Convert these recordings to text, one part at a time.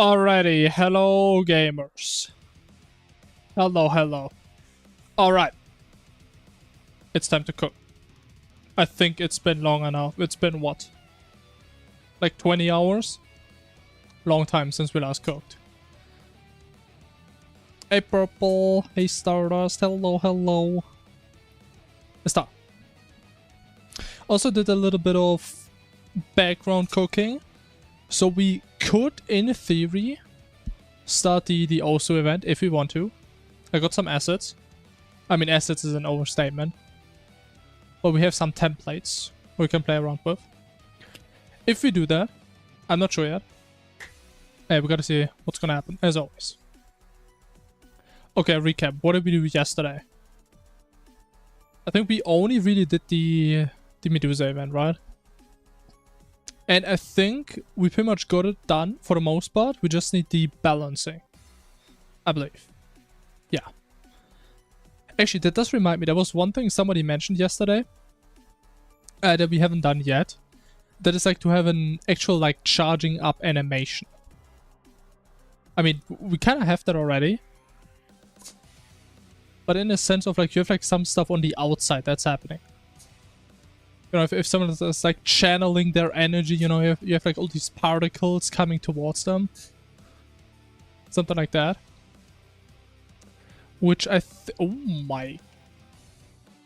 Alrighty, hello gamers. Hello. Alright. It's time to cook. I think it's been long enough. It's been what? Like 20 hours? Long time since we last cooked. Hey Purple, hey Stardust, hello. Let's start. Also did a little bit of background cooking. So we could, in theory, start the OSU event if we want to. I got some assets. I mean, assets is an overstatement. But we have some templates we can play around with. If we do that, I'm not sure yet. Hey, we gotta see what's gonna happen, as always. Okay, recap. What did we do yesterday? I think we only really did the Medusa event, right? And I think we pretty much got it done for the most part. We just need the balancing, I believe. Yeah. Actually, that does remind me. There was one thing somebody mentioned yesterday that we haven't done yet. That is like to have an actual like charging up animation. I mean, we kind of have that already. But in a sense of like, you have like some stuff on the outside that's happening. You know, if someone is like channeling their energy, you know, you have like all these particles coming towards them. Something like that. Which oh my.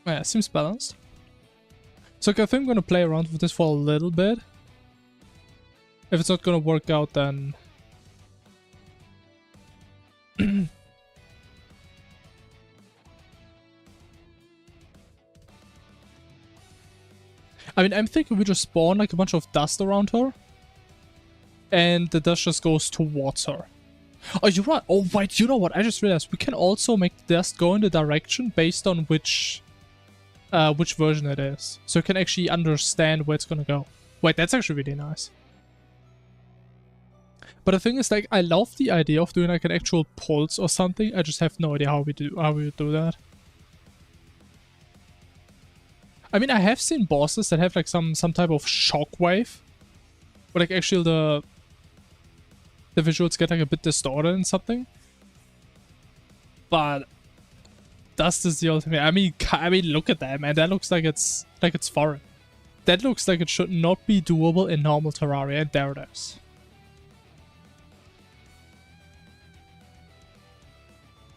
Yeah, seems balanced. So I think I'm gonna play around with this for a little bit. If it's not gonna work out, then... I mean, I'm thinking we just spawn like a bunch of dust around her. And the dust just goes towards her. Oh, you're right. Oh, wait, you know what? I just realized we can also make the dust go in the direction based on which version it is. So you can actually understand where it's gonna go. Wait, that's actually really nice. But the thing is, like, I love the idea of doing like an actual pulse or something. I just have no idea how we do that. I mean, I have seen bosses that have like some type of shockwave, where like actually the visuals get like a bit distorted and something. But dust is the ultimate. I mean, look at that, man. That looks like it's foreign. That looks like it should not be doable in normal Terraria, and there it is.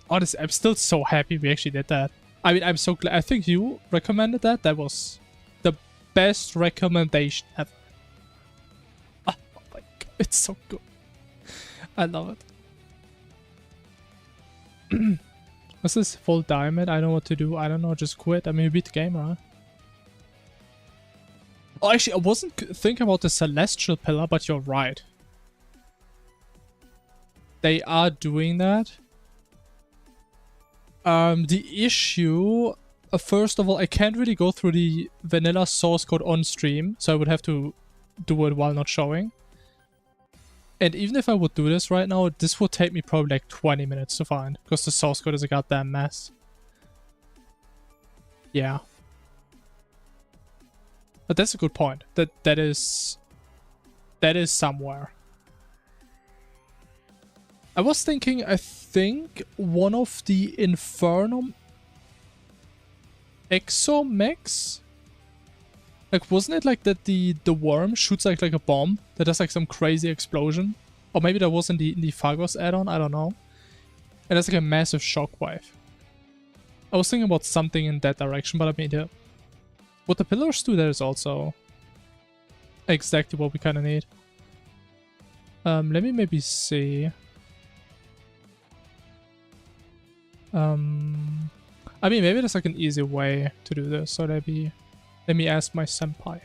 Honestly, I'm still so happy we actually did that. I mean, I'm so glad. I think you recommended that. That was the best recommendation ever. Oh my god, it's so good. I love it. What's this? Full diamond? I don't know what to do. I don't know, just quit. I mean, we beat the game, right? Oh, actually, I wasn't thinking about the celestial pillar, but you're right. They are doing that. The issue, first of all, I can't really go through the vanilla source code on stream, so I would have to do it while not showing. And even if I would do this right now, this would take me probably like 20 minutes to find, because the source code is a goddamn mess. Yeah. But that's a good point. That is somewhere. I was thinking, I think one of the Infernum Exomechs? Like, wasn't it like that the worm shoots like a bomb that does like some crazy explosion? Or maybe that was in the Phagos add-on, I don't know. And that's like a massive shockwave. I was thinking about something in that direction, but I mean, what the pillars do there is also exactly what we kind of need. Let me maybe see. I mean, maybe there's like an easy way to do this. So let me ask my senpai.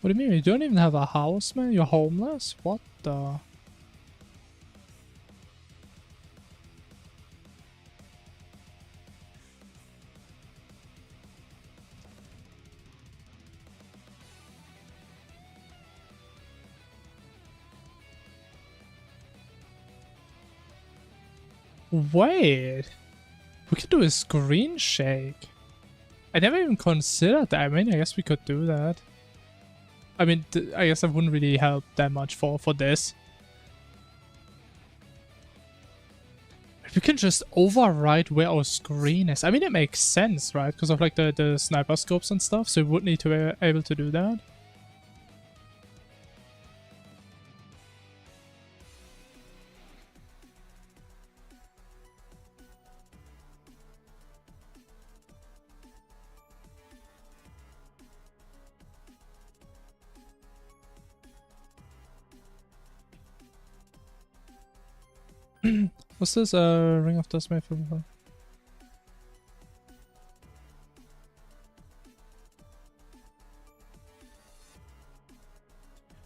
What do you mean? You don't even have a house, man? You're homeless? What the... Wait. We could do a screen shake. I never even considered that. I mean, I guess we could do that. I mean, I guess that wouldn't really help that much for this. We can just override where our screen is. I mean, it makes sense, right? Because of like the sniper scopes and stuff. So we would need to be able to do that. What's this? Ring of Dust made from?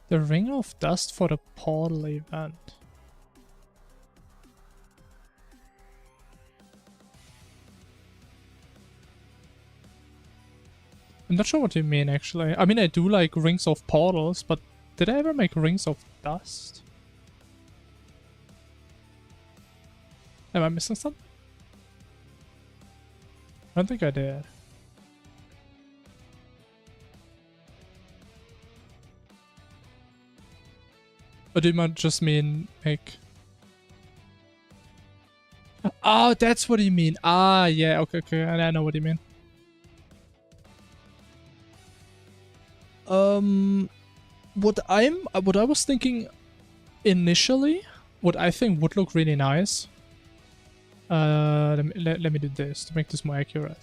The Ring of Dust for the Portal event. I'm not sure what you mean, actually. I mean, I do like Rings of Portals, but did I ever make Rings of Dust? Am I missing something? I don't think I did. Or do you just mean make... Oh, that's what you mean. Ah, yeah, okay, I know what you mean. What I was thinking initially, what I think would look really nice. Let me do this to make this more accurate.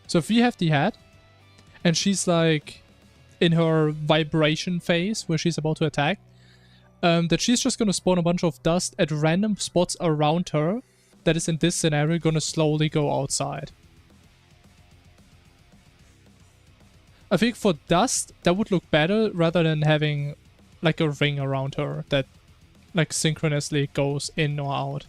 So if we have the hat, and she's like in her vibration phase where she's about to attack, that she's just gonna spawn a bunch of dust at random spots around her that is in this scenario gonna slowly go outside. I think for dust, that would look better rather than having like a ring around her that like synchronously goes in or out.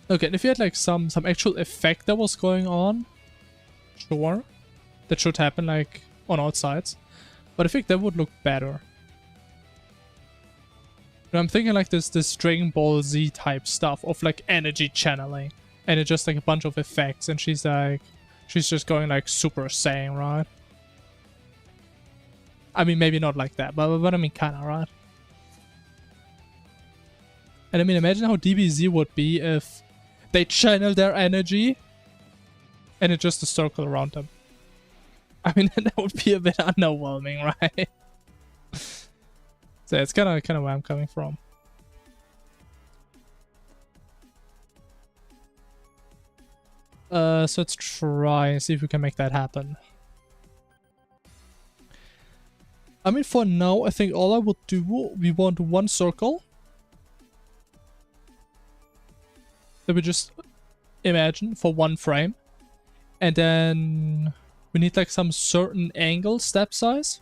Okay, and if you had like some actual effect that was going on, sure, that should happen like on outsides, but I think that would look better. And I'm thinking like this Dragon Ball Z type stuff of like energy channeling, and it's just like a bunch of effects, and she's just going like Super Saiyan, right? I mean, maybe not like that, but I mean kinda, right? And I mean, imagine how DBZ would be if they channel their energy and it's just a circle around them. I mean, that would be a bit underwhelming, right? So it's kind of where I'm coming from. So let's try and see if we can make that happen. I mean, for now, I think all I would do, we want one circle that we just imagine for one frame, and then we need like some certain angle step size,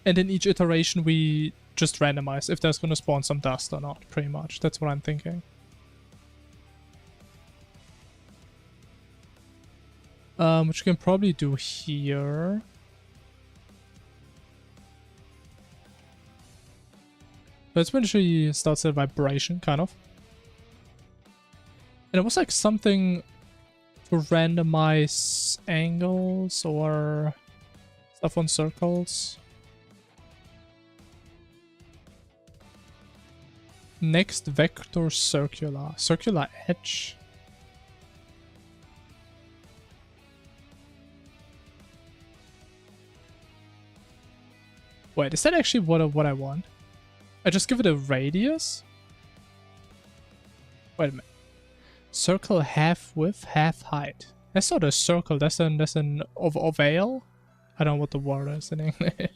and in each iteration we just randomize if there's gonna spawn some dust or not, pretty much. That's what I'm thinking. Which you can probably do here. Let's make sure he starts a vibration, kind of. And it was like something to randomize angles or stuff on circles. Next vector circular. Circular edge. Wait, is that actually what I want? I just give it a radius? Wait a minute. Circle half width, half height. That's not a circle, that's an ovale? I don't know what the word is in English.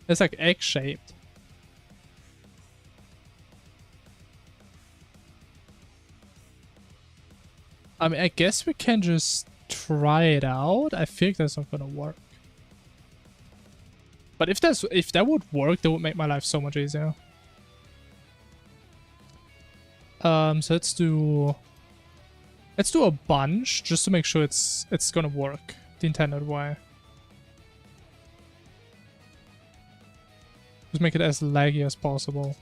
It's like egg-shaped. I mean, I guess we can just try it out. I think that's not gonna work. But if that would work, that would make my life so much easier. So let's do a bunch just to make sure it's gonna work the intended way. Just make it as laggy as possible.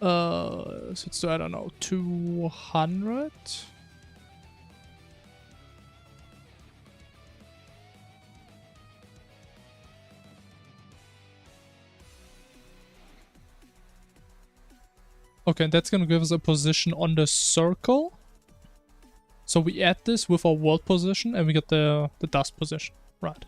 So let's do, I don't know, 200? Okay, that's gonna give us a position on the circle. So we add this with our world position and we get the dust position. Right.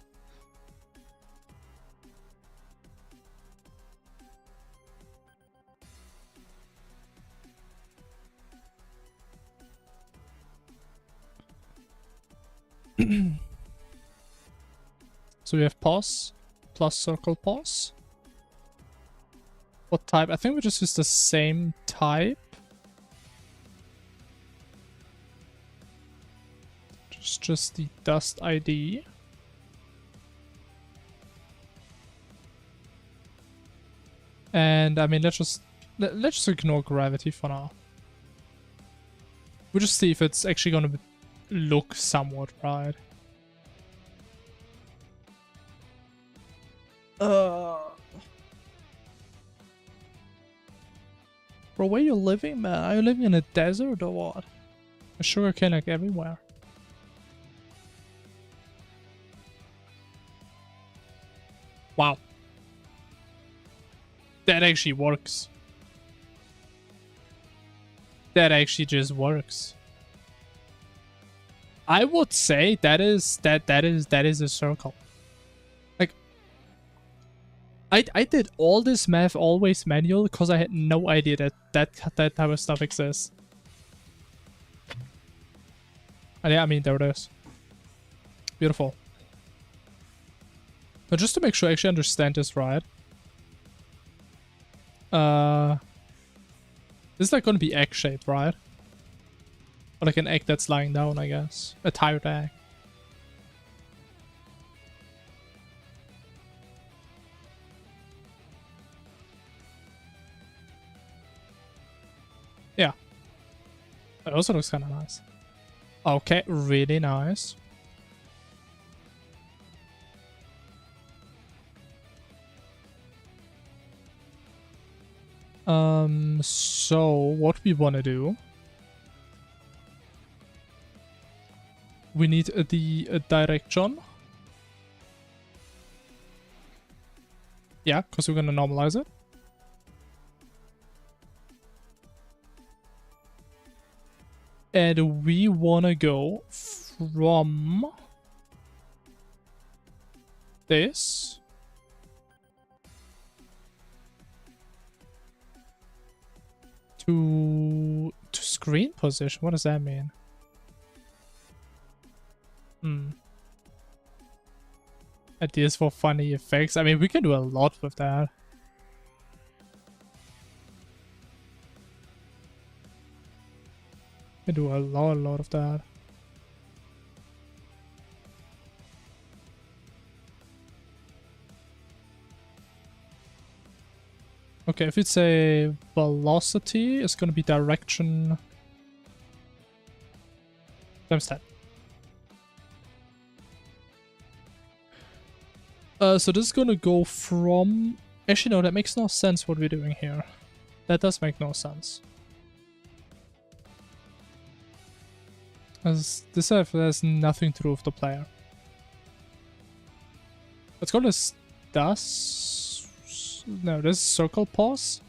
So we have pause plus circle pause. What type? I think we just use the same type. Just the dust ID. And I mean, let's just ignore gravity for now. We'll just see if it's actually gonna look somewhat right. Bro, where you living, man? Are you living in a desert or what? A sugar cane like everywhere. Wow. That actually works. That actually just works. I would say that is a circle. Like I did all this math always manual because I had no idea that type of stuff exists. And yeah, I mean, there it is. Beautiful. But just to make sure I actually understand this right. This is like gonna be egg-shaped, right? Or like an egg that's lying down, I guess. A tired egg. Yeah. It also looks kind of nice. Okay, really nice. So what we want to do, we need the direction. Yeah, because we're gonna normalize it. And we wanna go from this to screen position. What does that mean? Ideas for funny effects. I mean, we can do a lot with that. We can do a lot of that. Okay, if it's a velocity, it's gonna be direction times 10. So this is gonna go from... Actually, no, that makes no sense what we're doing here. That does make no sense. As this has nothing to do with the player. Let's call this dust. No, this is circle pause.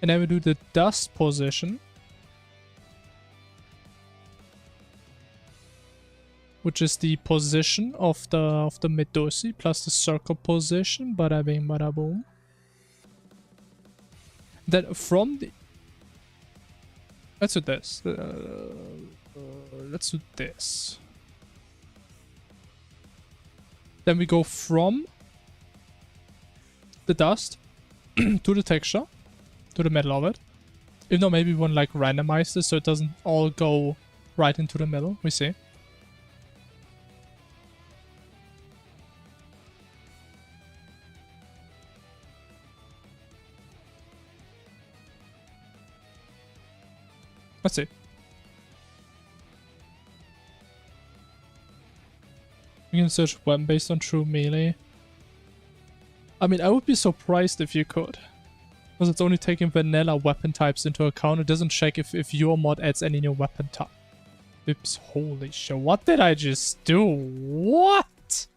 And then we do the dust position. Which is the position of the Medusi plus the circle position. Bada bing, bada boom. Then from the... Let's do this. Let's do this. Then we go from the dust to the texture, to the middle of it. Even though maybe we want to like randomize this so it doesn't all go right into the middle. We see. Let's see. You can search weapon based on true melee. I mean, I would be surprised if you could. Because it's only taking vanilla weapon types into account. It doesn't check if your mod adds any new weapon type. Oops, holy shit. What did I just do? What?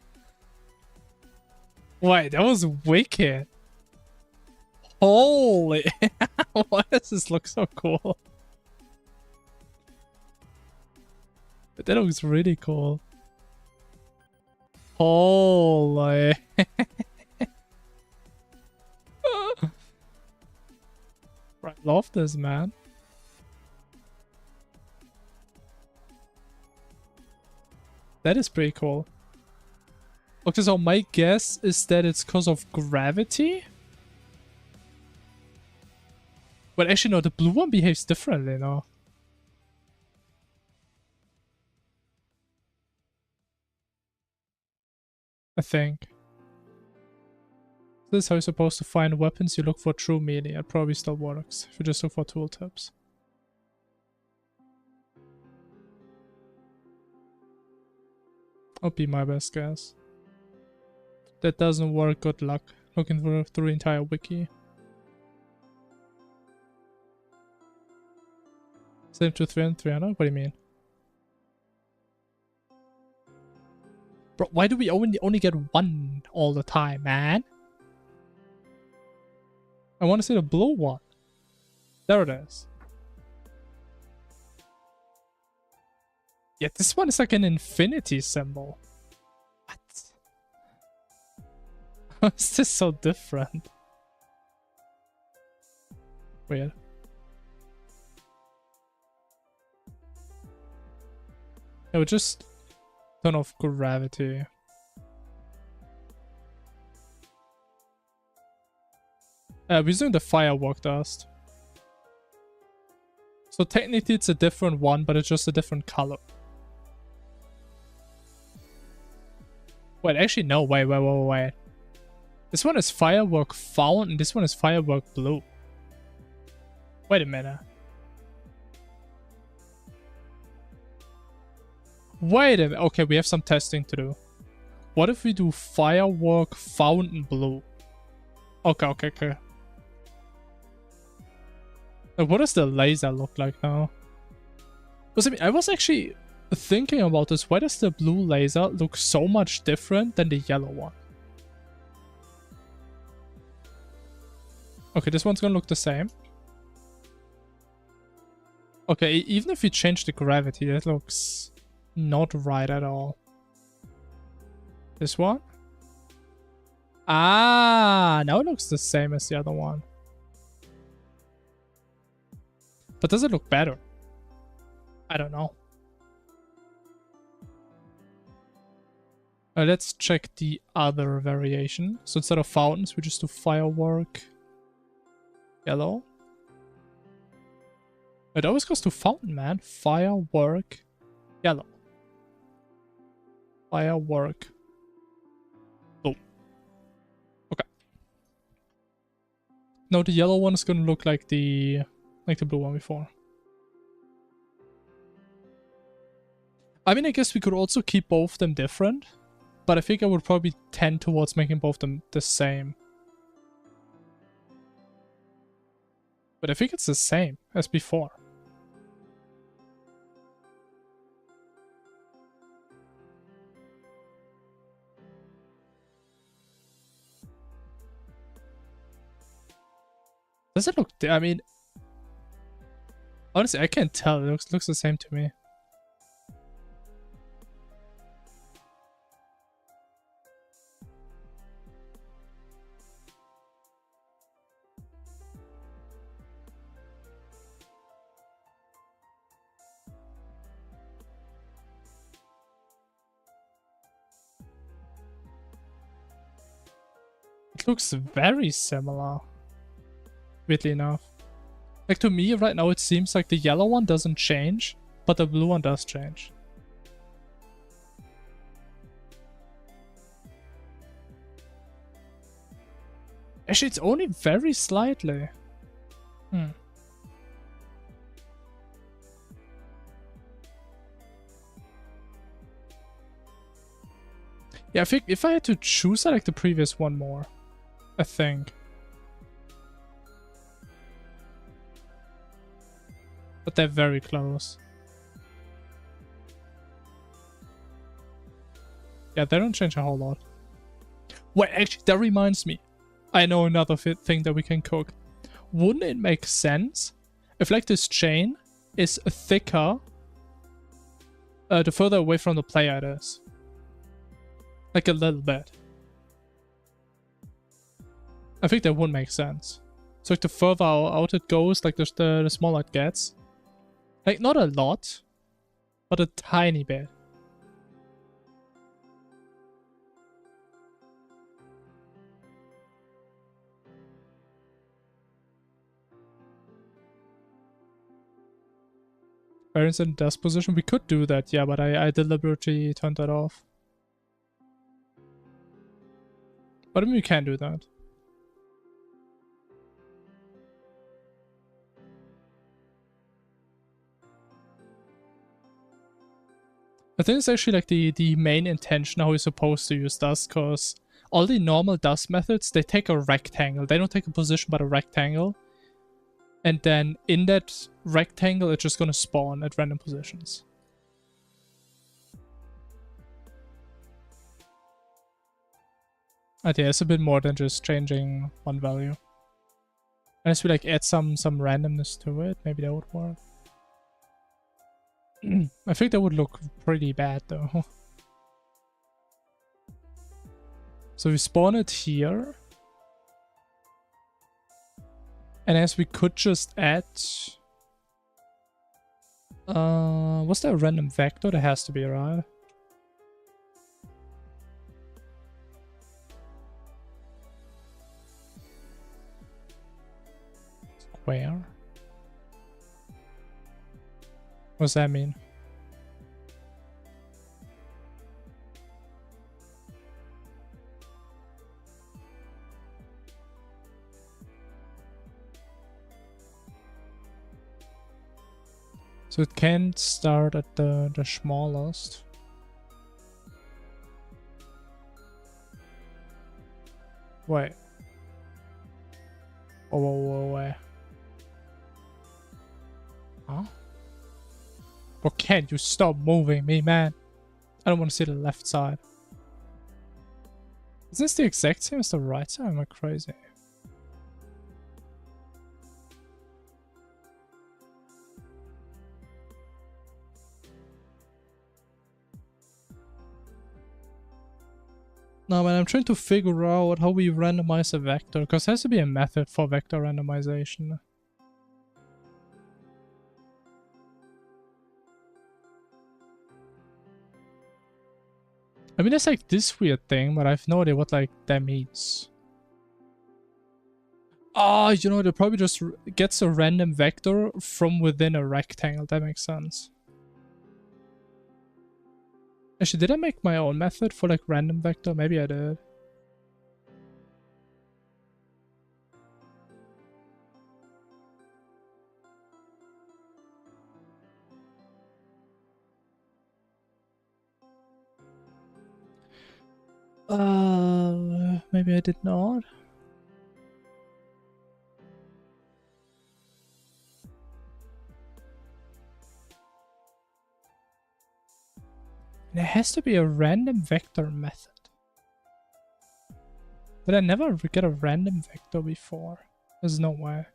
Wait, that was wicked. Holy. Why does this look so cool? But that looks really cool. Holy. I love this, man. That is pretty cool. Okay, so my guess is that it's because of gravity. But actually, no, the blue one behaves differently, no? I think. This is how you're supposed to find weapons. You look for true melee. It probably still works if you just look for tooltips. Would be my best guess. That doesn't work, good luck. Looking through the entire wiki. Same to 300? What do you mean? Bro, why do we only get one all the time, man? I want to see the blue one. There it is. Yeah, this one is like an infinity symbol. What? How is this so different? Weird. I would just turn off gravity. We're using the firework dust. So technically it's a different one, but it's just a different color. Wait, actually no, wait. This one is firework fountain, this one is firework blue. Wait a minute. Wait a minute. Okay, we have some testing to do. What if we do firework fountain blue? Okay. Like, what does the laser look like now? Because I mean, I was actually thinking about this. Why does the blue laser look so much different than the yellow one? Okay, this one's gonna look the same. Okay, even if you change the gravity, that looks not right at all. This one? Ah, now it looks the same as the other one. But does it look better? I don't know. Let's check the other variation. So instead of fountains, we just do firework yellow. It always goes to fountain, man. Firework yellow. Firework blue. Okay. Now the yellow one is gonna look like the blue one before. I mean, I guess we could also keep both of them different, but I think I would probably tend towards making both of them the same. But I think it's the same as before. Does it look... I mean... Honestly, I can't tell. It looks the same to me. It looks very similar. Weirdly enough. Like, to me right now it seems like the yellow one doesn't change, but the blue one does change. Actually, it's only very slightly. Yeah, I think if I had to choose, I like the previous one more. I think. But they're very close. Yeah, they don't change a whole lot. Wait, actually, that reminds me. I know another thing that we can cook. Wouldn't it make sense if, like, this chain is thicker the further away from the player it is? Like, a little bit. I think that would make sense. So, like, the further out it goes, like, the smaller it gets. Like, not a lot, but a tiny bit. Parents in desk position. We could do that, yeah, but I deliberately turned that off. But I mean, we can do that. I think it's actually like the main intention how you're supposed to use dust, because all the normal dust methods, they take a rectangle. They don't take a position, but a rectangle. And then in that rectangle, it's just going to spawn at random positions. Yeah, it's a bit more than just changing one value. Unless we like add some randomness to it, maybe that would work. I think that would look pretty bad though. So we spawn it here. And as we could just add... was there a random vector? There has to be, right? Square? What does that mean? So it can't start at the smallest. Wait. Whoa, wait. Huh? But can't you stop moving me, man? I don't want to see the left side. Is this the exact same as the right side? Am I crazy? No, man, I'm trying to figure out how we randomize a vector, because there has to be a method for vector randomization. I mean, there's like this weird thing, but I have no idea what like that means. Oh, you know, it probably just gets a random vector from within a rectangle. That makes sense. Actually, did I make my own method for like random vector? Maybe I did. Maybe I did not. There has to be a random vector method. Did I never get a random vector before? There's no way.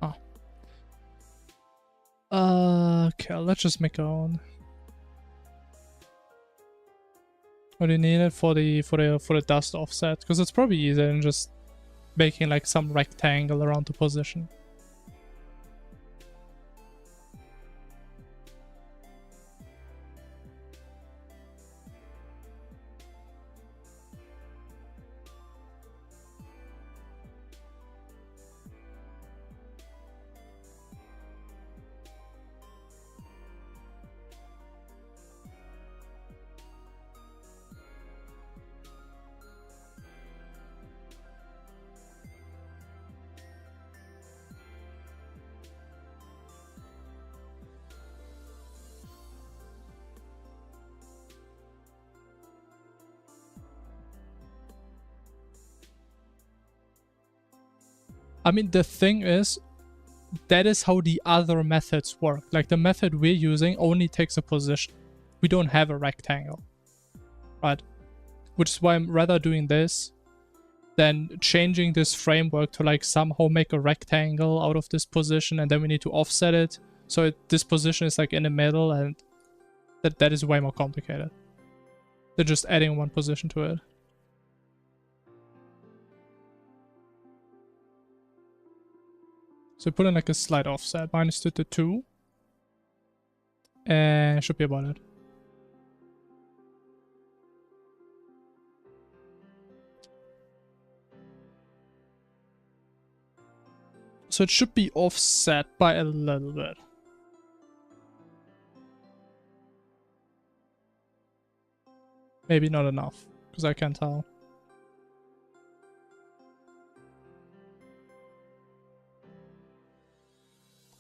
Oh. Okay, let's just make our own. What do you need it for the dust offset? Because it's probably easier than just making like some rectangle around the position. I mean, the thing is, that is how the other methods work. Like, the method we're using only takes a position. We don't have a rectangle, right? Which is why I'm rather doing this than changing this framework to like somehow make a rectangle out of this position, and then we need to offset it. So this position is like in the middle, and that is way more complicated. They're just adding one position to it. So put in like a slight offset, -2 to 2. And should be about it. So it should be offset by a little bit. Maybe not enough, because I can't tell.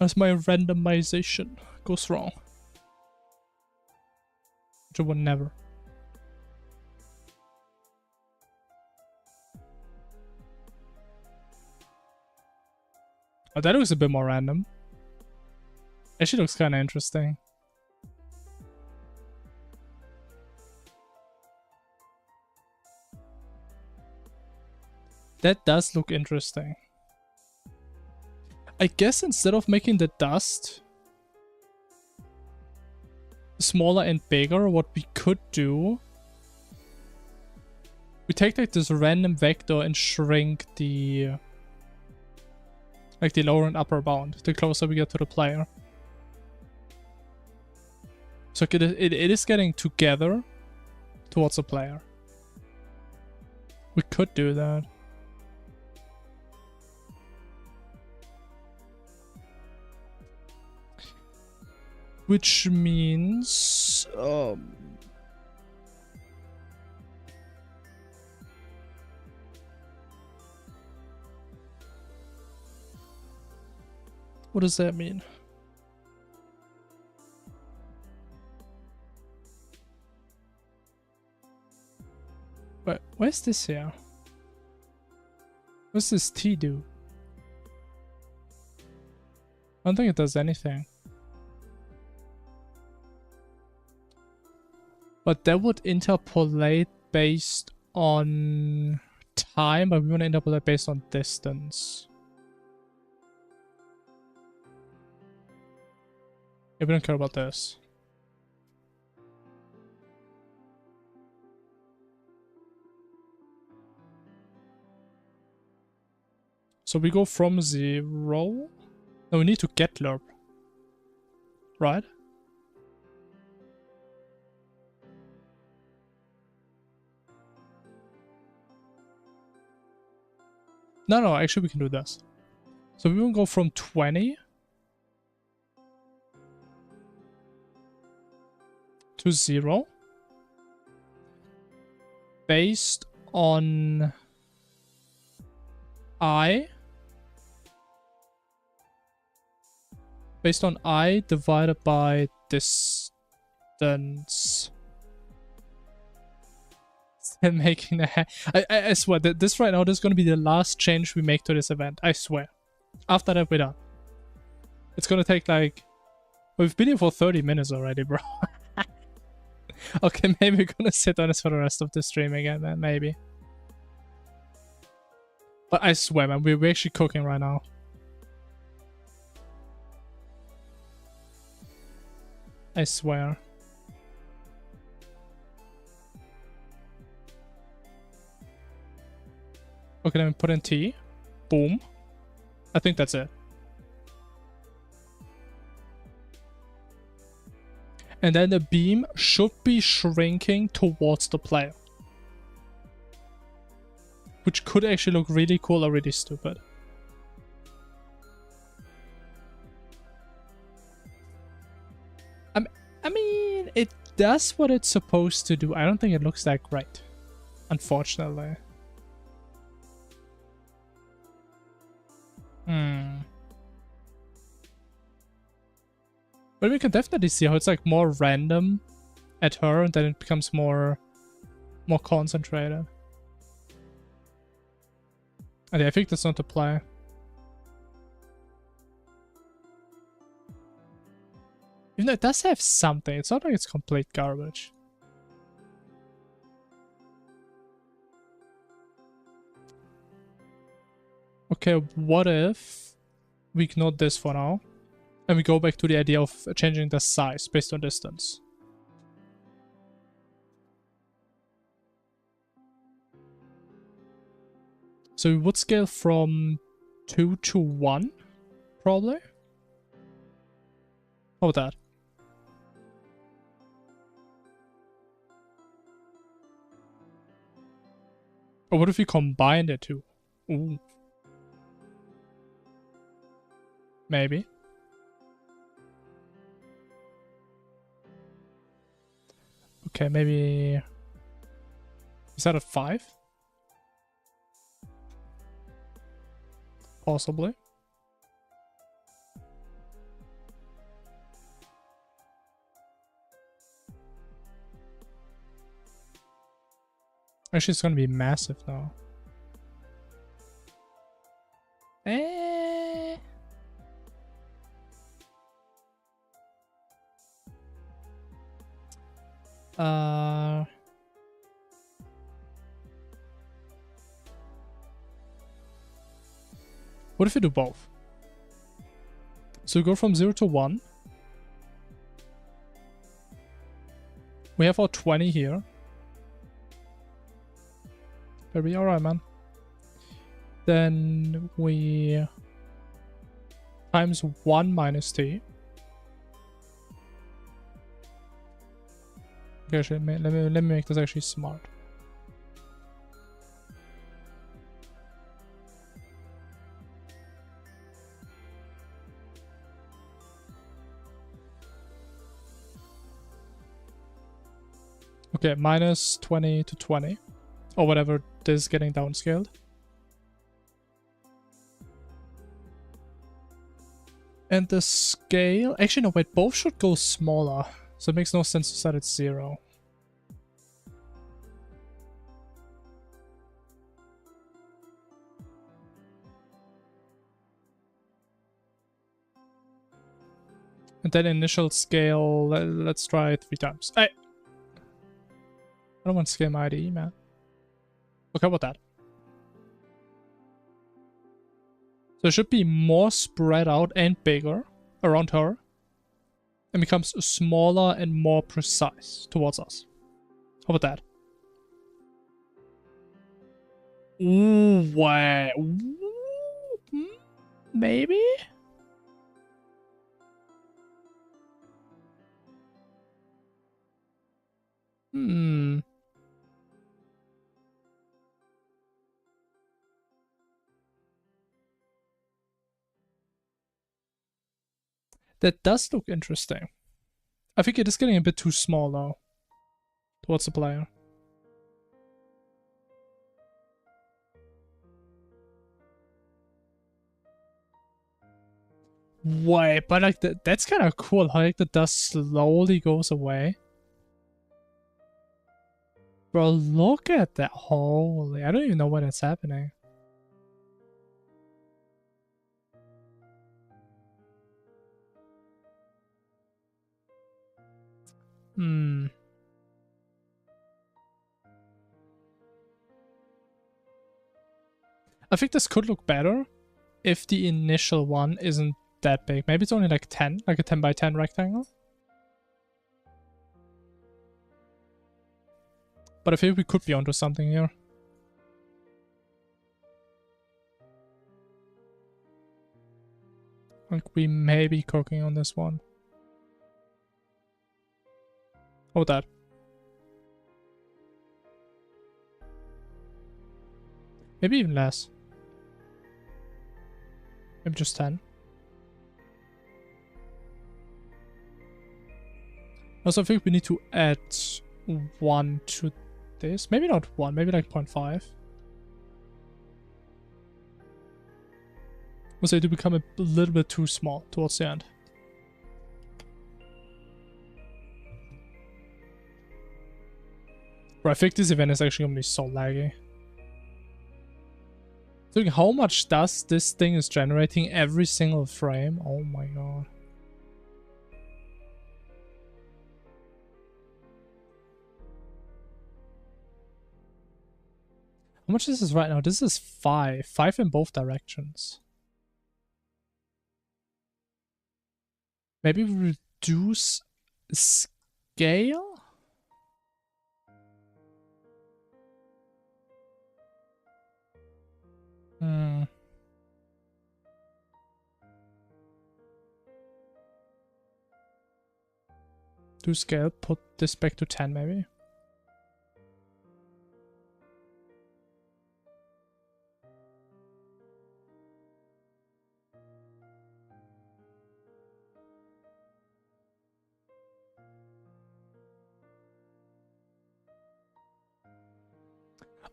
As my randomization goes wrong. Which it would never. Oh, that looks a bit more random. Actually looks kind of interesting. That does look interesting. I guess instead of making the dust smaller and bigger, what we could do, we take like this random vector and shrink the like the lower and upper bound the closer we get to the player. So it is getting together towards the player. We could do that. Which means what does that mean? But where's this here? What's this T do? I don't think it does anything. But that would interpolate based on time, but we want to interpolate based on distance. Yeah, we don't care about this. So we go from 0. No, we need to get lerp. Right? No, actually we can do this. So we will go from 20 to 0 based on I divided by distance. And making a I swear that this right now, this is going to be the last change we make to this event. I swear. After that, we're done. It's going to take like... We've been here for 30 minutes already, bro. Okay, maybe we're going to sit on this for the rest of the stream again, man. Maybe. But I swear, man, we're actually cooking right now. I swear. Okay, then we put in T. Boom. I think that's it. And then the beam should be shrinking towards the player. Which could actually look really cool or really stupid. I mean, it does what it's supposed to do. I don't think it looks that great, unfortunately. But we can definitely see how it's like more random at her, and then it becomes more concentrated. And yeah, I think that's not the play. No, it does have something. It's not like it's complete garbage. Okay, what if we ignore this for now and we go back to the idea of changing the size based on distance? So we would scale from 2 to 1, probably. How about that? Or what if we combine the two? Ooh. Maybe. Okay, maybe... Is that a 5? Possibly. Actually, it's gonna be massive now. What if we do both? So we go from 0 to 1. We have our 20 here. Very alright, man. Then we times 1 minus t. Okay, actually, let me make this actually smart. Okay, minus 20 to 20. Or whatever this is getting downscaled. And the scale... Actually, no, wait, both should go smaller. So it makes no sense to set it 0. And then initial scale, let's try it 3 times. Hey! I don't want to scale my IDE, man. Okay, how about that? So it should be more spread out and bigger around her. And becomes smaller and more precise towards us. How about that? Ooh, wait. Ooh, maybe? That does look interesting. I think it is getting a bit too small though. Towards the player. Wait, but like that's kind of cool how like the dust slowly goes away. Bro, look at that. Holy, I don't even know when it's happening. I think this could look better if the initial one isn't that big. Maybe it's only like 10, like a 10 by 10 rectangle. But I think we could be onto something here. Like we may be cooking on this one. Oh, that. Maybe even less. Maybe just 10. Also, I think we need to add 1 to this. Maybe not 1, maybe like 0.5. Also, it do become a little bit too small towards the end. Bro, I think this event is actually gonna be so laggy. So how much dust this thing is generating every single frame? Oh my god. How much is this right now? This is 5. 5 in both directions. Maybe reduce scale? Do scale, put this back to 10 maybe.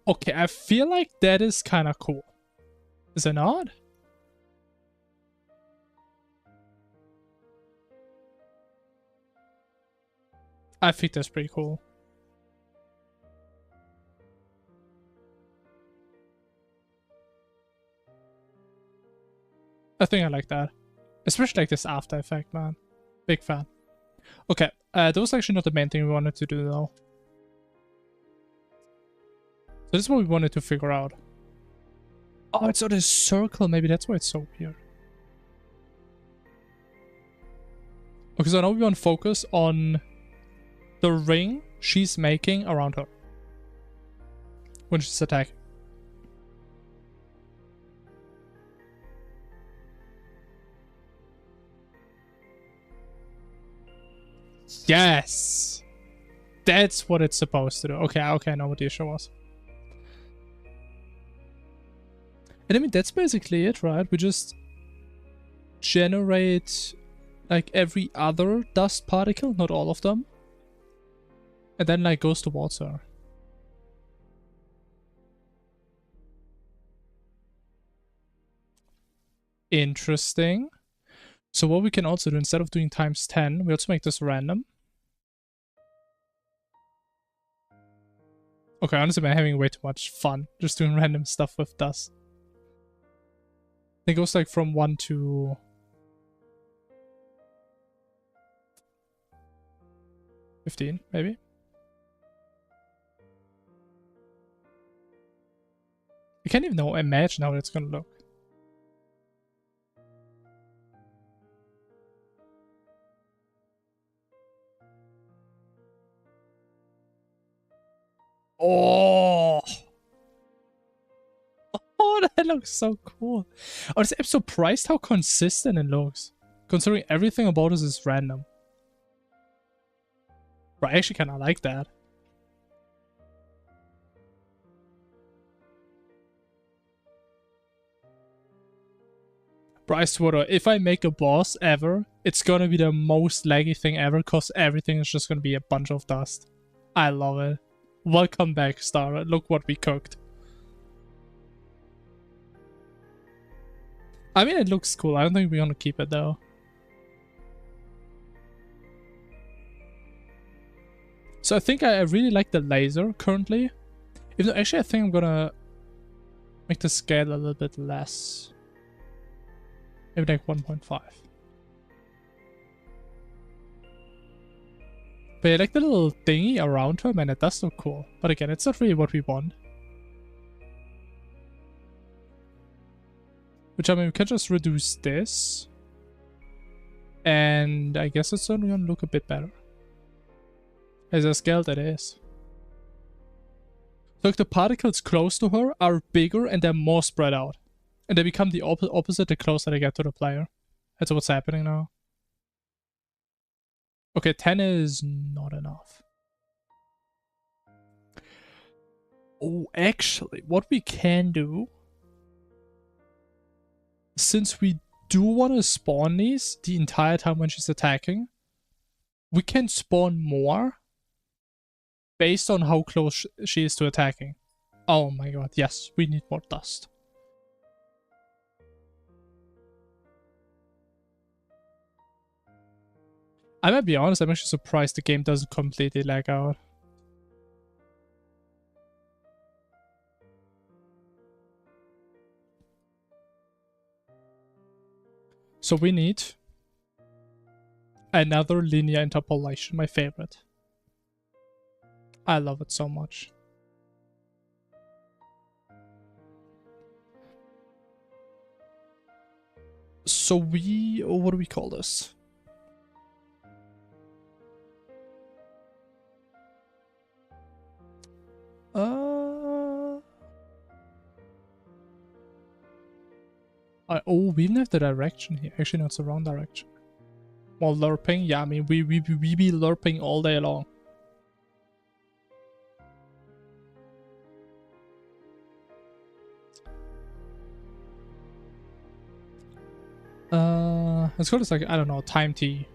Okay, I feel like that is kind of cool. Is it not? I think that's pretty cool. I think I like that. Especially like this after effect, man. Big fan. Okay, that was actually not the main thing we wanted to do though. So this is what we wanted to figure out. Oh, it's on a circle. Maybe that's why it's so weird. Okay, so now we want to focus on the ring she's making around her when she's attacking. Yes! That's what it's supposed to do. Okay, I know what the issue was. And I mean, that's basically it, right? We just generate like every other dust particle, not all of them. And then like goes towards her. Interesting. So what we can also do, instead of doing times 10, we also make this random. Okay, honestly, I'm having way too much fun just doing random stuff with dust. It goes like from 1 to 15, maybe. I can't even imagine how it's gonna look. Oh! Oh, that looks so cool. Honestly, I'm surprised how consistent it looks, considering everything about this is random. Bro, I actually kind of like that. Bro, I swear to, if I make a boss ever, it's gonna be the most laggy thing ever, because everything is just gonna be a bunch of dust. I love it. Welcome back, Star. Look what we cooked. I mean, it looks cool. I don't think we're gonna keep it though. So I think I really like the laser currently. Even though actually I think I'm gonna make the scale a little bit less. Maybe like 1.5. But I like the little thingy around her, man, it does look cool. But again, it's not really what we want. Which, I mean, we can just reduce this. And I guess it's only gonna look a bit better. As a scale that is. So like the particles close to her are bigger and they're more spread out. And they become the opposite the closer they get to the player. That's what's happening now. Okay, 10 is not enough. Oh, actually, what we can do, since we do want to spawn these the entire time when she's attacking, we can spawn more based on how close she is to attacking. Oh my god, yes, we need more dust. I might be honest, I'm actually surprised the game doesn't completely lag out. So we need another linear interpolation, my favorite. I love it so much. So what do we call this? Oh, we even have the direction here. Actually, no, it's the wrong direction. While LARPing, yeah, I mean, we be LARPing all day long. Let's call this like, I don't know, time T.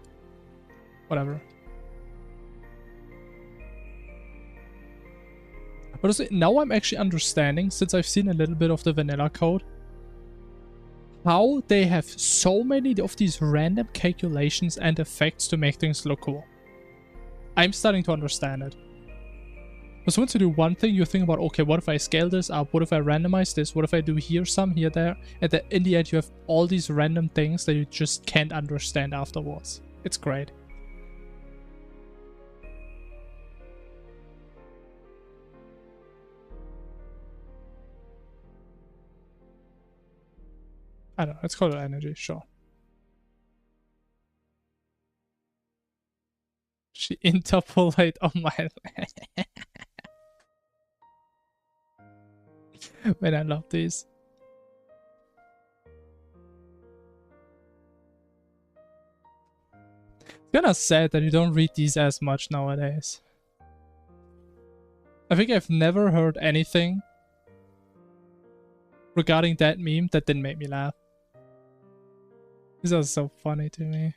Whatever. But also, now I'm actually understanding, since I've seen a little bit of the vanilla code, how they have so many of these random calculations and effects to make things look cool. I'm starting to understand it. Because once you do one thing, you think about, okay, what if I scale this up? What if I randomize this? What if I do here some, here, there? And then in the end, you have all these random things that you just can't understand afterwards. It's great. I don't know, let's call it energy, sure. She interpolate on my... Man, I love these. It's kinda sad that you don't read these as much nowadays. I think I've never heard anything regarding that meme that didn't make me laugh. These are so funny to me.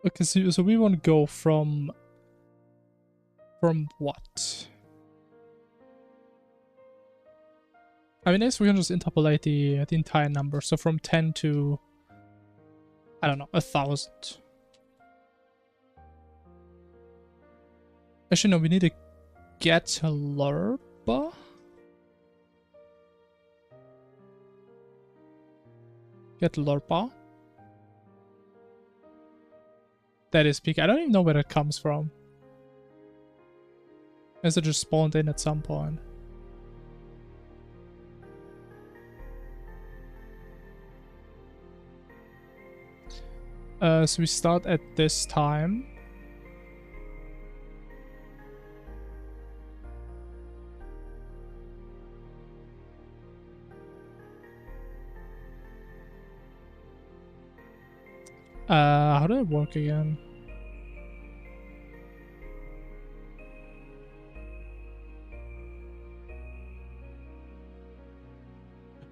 Okay, so we want to go from what? I mean, I guess we can just interpolate the entire number. So from 10 to, I don't know, 1,000. Actually, no, we need to get a LARPA. Get LARPA. That is peak. I don't even know where it comes from. As it just spawned in at some point. So we start at this time. How did it work again?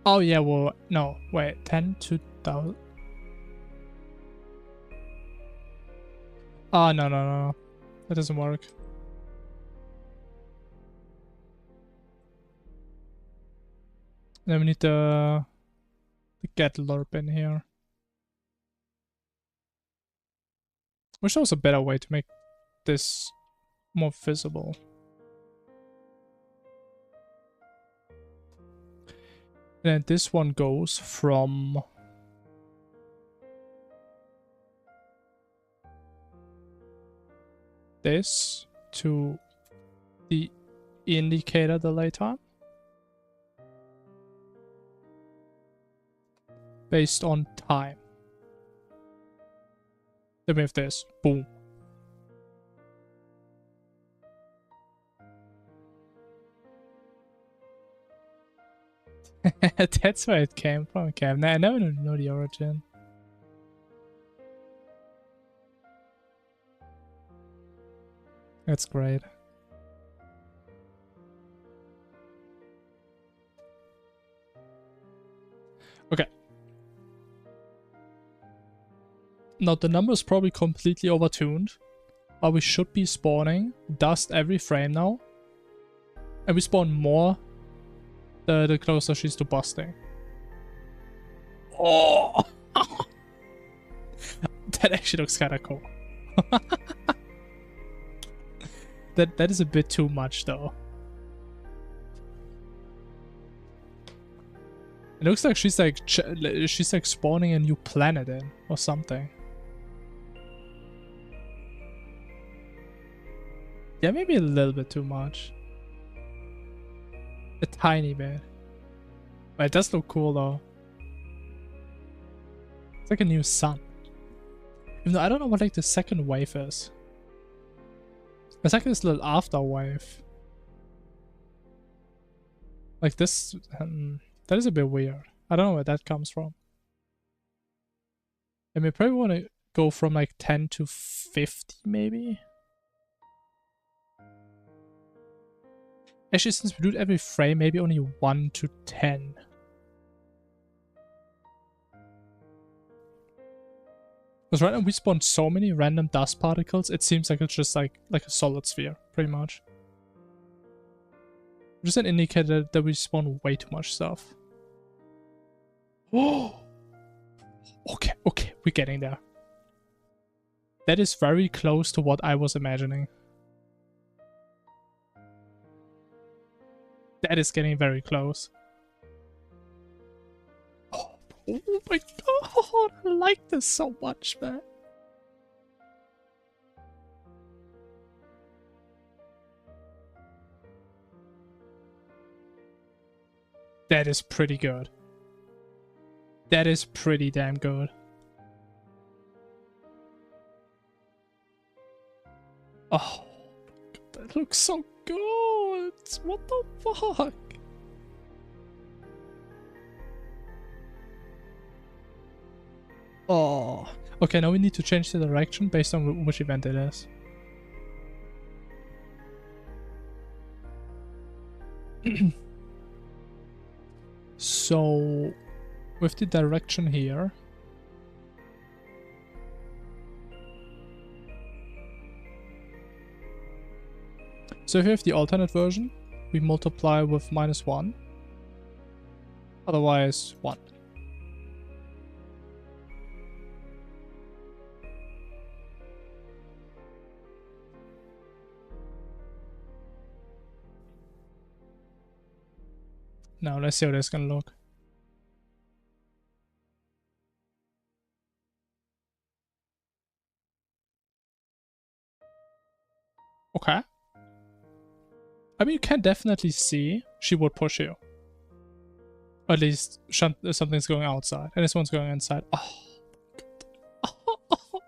Oh yeah, well, no, wait, 10 to 1,000. Oh, no. That doesn't work. Then we need the get LARP in here. Wish there was a better way to make this more visible. And then this one goes from this to the indicator delay time based on time. Then we have this. Boom. That's where it came from. Okay, I never know the origin. That's great. Okay. Now the number is probably completely overtuned, but we should be spawning dust every frame now. And we spawn more the closer she's to busting. Oh! That actually looks kinda cool. That is a bit too much though. It looks like she's like spawning a new planet in or something. Yeah, maybe a little bit too much. A tiny bit. It does look cool though. It's like a new sun. Even though I don't know what like the second wave is. It's like this little after wave. Like this, that is a bit weird. I don't know where that comes from. I mean, probably want to go from like 10 to 50 maybe. Actually, since we do it every frame, maybe only 1 to 10. Because right now we spawn so many random dust particles, it seems like it's just like a solid sphere, pretty much. Just an indicator that we spawn way too much stuff. Oh! Okay, okay, we're getting there. That is very close to what I was imagining. That is getting very close. Oh my god, I like this so much, man. That is pretty good. That is pretty damn good. Oh, that looks so good. What the fuck? Oh. Okay, now we need to change the direction based on which event it is. So, with the direction here, so if you have the alternate version, we multiply with -1, otherwise 1. Now let's see how this is gonna look. Okay. I mean, you can definitely see she would push you. At least something's going outside, and this one's going inside. Oh, God.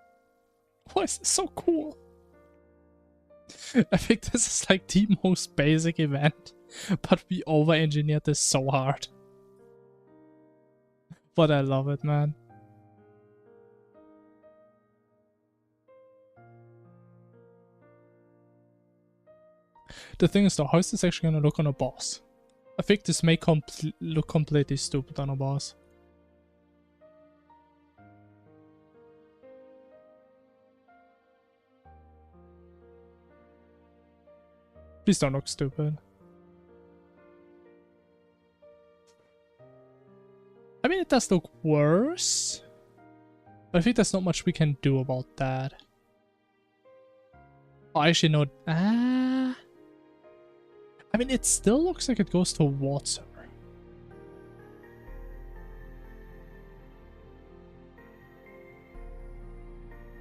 Why is this so cool? I think this is like the most basic event, but we over-engineered this so hard. But I love it, man. The thing is though, how is this actually gonna look on a boss? I think this may look completely stupid on a boss. Please don't look stupid. I mean, it does look worse, but I think there's not much we can do about that. Oh, actually, no. I mean, it still looks like it goes towards her.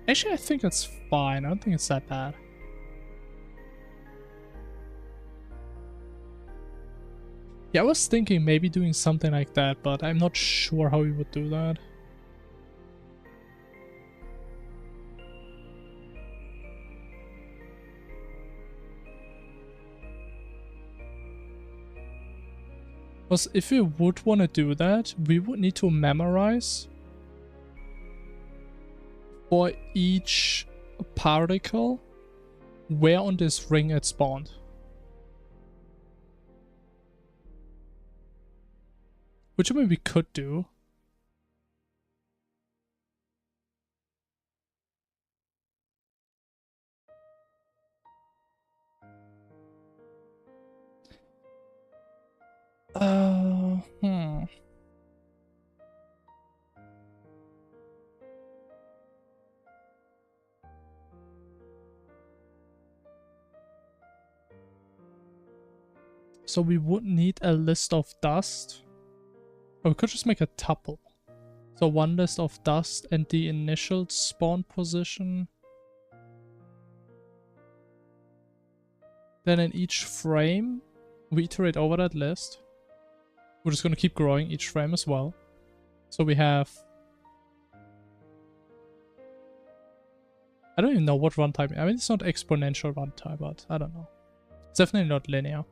Actually, I think it's fine. I don't think it's that bad. Yeah, I was thinking maybe doing something like that, but I'm not sure how we would do that. Because if we would want to do that, we would need to memorize for each particle where on this ring it spawned. Which I mean we could do. So we would need a list of dust. Or we could just make a tuple. So one list of dust and the initial spawn position. Then in each frame, we iterate over that list. We're just gonna keep growing each frame as well. So we have... I don't even know what runtime. I mean, it's not exponential runtime, but I don't know. It's definitely not linear.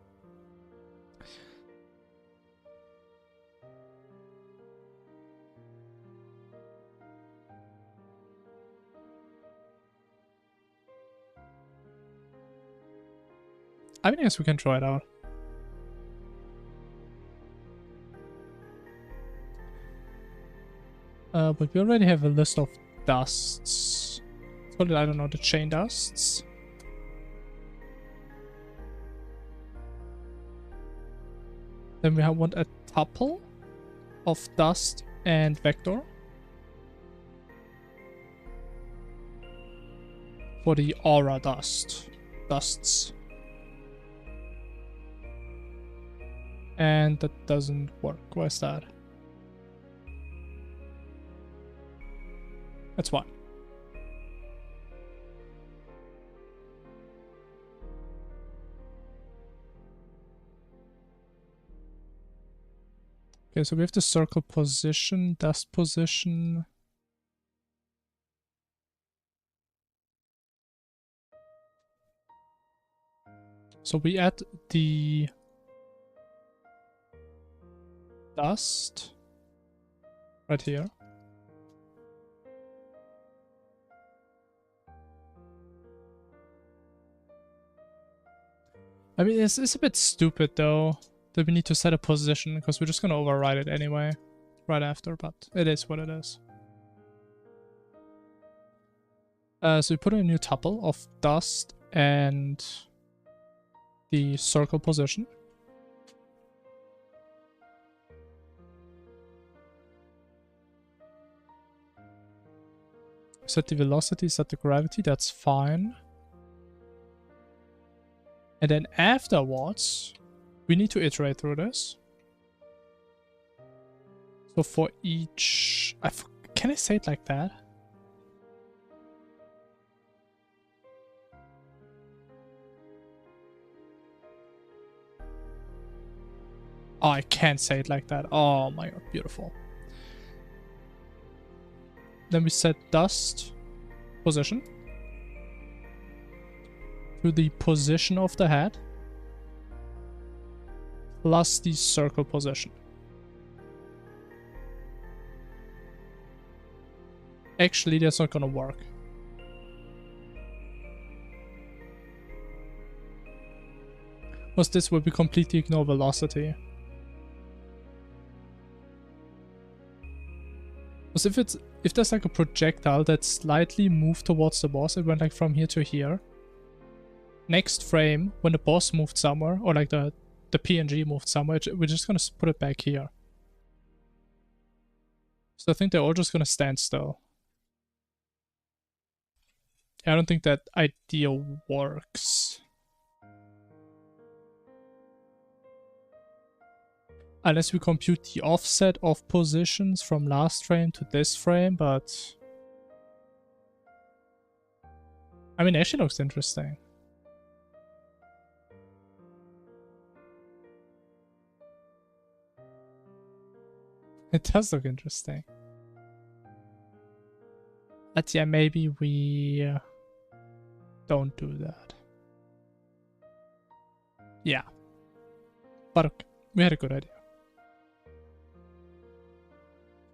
I mean, I guess we can try it out. But we already have a list of dusts. Let's call it, I don't know, the chain dusts. Then we want a tuple of dust and vector for the aura dusts. And that doesn't work. Why is that? That's why. Okay, so we have the circle position, dust position. So we add the dust right here. I mean, it's a bit stupid though that we need to set a position because we're just gonna override it anyway right after, but it is what it is. So we put in a new tuple of dust and the circle position. Set the velocity, set the gravity, that's fine. And then afterwards, we need to iterate through this. So for each... can I say it like that? Oh, I can't say it like that. Oh my god, beautiful. Then we set dust position to the position of the head plus the circle position. Actually, that's not gonna work. Because this will be completely ignore velocity. Because if there's like a projectile that slightly moved towards the boss, it went like from here to here. Next frame, when the boss moved somewhere, or like the PNG moved somewhere, we're just gonna put it back here. So I think they're all just gonna stand still. I don't think that idea works. Unless we compute the offset of positions from last frame to this frame, but... I mean, it actually looks interesting. It does look interesting. But yeah, maybe we don't do that. Yeah. But okay, we had a good idea.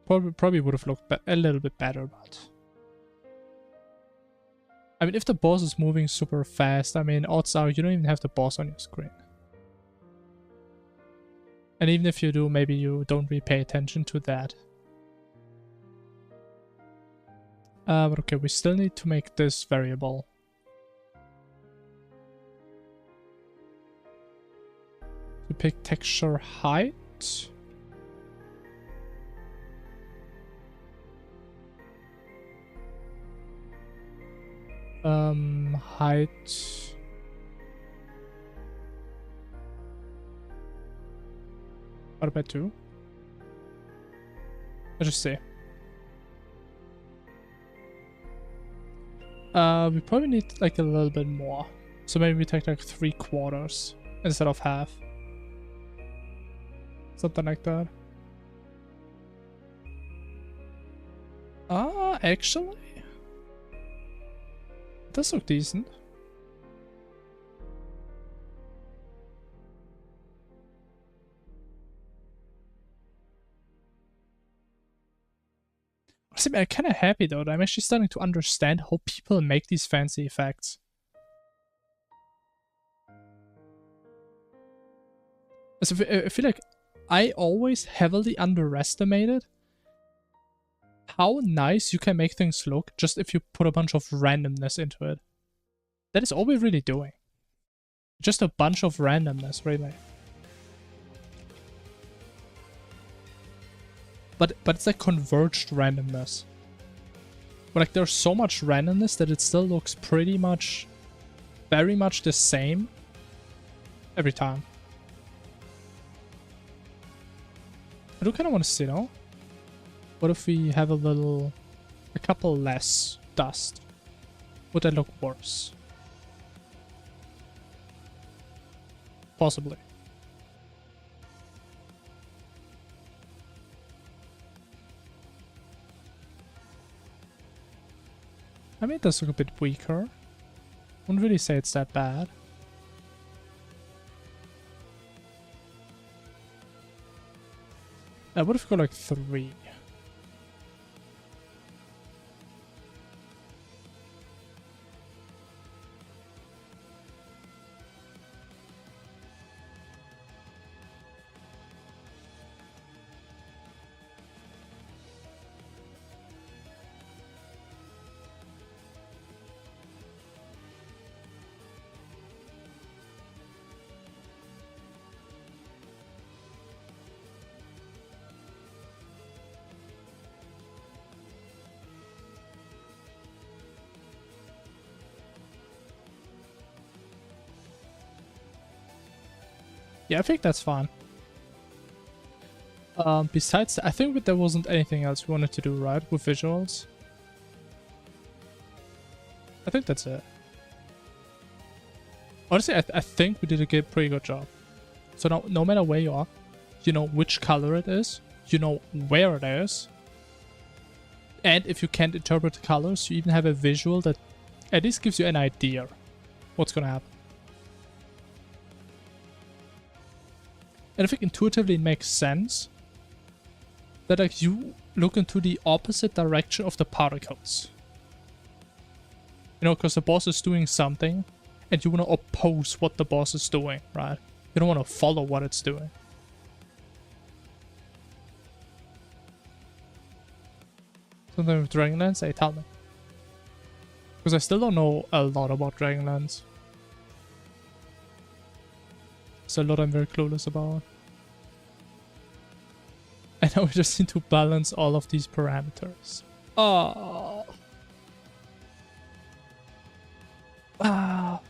Probably would have looked a little bit better, but... I mean, if the boss is moving super fast, I mean, odds are you don't even have the boss on your screen. And even if you do, maybe you don't really pay attention to that. But okay, we still need to make this variable. We pick texture height. Height. What about 2? Let's just see. We probably need like a little bit more. So maybe we take like 3/4 instead of half. Something like that. Actually, it does look decent. I'm kind of happy though that I'm actually starting to understand how people make these fancy effects. So I feel like I always heavily underestimated how nice you can make things look just if you put a bunch of randomness into it. That is all we're really doing. Just a bunch of randomness, really. But it's like converged randomness. But like there's so much randomness that it still looks pretty much, very much the same every time. I do kind of want to see though. What if we have a couple less dust? Would that look worse? Possibly. I mean, it does look a bit weaker. Wouldn't really say it's that bad. What if we go like 3? Yeah, I think that's fine. Besides, I think that there wasn't anything else we wanted to do, right, with visuals. I think that's it. Honestly, I think we did a pretty good job. So now, no matter where you are, you know which color it is, you know where it is, and if you can't interpret the colors, you even have a visual that at least gives you an idea what's gonna happen. And I think intuitively it makes sense that like you look into the opposite direction of the particles. You know, because the boss is doing something and you want to oppose what the boss is doing, right? You don't want to follow what it's doing. Something with Dragonlance? Hey, tell me. Because I still don't know a lot about Dragonlance. It's a lot I'm very clueless about. And now we just need to balance all of these parameters. Oh. Ah.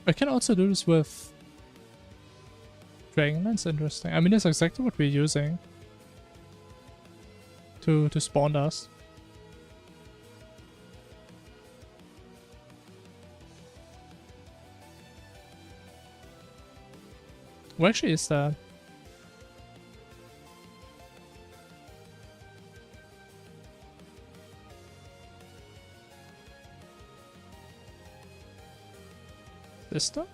I can also do this with Dragonlance. Interesting. I mean, that's exactly what we're using to spawn dust. What actually is that? This stuff?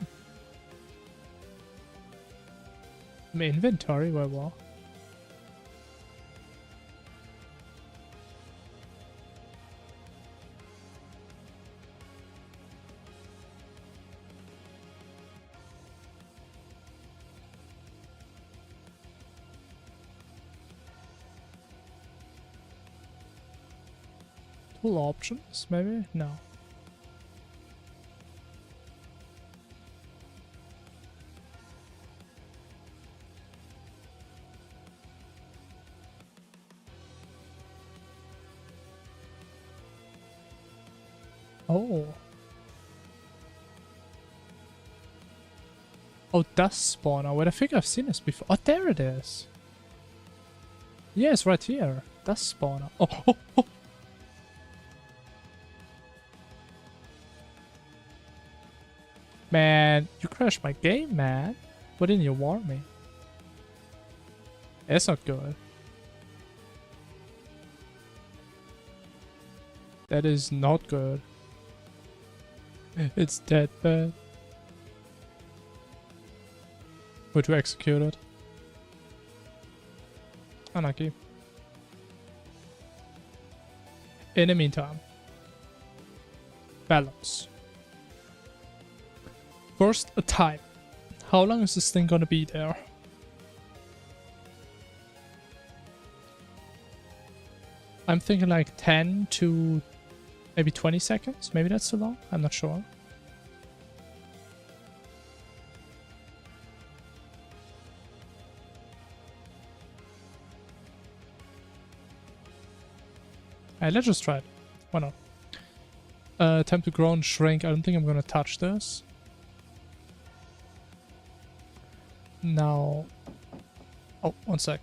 My inventory, where what? Tool options, maybe? No. Oh. Oh, dust spawner. Wait, I think I've seen this before. Oh, there it is. Yeah, it's right here. does spawn. Oh. Man, you crashed my game, man. Why didn't you warn me? That's not good. That is not good. It's that bad. Way to execute it. Unlucky. In the meantime, balance. First, a time. How long is this thing gonna be there? I'm thinking like 10 to maybe 20 seconds. Maybe that's too long. I'm not sure. Let's just try it. Why not? Time to grow and shrink. I don't think I'm gonna touch this. Now... Oh, one sec.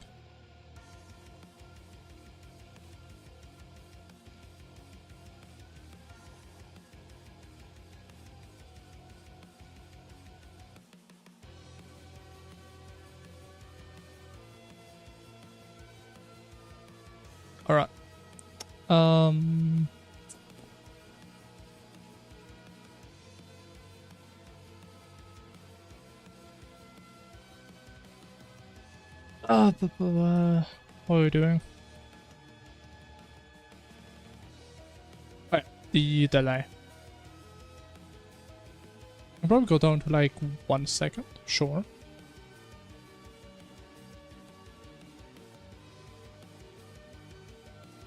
Alright. What are we doing? Alright, the delay. I'll probably go down to like 1 second, sure.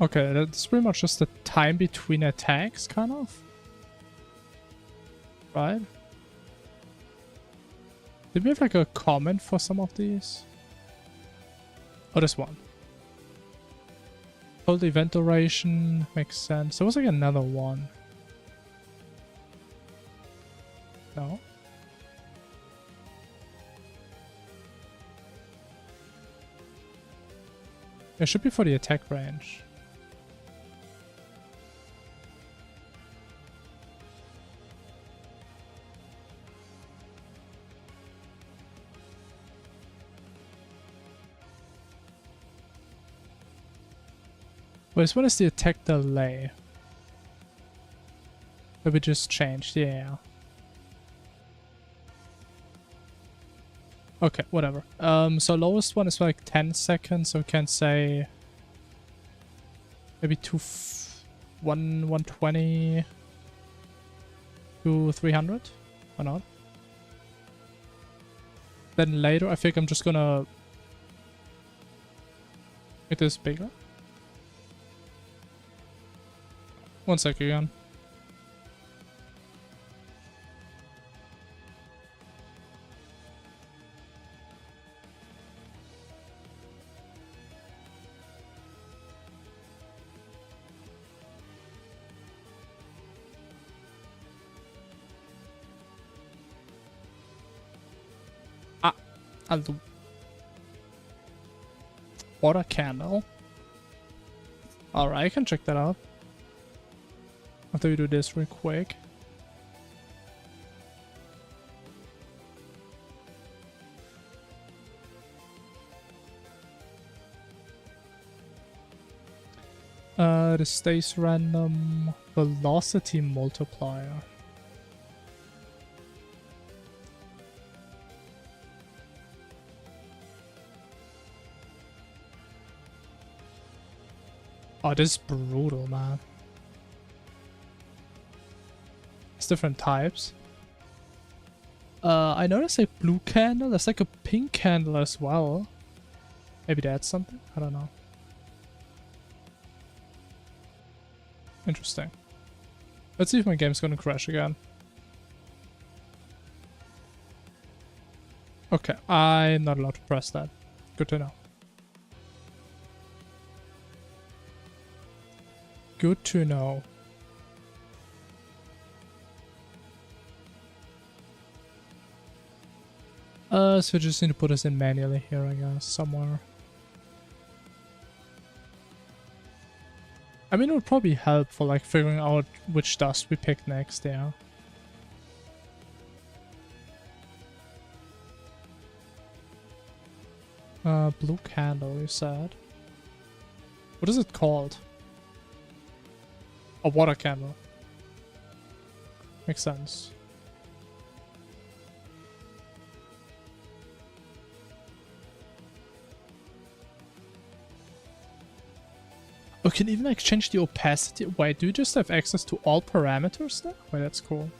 Okay, that's pretty much just the time between attacks, kind of. Right? Did we have like a comment for some of these? Oh, this one. Hold event duration, makes sense. There was like another one. No? It should be for the attack range. Wait, this one is the attack delay. That we just changed, yeah. Okay, whatever. So lowest one is like 10 seconds, so we can say maybe 120 to 300. Why not? Then later, I think I'm just gonna make this bigger. One sec again. I'll do water candle. Alright, I can check that out. After we do this real quick. This stays random. Velocity multiplier. Oh, this is brutal, man. It's different types. I noticed a blue candle. There's like a pink candle as well. Maybe that's something? I don't know. Interesting. Let's see if my game's gonna crash again. Okay, I'm not allowed to press that. Good to know. Good to know. So just need to put this in manually here, I guess, somewhere. I mean, it would probably help for like figuring out which dust we pick next, yeah. Blue candle, you said. What is it called? A water candle. Makes sense. Oh, can even like change the opacity? Wait, do you just have access to all parameters there? Wait, that's cool.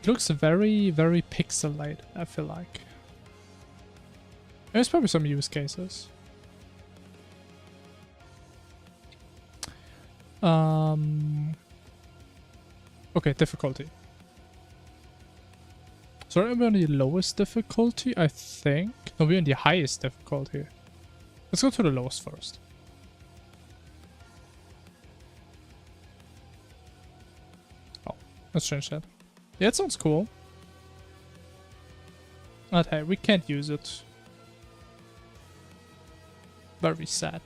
It looks very, very pixelated, I feel like. There's probably some use cases. Okay, difficulty. So are we on the lowest difficulty, I think? No, we're on the highest difficulty. Let's go to the lowest first. Oh, let's change that. Yeah, it sounds cool. But hey, we can't use it. Very sad.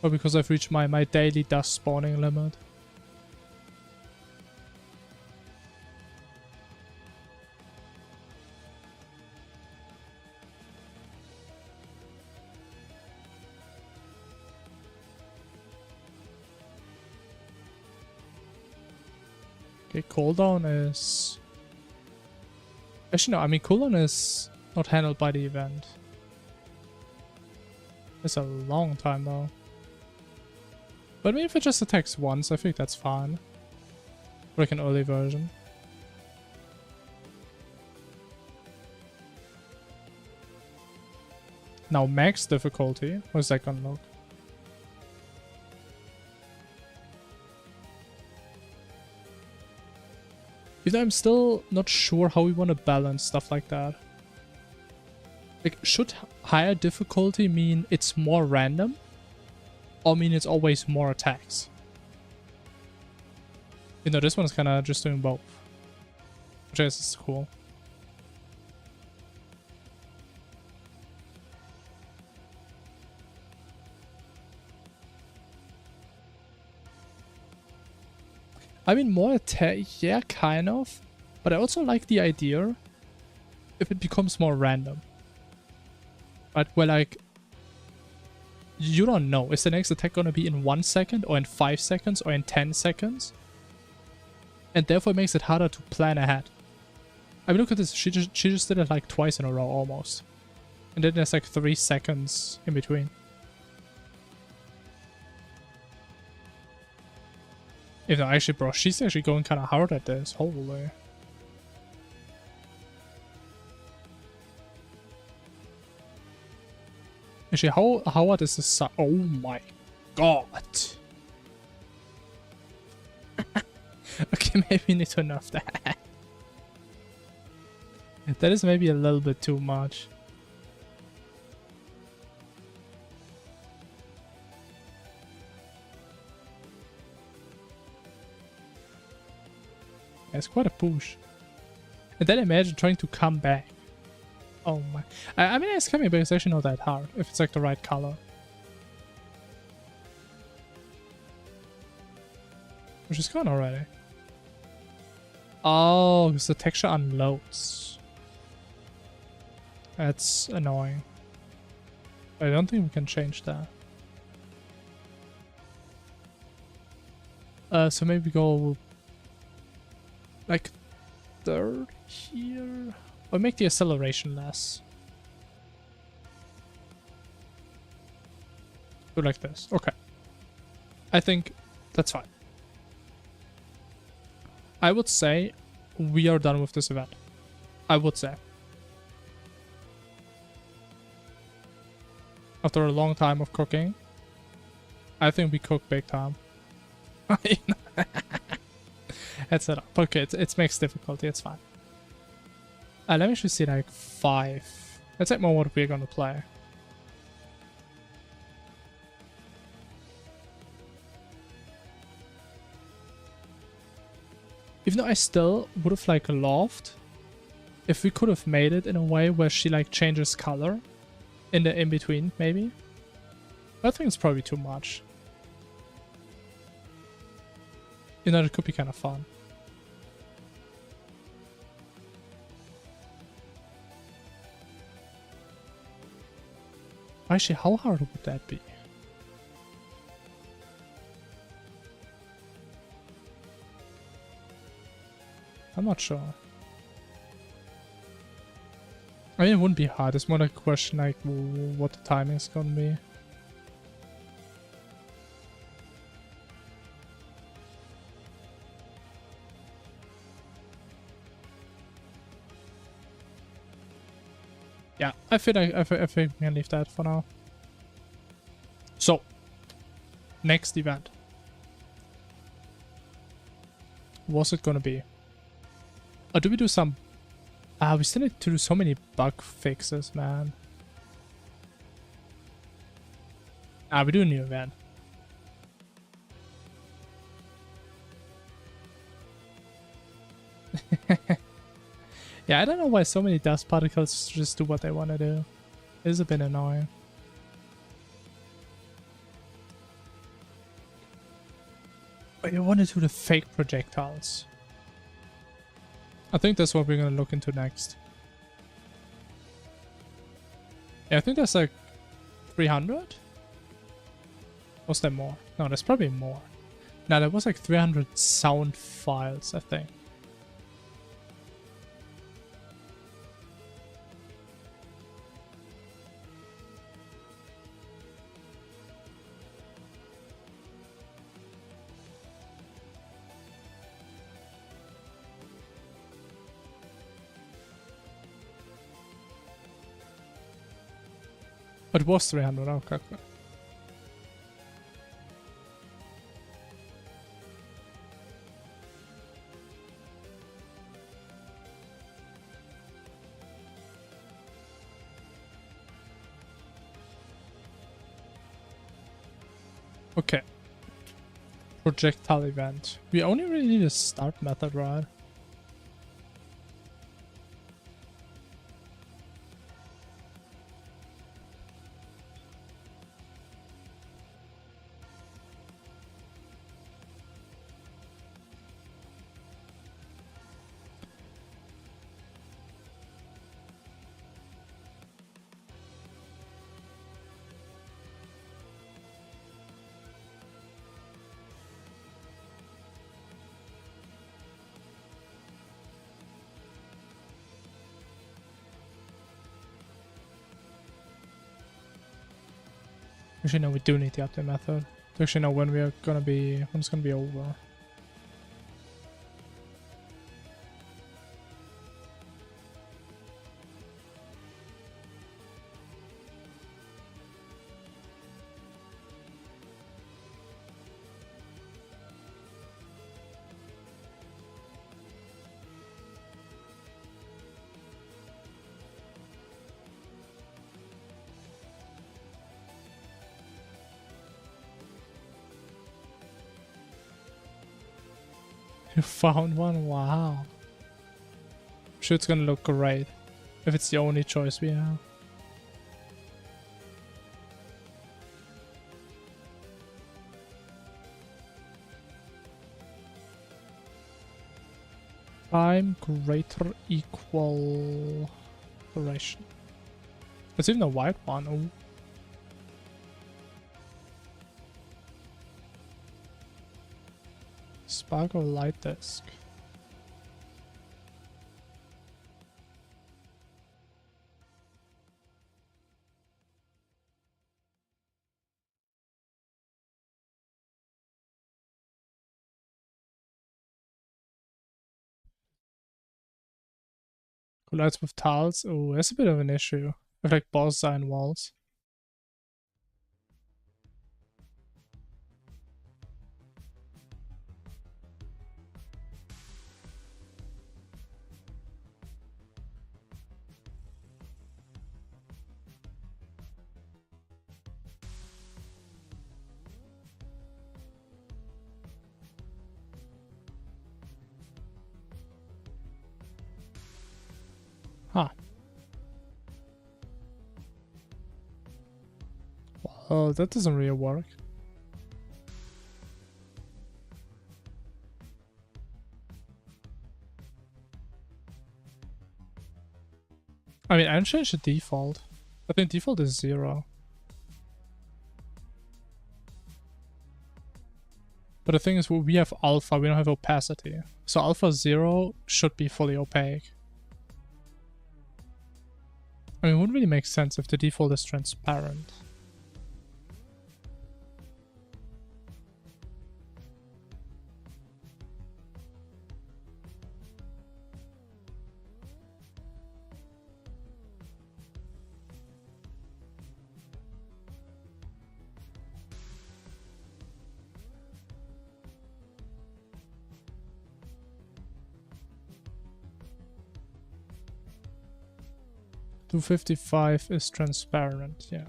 Or because I've reached my daily dust spawning limit. Okay, cooldown is... Actually no, I mean cooldown is not handled by the event. It's a long time though. But maybe if it just attacks once, I think that's fine. Like an early version. Now max difficulty. How's that gonna look? You know, I'm still not sure how we want to balance stuff like that. Like, should higher difficulty mean it's more random? Or mean it's always more attacks? You know, this one's kind of just doing both. Which I guess is cool. I mean, more attack, yeah, kind of. But I also like the idea if it becomes more random. But where like, you don't know, is the next attack gonna be in 1 second, or in 5 seconds, or in 10 seconds? And therefore it makes it harder to plan ahead. I mean, look at this, she just did it like twice in a row almost. And then there's like 3 seconds in between. If no, actually, bro, she's actually going kind of hard at this. Holy. Actually, how hard is this? Oh my god. Okay, maybe we need to nerf that. That is maybe a little bit too much. It's quite a push. And then imagine trying to come back. Oh my. I mean, it's coming back. It's actually not that hard if it's like the right color. Which is gone already. Oh, because the texture unloads. That's annoying. I don't think we can change that. So maybe go like third here, or make the acceleration less. Do like this. Okay. I think that's fine. I would say we are done with this event. I would say. After a long time of cooking, I think we cook big time. That's it up. Okay, it's max difficulty, it's fine. Let me just see like 5. Let's take more what we're gonna play. Even though I still would have like loved if we could have made it in a way where she like changes color in the in-between, maybe. But I think it's probably too much. You know, it could be kind of fun. Actually, how hard would that be? I'm not sure. I mean, it wouldn't be hard. It's more like a question like what the timing is gonna be. Yeah, I think we can leave that for now. So, next event. What's it gonna be? Or do we do some... we still need to do so many bug fixes, man. We do a new event. Yeah, I don't know why so many dust particles just do what they want to do. It is a bit annoying. But you want to do the fake projectiles. I think that's what we're going to look into next. Yeah, I think that's like 300? Was there more? No, there's probably more. No, there was like 300 sound files, I think. But it was 300, okay. Okay. Projectile event. We only really need a start method, right? Actually, no, we do need the update method to actually know when when it's gonna be over. You found one? Wow. I'm sure it's gonna look great if it's the only choice we have. Time greater equal duration. There's even a white one. Ooh. Sparkle light disk. Collides with tiles. Oh, that's a bit of an issue. With like boss design walls. Oh, that doesn't really work. I mean, I changed the default. I think default is 0. But the thing is, we have alpha, we don't have opacity. So alpha 0 should be fully opaque. I mean, it wouldn't really make sense if the default is transparent. .255 is transparent, yeah.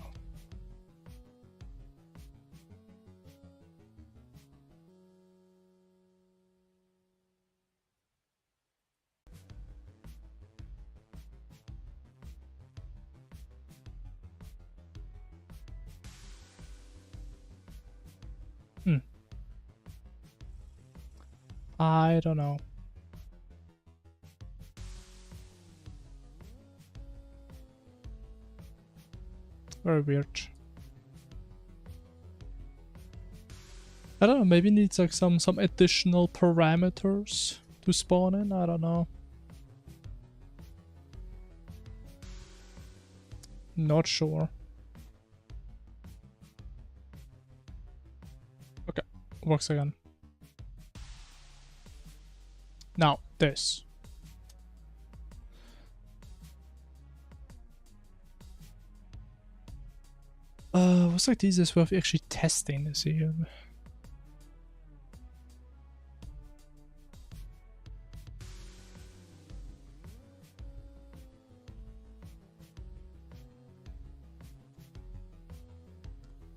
I don't know. Very weird. I don't know, maybe it needs like some additional parameters to spawn in, I don't know. Not sure. Okay, works again. Now, this. What's like the easiest way of actually testing this here?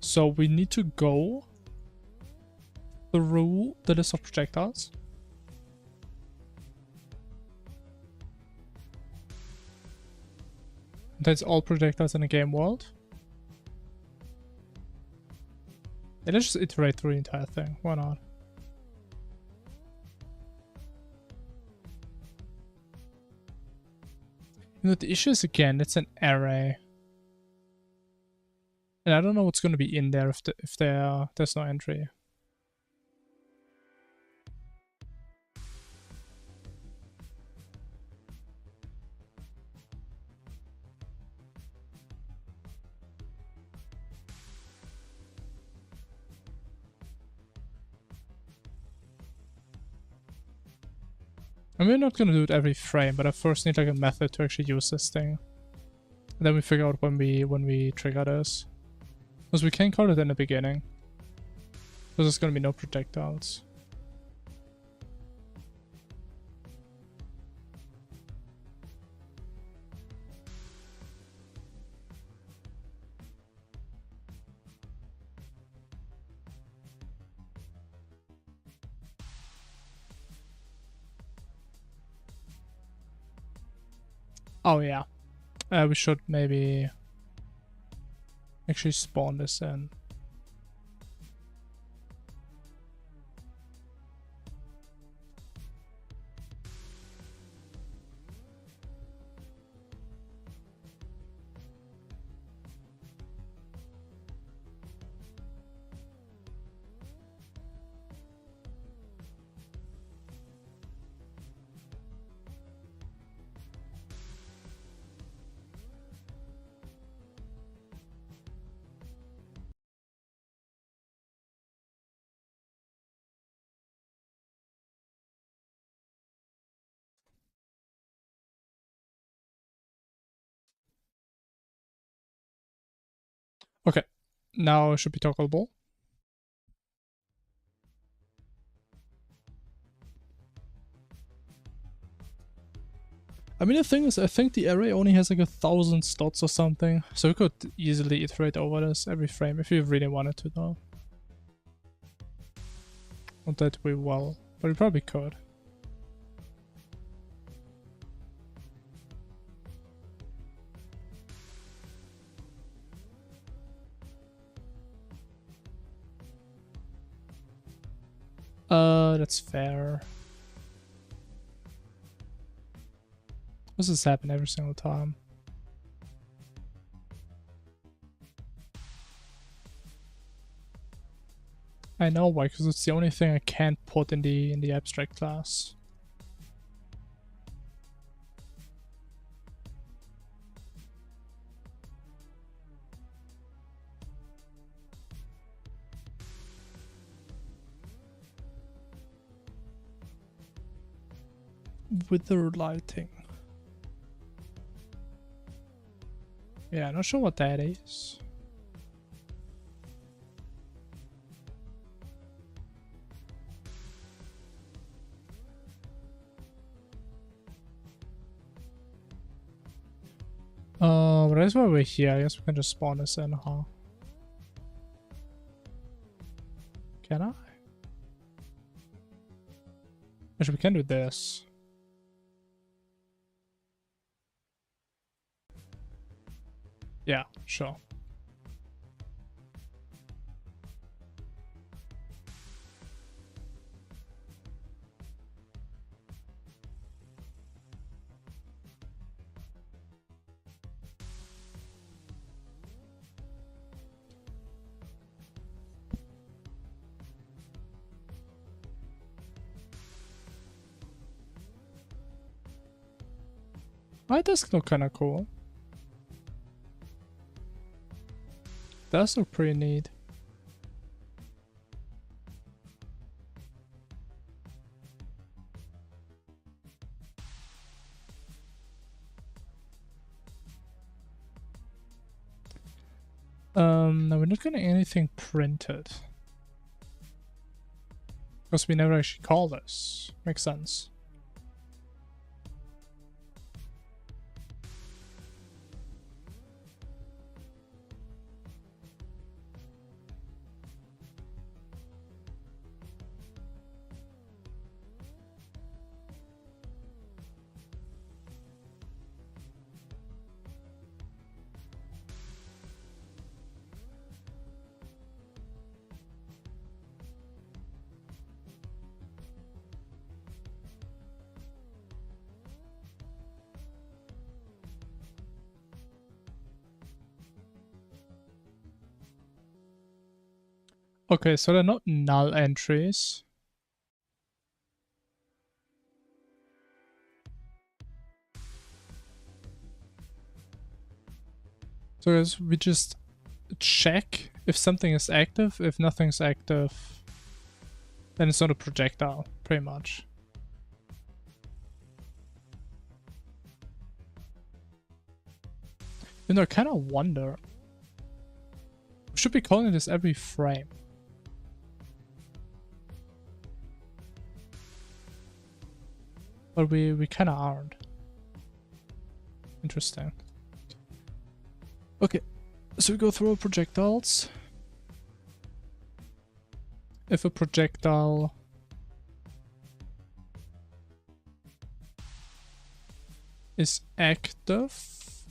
So we need to go through the list of projectiles. That's all projectiles in the game world. And let's just iterate through the entire thing. Why not? You know, the issue is, again, it's an array. And I don't know what's going to be in there if there's no entry. And we're not going to do it every frame, but I first need like a method to actually use this thing. And then we figure out when we trigger this. Because we can call it in the beginning. Because there's going to be no projectiles. Oh yeah. We should maybe actually spawn this in. Okay, now it should be toggleable. I mean, the thing is, I think the array only has like 1,000 slots or something, so we could easily iterate over this every frame if you really wanted to, though. Not that we will, but we probably could. That's fair. Does this happen every single time? I know why, because it's the only thing I can't put in the abstract class. Wither lighting. Yeah, not sure what that is. But that's why we're here. I guess we can just spawn this in, huh? Can I? Actually, we can do this. Yeah, sure. That does look kind of cool. Does look pretty neat. No, we're not getting anything printed. Because we never actually call this. Makes sense. Okay, so they're not null entries. So as we just check if something is active. If nothing's active, then it's not a projectile, pretty much. And I kind of wonder, we should be calling this every frame. But we kind of aren't. Interesting. Okay, so we go through our projectiles. If a projectile is active,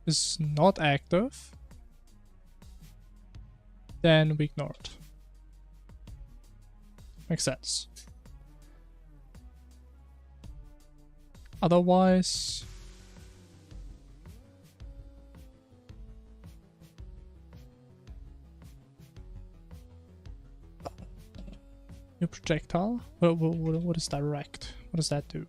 is not active, then we ignore it. Makes sense. Otherwise, new projectile? What is direct? What does that do?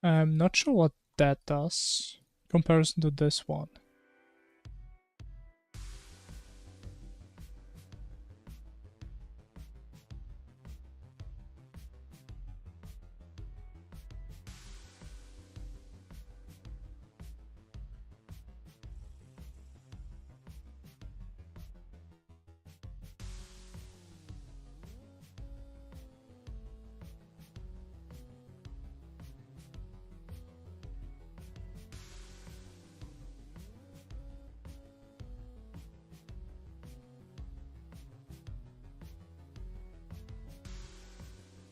I'm not sure what that does in comparison to this one.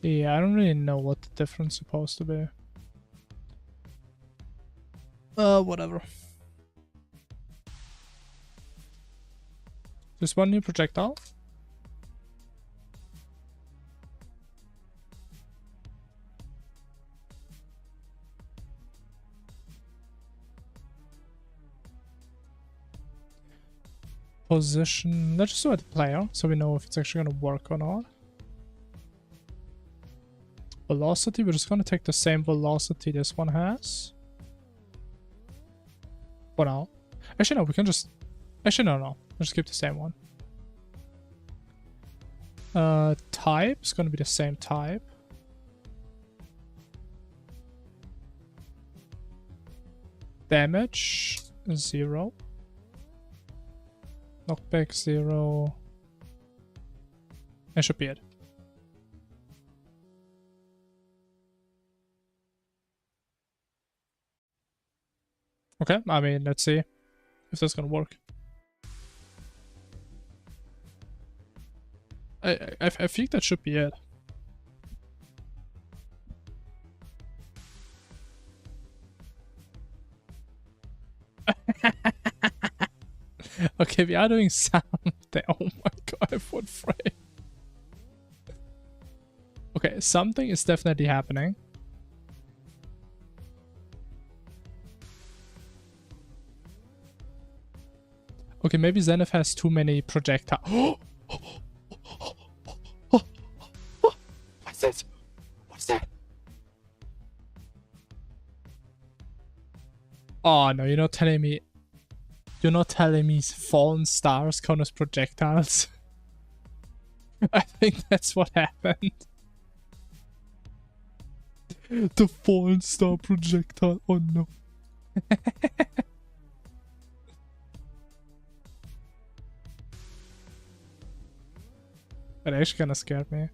Yeah, I don't really know what the difference is supposed to be. Whatever. There's one new projectile. Position. Let's just do it the player so we know if it's actually gonna work or not. Velocity, we're just gonna take the same velocity this one has. For now. Actually no, we can just no. Let's just keep the same one. Type is gonna be the same type. Damage 0. Knockback 0. That should be it. Okay, I mean, let's see if that's gonna work. I think that should be it. Okay, we are doing something. Oh my god, what frame? Okay, something is definitely happening. Okay, maybe Zenith has too many projectiles. What's this? What's that? Oh no, you're not telling me. You're not telling me fallen stars count as projectiles. I think that's what happened. The fallen star projectile. Oh no. That actually kind of scared me.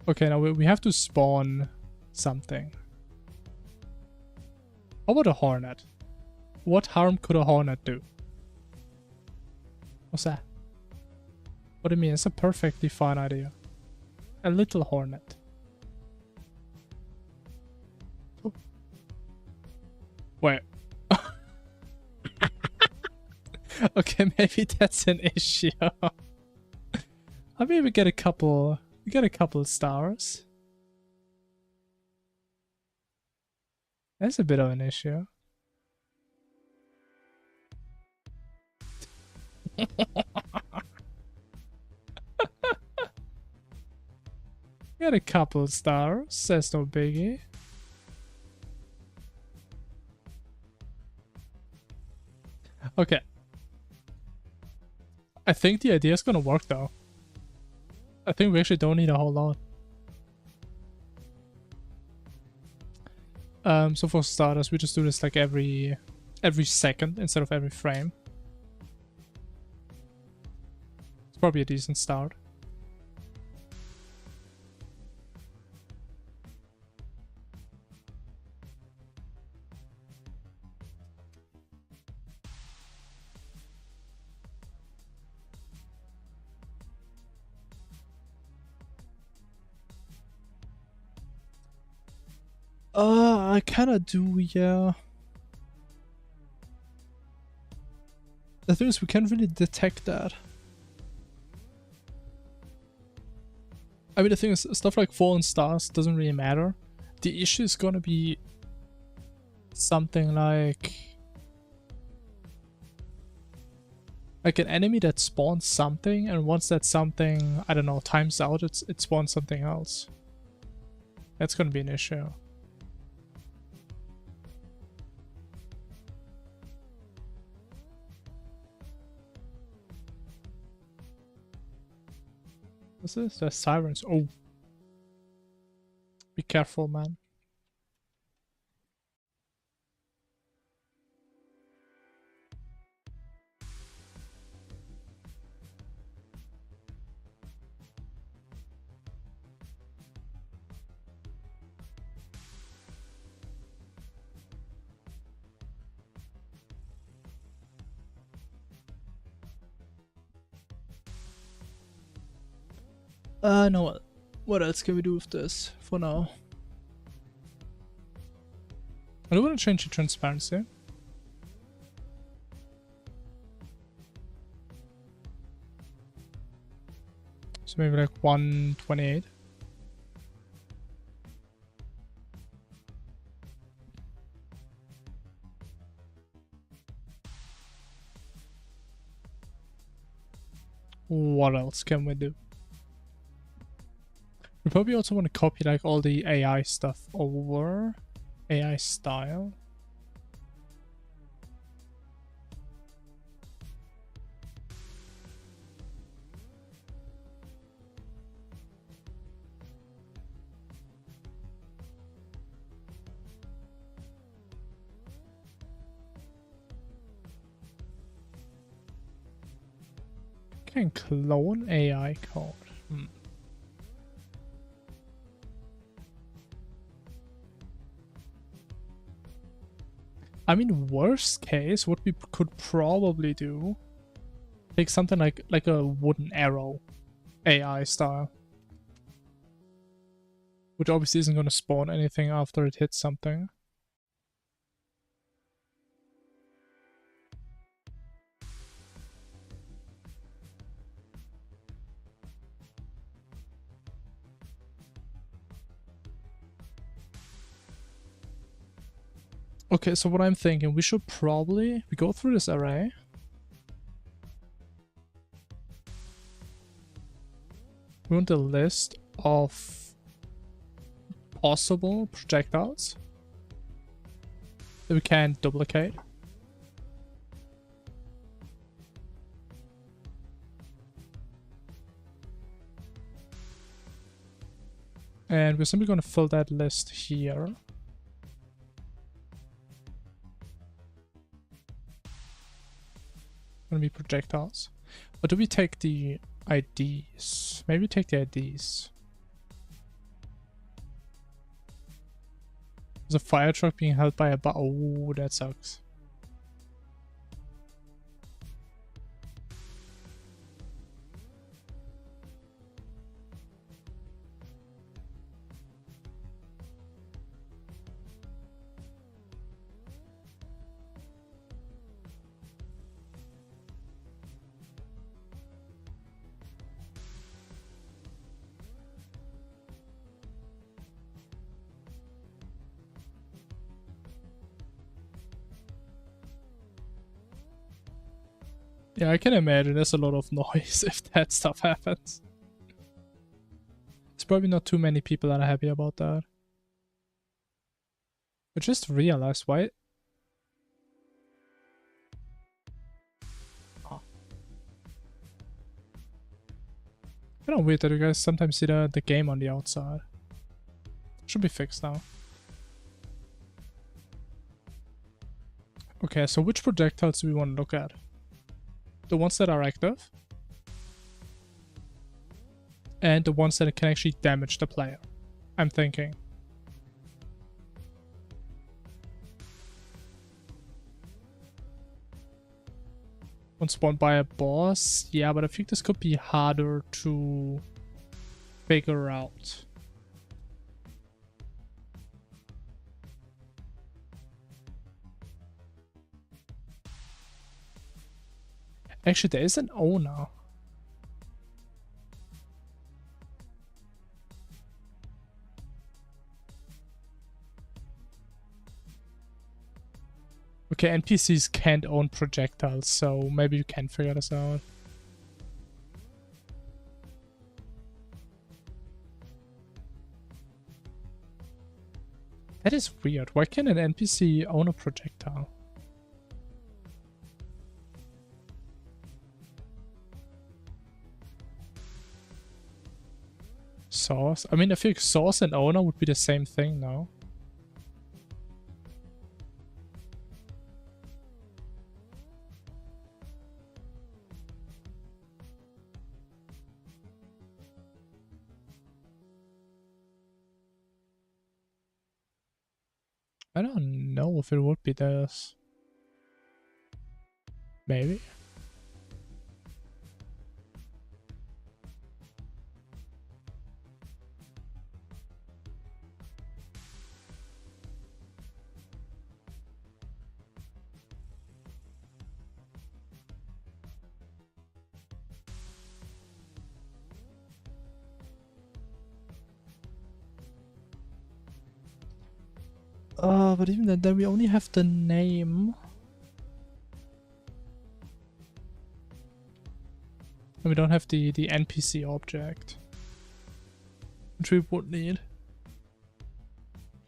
Okay, now we have to spawn something. How about a hornet? What harm could a hornet do? What's that? What do you mean? It's a perfectly fine idea. A little hornet. Oh. Wait. Okay, maybe that's an issue. I mean, we get a couple stars. That's a bit of an issue. Get a couple stars, that's no biggie. Okay. I think the idea is gonna work though. I think we actually don't need a whole lot. So for starters, we just do this like every second instead of every frame. It's probably a decent start. I kinda do, yeah. The thing is, we can't really detect that. I mean, the thing is, stuff like fallen stars doesn't really matter. The issue is gonna be something like an enemy that spawns something, and once that something, I don't know, times out, it spawns something else. That's gonna be an issue. What's this? There's sirens. Oh. Be careful, man. No. What else can we do with this for now? I do want to change the transparency. So maybe like 128. What else can we do? We probably also want to copy like all the AI stuff over. AI style. Can clone AI code. I mean, worst case, what we could probably do, take something like a wooden arrow, AI style, which obviously isn't going to spawn anything after it hits something. Okay, so what I'm thinking, we should probably we go through this array. We want a list of possible projectiles that we can duplicate. And we're simply going to fill that list here. Going to be projectiles. Or do we take the IDs? Maybe take the IDs. There's a fire truck being held by a oh, that sucks. Yeah, I can imagine there's a lot of noise if that stuff happens. There's probably not too many people that are happy about that. I just realized why... Oh. Kind of weird that you guys sometimes see the game on the outside. Should be fixed now. Okay, so which projectiles do we want to look at? The ones that are active, and the ones that can actually damage the player, I'm thinking. One spawned by a boss, yeah, but I think this could be harder to figure out. Actually, there is an owner. Okay, NPCs can't own projectiles, so maybe you can figure this out. That is weird. Why can an NPC own a projectile? Source? I mean, I think source and owner would be the same thing now. I don't know if it would be this. Maybe. But even then we only have the name. And we don't have the NPC object. Which we would need.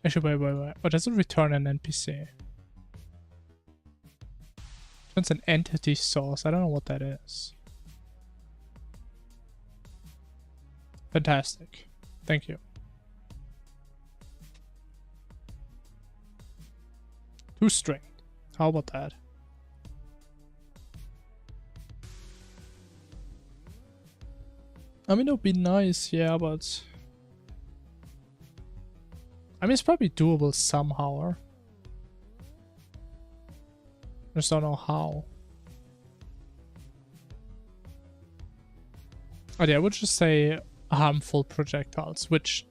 Actually, wait. But does it return an NPC? It's an entity source. I don't know what that is. Fantastic. Thank you. Two-string. How about that? I mean, it would be nice, yeah, but... I mean, it's probably doable somehow. I just don't know how. Oh yeah, I would just say harmful projectiles, which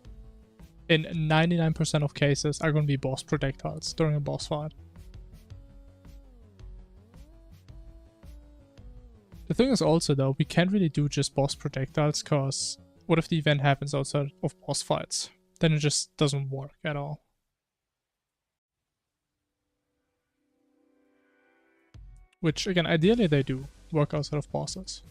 in 99% of cases are going to be boss projectiles during a boss fight. The thing is also though, we can't really do just boss projectiles, because what if the event happens outside of boss fights? Then it just doesn't work at all. Which again, ideally they do work outside of bosses.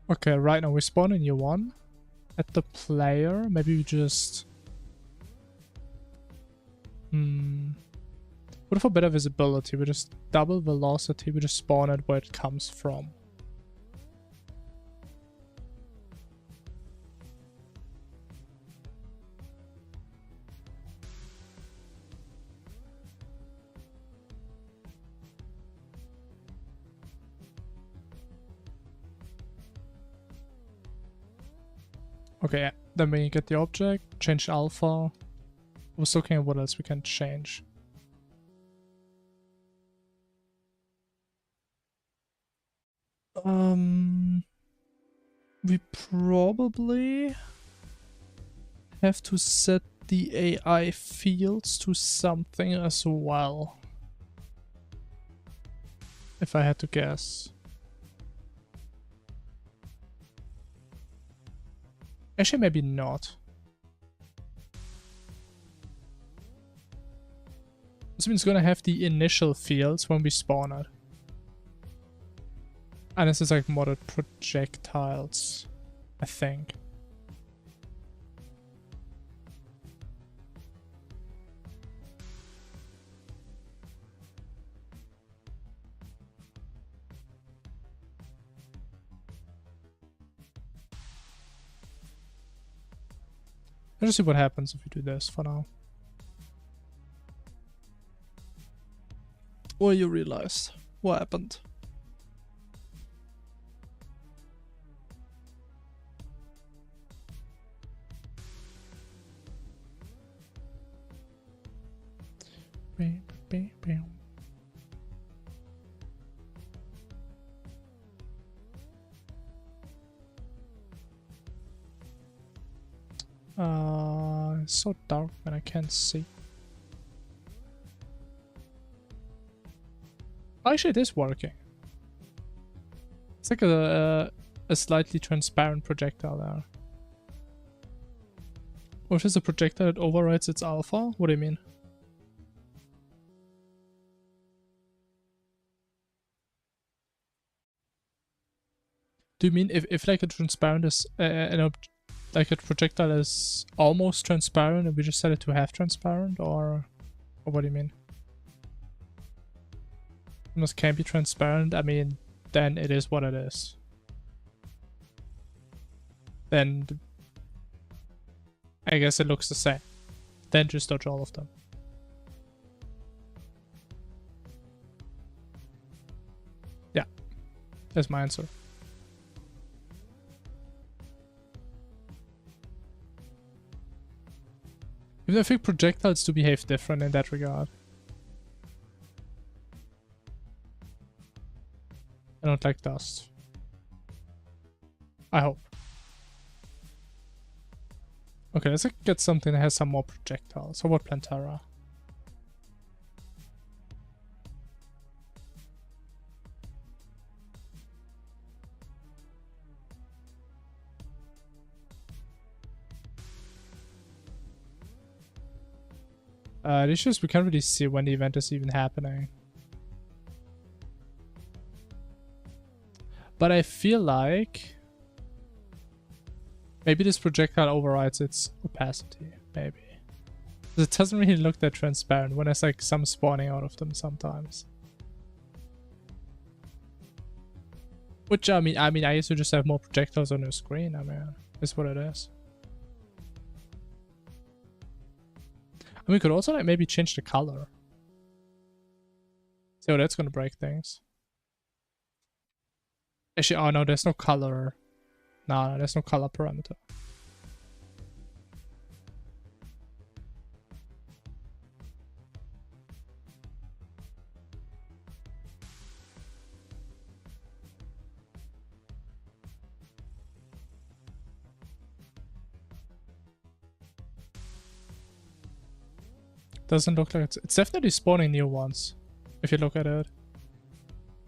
Okay, right now we spawn a new one. At the player, maybe we just... What for better visibility? We just double velocity, we just spawn it where it comes from. Okay, then we get the object, change alpha. I was looking at what else we can change. We probably have to set the AI fields to something as well. If I had to guess. Actually, maybe not. This means it's gonna have the initial fields when we spawn it. And this is like modded projectiles, I think. Let's see what happens if we do this for now. What you realized? What happened? It's so dark when I can't see. Actually, it is working. It's like a slightly transparent projectile there. Or if it's a projectile that overrides its alpha? What do you mean? Do you mean if like a transparent is like a projectile is almost transparent and we just set it to half transparent, or what do you mean? Almost can't be transparent. I mean, then it is what it is. Then I guess it looks the same. Then just dodge all of them. Yeah, that's my answer. Even I think projectiles do behave different in that regard. I don't like dust. I hope. Okay, let's get something that has some more projectiles. How about Plantera? The issue is we can't really see when the event is even happening. But I feel like maybe this projectile overrides its opacity, maybe. It doesn't really look that transparent when there's like some spawning out of them sometimes. Which I mean, I used to just have more projectiles on your screen. I mean, it's what it is. And we could also like maybe change the color. So that's gonna break things. Actually, oh no, there's no color. No, there's no color parameter. Doesn't look like it's definitely spawning new ones if you look at it.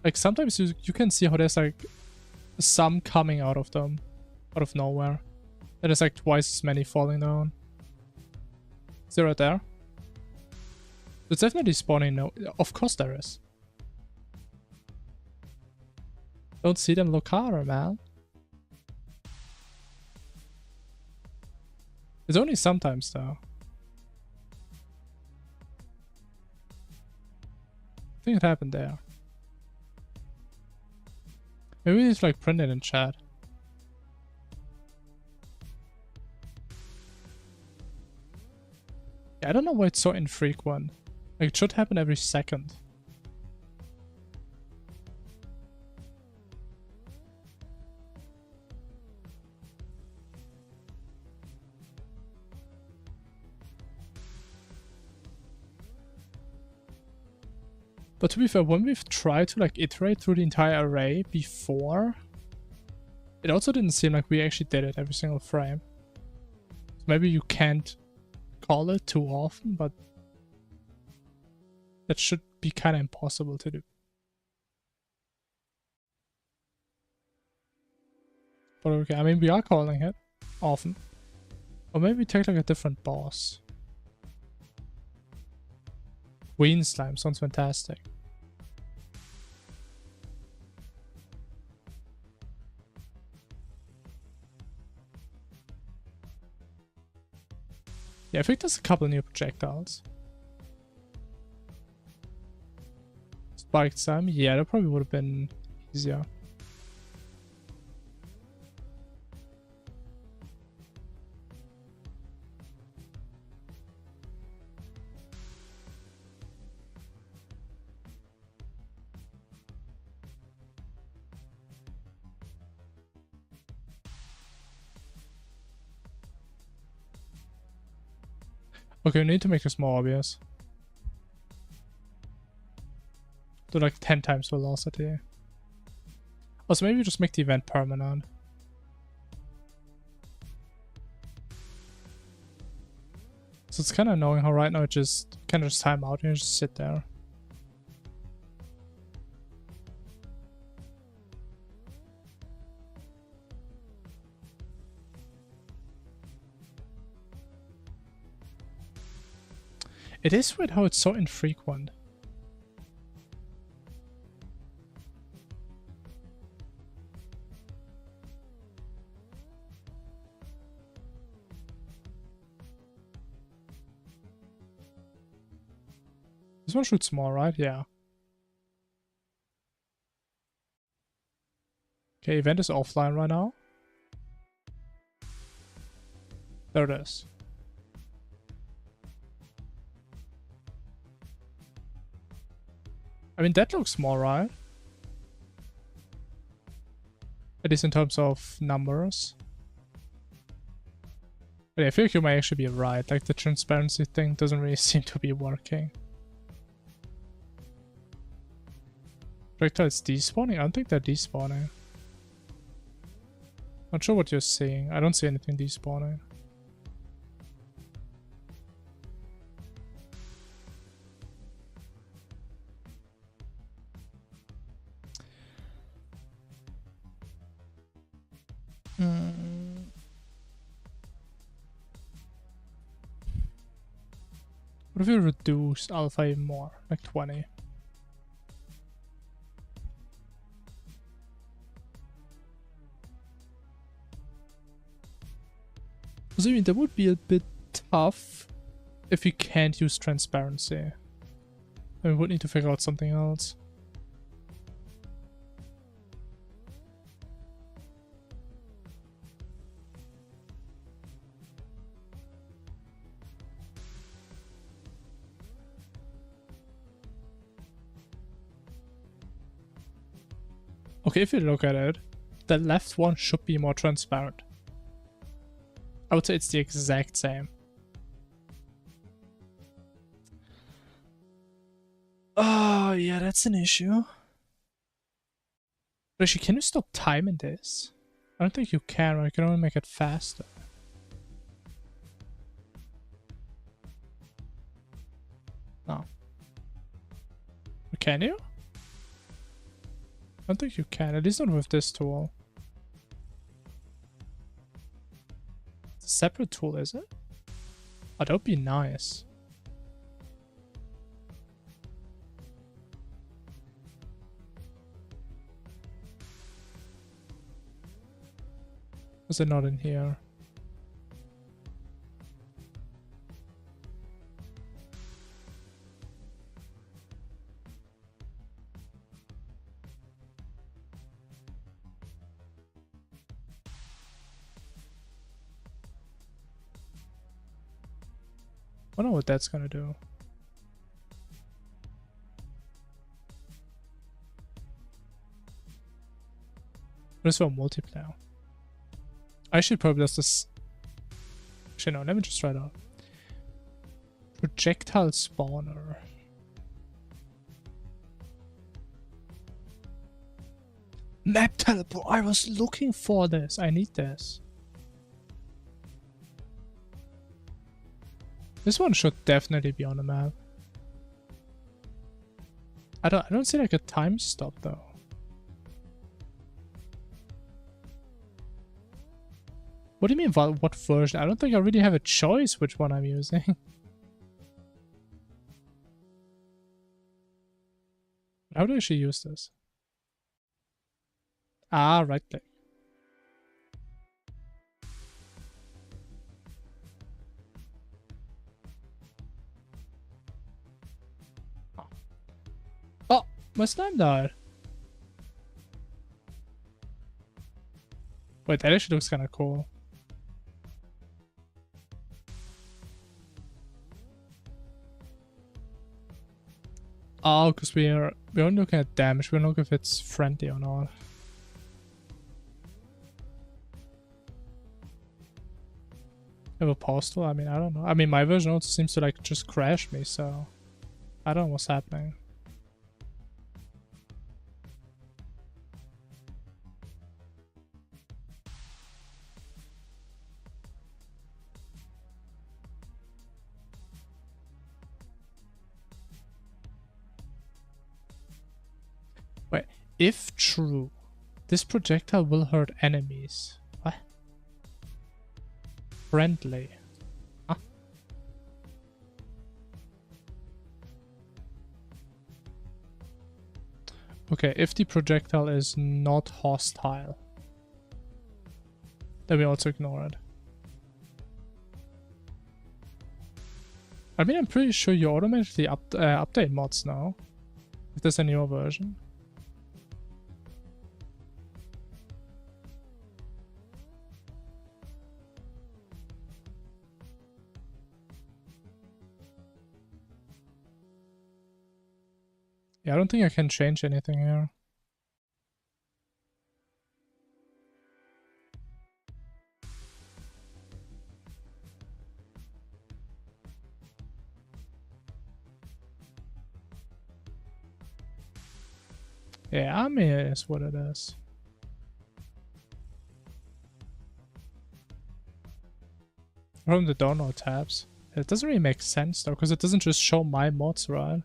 Like sometimes you can see how there's like some coming out of them out of nowhere. And there's like twice as many falling down. Is there right there? It's definitely spawning. No, of course there is. Don't see them, look harder, man. It's only sometimes though. I think it happened there. Maybe it's like printed in chat. Yeah, I don't know why it's so infrequent. Like it should happen every second. But to be fair, when we've tried to like iterate through the entire array before, it also didn't seem like we actually did it every single frame. So maybe you can't call it too often, but that should be kind of impossible to do. But okay, I mean, we are calling it often. Or maybe we take like a different boss. Queen Slime sounds fantastic. Yeah, I think there's a couple new projectiles. Spiked Slime, yeah, that probably would have been easier. Okay, we need to make this more obvious. Do like 10 times velocity. Also, maybe just make the event permanent. So it's kind of annoying how right now it just kind of just time out and you just sit there. It is weird how it's so infrequent. This one shoots more, right? Yeah. Okay, event is offline right now. There it is. I mean, that looks more right. At least in terms of numbers. But yeah, I feel like you might actually be right. Like, the transparency thing doesn't really seem to be working. Projectiles despawning? I don't think they're despawning. Not sure what you're seeing. I don't see anything despawning. What if we reduce alpha even more? Like 20? So I mean, that would be a bit tough if you can't use transparency. And we would need to figure out something else. Okay, if you look at it, the left one should be more transparent. I would say it's the exact same. Oh, yeah, that's an issue. But actually, can you stop timing this? I don't think you can, right? You can only make it faster. No. Can you? I don't think you can, at least not with this tool. It's a separate tool, is it? Oh, that would be nice. Is it not in here? I don't know what that's gonna do. What is for multiplayer? I should probably just this. Actually, no, let me just try it out. Projectile spawner. Map teleport. I was looking for this. I need this. This one should definitely be on the map. I don't see like a time stop though. What do you mean what version? I don't think I really have a choice which one I'm using. How do I actually use this? Ah, right click. Oh, my slime died. Wait, that actually looks kind of cool. Oh, because we're only looking at damage. We don't look if it's friendly or not. Have a postal? I mean, I don't know. I mean, my version also seems to like just crash me, so I don't know what's happening. Wait, if true, this projectile will hurt enemies. What? Friendly. Huh? Okay, if the projectile is not hostile, then we also ignore it. I mean, I'm pretty sure you automatically update mods now, if there's a newer version. Yeah, I don't think I can change anything here. Yeah, I mean, it is what it is. From the download tabs. It doesn't really make sense though, because it doesn't just show my mods, right?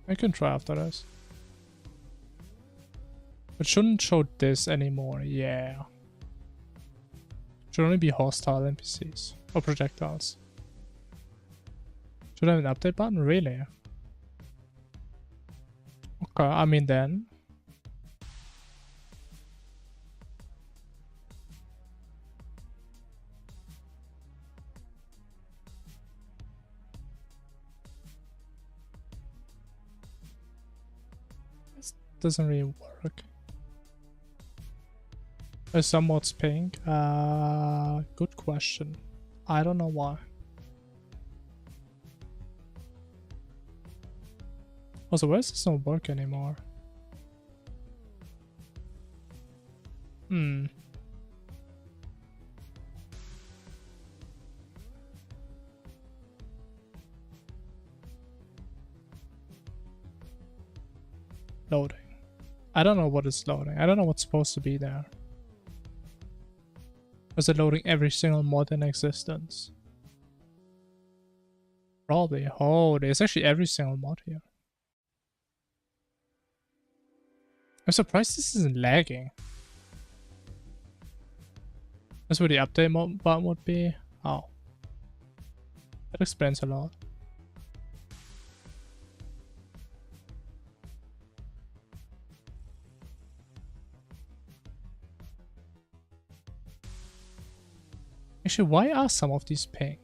I can try after this. It shouldn't show this anymore, yeah. Should only be hostile NPCs. Or projectiles. Should I have an update button? Really? Okay, I mean then. This doesn't really work. Some mods pink? Good question. I don't know why. Also, why does this not work anymore? Hmm. Loading. I don't know what is loading. I don't know what's supposed to be there. Is it loading every single mod in existence? Probably. Oh, there's actually every single mod here. I'm surprised this isn't lagging. That's where the update button would be. Oh. That explains a lot. Actually, why are some of these pink?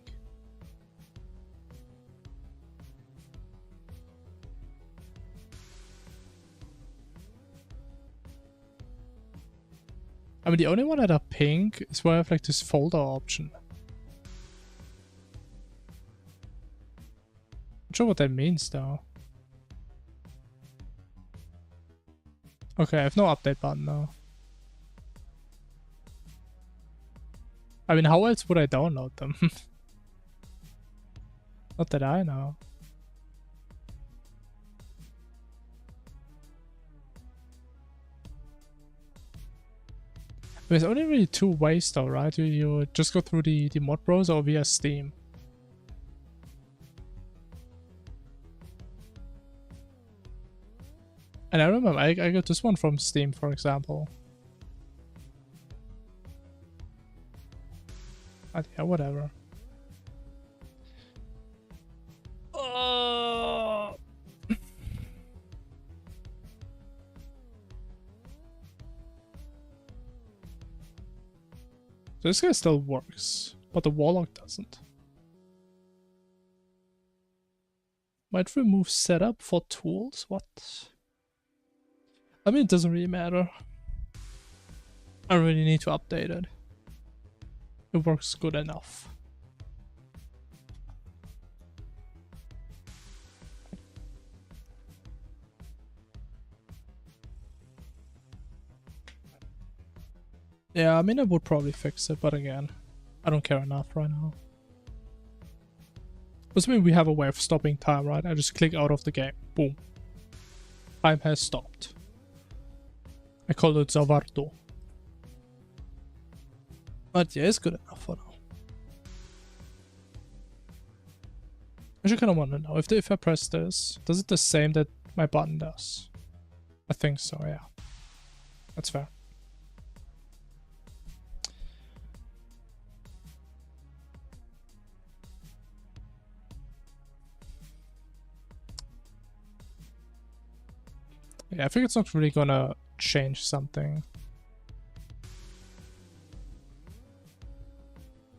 I mean, the only one that are pink is where I have like this folder option. Not sure what that means though. Okay, I have no update button now. I mean, how else would I download them? Not that I know. There's only really two ways though, right? You just go through the mod browser or via Steam. And I remember I got this one from Steam, for example. But yeah, whatever. So this guy still works, but the Warlock doesn't. Might remove setup for tools? What? I mean, it doesn't really matter. I really need to update it. It works good enough. Yeah, I mean, I would probably fix it, but again, I don't care enough right now. Assuming we have a way of stopping time, right? I just click out of the game. Boom. Time has stopped. I call it Zavardo. But yeah, it's good enough for now. I just kind of want to know, if I press this, does it the same that my button does? I think so, yeah. That's fair. Yeah, I think it's not really gonna change something.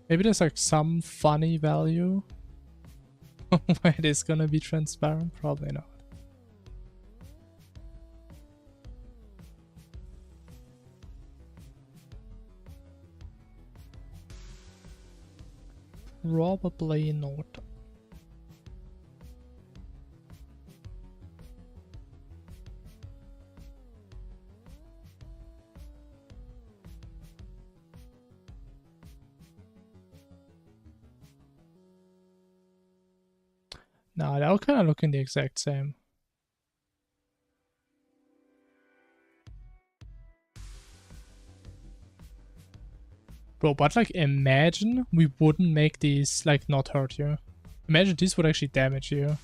Maybe there's like some funny value where it is gonna be transparent? Probably not. Probably not. Nah, they're all kind of looking the exact same. Bro, but like imagine we wouldn't make these like not hurt you. Imagine these would actually damage you.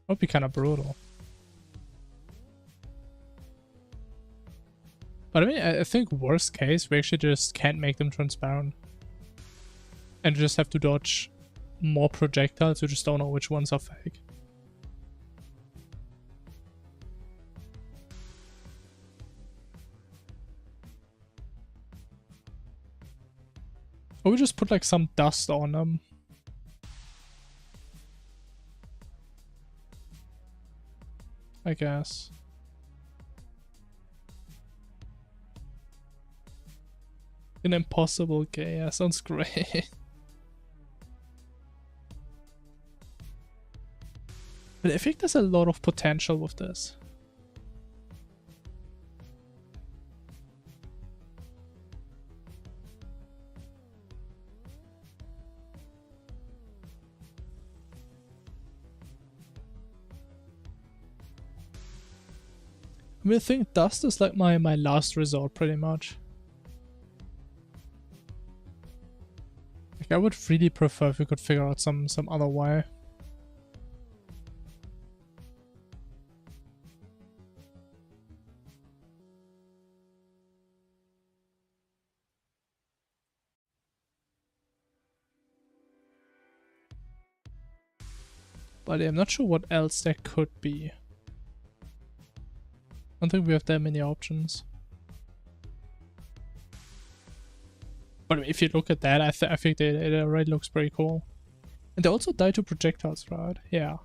Would be kind of brutal. But I mean, I think worst case, we actually just can't make them transparent. And just have to dodge more projectiles, we just don't know which ones are fake. Or we just put like some dust on them. I guess. An impossible gay, yeah, sounds great. But I think there's a lot of potential with this. I mean, I think dust is like my last resort pretty much. Like I would really prefer if we could figure out some other way. But I'm not sure what else there could be. I don't think we have that many options. But if you look at that, I think it already looks pretty cool. And they also die to projectiles, right? Yeah.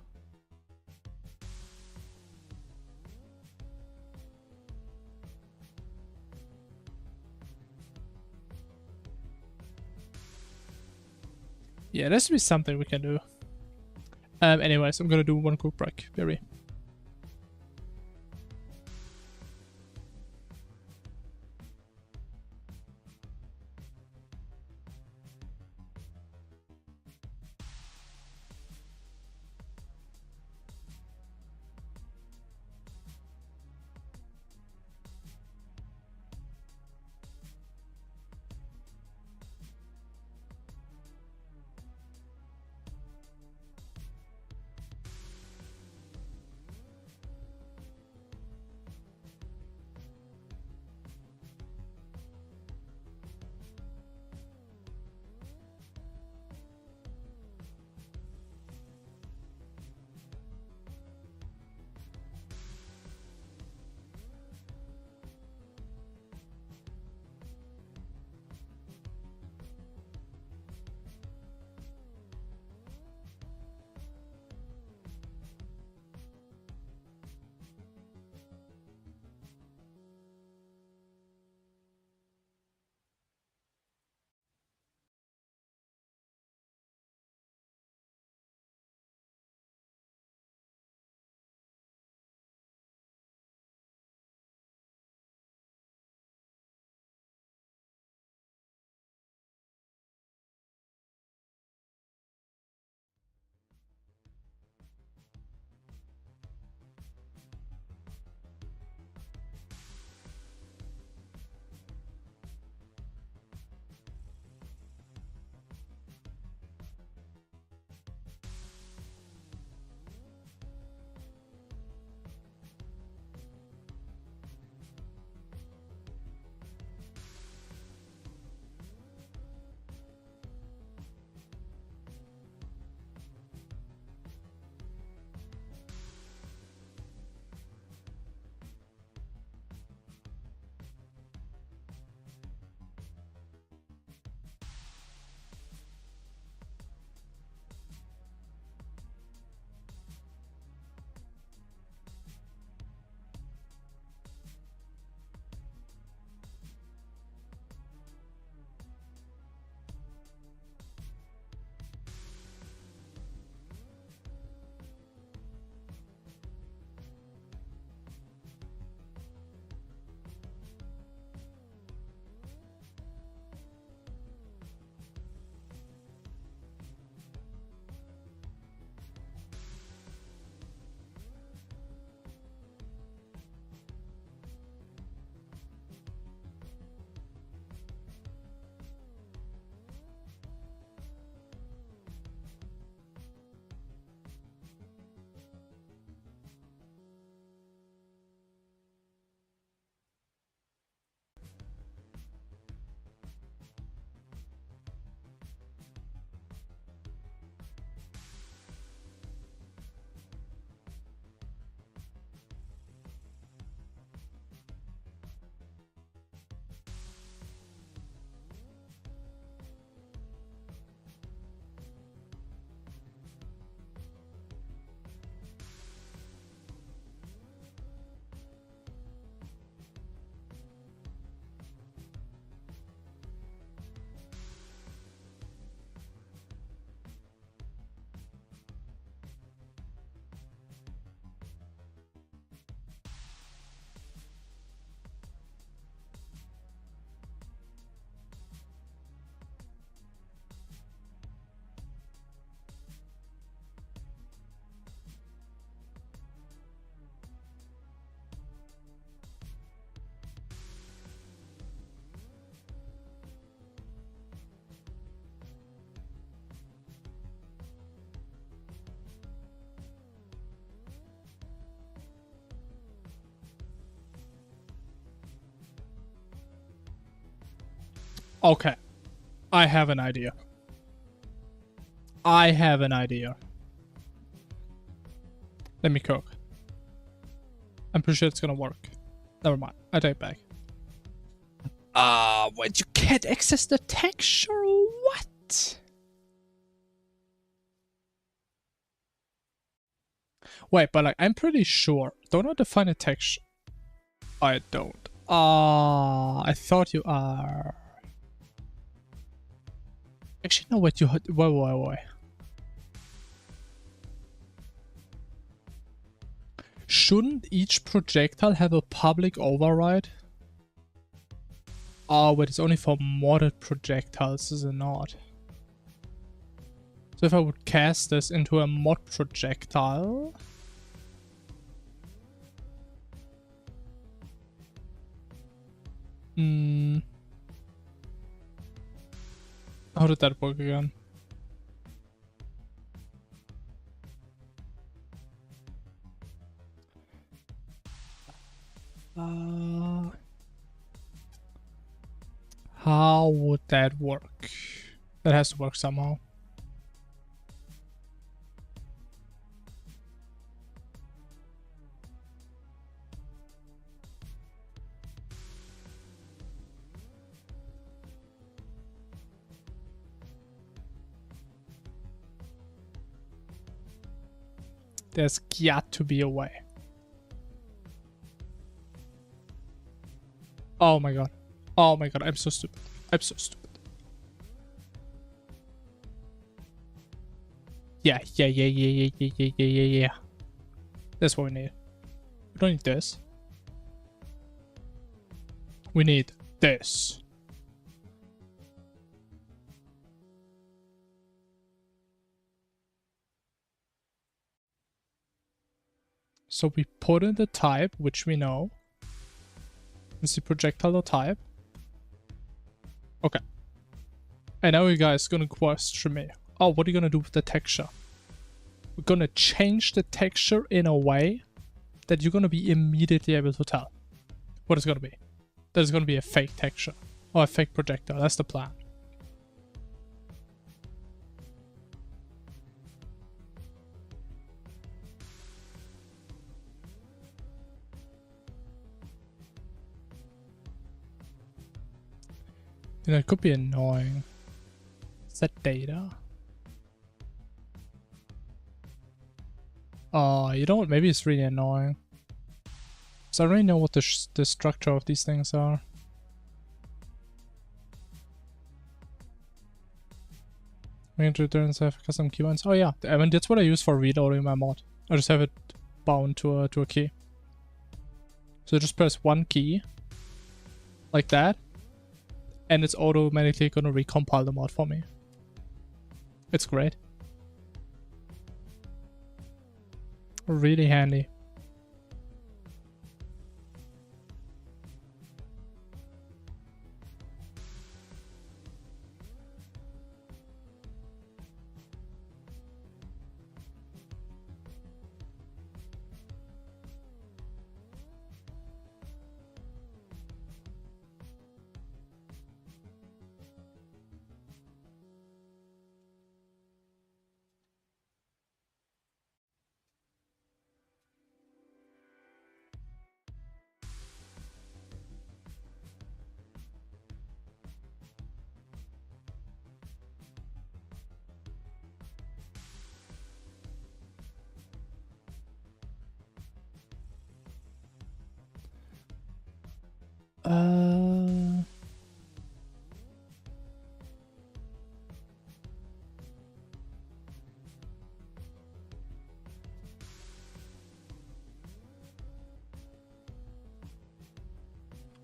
Yeah, there has to be something we can do. Anyways, I'm gonna do one quick break. Very. Okay. I have an idea. I have an idea. Let me cook. I'm pretty sure it's gonna work. Never mind. I take it back. Wait, you can't access the texture? What? Wait, but like, I'm pretty sure. Don't I define a texture? I don't. I thought you are. Actually, no, wait, wait. Shouldn't each projectile have a public override? Oh, wait, it's only for modded projectiles, is it not? So if I would cast this into a mod projectile... How did that work again? How would that work? That has to work somehow. There's got to be a way. Oh my god. Oh my god, I'm so stupid. I'm so stupid. Yeah. That's what we need. We don't need this. We need this. So we put in the type, which we know. Let's see, projectile type. Okay. And now you guys gonna question me. Oh, what are you gonna do with the texture? We're gonna change the texture in a way that you're gonna be immediately able to tell what it's gonna be. That is gonna be a fake texture. Or a fake projectile. That's the plan. You know, it could be annoying. Set data. Oh, you know what? Maybe it's really annoying. So I already know what the structure of these things are. I'm going to return have custom keybinds. Oh yeah, I mean that's what I use for reloading my mod. I just have it bound to a key. So just press one key, like that, and it's automatically gonna recompile the mod for me. It's great. Really handy.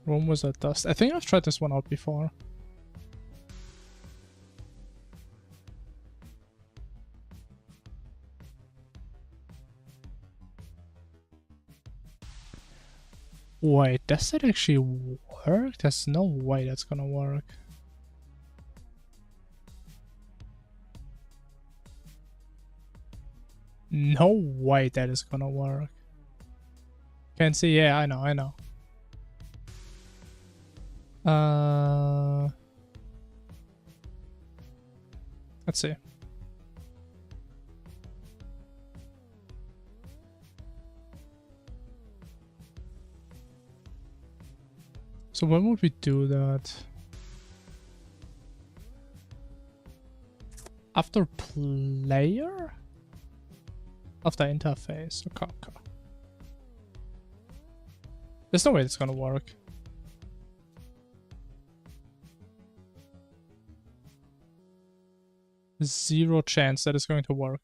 Room was at dust. I think I've tried this one out before. Wait, does that actually work? There's no way that's gonna work. No way that is gonna work. Can't see, yeah, I know. Let's see. So when would we do that? After player? After interface. Okay, okay. There's no way it's gonna work. Zero chance that it's going to work.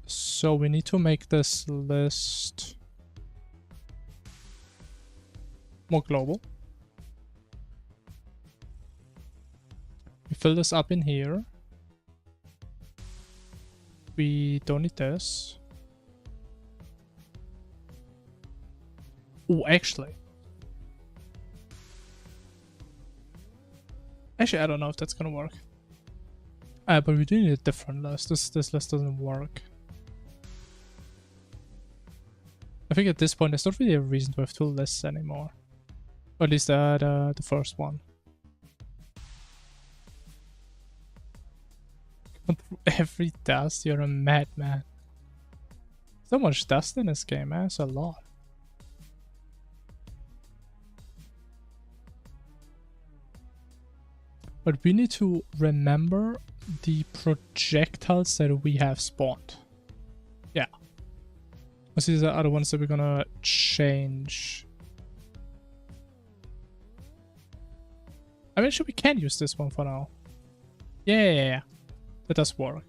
So we need to make this list more global. We fill this up in here. We don't need this. Oh, actually, I don't know if that's gonna work. But we do need a different list. This list doesn't work. I think at this point there's not really a reason to have two lists anymore. Or at least the first one. Every dust, you're a madman. So much dust in this game, man. It's a lot. But we need to remember the projectiles that we have spawned. Yeah. These are the other ones that we're gonna change. I mean, we can use this one for now. Yeah. That does work.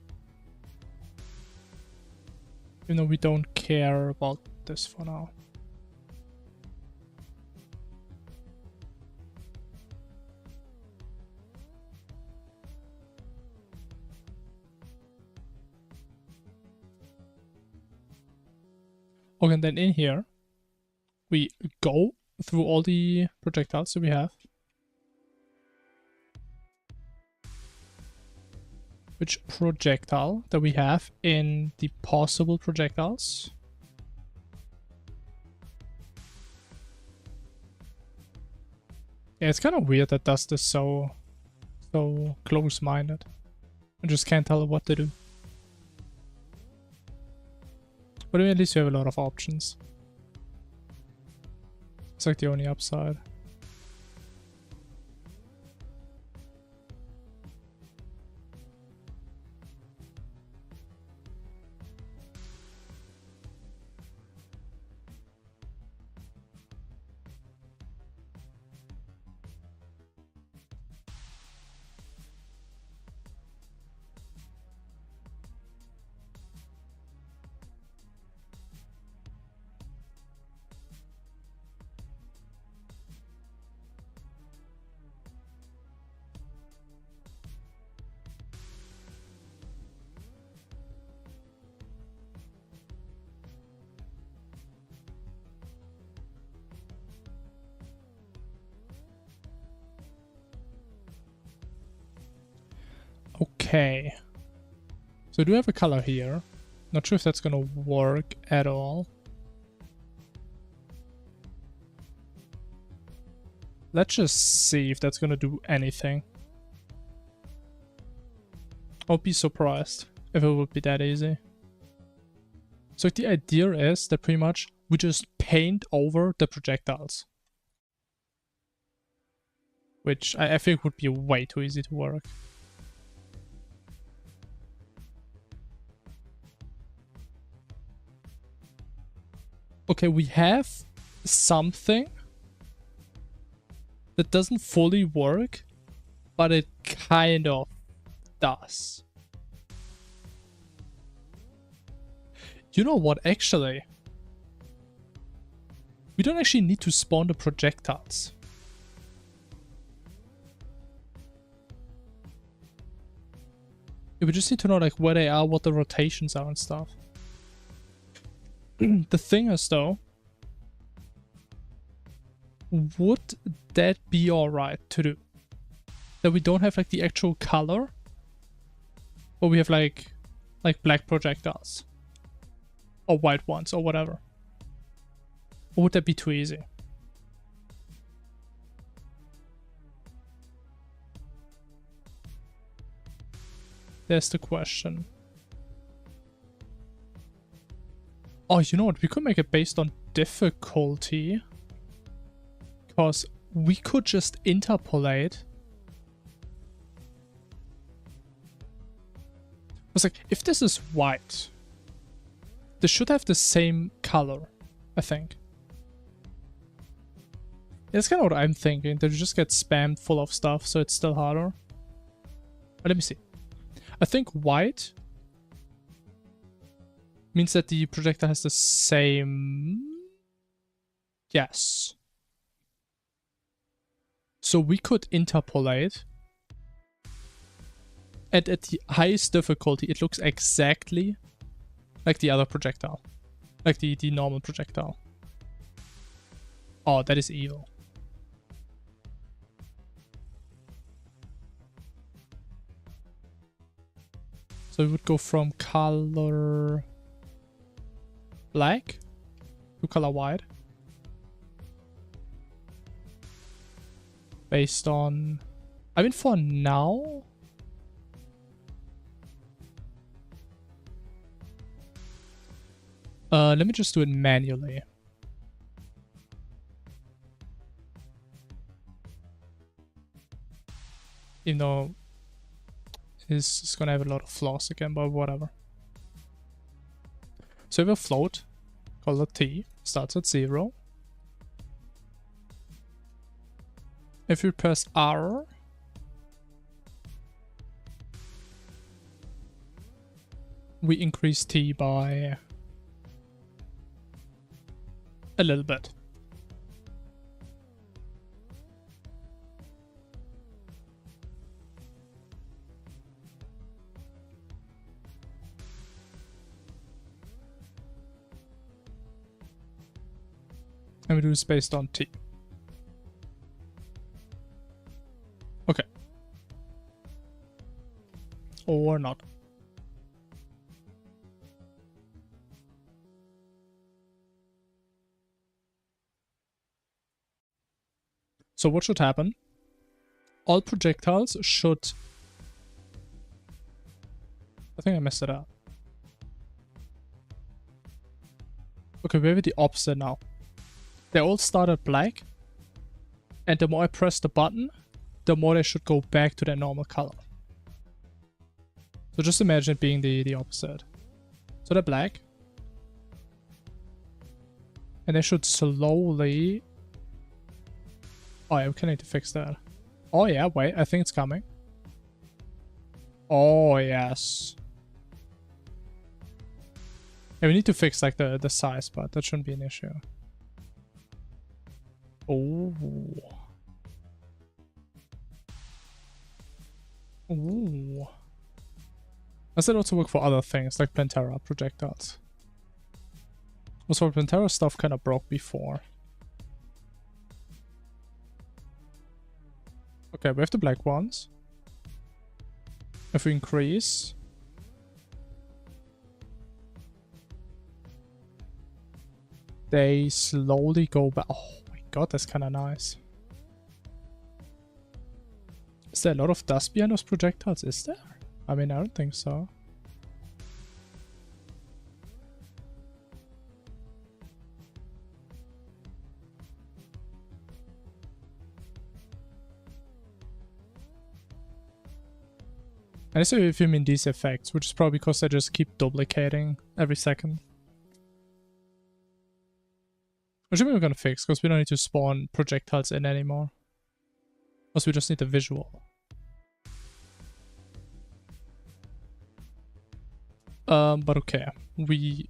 Even though we don't care about this for now. Okay, and then in here, we go through all the projectiles that we have. Which projectile that we have in the possible projectiles. Yeah, it's kind of weird that Dust is so close-minded. I just can't tell what to do. But at least you have a lot of options. It's like the only upside. Okay. So I do have a color here. Not sure if that's gonna work at all. Let's just see if that's gonna do anything. I'll be surprised if it would be that easy. So the idea is that pretty much we just paint over the projectiles. Which I think would be way too easy to work. Okay, we have something that doesn't fully work, but it kind of does. You know what, actually? We don't actually need to spawn the projectiles. Yeah, we just need to know like where they are, what the rotations are and stuff. The thing is though, would that be alright to do? That we don't have like the actual color, but we have like black projectiles or white ones or whatever. Or would that be too easy? There's the question. Oh, you know what? We could make it based on difficulty. Because we could just interpolate. It's like, if this is white, this should have the same color, I think. That's kind of what I'm thinking. That you just get spammed full of stuff, so it's still harder. But let me see. I think white means that the projectile has the same... Yes. So we could interpolate. And at the highest difficulty, it looks exactly like the other projectile. Like the normal projectile. Oh, that is evil. So we would go from color black to color white. Based on... I mean, for now... let me just do it manually. Even though it's gonna have a lot of flaws again, but whatever. So we have a float, color T, starts at 0. If you press R, we increase T by a little bit. And we do this based on T. Okay. Or not. So what should happen? All projectiles should... I think I messed it up. Okay, we have the opposite now. They all start at black. And the more I press the button, the more they should go back to their normal color. So just imagine it being the opposite. So they're black. And they should slowly... Oh yeah, we kind of need to fix that. Oh yeah, wait, I think it's coming. Oh yes. Yeah, we need to fix like the size, but that shouldn't be an issue. Oh. Ooh. Does that also work for other things like Plantera projectiles? Also, Plantera stuff kind of broke before. Okay, we have the black ones. If we increase... They slowly go back. Oh my god, that's kind of nice. Is there a lot of dust behind those projectiles? Is there? I mean, I don't think so. And I say if you mean these effects, which is probably because they just keep duplicating every second. Which we're gonna fix, because we don't need to spawn projectiles in anymore. Because we just need a visual. But okay. We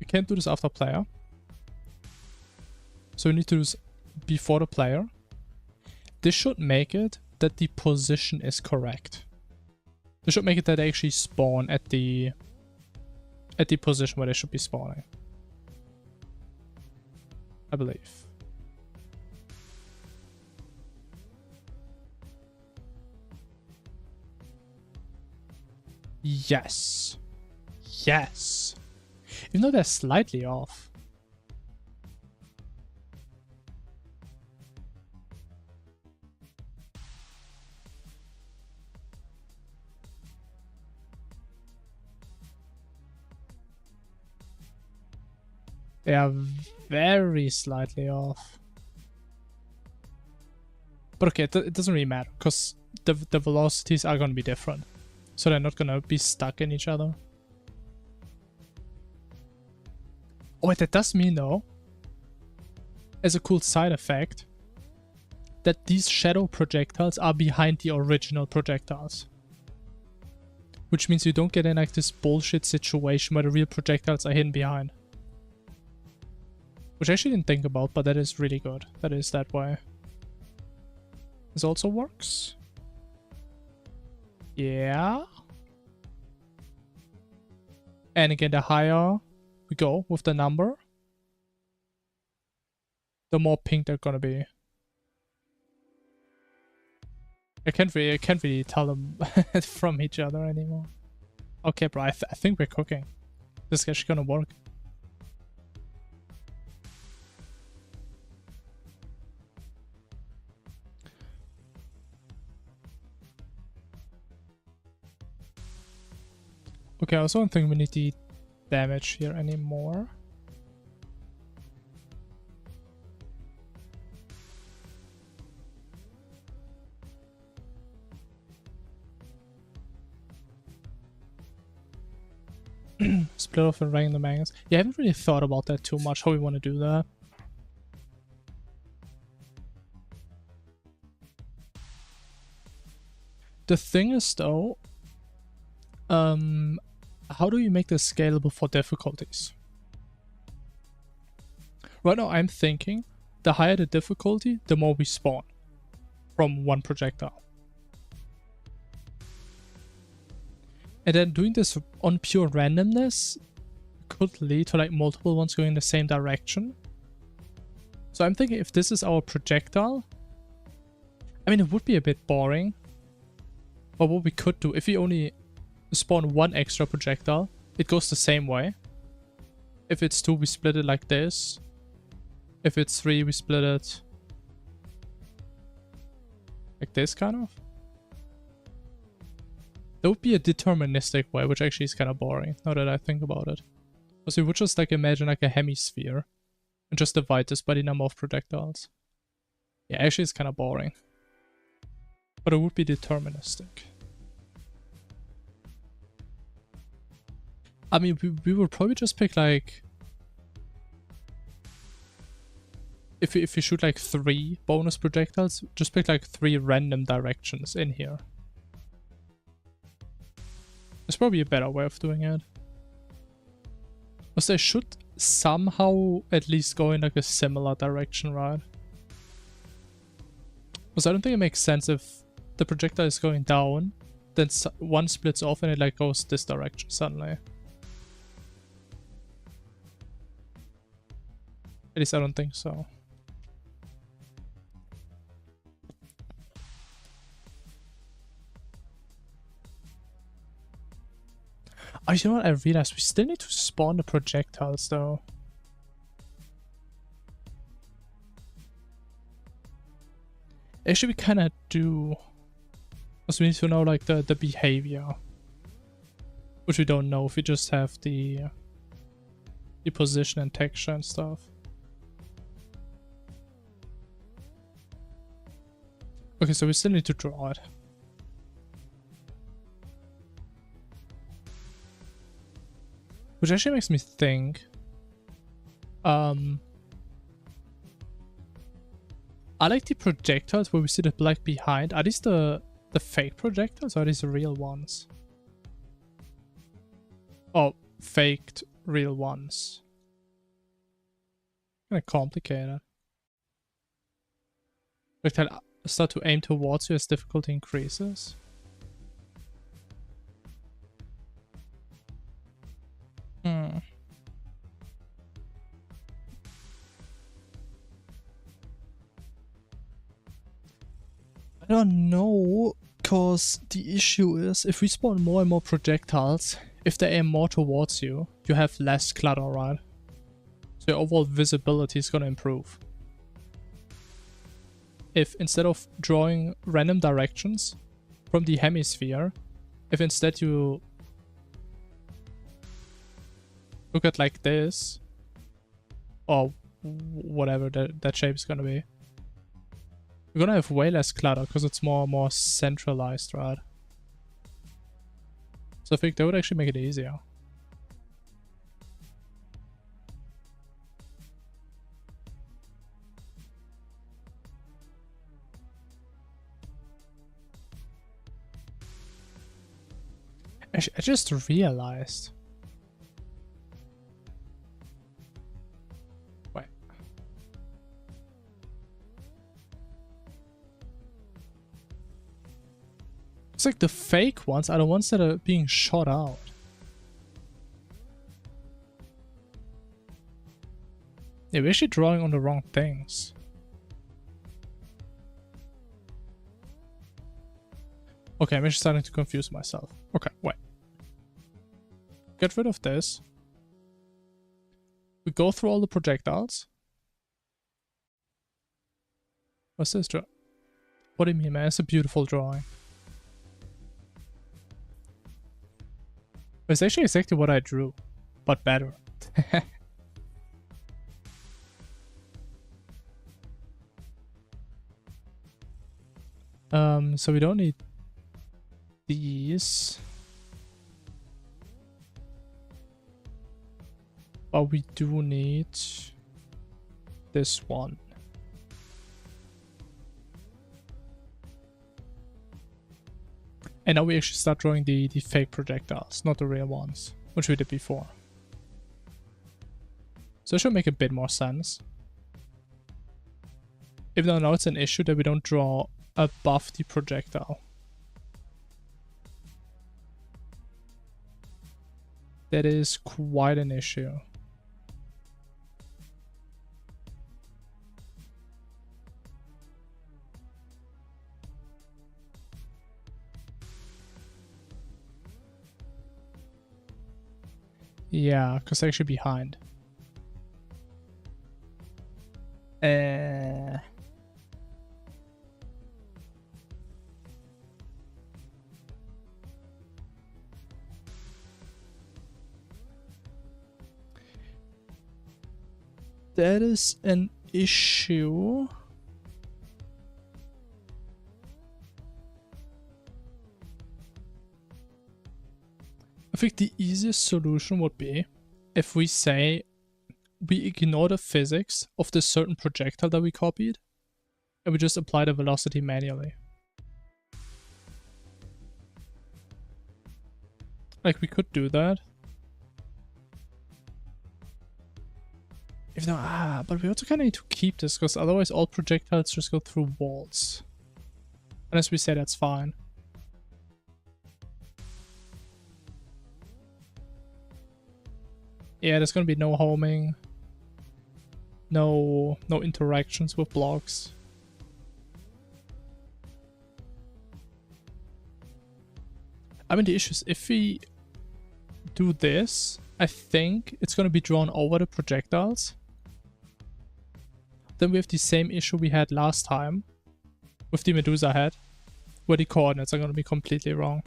can't do this after player. So we need to do this before the player. This should make it that the position is correct. This should make it that they actually spawn at the position where they should be spawning. I believe. Yes. Yes. Even though they're slightly off. They are very slightly off. But okay, it doesn't really matter, because the velocities are going to be different. So they're not going to be stuck in each other. Oh, wait, that does mean, though, as a cool side effect, that these shadow projectiles are behind the original projectiles. Which means you don't get in like this bullshit situation where the real projectiles are hidden behind. Which I actually didn't think about, but that is really good. That is that way. This also works. Yeah. And again, the higher we go with the number, the more pink they're gonna be. I can't really tell them from each other anymore. Okay, bro, I think we're cooking. This is actually gonna work. Okay, I also don't think we need the damage here anymore. Split off and rank the magnets. Yeah, I haven't really thought about that too much, how we want to do that. The thing is, though, how do you make this scalable for difficulties? Right now, I'm thinking the higher the difficulty, the more we spawn from one projectile. And then doing this on pure randomness could lead to like multiple ones going in the same direction. So I'm thinking if this is our projectile, I mean, it would be a bit boring. But what we could do, if we only spawn one extra projectile, it goes the same way. If it's 2, we split it like this. If it's 3, we split it like this, kind of. That would be a deterministic way, which actually is kind of boring, now that I think about it. So we would just like imagine like a hemisphere and just divide this by the number of projectiles. Yeah, actually it's kind of boring. But it would be deterministic. I mean, we would probably just pick like... If we shoot like 3 bonus projectiles, just pick like 3 random directions in here. There's probably a better way of doing it. Because they should somehow at least go in like a similar direction, right? Because I don't think it makes sense if the projectile is going down, then one splits off and it like goes this direction suddenly. At least I don't think so. Oh, you know what? I realized we still need to spawn the projectiles, though. Actually, we kind of do. Because we need to know, like, the behavior. Which we don't know if we just have the position and texture and stuff. Okay, so we still need to draw it. Which actually makes me think, I like the projectiles where we see the black behind. Are these the fake projectiles or are these the real ones? Oh, faked real ones. Kind of complicated. Projectile start to aim towards you as difficulty increases. I don't know, because the issue is if we spawn more and more projectiles, if they aim more towards you, you have less clutter, right? So your overall visibility is gonna improve. If instead of drawing random directions from the hemisphere, if instead you look at like this, or whatever that shape is gonna be. We're gonna have way less clutter because it's more centralized, right? So I think that would actually make it easier. I just realized. Wait. It's like the fake ones are the ones that are being shot out. Yeah, we're actually drawing on the wrong things. Okay, I'm actually starting to confuse myself. Okay, wait. Get rid of this. We go through all the projectiles. What's this drawing? What do you mean, man? It's a beautiful drawing. It's actually exactly what I drew, but better. So we don't need these. But we do need this one. And now we actually start drawing the fake projectiles, not the real ones, which we did before. So it should make a bit more sense. Even though now it's an issue that we don't draw above the projectile. That is quite an issue. Yeah, because they're actually behind. That is an issue. I think the easiest solution would be if we say we ignore the physics of the certain projectile that we copied and we just apply the velocity manually. Like, we could do that. If no, but we also kind of need to keep this because otherwise all projectiles just go through walls. Unless we say that's fine. Yeah, there's gonna be no homing. No interactions with blocks. I mean, the issue is if we do this, I think it's gonna be drawn over the projectiles. Then we have the same issue we had last time with the Medusa head, where the coordinates are gonna be completely wrong.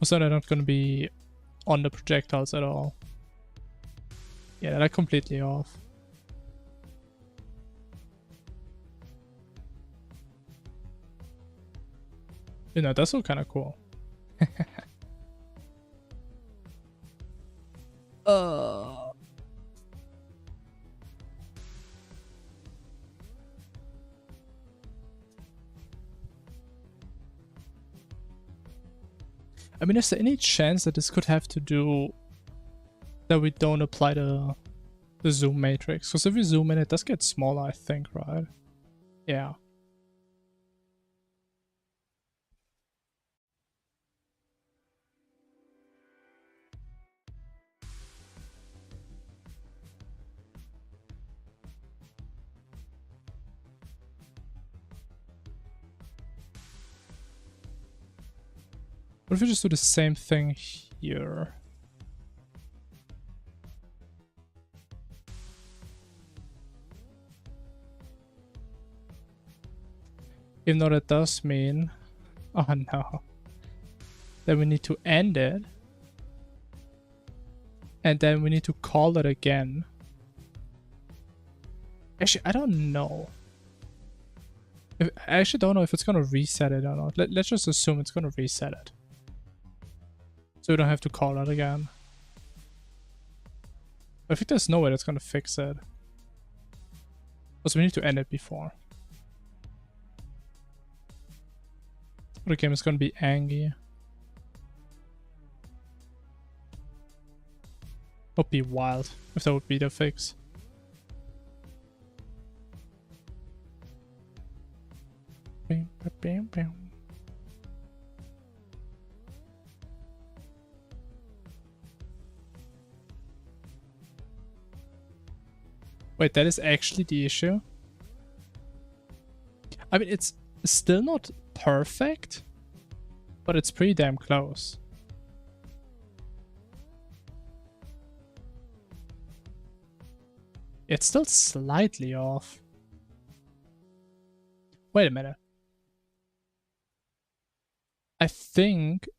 So they're not gonna be on the projectiles at all. Yeah, they're completely off. You know, that's all kind of cool. I mean, is there any chance that this could have to do that we don't apply the zoom matrix? Because if we zoom in, it does get smaller, I think, right? Yeah. What if we just do the same thing here? Even though that does mean... Oh no. Then we need to end it. And then we need to call it again. Actually, I don't know. I actually don't know if it's gonna reset it or not. Let's just assume it's gonna reset it. So we don't have to call it again. I think there's no way that's gonna fix it. Also, we need to end it before. The game is gonna be angry. Would be wild if that would be the fix. Bam, bam, bam. Wait, that is actually the issue? I mean, it's still not perfect, but it's pretty damn close. It's still slightly off. Wait a minute. I think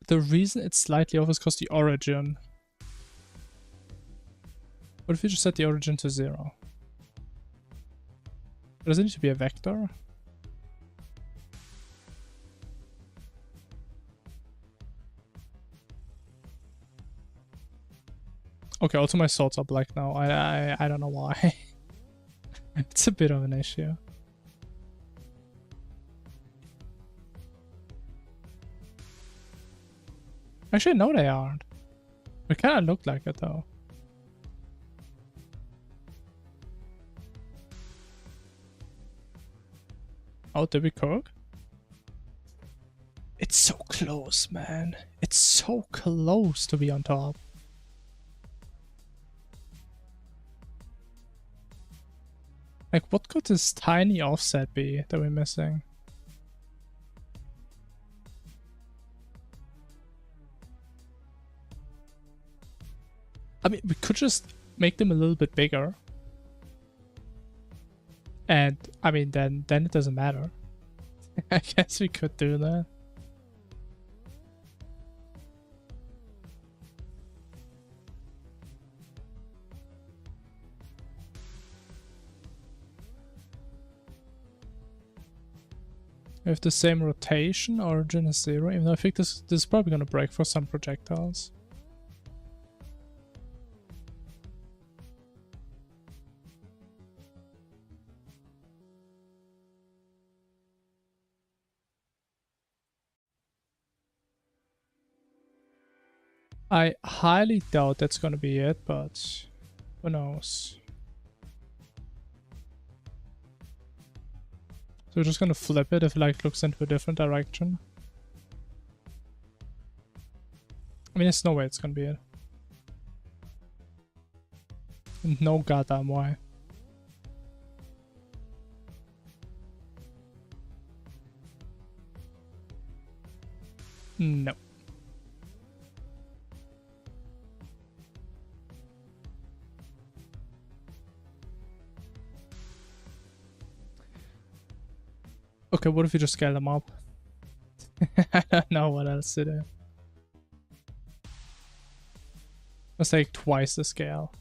the reason it's slightly off is because the origin. What if you just set the origin to 0? Does it need to be a vector? Okay, also my swords are black now. I don't know why. It's a bit of an issue. Actually, no, they aren't. They kind of look like it though. Oh, did we cook? It's so close, man. It's so close to be on top. Like, what could this tiny offset be that we're missing? I mean, we could just make them a little bit bigger. And, I mean, then it doesn't matter. I guess we could do that. We have the same rotation, origin is 0, even though I think this is probably gonna break for some projectiles. I highly doubt that's gonna be it, but who knows. So we're just gonna flip it if like looks into a different direction. I mean, there's no way it's gonna be it. No goddamn why. No. Okay, what if you just scale them up? I don't know what else to do. Let's take twice the scale.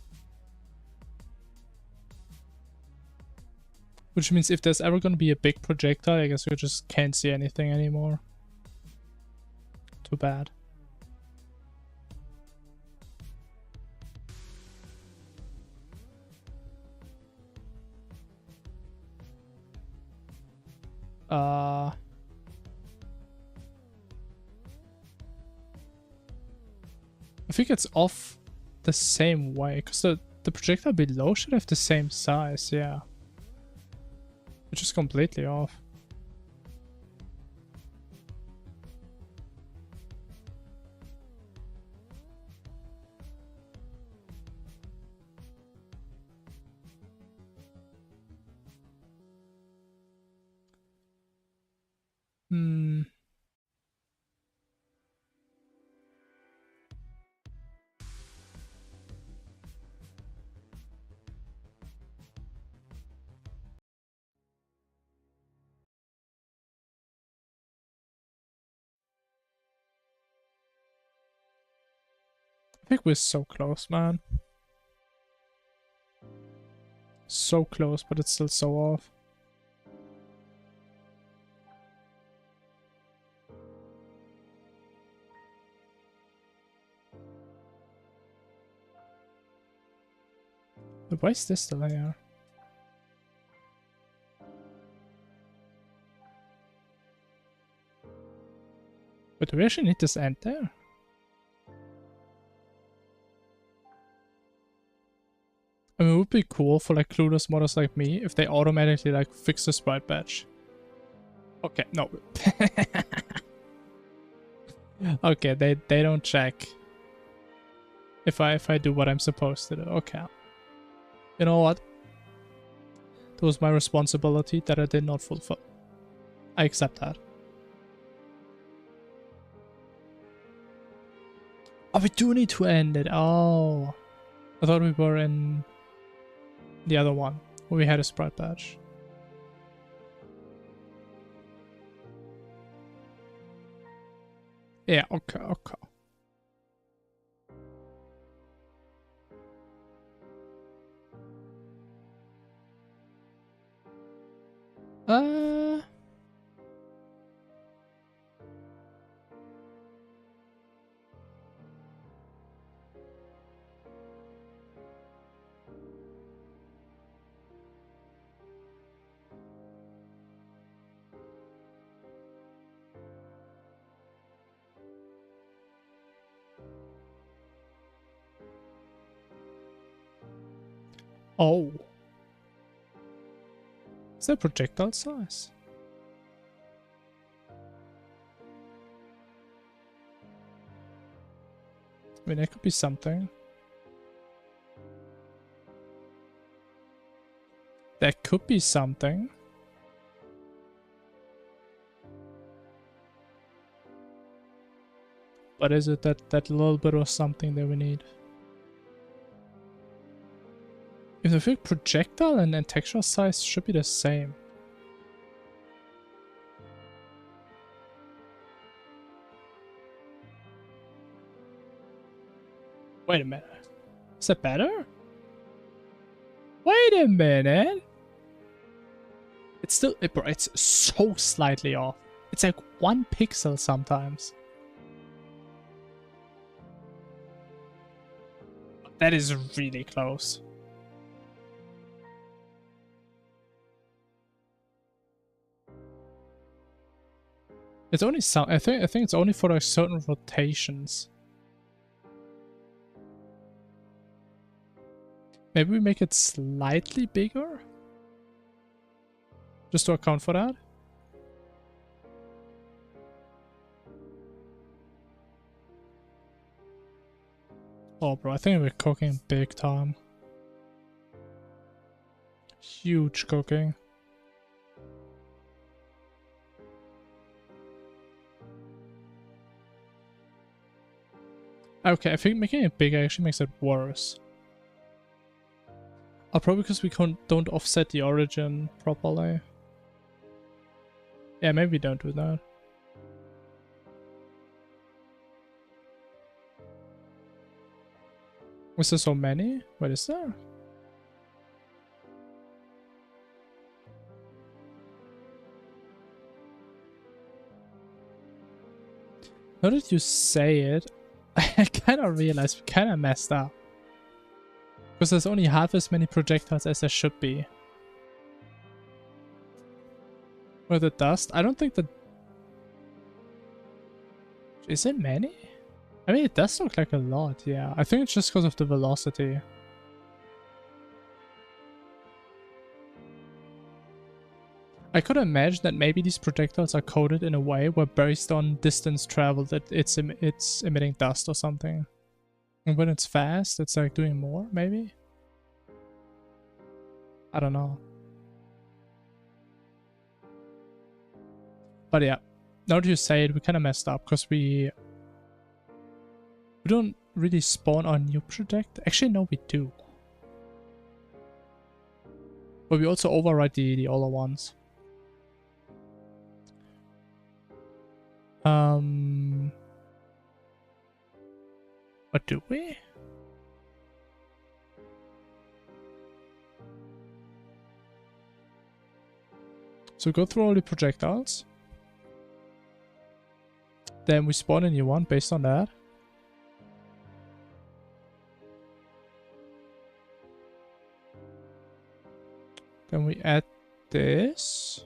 Which means if there's ever going to be a big projectile, I guess we just can't see anything anymore. Too bad. I think it's off the same way, because the projectile below should have the same size, yeah. Which is completely off. Hmm. think we're so close, man. So close, but it's still so off. But why is this still here? But do we actually need this end there? I mean, it would be cool for like clueless modders like me if they automatically like fix the sprite badge. Okay, no. Okay, they don't check if I do what I'm supposed to do. Okay. You know what? It was my responsibility that I did not fulfill. I accept that. Oh, we do need to end it. Oh. I thought we were in the other one where we had a sprite badge. Yeah, okay, okay. Oh. Is that projectile size? I mean, that could be something. That could be something. But is it that little bit of something that we need? If the fig projectile and texture size should be the same. Wait a minute. Is that better? Wait a minute. It's still, bro, it's so slightly off. It's like 1 pixel sometimes. That is really close. It's only some. I think it's only for like certain rotations. Maybe we make it slightly bigger, just to account for that. Oh, bro, I think we're cooking big time. Huge cooking. Okay, I think making it bigger actually makes it worse. Probably because we don't offset the origin properly. Yeah, maybe we don't do that. Was there so many? What is there? Now that you say it, I kind of realized we kind of messed up. Because there's only half as many projectiles as there should be. Or the dust? I don't think that... Is it many? I mean, it does look like a lot, yeah. I think it's just because of the velocity. I could imagine that maybe these projectiles are coded in a way where based on distance traveled, it's emitting dust or something. And when it's fast, it's like doing more, maybe? I don't know. But yeah, now that you say it, we kind of messed up because we don't really spawn our new project. Actually, no, we do. But we also override the older ones. Or do we? So go through all the projectiles. Then we spawn a new one based on that. Then we add this.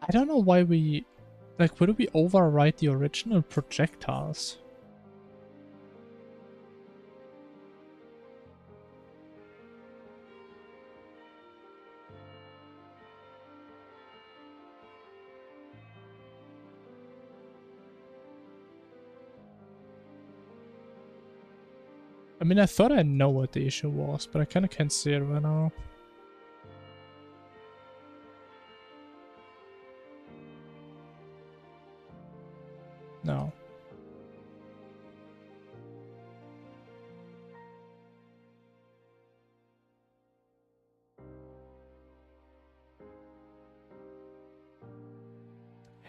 I don't know why we... Like, would we overwrite the original projectiles? I mean, I thought I know what the issue was, but I kind of can't see it right now. No.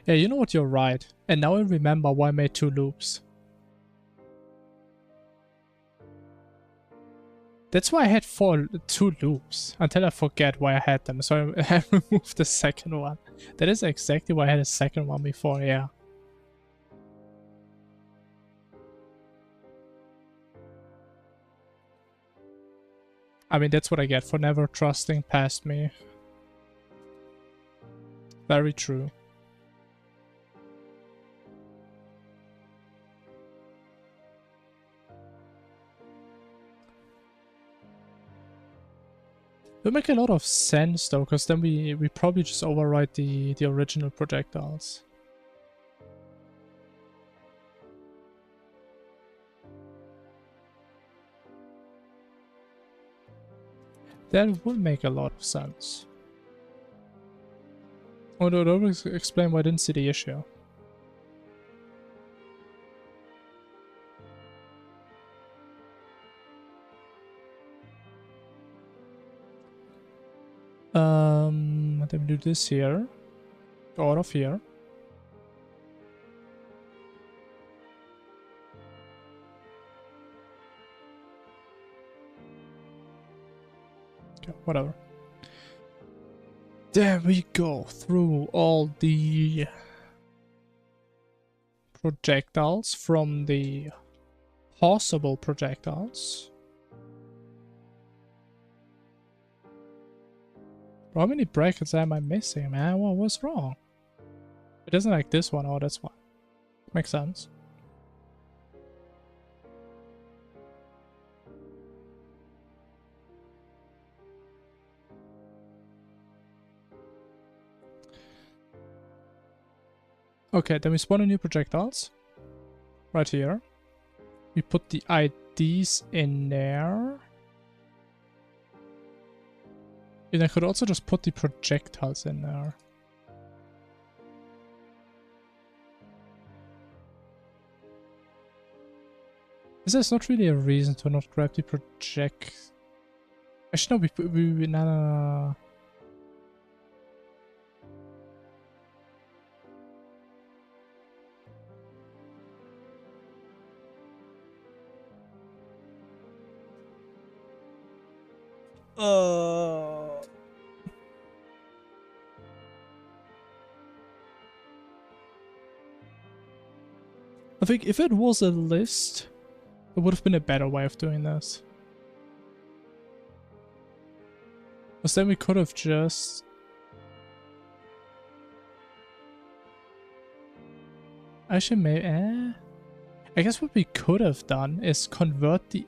Yeah, you know what, you're right. And now I remember why I made 2 loops. That's why I had 2 loops, until I forget why I had them. So I removed the second one. That is exactly why I had a second one before, yeah. I mean, that's what I get for never trusting past me. Very true. It would make a lot of sense though, because then we probably just overwrite the original projectiles. That would make a lot of sense. Oh no, that would explain why I didn't see the issue. Let me do this here. Go out of here. Okay, whatever. There we go, through all the projectiles from the possible projectiles. How many brackets am I missing, man? What was wrong? It isn't like this one. Oh, that's why. Makes sense. Okay, then we spawn a new projectiles. Right here. We put the IDs in there. And I could also just put the projectiles in there. There's not really a reason to not grab the project. Actually, no, no. I think if it was a list, there would have been a better way of doing this. Because then we could have just... Actually, maybe... I guess what we could have done is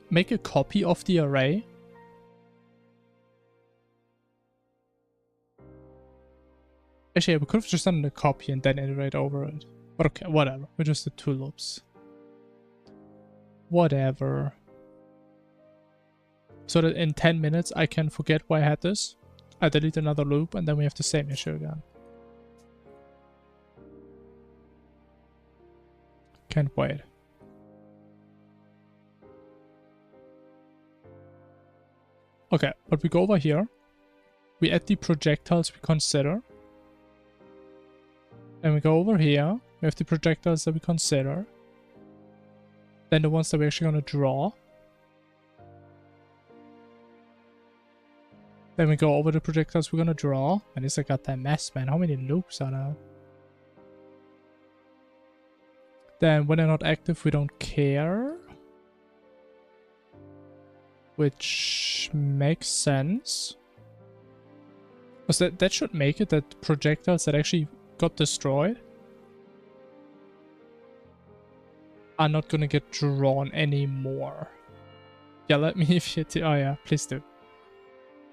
make a copy of the array. Actually, yeah, we could have just done a copy and then iterate over it. But okay, whatever. We just did 2 loops. Whatever. So that in 10 minutes I can forget why I had this. I delete another loop and then we have the same issue again. Can't wait. Okay, but we go over here. We add the projectiles we consider. Then we go over here. We have the projectiles that we consider. Then the ones that we're actually going to draw. Then we go over the projectiles we're going to draw. And it's a goddamn mess, man. How many loops are there? Then when they're not active, we don't care. Which makes sense. Because that should make it that projectiles that actually got destroyed are not gonna get drawn anymore. Yeah, let me if you oh yeah, please do.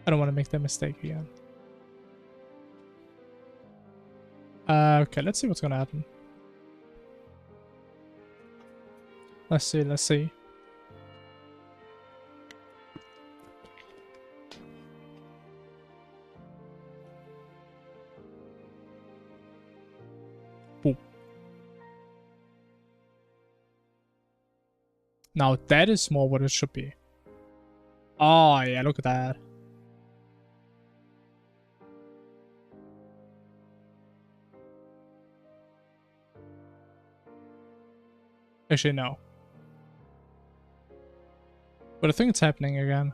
I don't want to make that mistake again. Okay, let's see what's gonna happen. Let's see. Boom. Now that is more what it should be. Oh yeah, look at that. Actually, no. But I think it's happening again.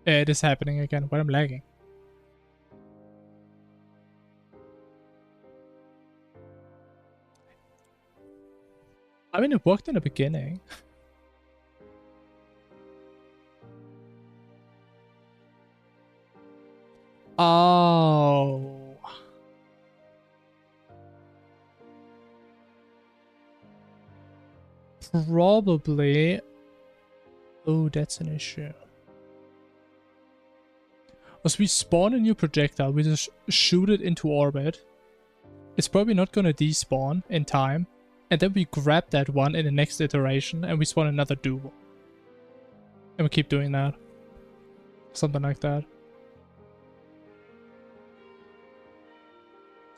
It is happening again, but I'm lagging. I mean, it worked in the beginning. Oh. Probably. Oh, that's an issue. As we spawn a new projectile, we just shoot it into orbit. It's probably not gonna despawn in time. And then we grab that one in the next iteration and we spawn another duo. And we keep doing that. Something like that.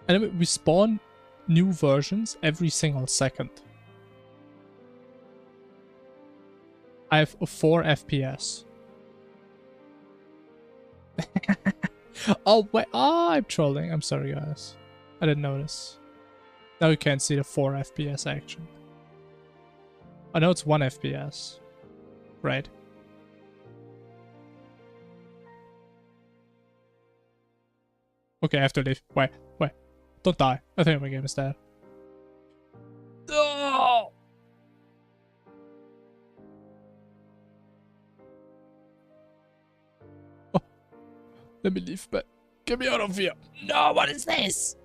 And then we spawn new versions every single second. I have 4 FPS. Oh, wait. Oh, I'm trolling. I'm sorry, guys. I didn't notice. Now you can't see the 4 FPS action. I know it's 1 FPS. Right. Okay, I have to leave. Wait. Don't die. I think my game is dead. Oh! Oh. Let me leave, but get me out of here. No, what is this?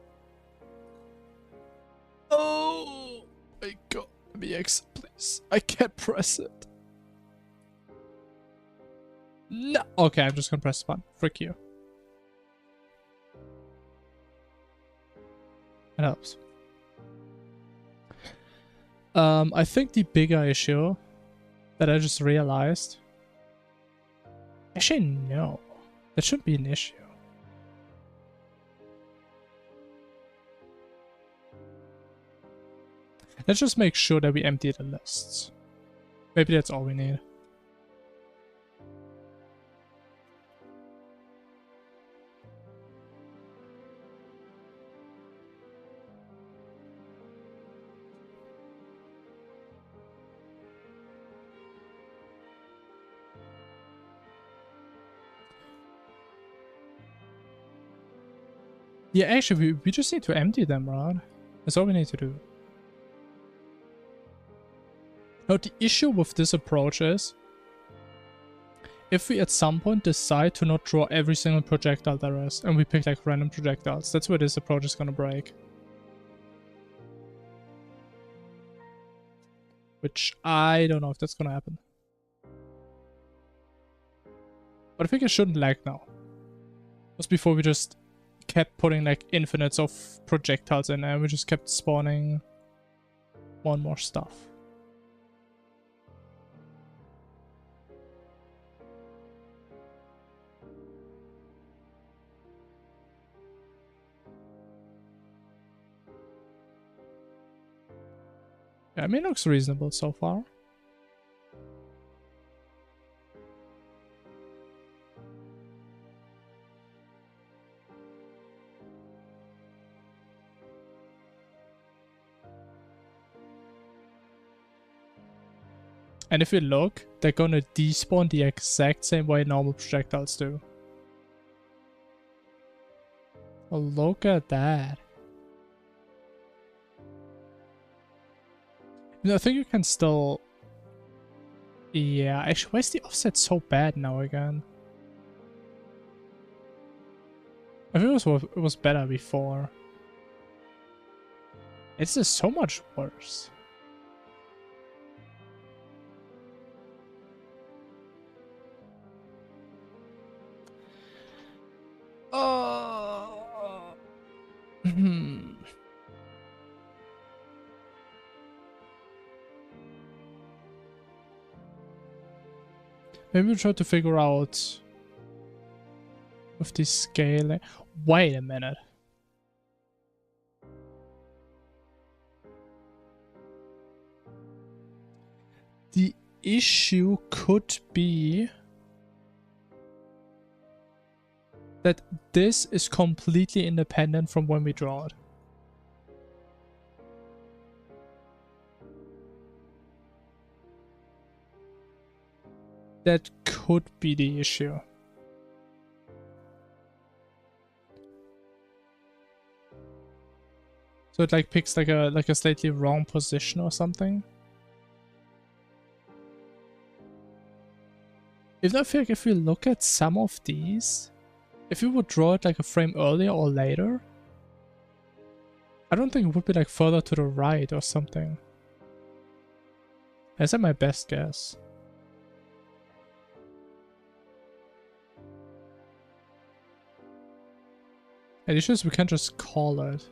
Oh my god. Let me exit, please. I can't press it. No. Okay, I'm just gonna press the button. Frick you. It helps. I think the bigger issue that I just realized. Actually, no. That shouldn't be an issue. Let's just make sure that we empty the lists. Maybe that's all we need. Yeah, actually, we just need to empty them, right? That's all we need to do. Now, the issue with this approach is, if we at some point decide to not draw every single projectile there is, and we pick like random projectiles, that's where this approach is gonna break. Which I don't know if that's gonna happen. But I think it shouldn't lag now. Because before we just kept putting like infinites of projectiles in there, and we just kept spawning more and more stuff. Yeah, I mean, it looks reasonable so far. And if you look, they're gonna despawn the exact same way normal projectiles do. Oh, look at that. I think you can still... Yeah, actually, why is the offset so bad now again? I think it was better before. It's just so much worse. Maybe we'll try to figure out with the scaling. Wait a minute. The issue could be that this is completely independent from when we draw it. That could be the issue. So it like picks like a slightly wrong position or something. Even I feel like if we look at some of these, if you would draw it like a frame earlier or later, I don't think it would be like further to the right or something. Is that my best guess? And it's just we can't just call it.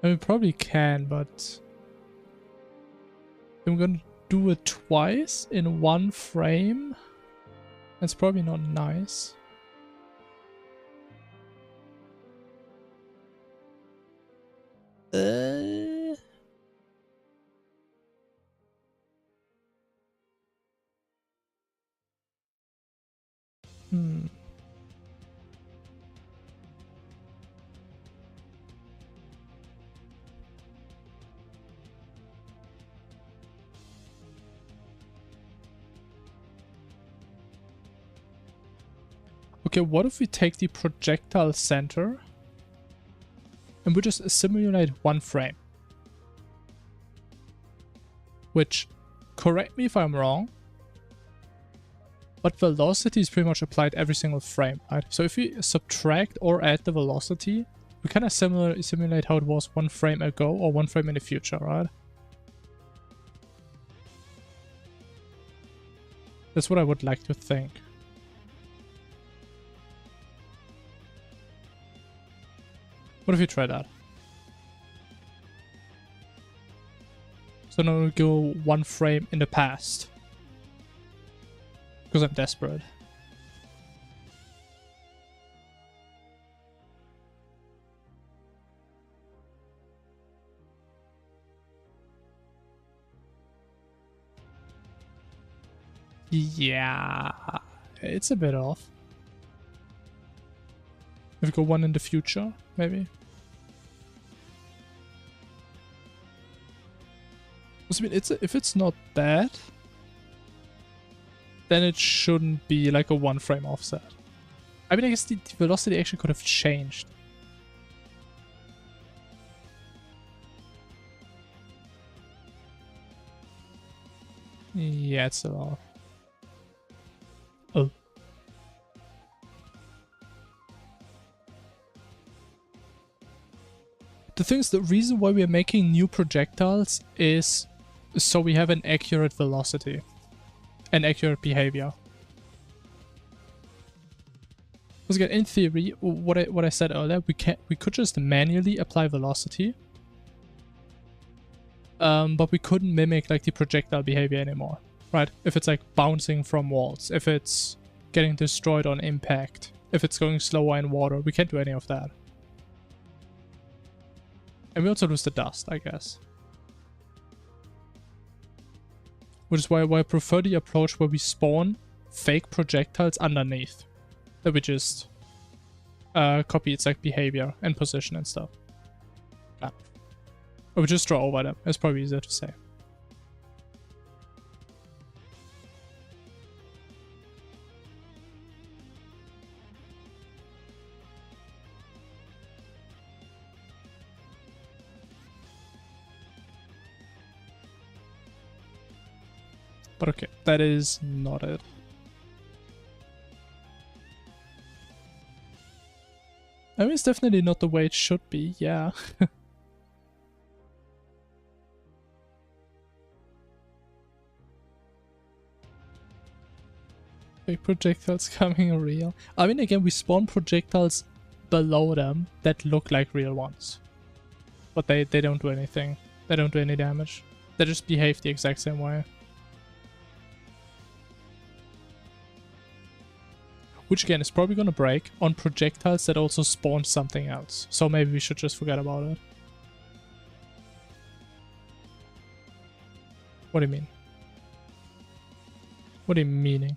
I mean, we probably can, but I'm gonna do it twice in one frame. That's probably not nice. Okay, what if we take the projectile center and we just simulate one frame? Which, correct me if I'm wrong, but velocity is pretty much applied every single frame, right? So if we subtract or add the velocity, we kind of simulate how it was one frame ago or one frame in the future, right? That's what I would like to think. What if we try that? So now we go one frame in the past. Because I'm desperate. Yeah, it's a bit off. If we go one in the future, maybe. I mean, if it's not that, then it shouldn't be like a one frame offset. I mean, I guess the velocity actually could have changed. Yeah, it's a lot. Oh. The thing is, the reason why we are making new projectiles is so we have an accurate velocity and accurate behavior. Because again, in theory, what I said earlier, we could just manually apply velocity, but we couldn't mimic like the projectile behavior anymore, right? If it's like bouncing from walls, if it's getting destroyed on impact, if it's going slower in water, we can't do any of that. And we also lose the dust, I guess. Which is why I prefer the approach where we spawn fake projectiles underneath. That we just copy its like behavior and position and stuff. Yeah. Or we just draw over them. It's probably easier to say. But okay, that is not it. I mean, it's definitely not the way it should be, yeah. Big projectiles coming real. I mean, again, we spawn projectiles below them that look like real ones. But they don't do anything. They don't do any damage. They just behave the exact same way. Which again is probably gonna break on projectiles that also spawn something else. So maybe we should just forget about it. What do you mean? What are you meaning?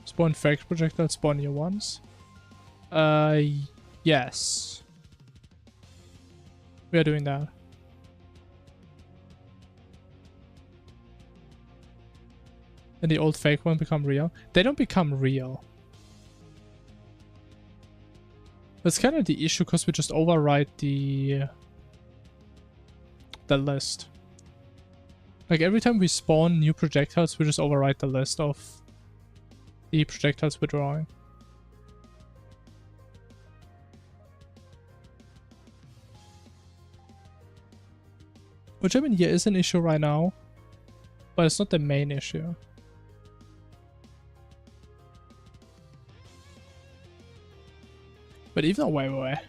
Spawn fake projectiles, spawn new ones? Yes. We are doing that. And the old fake one become real? They don't become real. That's kind of the issue because we just override the list. Like every time we spawn new projectiles, we just overwrite the list of the projectiles we're drawing. Which I mean, yeah, is an issue right now, but it's not the main issue. But even wait.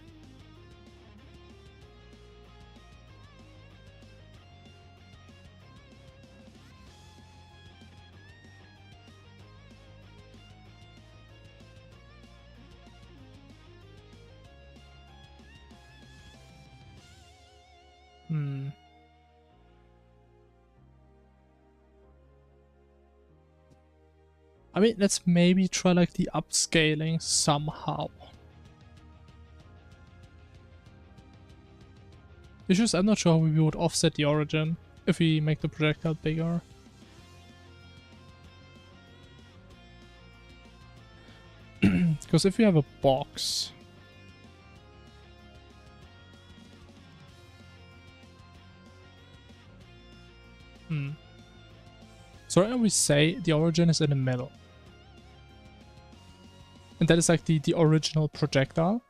I mean, let's maybe try like the upscaling somehow. It's just I'm not sure how we would offset the origin if we make the projectile bigger. Because if we have a box... So right now we say the origin is in the middle. And that is like the original projectile.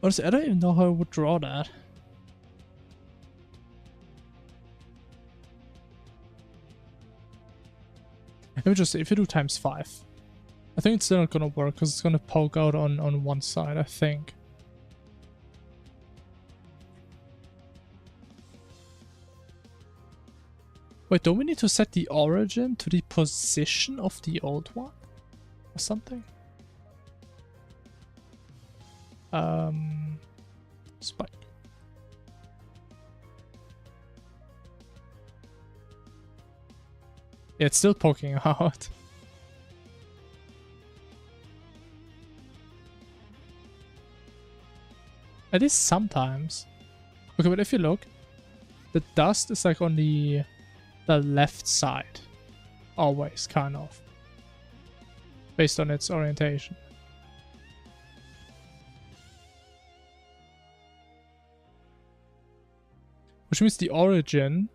Honestly, I don't even know how I would draw that. Let me just say, if you do times 5, I think it's still not gonna work because it's gonna poke out on one side, I think. Wait, don't we need to set the origin to the position of the old one? Or something? Spike. Yeah, it's still poking out. At least sometimes. Okay, but if you look, the dust is like on the left side. Always, kind of. Based on its orientation. Which means the origin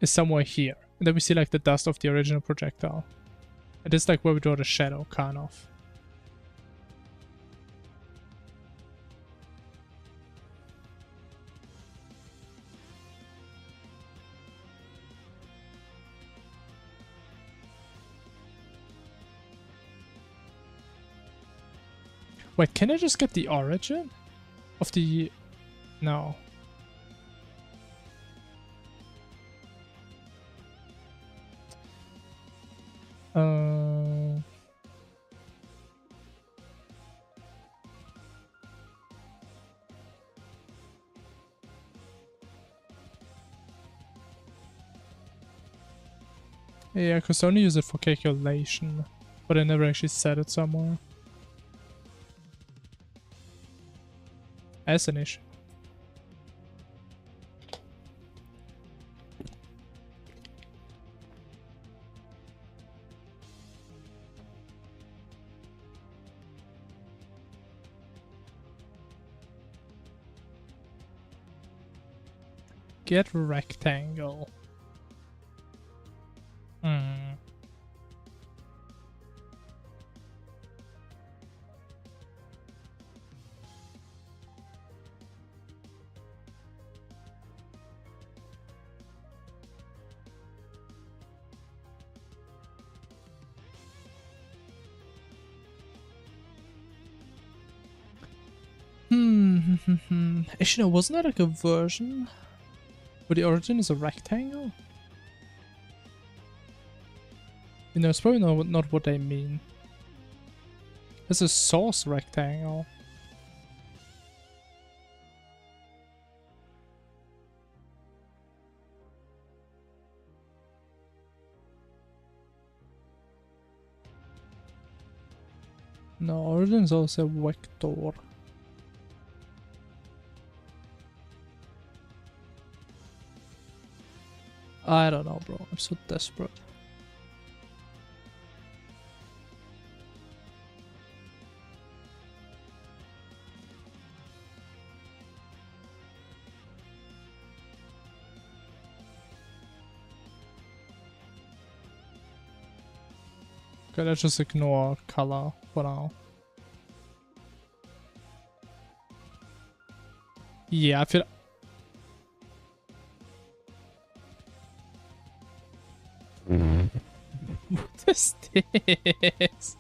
is somewhere here. And then we see like the dust of the original projectile. And this is like where we draw the shadow, kind of. Wait, can I just get the origin of the... No. Yeah, because I only use it for calculation, but I never actually set it somewhere. As an issue. Get rectangle. Hmm. Actually, no, wasn't that like a version where the origin is a rectangle? You know, it's probably not what they mean. It's a source rectangle. No, origin is also a vector. I don't know, bro. I'm so desperate. Okay, let's just ignore color for now. Yeah, I feel... What is this?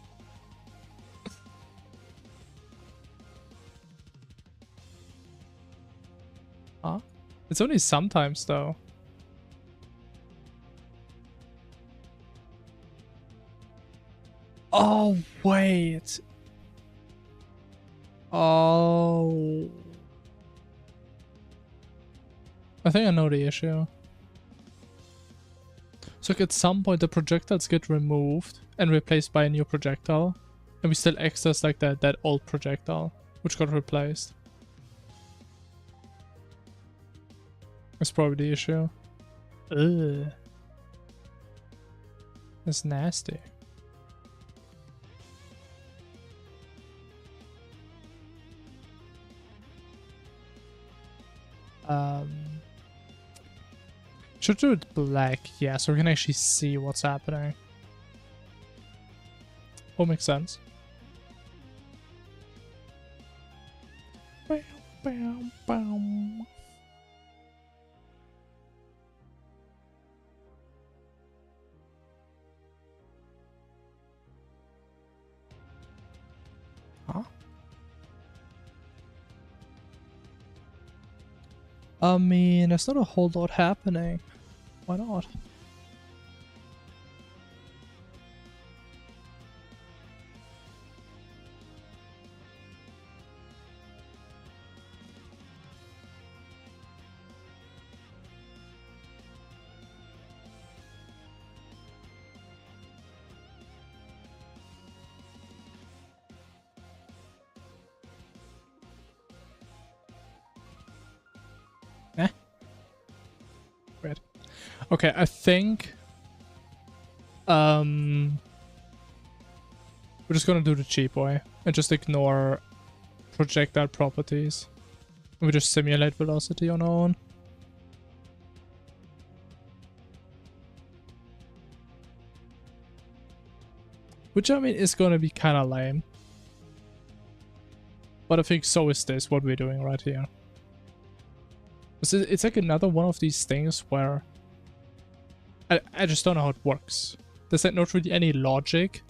Huh? It's only sometimes, though. Oh, wait. Oh. I think I know the issue. So like at some point the projectiles get removed and replaced by a new projectile. And we still access like that old projectile, which got replaced. That's probably the issue. Ugh. That's nasty. Should do it black, yeah, so we can actually see what's happening. Oh, makes sense. Bam, bam, bam. Huh? I mean, there's not a whole lot happening. Why not? Eh? Weird. Okay, I think we're just gonna do the cheap way and just ignore projectile properties. We just simulate velocity on our own. Which I mean is gonna be kinda lame. But I think so is this, what we're doing right here. It's like another one of these things where I just don't know how it works. There's like not really any logic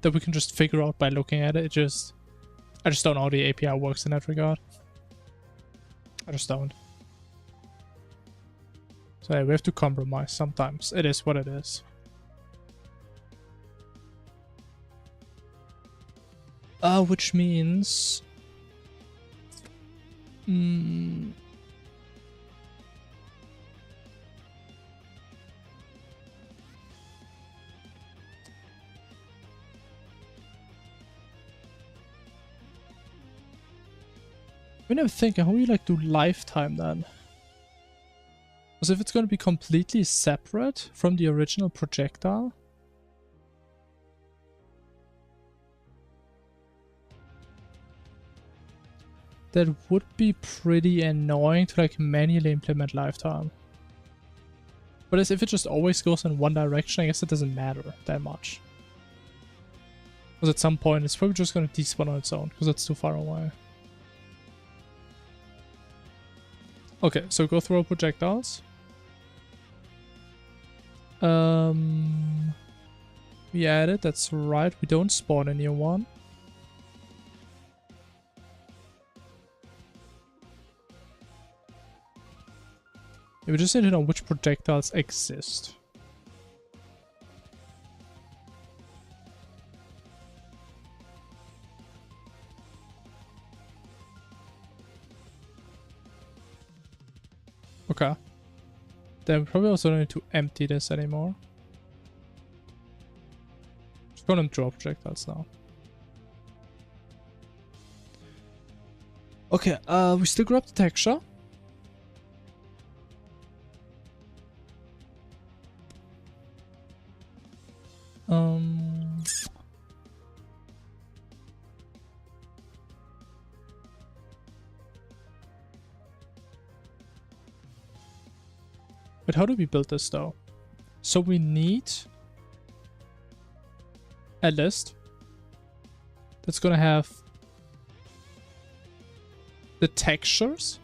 that we can just figure out by looking at it. I just don't know how the API works in that regard. I just don't. So yeah, we have to compromise sometimes. It is what it is. Which means... mean, I'm thinking, how do you like do lifetime then? Because if it's going to be completely separate from the original projectile, that would be pretty annoying to like manually implement lifetime. But as if it just always goes in one direction, I guess it doesn't matter that much. Because at some point it's probably just going to despawn on its own, because it's too far away. Okay, so go through our projectiles. We added, that's right, we don't spawn a new one. We just need to know which projectiles exist. Okay. Then we probably also don't need to empty this anymore. Just go and draw projectiles now. Okay, we still grab the texture. But how do we build this though? So we need a list that's gonna have the textures,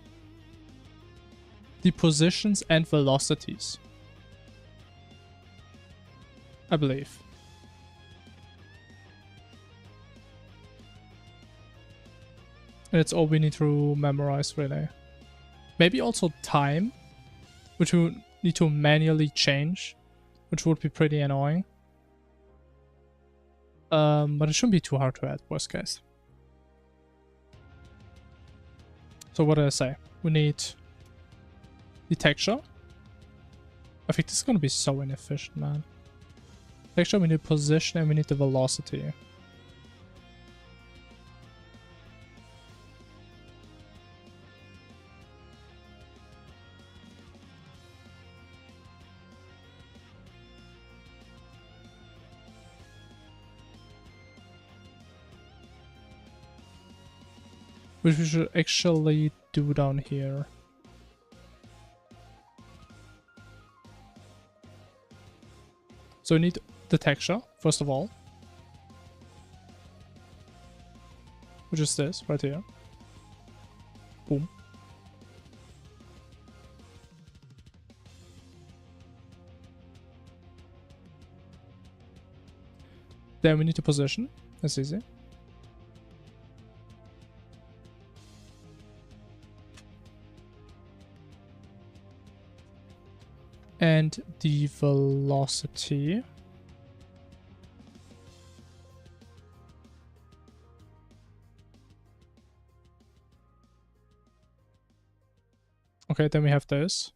the positions, and velocities. I believe. And it's all we need to memorize, really. Maybe also time, which we need to manually change, which would be pretty annoying. But it shouldn't be too hard to add, worst case. So what did I say? We need the texture. I think this is going to be so inefficient, man. Texture, we need position, and we need the velocity. Which we should actually do down here. So we need the texture, first of all. Which is this, right here. Boom. Then we need to position. That's easy. And the velocity. Okay, then we have this.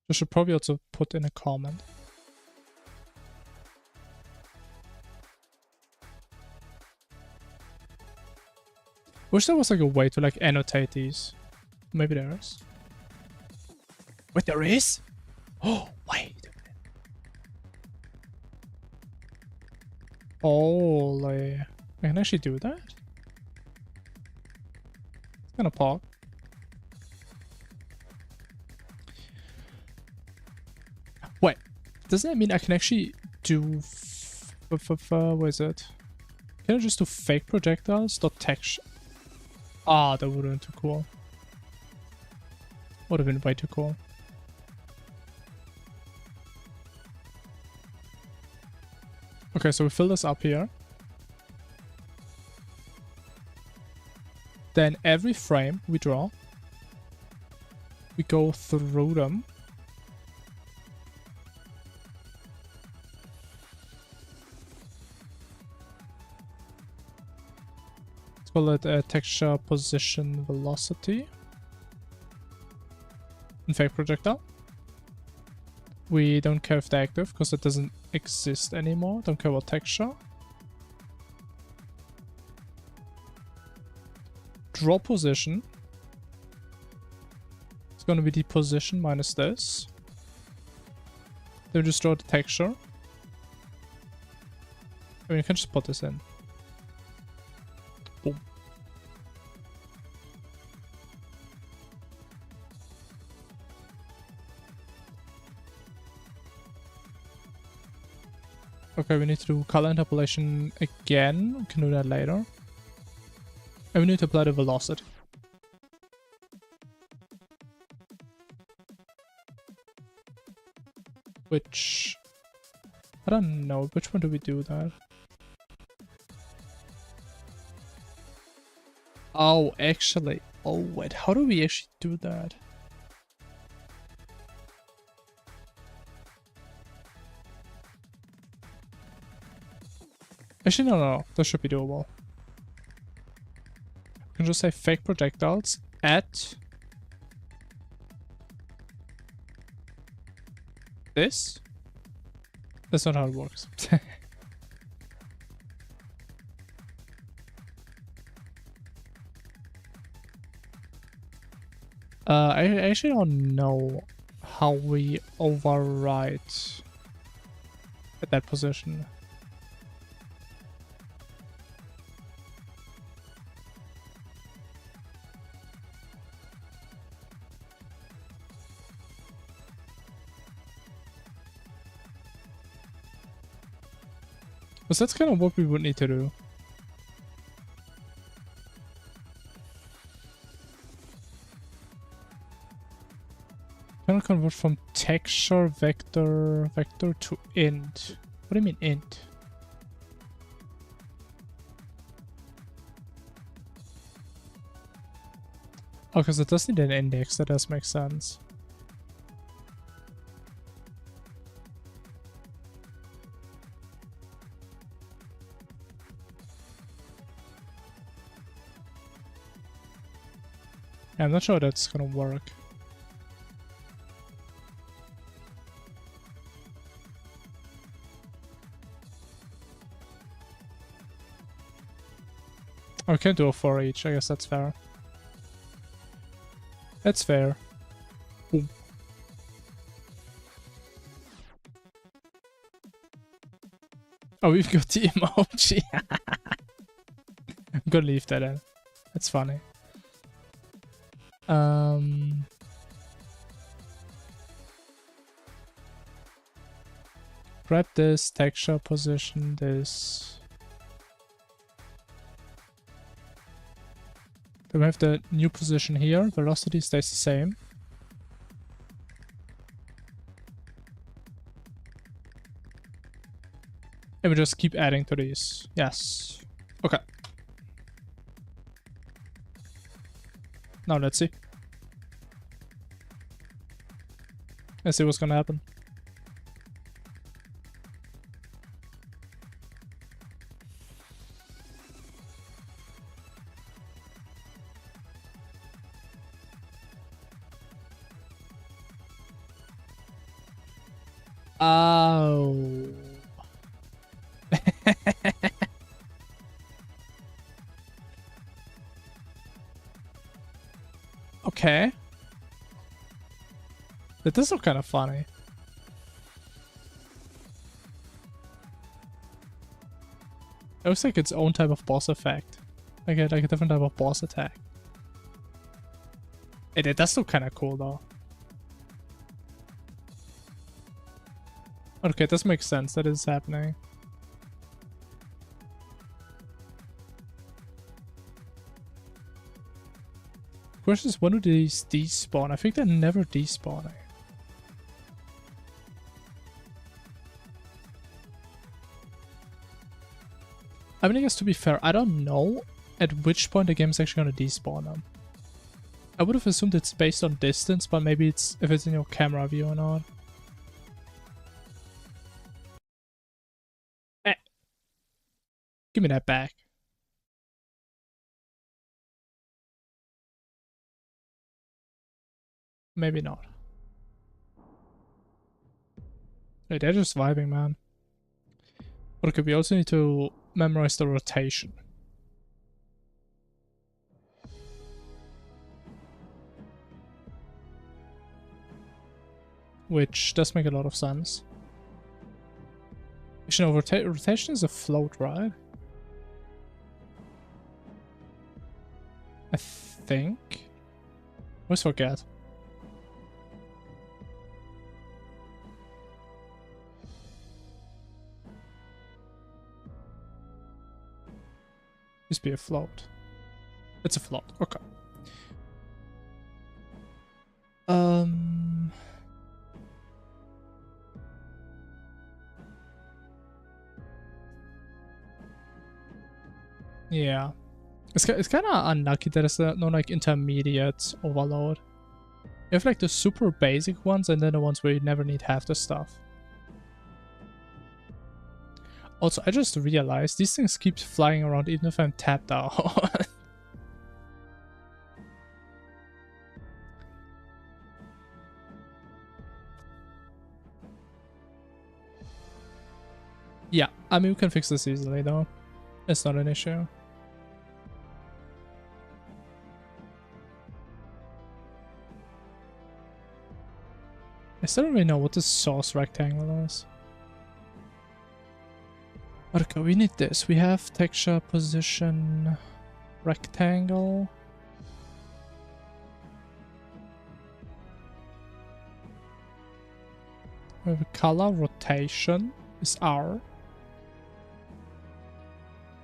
I should probably also put in a comment. Wish there was like a way to like annotate these. Maybe there is. Wait, there is? Oh, wait a minute. Holy. I can actually do that? It's gonna pop. Wait, doesn't that mean I can actually do... What is it? Can I just do fake projectiles? Texture. Ah, that would have been too cool. Would have been way too cool. Okay, so we fill this up here. Then every frame we draw, we go through them. Let's call it texture, position, velocity. And fake projectile. We don't care if they're active because it doesn't exist anymore. Don't care about texture. draw position. It's going to be the position minus this. Then we just draw the texture. I mean, you can just put this in. Boom. Okay, we need to do color interpolation again. We can do that later. And we need to apply the velocity. Which... I don't know. Which one do we do that? Oh, actually. Oh, wait. How do we actually do that? Actually, no. That should be doable. We can just say fake projectiles at this. That's not how it works. I actually don't know how we overwrite at that position. Because that's kind of what we would need to do. Can I convert from texture vector to int? What do you mean int? Oh, because it does need an index. That does make sense. Yeah, I'm not sure that's gonna work. Oh, we can't do a for each. I guess that's fair. That's fair. Boom. Oh, we've got the emoji. I'm gonna leave that in. That's funny. Grab this, texture, position this. Then we have the new position here. Velocity stays the same. And we just keep adding to these. Yes. Okay. Now let's see. Let's see what's gonna happen. Oh. Okay. That does look kind of funny. It looks like its own type of boss effect. Like a different type of boss attack. It does look kind of cool though. Okay, this makes sense. That is happening. Question is, when do these despawn? I think they're never despawning. I mean, I guess to be fair, I don't know at which point the game's actually gonna despawn them. I would have assumed it's based on distance, but maybe it's if it's in your camera view or not. Give me that back. Maybe not. Hey, they're just vibing, man. Okay, we also need to memorize the rotation. which does make a lot of sense. Actually, no, rotation is a float, right? I think. I always forget. Used to be a float. It's a float. Okay. Yeah. It's kind of unlucky that there's no like intermediate overload. You have like the super basic ones and then the ones where you never need half the stuff. Also, I just realized these things keep flying around even if I'm tapped out. Yeah, I mean, we can fix this easily though. It's not an issue. I still don't really know what this source rectangle is. Okay, we need this. We have texture, position, rectangle. We have a color, rotation is R.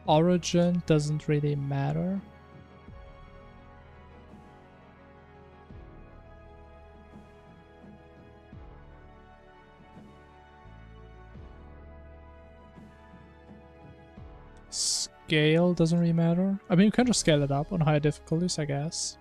Origin doesn't really matter. Scale doesn't really matter. I mean, you can just scale it up on higher difficulties, I guess.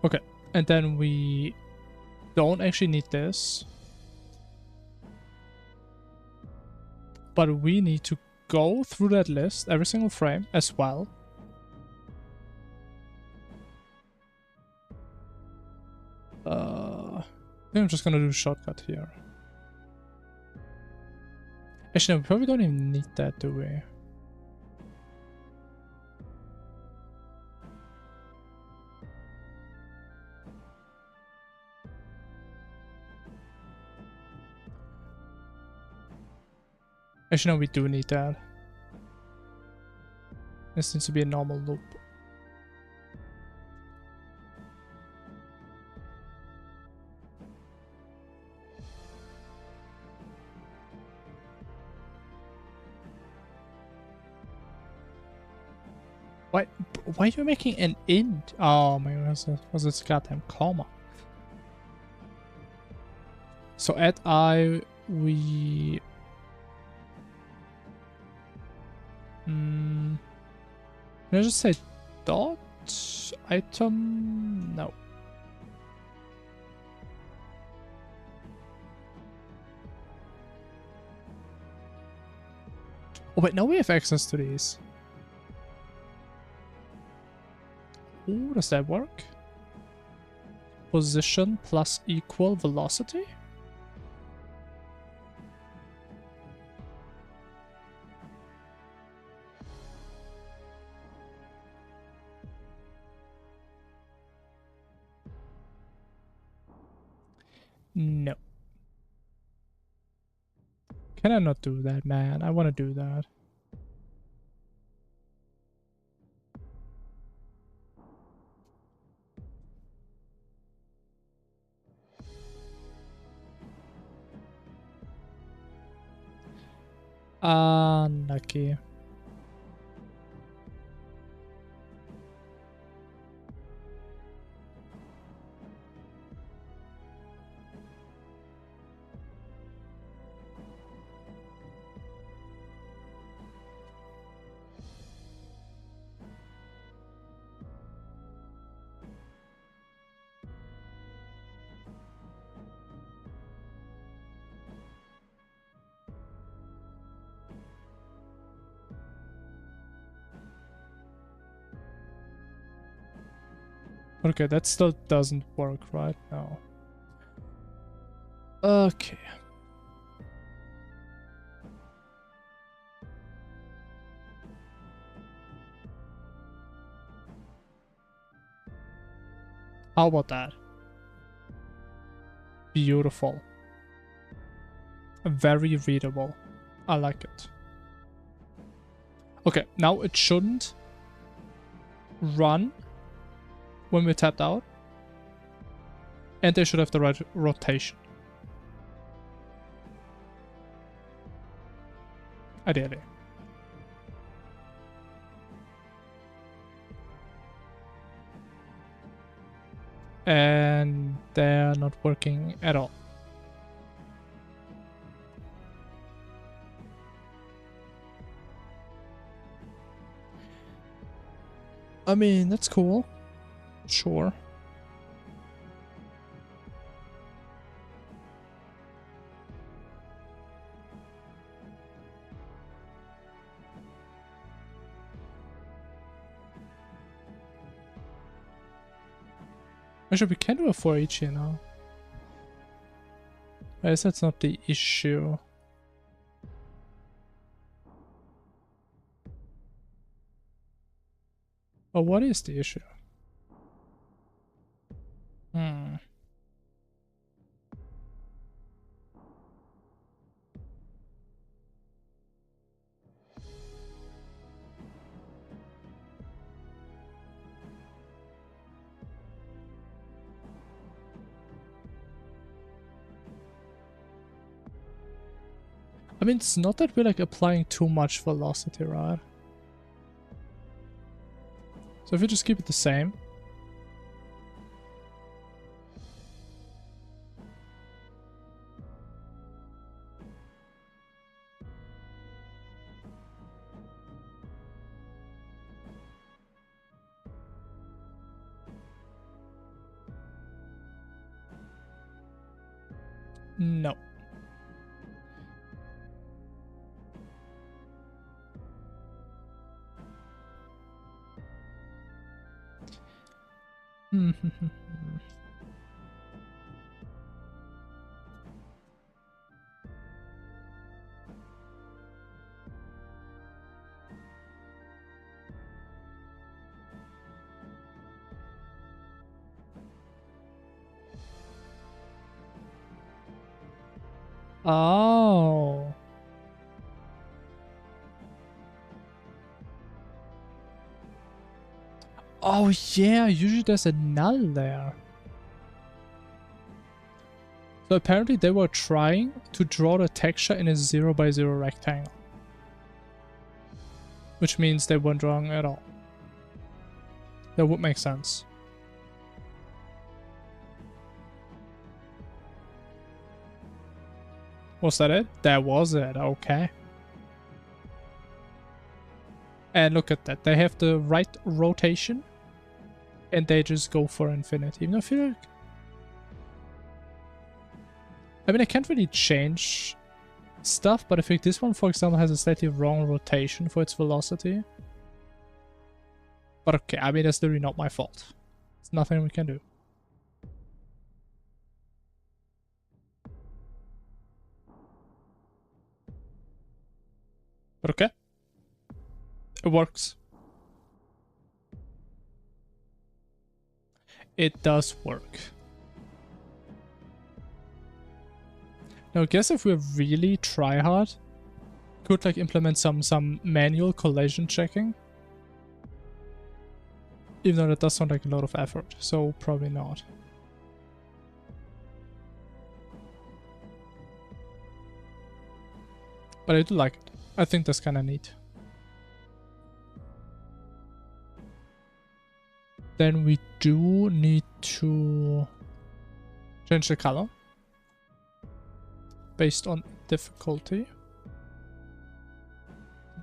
Okay, and then we don't actually need this. But we need to go through that list, every single frame, as well. I think I'm just gonna do a shortcut here. Actually, no, we probably don't even need that, do we? Actually, no, we do need that. This needs to be a normal loop. Why are you making an int? Oh my god, was this goddamn comma? So at I, we... Can I just say dot item? No. Oh wait, now we have access to these. Ooh, does that work? Position plus equal velocity? No. Can I not do that, man? I want to do that. Unlucky. Okay, that still doesn't work, right? No. Okay. How about that? Beautiful. Very readable. I like it. Okay, now it shouldn't run when we're tapped out. And they should have the right rotation. Ideally. And they're not working at all. I mean, that's cool. Sure. Actually, we can do a 4 each here now. I guess that's not the issue. But what is the issue? Hmm. I mean, it's not that we're like applying too much velocity, right? So if we just keep it the same. No. Oh. Oh yeah, usually there's a null there. So apparently they were trying to draw the texture in a 0x0 rectangle. Which means they weren't drawing at all. That would make sense. Was that it? That was it, okay. And look at that, they have the right rotation. And they just go for infinity. Even though I feel like... I mean, I can't really change stuff, but I think this one, for example, has a slightly wrong rotation for its velocity. But okay, I mean, that's literally not my fault. There's nothing we can do. But okay. It works. It does work. Now, I guess if we really try hard, could like implement some manual collision checking. Even though that does sound like a lot of effort, so probably not. But I do like it. I think that's kind of neat. Then we do need to change the color based on difficulty.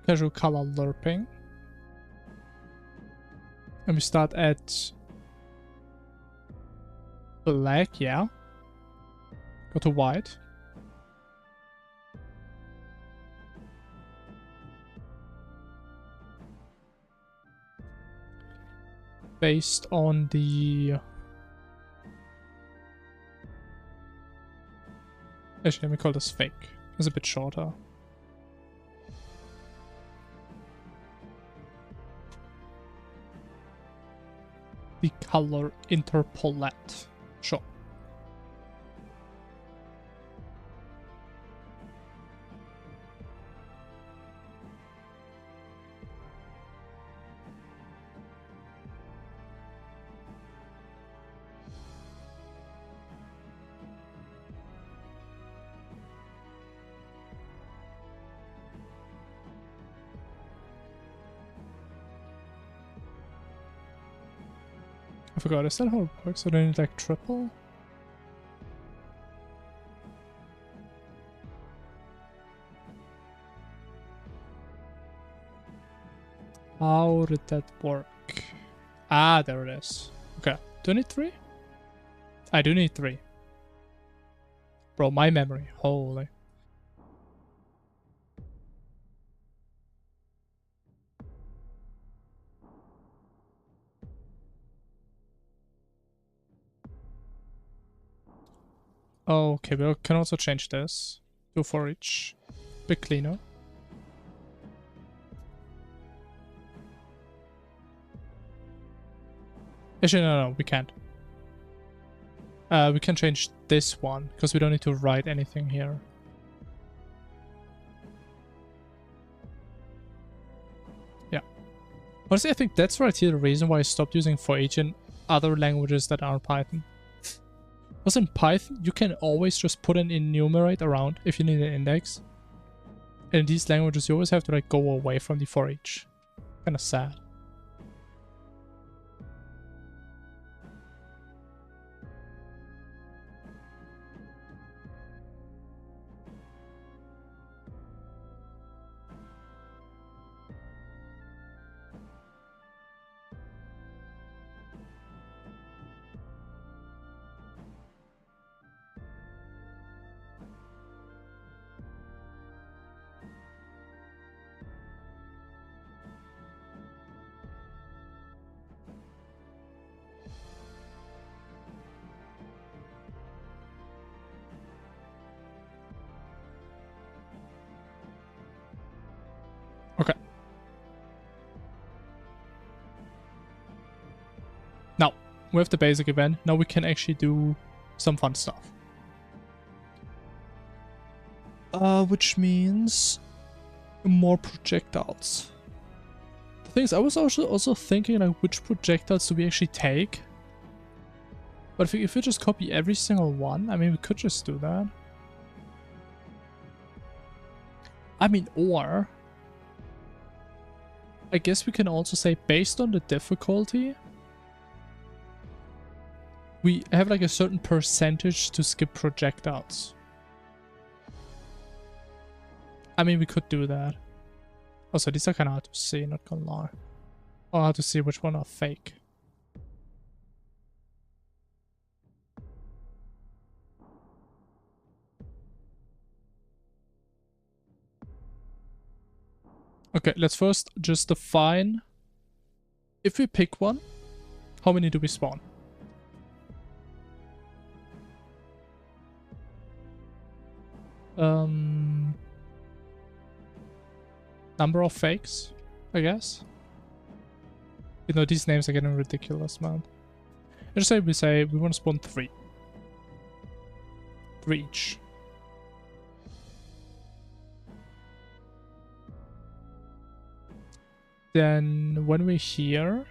Casual color lerping. And we start at black, yeah. Go to white. based on the... Actually, let me call this fake. It's a bit shorter. The color interpolate. Sure. I forgot, is that how it works? So they need like triple? How did that work? Ah, there it is. Okay. Do I need 3? I do need 3. Bro, my memory. Holy. Okay, we can also change this. 2 for each. Bit cleaner. Actually, no, we can't. We can change this one, because we don't need to write anything here. Yeah. Honestly, I think that's right here the reason why I stopped using for each in other languages that aren't Python. Because in Python, you can always just put an enumerate around if you need an index. And in these languages, you always have to like go away from the for each. Kind of sad. Okay. Now, we have the basic event. Now we can actually do some fun stuff. Which means more projectiles. The thing is, I was also thinking like which projectiles do we actually take? But if we just copy every single one, I mean, we could just do that. I mean, or I guess we can also say based on the difficulty, we have like a certain percentage to skip projectiles. I mean, we could do that. Also, these are kind of hard to see, not gonna lie. Or hard to see which one are fake. Okay, let's first just define, if we pick one, how many do we spawn? Number of fakes, I guess. You know, these names are getting ridiculous, man. Let's say we want to spawn 3. 3 each. Then when we're here,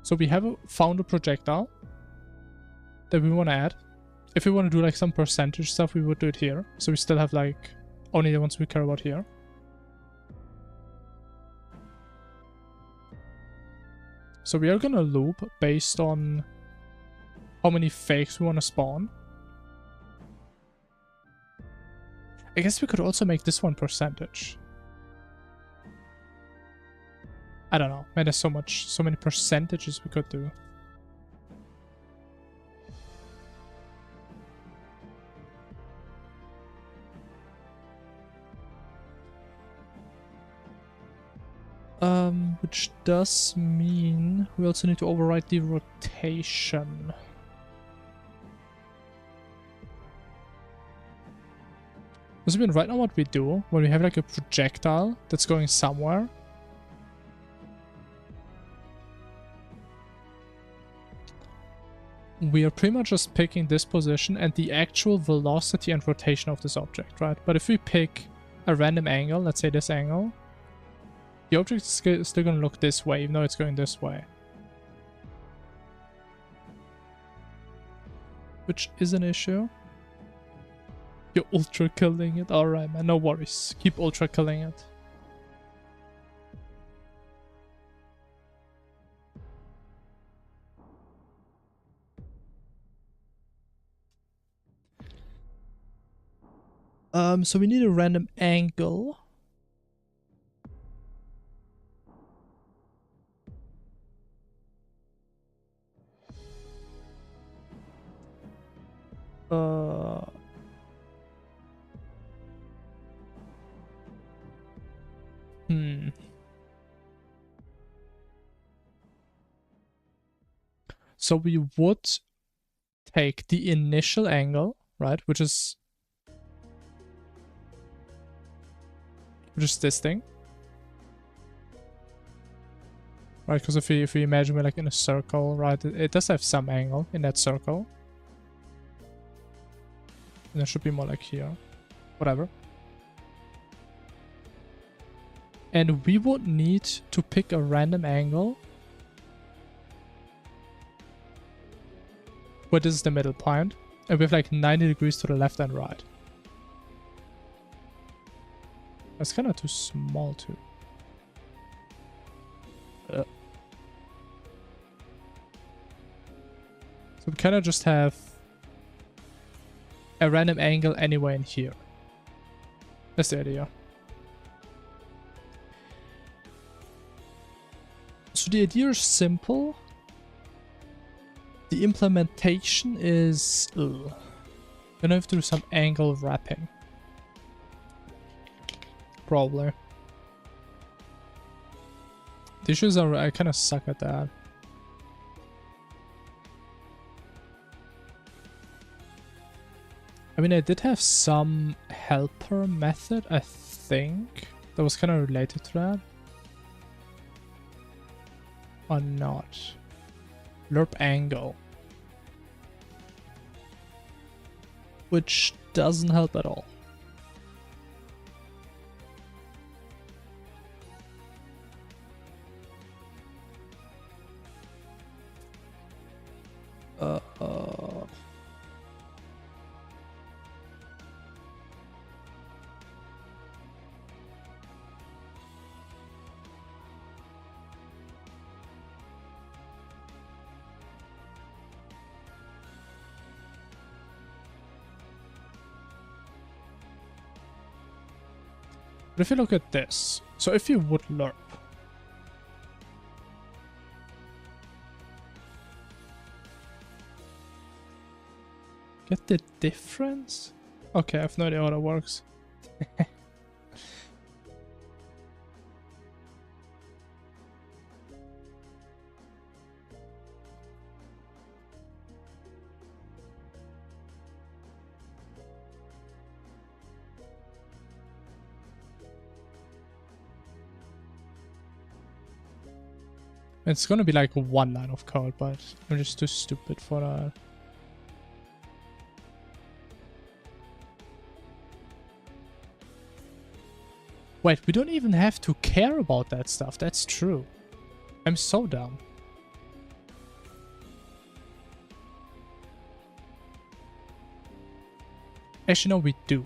so we have found a projectile that we want to add. If we want to do like some percentage stuff, we would do it here. So we still have like only the ones we care about here. So we are gonna loop based on how many fakes we want to spawn. I guess we could also make this one percentage. I don't know. Man, there's so many percentages we could do. Which does mean we also need to override the rotation. Does it mean right now what we do when we have like a projectile that's going somewhere? We are pretty much just picking this position and the actual velocity and rotation of this object, right? But if we pick a random angle, let's say this angle, the object is still going to look this way, even though it's going this way. Which is an issue. You're ultra killing it. Alright, man, no worries. Keep ultra killing it. So we need a random angle. So we would take the initial angle, right, which is this thing, right? Because if we imagine we're like in a circle, right, it does have some angle in that circle, and it should be more like here, whatever. And we would need to pick a random angle where this is the middle point, and we have like 90 degrees to the left and right. That's kind of too small too. So we kind of just have a random angle anywhere in here. That's the idea. So the idea is simple. The implementation is... Ugh. Gonna have to do some angle wrapping. Probably. The issues are I kind of suck at that. I mean, I did have some helper method, I think, that was kind of related to that. Or not. Lerp angle. Which doesn't help at all. But if you look at this, so if you would lerp, get the difference? Okay, I have no idea how that works. It's gonna be like one line of code, but I'm just too stupid for that. Wait, we don't even have to care about that stuff. That's true. I'm so dumb. Actually, no, we do.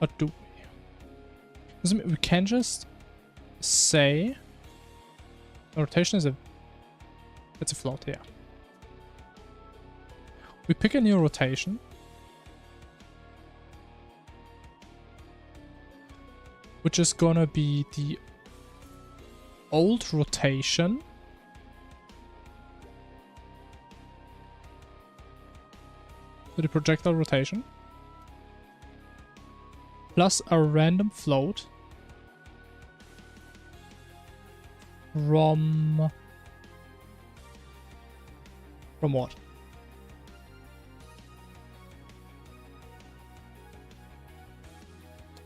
Or do we? We can just say rotation is it's a float here. We pick a new rotation. Which is gonna be the old rotation. So the projectile rotation. plus a random float from what?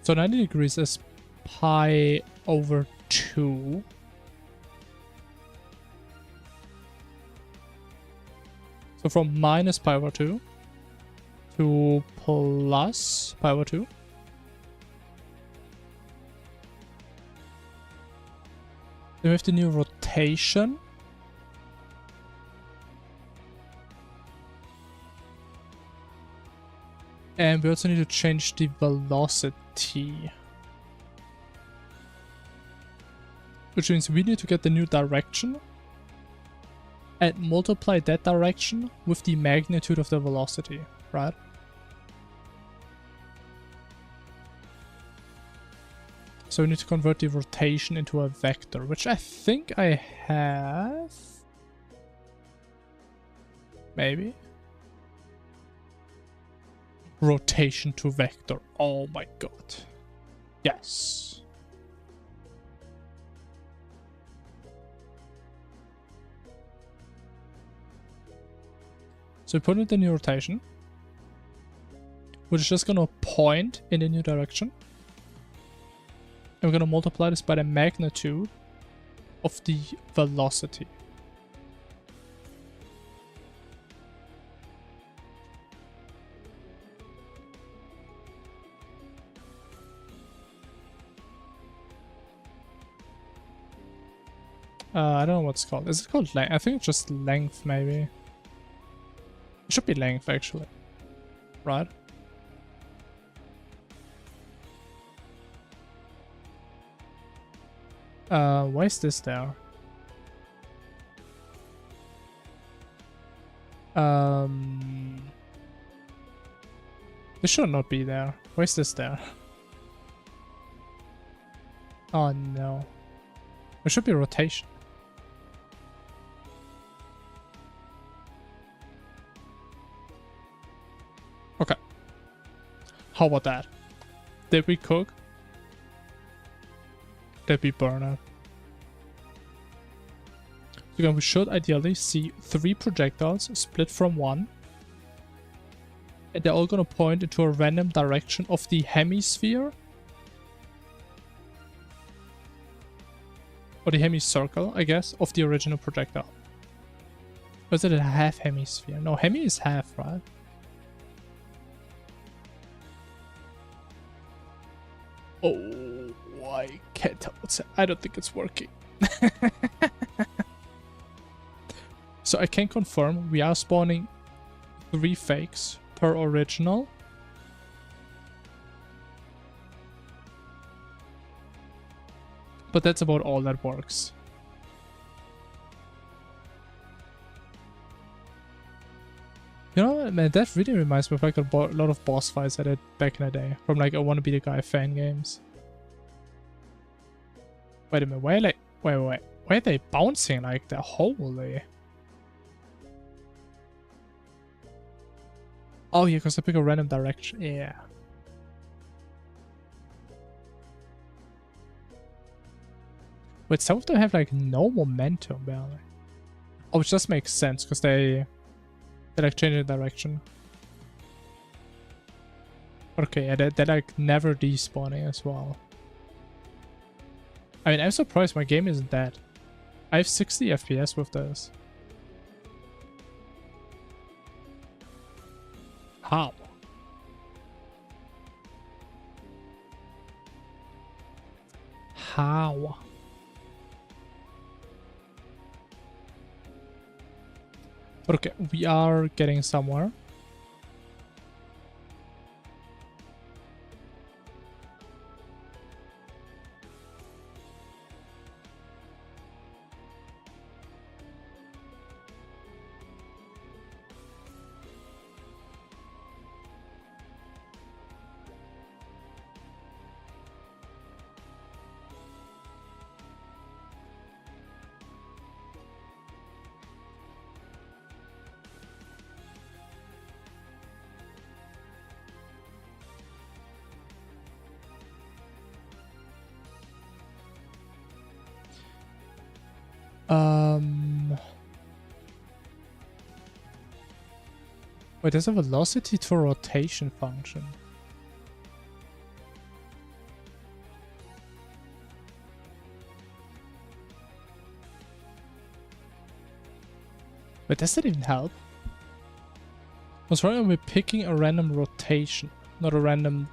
So 90 degrees is pi over 2. So from minus pi over 2 to plus pi over 2. Then we have the new rotation. And we also need to change the velocity. Which means we need to get the new direction and multiply that direction with the magnitude of the velocity, right? So we need to convert the rotation into a vector, which I think I have. Maybe. Rotation to vector. Oh my god. Yes. So we put in the new rotation, which is just gonna point in the new direction. And we're gonna multiply this by the magnitude of the velocity. I don't know what it's called. Is it called length? I think it's just length, maybe. It should be length, actually. Right? Why is this there? This should not be there. Why is this there? Oh no. There should be rotation. Okay. How about that? Did we cook? Did we burn it? So again, we should ideally see 3 projectiles split from 1. And they're all gonna point into a random direction of the hemisphere. Or the hemicircle, I guess, of the original projectile. Or is it a half hemisphere? No, hemi is half, right? Oh, I can't tell what's that. I don't think it's working. So I can confirm we are spawning 3 fakes per original. But that's about all that works. You know, man, that really reminds me of like a lot of boss fights I did back in the day. From like I Wanna Be the Guy fan games. Wait a minute, why are they bouncing like that? Holy. Oh yeah, because I pick a random direction. Yeah. Wait, some of them have like no momentum, barely. Oh, which just makes sense because they like change the direction. Okay, yeah, they're like never despawning as well. I mean, I'm surprised my game isn't dead. I have 60 FPS with this. How? How? Okay, we are getting somewhere. Wait, there's a velocity to rotation function. Wait, does that even help? What's wrong with picking a random rotation, not a random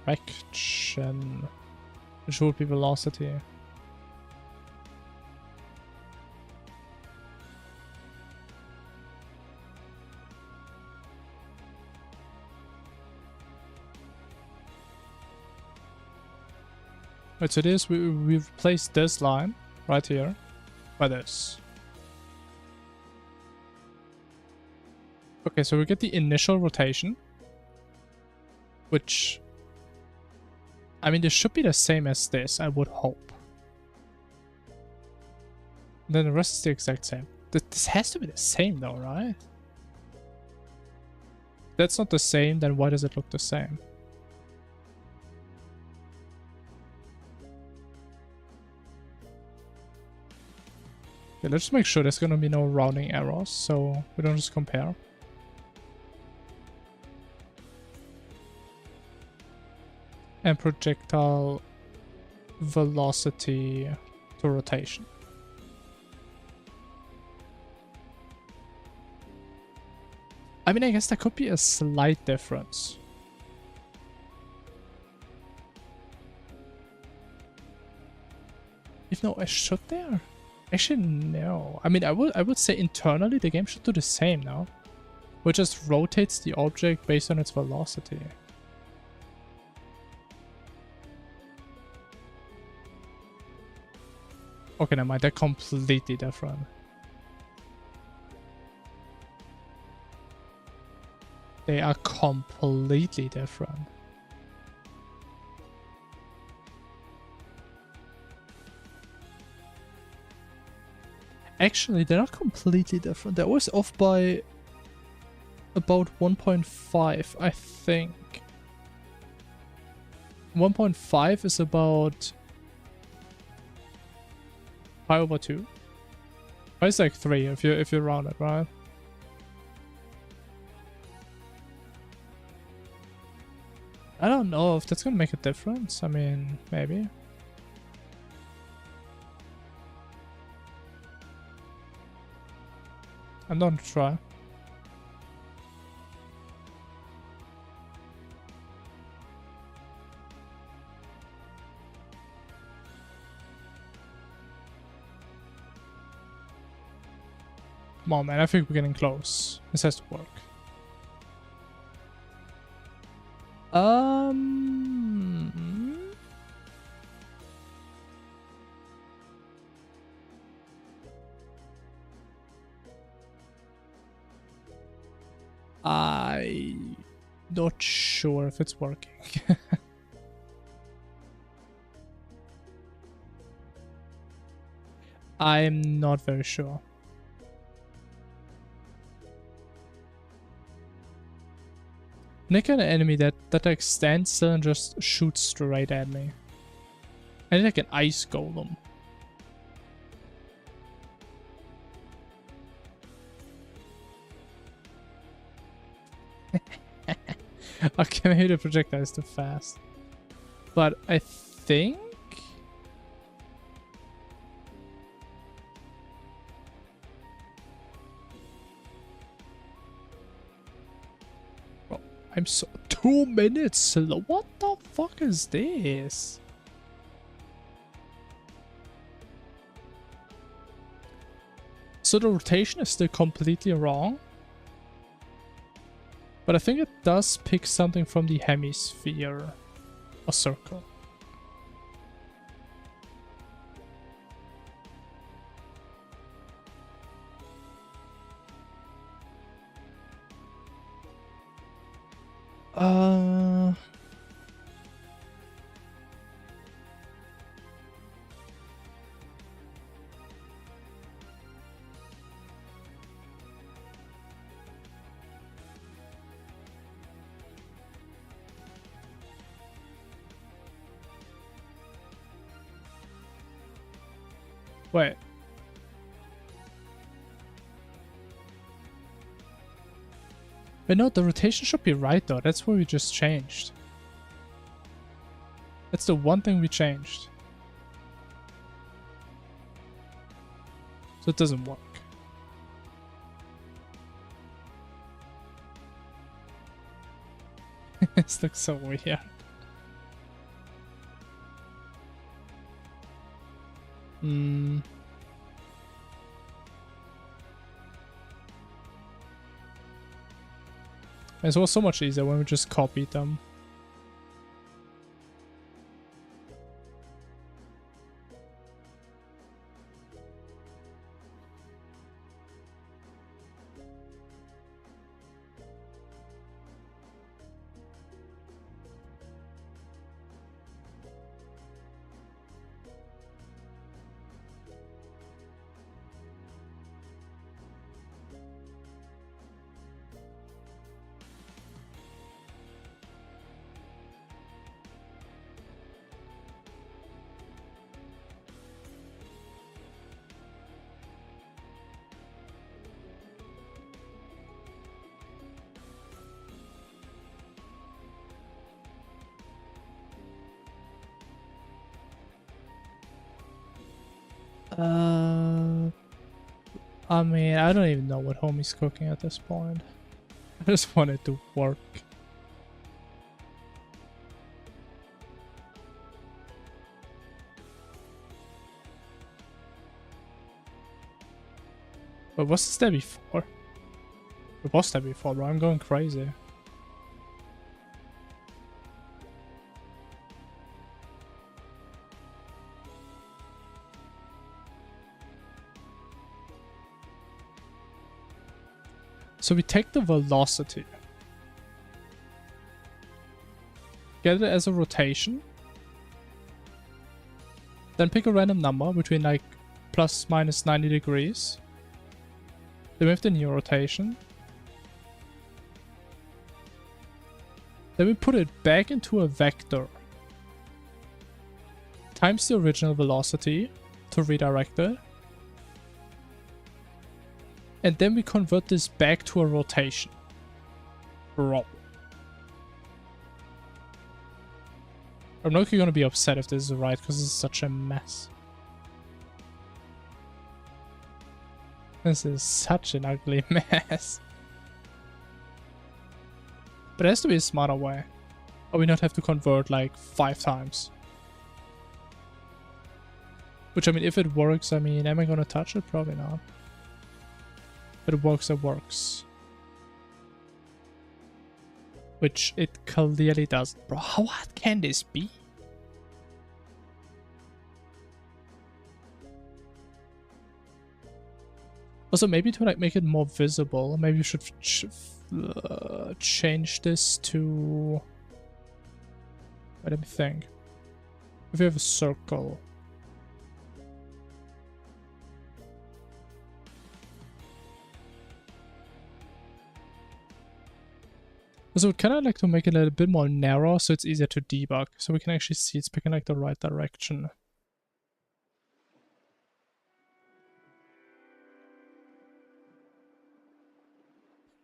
direction, which would be velocity. Wait, so this, we've replaced this line right here by this. Okay, so we get the initial rotation, which, I mean, this should be the same as this, I would hope. And then the rest is the exact same. This has to be the same though, right? If that's not the same, then why does it look the same? Okay, let's just make sure there's gonna be no rounding errors, so we don't just compare. And projectile velocity to rotation. I mean, I guess there could be a slight difference. If no, should there? Actually, no. I mean, I would say internally the game should do the same now. Which just rotates the object based on its velocity. Okay, never mind. They're completely different. They are completely different. Actually, they're not completely different. They're always off by about 1.5, I think. 1.5 is about pi over 2. Pi is like 3 if you round it, right? I don't know if that's gonna make a difference. I mean, maybe. I'm not gonna try. Come on, man. I think we're getting close. This has to work. I'm not sure if it's working. I'm not very sure. Nick an enemy that like stands still and just shoots straight at me. I need like an ice golem. Okay, maybe the projectile is too fast. But I think... Oh, I'm so... 2 minutes slow? What the fuck is this? So the rotation is still completely wrong. But I think it does pick something from the hemisphere or circle. Wait. But no, the rotation should be right though. That's what we just changed. That's the one thing we changed. So it doesn't work. This looks so weird. It was so much easier when we just copied them. I mean, I don't even know what homie's cooking at this point. I just want it to work. But what's this there before? It was there before, bro. I'm going crazy. So we take the velocity, get it as a rotation, then pick a random number between like plus minus 90 degrees, then we have the new rotation, then we put it back into a vector, times the original velocity to redirect it, and then we convert this back to a rotation. Bro. I'm not gonna be upset if this is right, because this is such a mess. This is such an ugly mess. But there has to be a smarter way. Or we not have to convert like 5 times. Which, I mean, if it works, I mean, am I gonna touch it? Probably not. But it works, it works. Which it clearly doesn't. Bro, how hard can this be? Also, maybe to like make it more visible, maybe you should change this to... Wait, let me think. If you have a circle... So we'd kind of like to make it a little bit more narrow so it's easier to debug. So we can actually see it's picking like the right direction.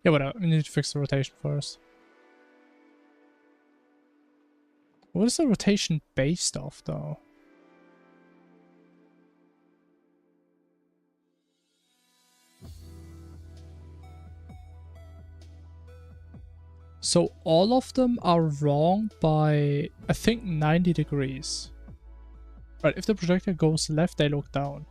Yeah, whatever. We need to fix the rotation first. What is the rotation based off though? So all of them are wrong by, I think, 90 degrees. Right, if the projector goes left, they look down.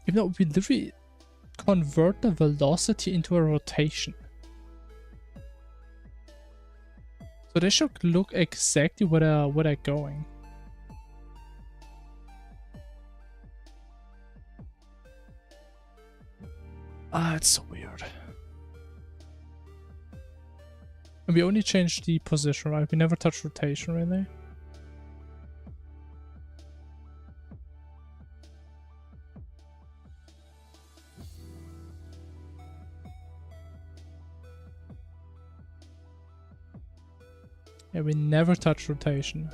Even though we literally convert the velocity into a rotation. So they should look exactly where they're going. Ah, it's so weird. And we only changed the position, right? We never touched rotation, really. Yeah, we never touch rotation.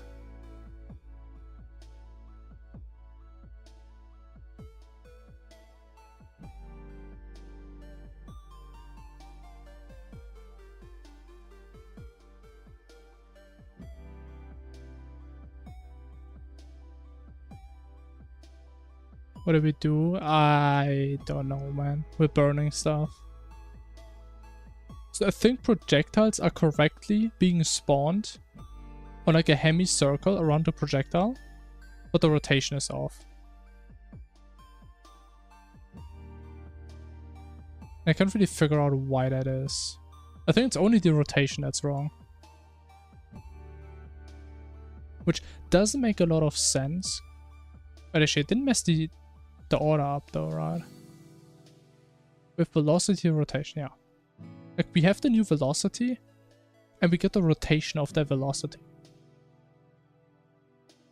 What do we do? I don't know, man. We're burning stuff. So I think projectiles are correctly being spawned on like a semicircle around the projectile, but the rotation is off. I can't really figure out why that is. I think it's only the rotation that's wrong. Which doesn't make a lot of sense. But actually, it didn't mess the order up though, right? With velocity rotation, yeah. Like we have the new velocity and we get the rotation of that velocity.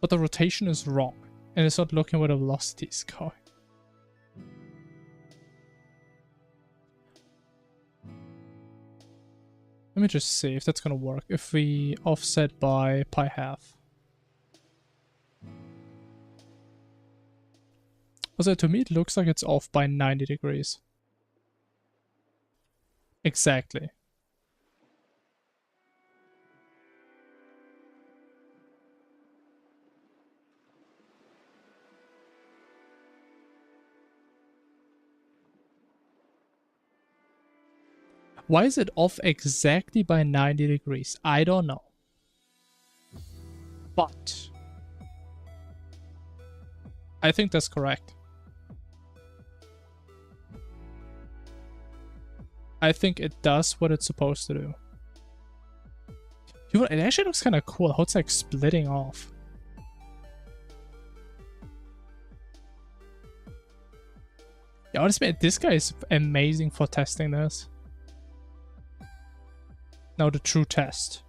But the rotation is wrong and it's not looking where the velocity is going. Let me just see if that's gonna work. If we offset by pi half. Also, to me, it looks like it's off by 90 degrees. Exactly. Why is it off exactly by 90 degrees? I don't know. But I think that's correct. I think it does what it's supposed to do. It actually looks kind of cool how it's like splitting off. Yeah, honestly, this guy is amazing for testing this. Now the true test.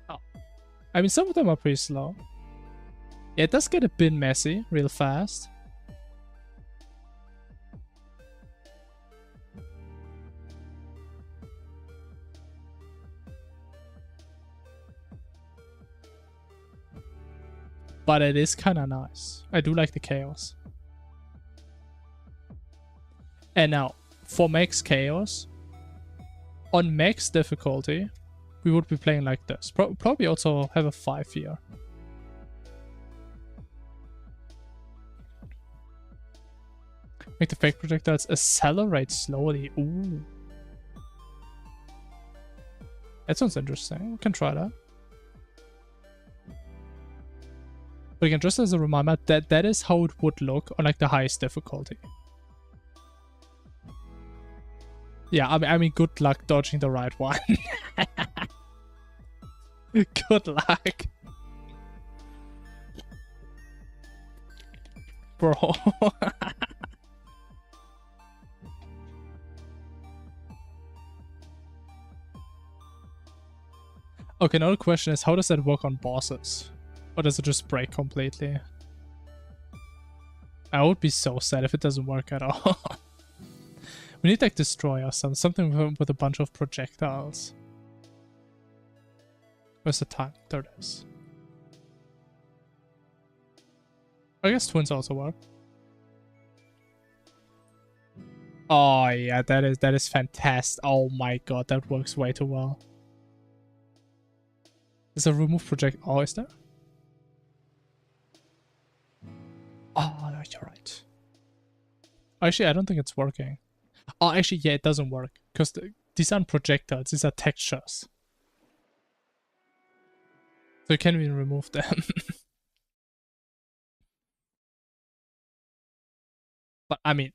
Oh. I mean, some of them are pretty slow. Yeah, it does get a bit messy real fast. But it is kind of nice. I do like the chaos. And now, for max chaos, on max difficulty, we would be playing like this. Probably also have a 5 here. Make the fake projectiles accelerate slowly. Ooh. That sounds interesting. We can try that. But again, just as a reminder, that is how it would look on like the highest difficulty. Yeah, I mean, good luck dodging the right one. Good luck. Bro. Okay, now the question is, how does that work on bosses? Or does it just break completely? I would be so sad if it doesn't work at all. We need like destroyer, something with a bunch of projectiles. Where's the time? There it is. I guess twins also work. Oh yeah, that is fantastic. Oh my god, that works way too well. There's a remove project. Oh, is there? Oh, no, you're right. Actually, I don't think it's working. Oh, actually, yeah, it doesn't work. Because these aren't projectiles, these are textures. So you can't even remove them. But, I mean...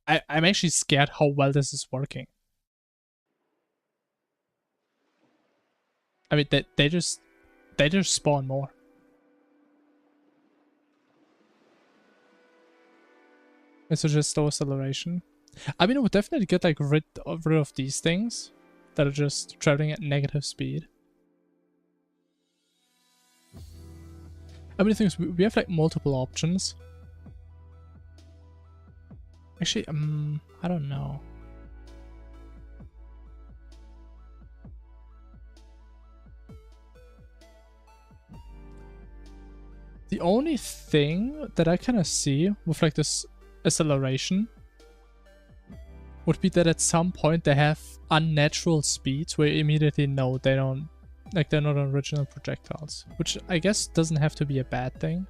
I'm actually scared how well this is working. I mean, they just spawn more. So just slow acceleration. I mean, it would definitely get like rid of these things that are just traveling at negative speed. I mean, the thing is, we have like multiple options. Actually, I don't know. The only thing that I kind of see with like this acceleration would be that at some point they have unnatural speeds where you immediately know they don't, like they're not original projectiles, which I guess doesn't have to be a bad thing.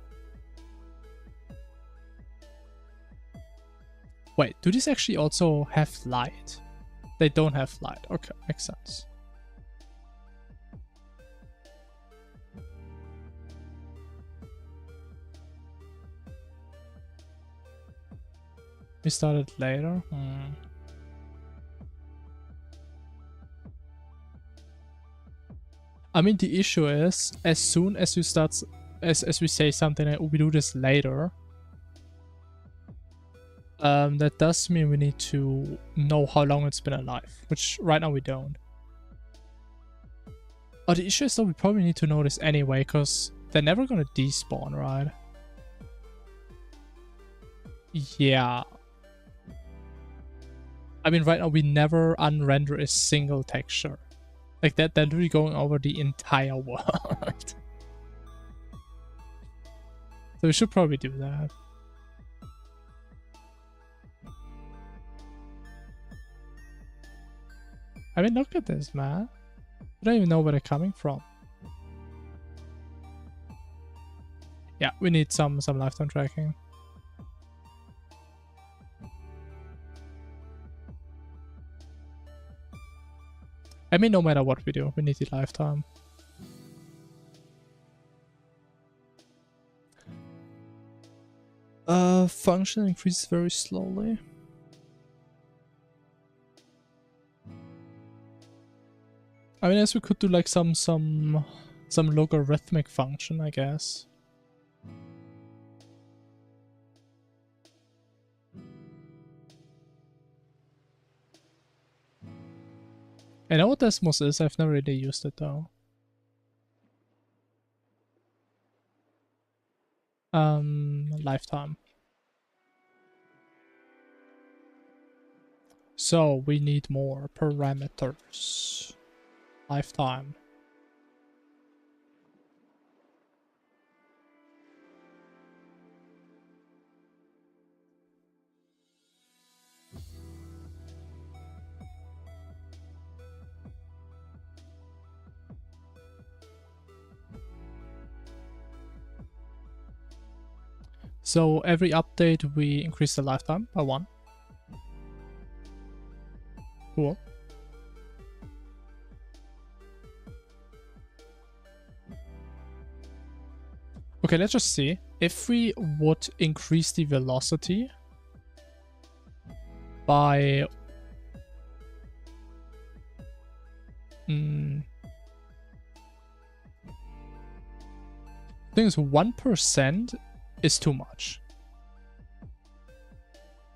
Wait, do these actually also have light? They don't have light. Okay, makes sense. We started later. I mean, the issue is, as soon as you start, as we say something like, oh, we do this later, that does mean we need to know how long it's been alive, which right now we don't. Oh, the issue is though we probably need to know this anyway, because they're never gonna despawn, right? Yeah. I mean, right now we never unrender a single texture. Like that, they're literally going over the entire world. So we should probably do that. I mean, look at this, man. I don't even know where they're coming from. Yeah, we need some lifetime tracking. I mean, no matter what we do, we need the lifetime. Function increases very slowly. I mean, as we could do like some logarithmic function, I guess. I know what Desmos is, I've never really used it though. Lifetime. So we need more parameters. Lifetime. So every update we increase the lifetime by 1. Cool. Okay, let's just see. If we would increase the velocity by... I think it's 1% is too much.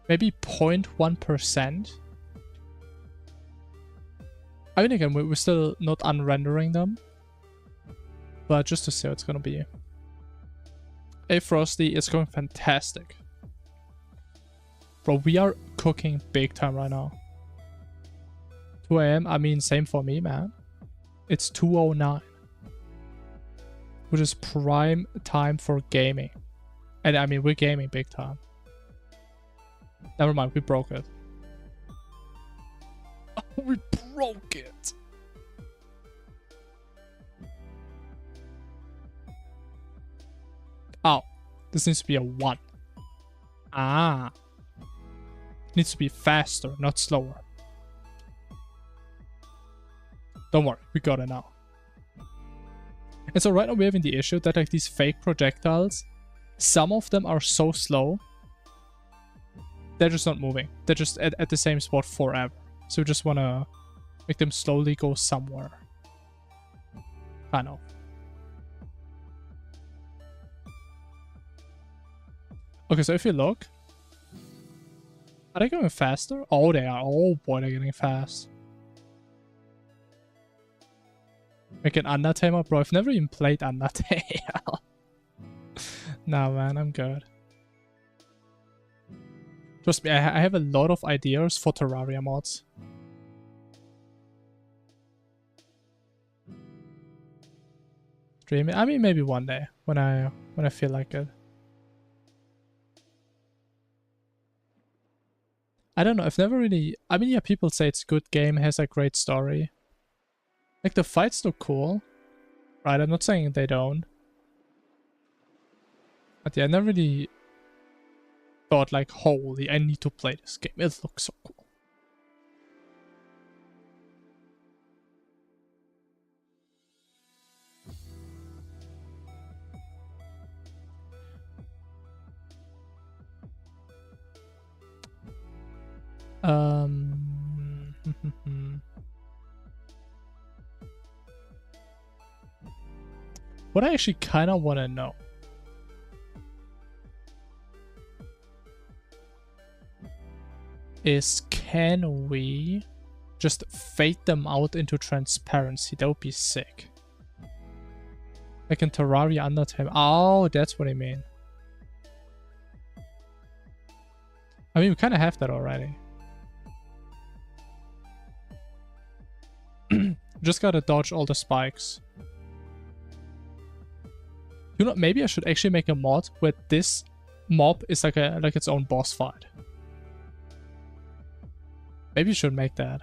Maybe 0.1%. I mean, again, we're still not unrendering them. But just to see how it's gonna be. Hey Frosty, it's going fantastic. Bro, we are cooking big time right now. 2 AM, I mean, same for me, man. It's 2:09. Which is prime time for gaming. And I mean, we're gaming big time. Never mind, we broke it. We broke it! Oh, this needs to be a 1. Ah. It needs to be faster, not slower. Don't worry, we got it now. And so right now we're having the issue that like these fake projectiles, some of them are so slow, they're just not moving. They're just at the same spot forever. So we just want to make them slowly go somewhere. Kind of. Okay, so if you look, are they going faster? Oh, they are. Oh boy, they're getting fast. Make an Undertale, bro. I've never even played Undertale. Nah, man, I'm good. Trust me, I have a lot of ideas for Terraria mods. Streaming. I mean, maybe one day when I feel like it. I don't know. I've never really. I mean, yeah, people say it's a good game, has a great story. Like the fights look cool, right? I'm not saying they don't, but yeah, I never really thought like, holy, I need to play this game. It looks so cool. What I actually kind of want to know is, can we just fade them out into transparency? That would be sick. Like in Terraria Undertale. Oh, that's what I mean. I mean, we kind of have that already. Just gotta dodge all the spikes. You know, maybe I should actually make a mod where this mob is like its own boss fight. Maybe you should make that.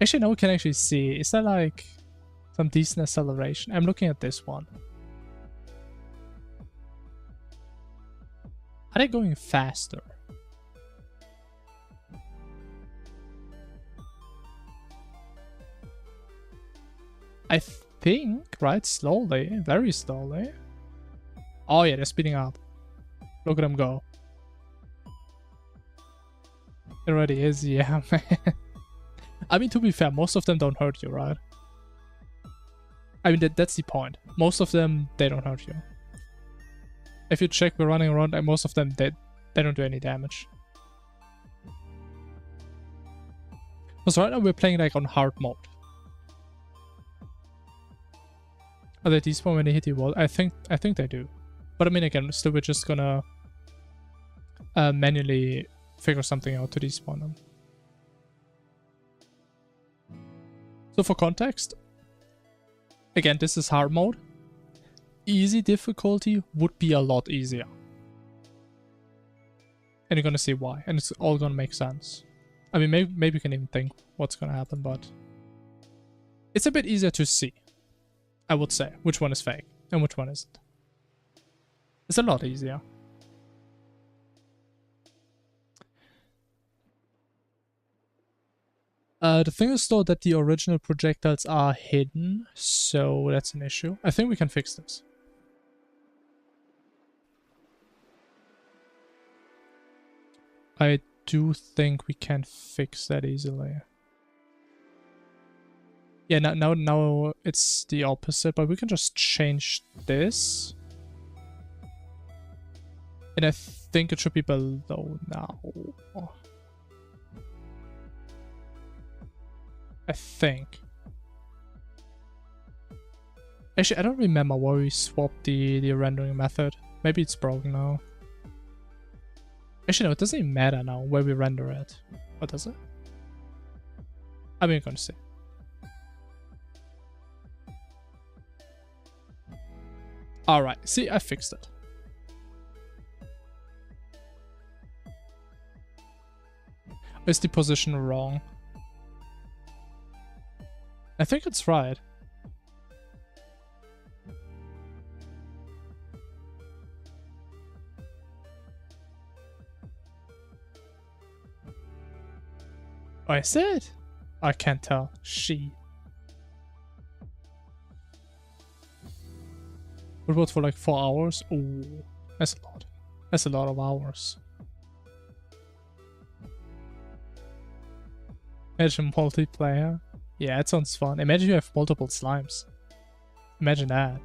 Actually, now we can actually see. Is there like some decent acceleration? I'm looking at this one. Are they going faster? I think, right? Slowly. Very slowly. Oh yeah, they're speeding up. Look at them go. It already is, yeah, man. I mean, to be fair, most of them don't hurt you, right? I mean, that's the point. Most of them, they don't hurt you. If you check, we're running around, and most of them, they don't do any damage. Because right now we're playing like on hard mode. Are they despawn when they hit the wall? I think they do. But I mean, again, still we're just gonna manually figure something out to despawn them. So for context, again, this is hard mode. Easy difficulty would be a lot easier. And you're gonna see why, and it's all gonna make sense. I mean, maybe you can even think what's gonna happen, but it's a bit easier to see, I would say, which one is fake and which one isn't. It's a lot easier. The thing is though that the original projectiles are hidden, so that's an issue. I think we can fix this. I do think we can fix that easily. Yeah, now it's the opposite, but we can just change this. And I think it should be below now. I think. Actually, I don't remember why we swapped the rendering method. Maybe it's broken now. Actually, no, it doesn't even matter now where we render it. What does it? I mean, you're gonna see. Alright, see, I fixed it. Is the position wrong? I think it's right. Oh, is it? I can't tell. She. We worked for like 4 hours. Ooh, that's a lot. That's a lot of hours. Imagine multiplayer. Yeah, it sounds fun. Imagine you have multiple slimes. Imagine that.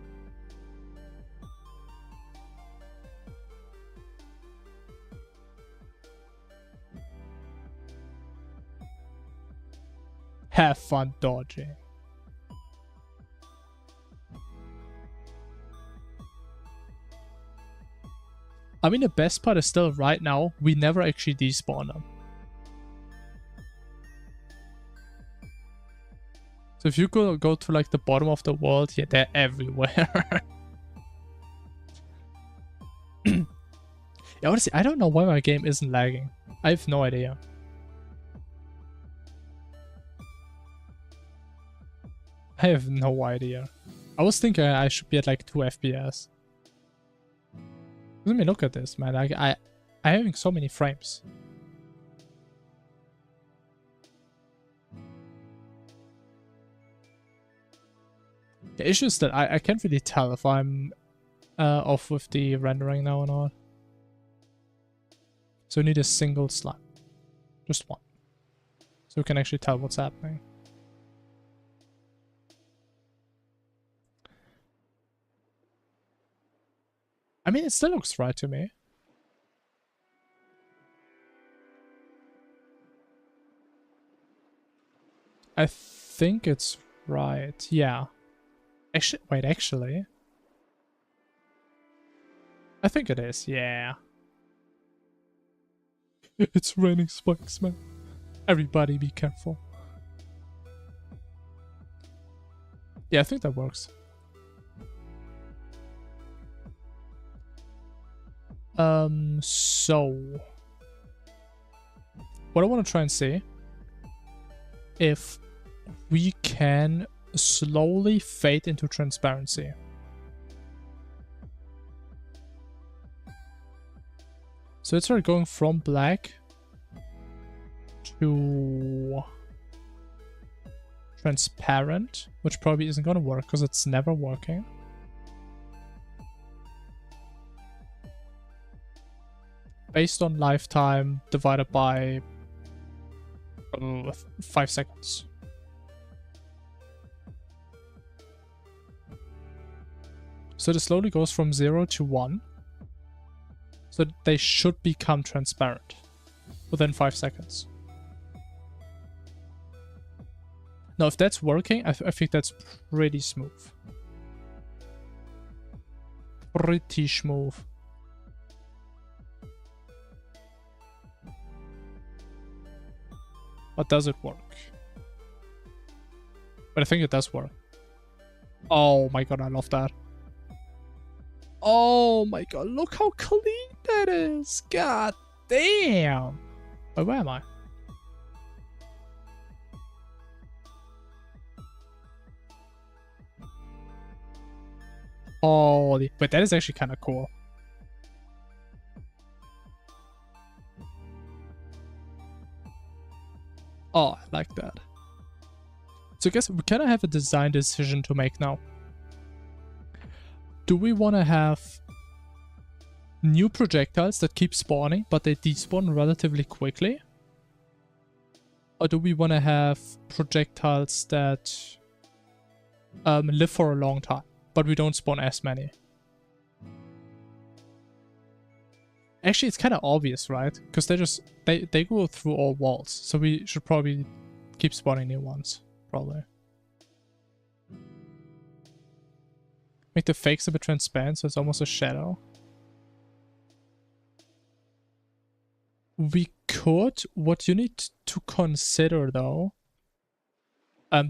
Have fun dodging. I mean, the best part is still right now, we never actually despawn them. So if you go to like the bottom of the world, yeah, they're everywhere. Yeah, honestly, I don't know why my game isn't lagging. I have no idea. I have no idea. I was thinking I should be at like 2 FPS. Let me look at this, man. I'm having so many frames. The issue is that I can't really tell if I'm off with the rendering now or not. So we need a single slide. Just one. So we can actually tell what's happening. I mean, it still looks right to me. I think it's right. Yeah. Actually, wait, actually. I think it is, yeah. It's raining spikes, man. Everybody be careful. Yeah, I think that works. So what I want to try and see if we can slowly fade into transparency. So it's going from black to transparent, which probably isn't going to work because it's never working. Based on lifetime divided by 5 seconds. So this slowly goes from 0 to 1. So they should become transparent within 5 seconds. Now, if that's working, I think that's pretty smooth. Pretty smooth. But does it work? But I think it does work. Oh my god, I love that. Oh my god, look how clean that is. God damn. Wait, where am I? Holy, but that is actually kind of cool. Oh, I like that. So I guess we kind of have a design decision to make now. Do we want to have new projectiles that keep spawning, but they despawn relatively quickly? Or do we want to have projectiles that live for a long time, but we don't spawn as many? Actually, it's kind of obvious, right? Because they go through all walls, so we should probably keep spawning new ones, probably. Make the fakes a bit transparent, so it's almost a shadow. We could. What you need to consider, though,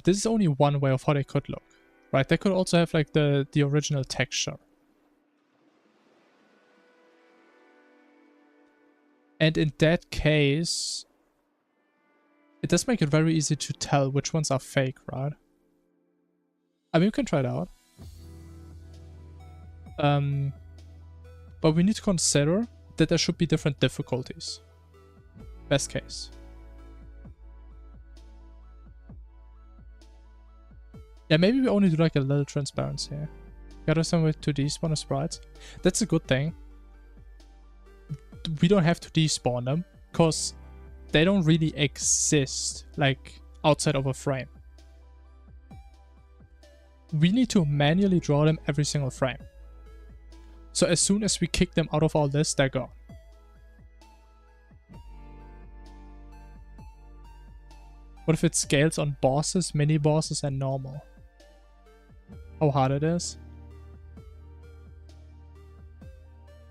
this is only one way of how they could look, right? They could also have like the original texture. And in that case, it does make it very easy to tell which ones are fake, right? I mean, we can try it out. But we need to consider that there should be different difficulties. Best case. Yeah, maybe we only do like a little transparency. Got us somewhere to despawn the sprites. That's a good thing. We don't have to despawn them because they don't really exist like outside of a frame. We need to manually draw them every single frame. So as soon as we kick them out of our list, they're gone. What if it scales on bosses, mini bosses, and normal? How hard it is?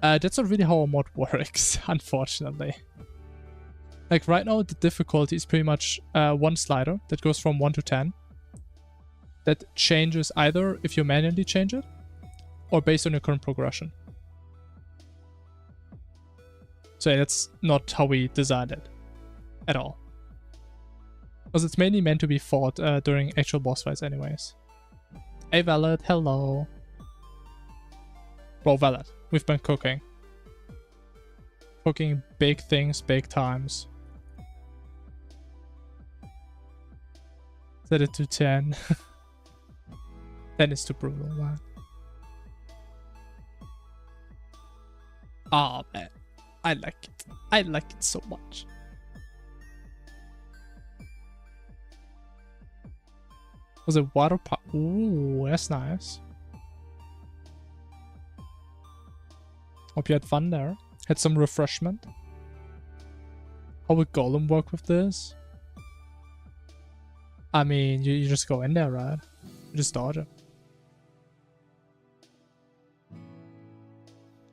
That's not really how a mod works, unfortunately. Like right now, the difficulty is pretty much one slider that goes from 1 to 10. That changes either if you manually change it or based on your current progression. So yeah, that's not how we designed it at all. Because it's mainly meant to be fought during actual boss fights anyways. Hey Valid, hello. Bro, Valid, we've been cooking. Cooking big things, big times. Set it to 10. 10 is too brutal, man. Ah, man. I like it. I like it so much. Was it water pop? Ooh, that's nice. Hope you had fun there. Had some refreshment. How would Golem work with this? I mean, you just go in there, right? You just dodge it.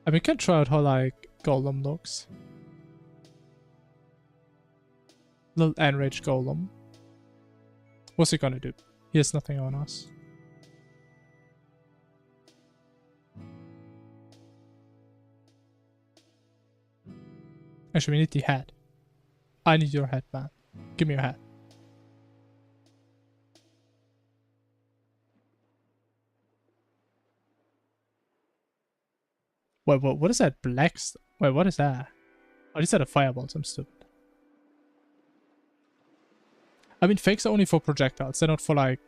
I mean, we can try out how, like, Golem looks. Little enraged Golem. What's he gonna do? He has nothing on us. Actually, we need the hat. I need your hat, man. Give me your hat. Wait, what is that black Wait, what is that? Oh, these are the fireballs. I'm stupid. I mean, fakes are only for projectiles. They're not for, like,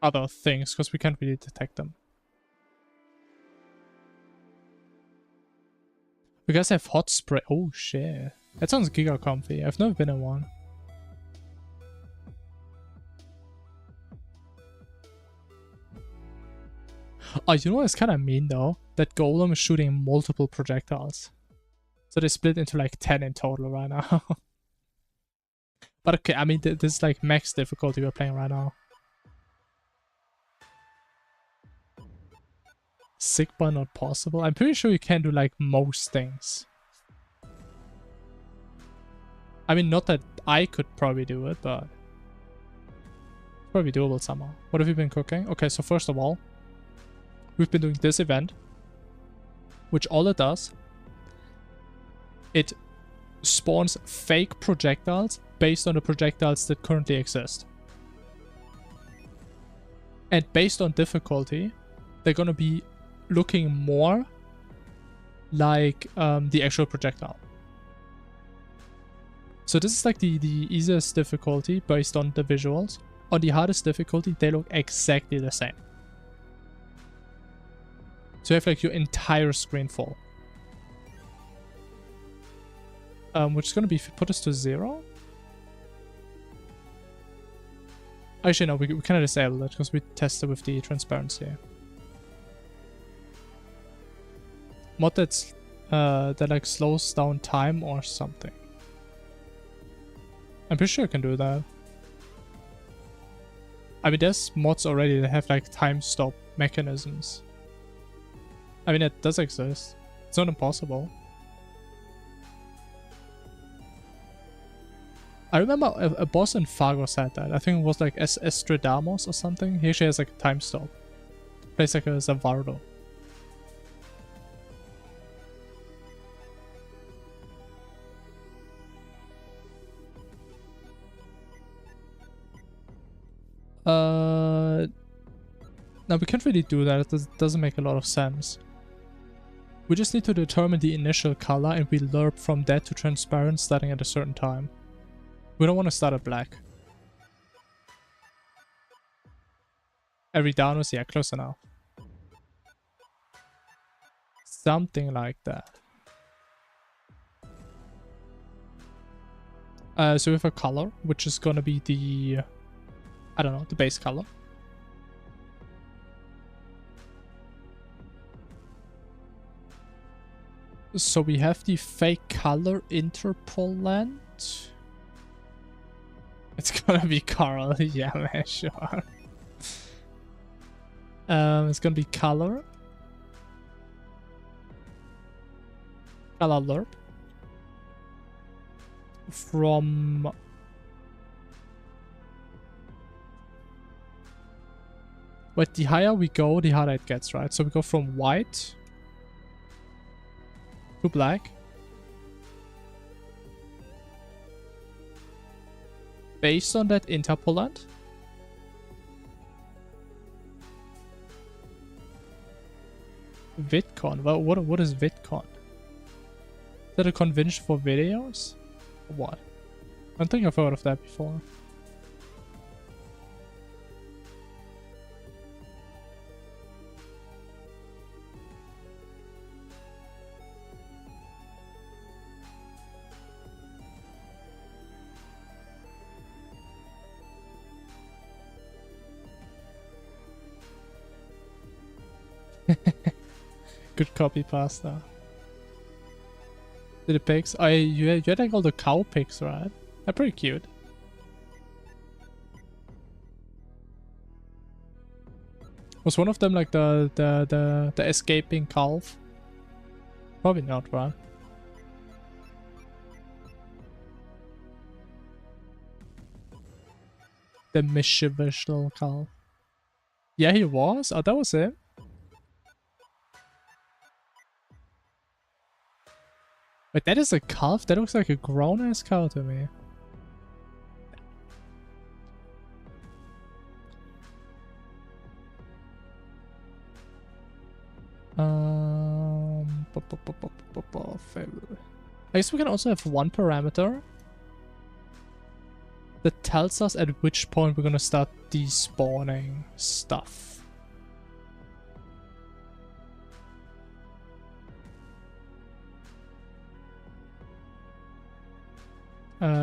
other things, because we can't really detect them. You guys have hot spray. Oh, shit. That sounds giga comfy. I've never been in one. Oh, you know what's kind of mean, though? That Golem is shooting multiple projectiles. So they split into, like, 10 in total right now. But okay, I mean, this is, like, max difficulty we're playing right now. Sick but not possible. I'm pretty sure you can do, like, most things. I mean, not that I could probably do it, but probably doable somehow. What have you been cooking? Okay, so first of all, we've been doing this event, which all it does, it spawns fake projectiles based on the projectiles that currently exist. And based on difficulty, they're gonna be looking more like the actual projectile. So this is like the easiest difficulty based on the visuals. On the hardest difficulty, they look exactly the same. So you have like your entire screen full. Which is going to be, if you put this to 0. Actually, no, we kind of disable it because we tested with the transparency. Mod that's, that like slows down time or something. I'm pretty sure I can do that. I mean, there's mods already that have like time stop mechanisms. I mean, it does exist. It's not impossible. I remember a boss in Fargo had that. I think it was like Estradamus or something. He actually has like a time stop. Plays like a Zavardo. No, we can't really do that. It doesn't make a lot of sense. We just need to determine the initial color and we lerp from that to transparent starting at a certain time. We don't want to start at black. Every down was, yeah, close enough. Something like that. So we have a color, which is gonna be the, I don't know, the base color. So we have the fake color interpolant. It's gonna be Carl. Yeah, man, sure. It's gonna be color. alert from but the higher we go, the harder it gets, right? So we go from white to black. Based on that interpolant. VidCon. Well, what is VidCon? Is that a convention for videos? Or what? I don't think I've heard of that before. Good copy pasta. The pigs. Oh, you had like all the cow pigs, right? They're pretty cute. Was one of them like the escaping calf? Probably not, right? The mischievous little calf. Yeah, he was. Oh, that was him. Wait, that is a calf? That looks like a grown-ass cow to me. I guess we can also have one parameter that tells us at which point we're gonna start despawning stuff.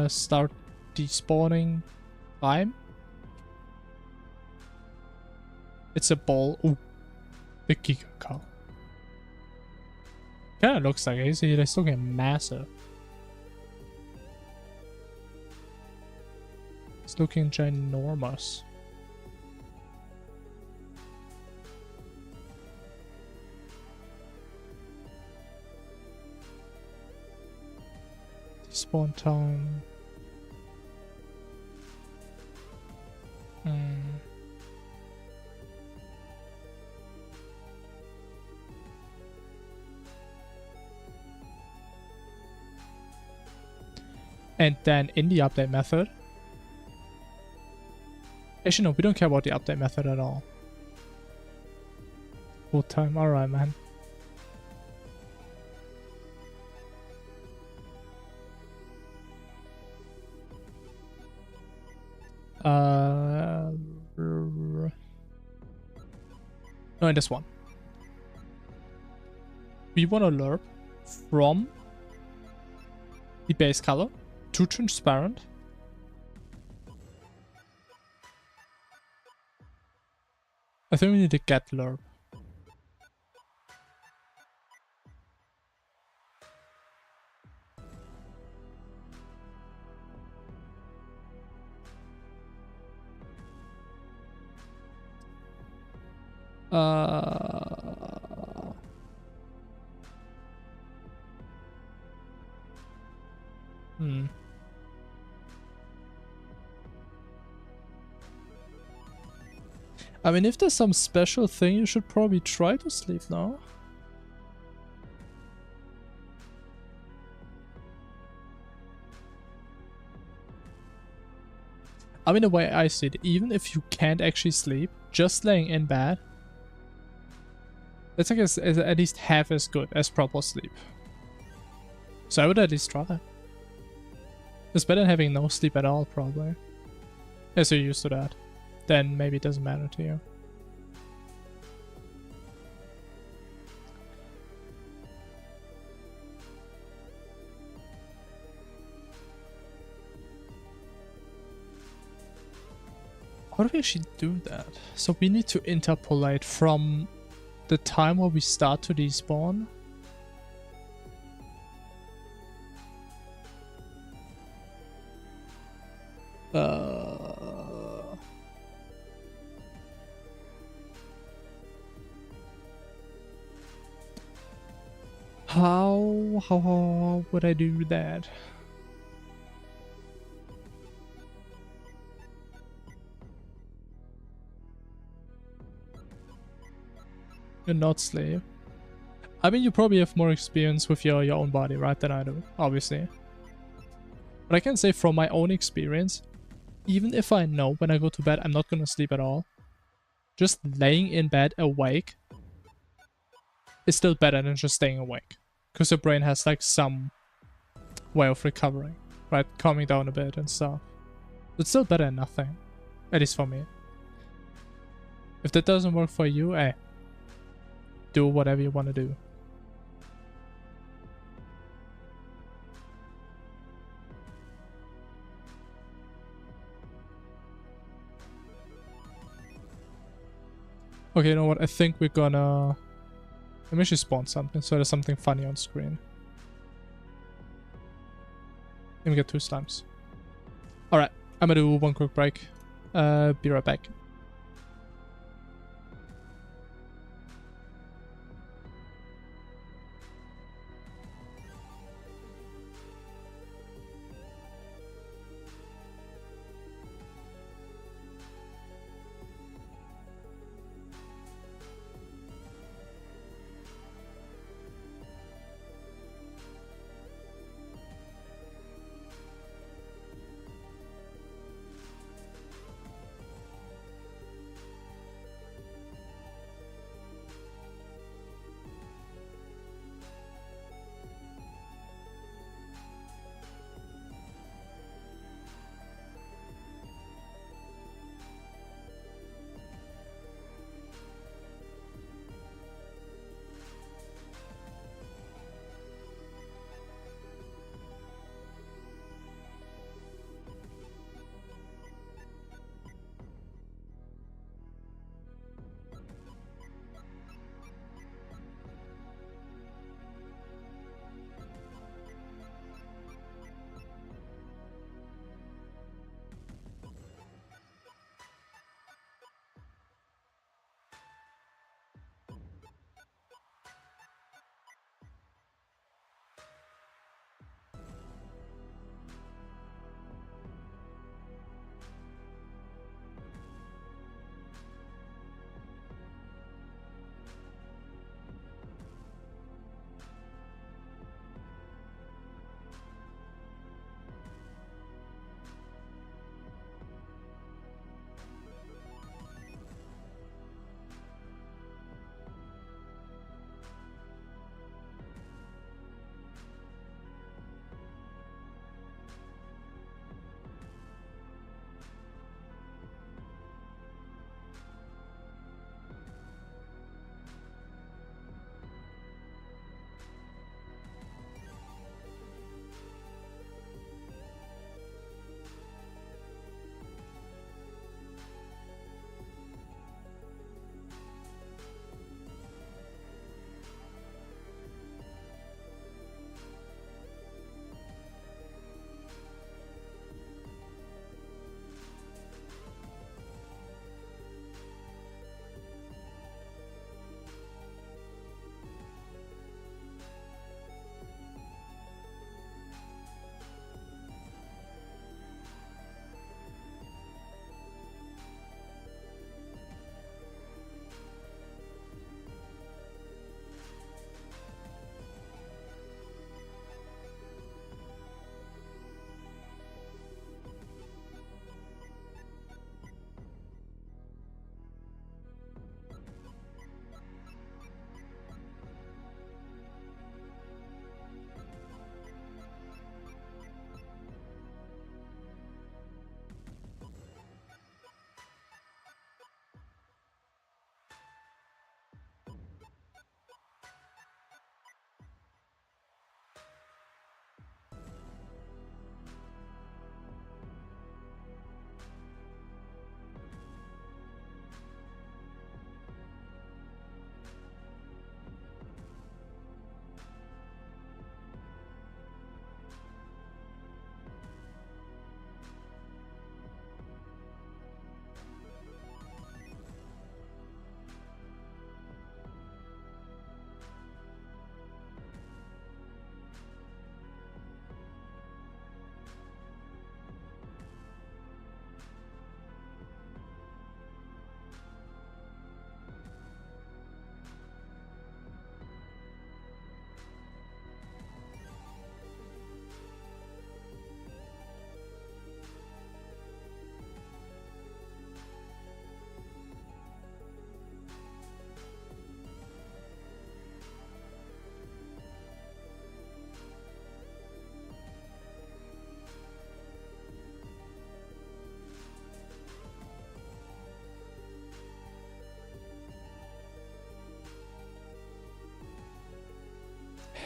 Start despawning time. It's a ball. Ooh, the Giga Cow. Kinda looks like it. He's looking massive. It's looking ginormous. Spawn time. And then in the update method. Actually, no, we don't care about the update method at all. Full time, alright, man. No, in this one. We want to lerp from the base color to transparent. I think we need to get lerp. I mean, if there's some special thing, you should probably try to sleep now. I mean, the way I see it, even if you can't actually sleep, just laying in bed, that's like is at least half as good as proper sleep. So I would at least try. It's better than having no sleep at all, probably. As you're used to that. Then maybe it doesn't matter to you. How do we actually do that? So we need to interpolate from the time where we start to despawn. How would I do that? You're not slave. I mean, you probably have more experience with your own body, right, than I do, obviously. But I can say from my own experience, even if I know when I go to bed I'm not gonna sleep at all, just laying in bed awake is still better than just staying awake. Because your brain has like some way of recovering, right? Calming down a bit and stuff. It's still better than nothing. At least for me. If that doesn't work for you, do whatever you want to do. Okay, you know what? I think we're gonna... Let me actually spawn something so there's something funny on screen. Let me get 2 slimes. Alright, I'm gonna do one quick break. Be right back.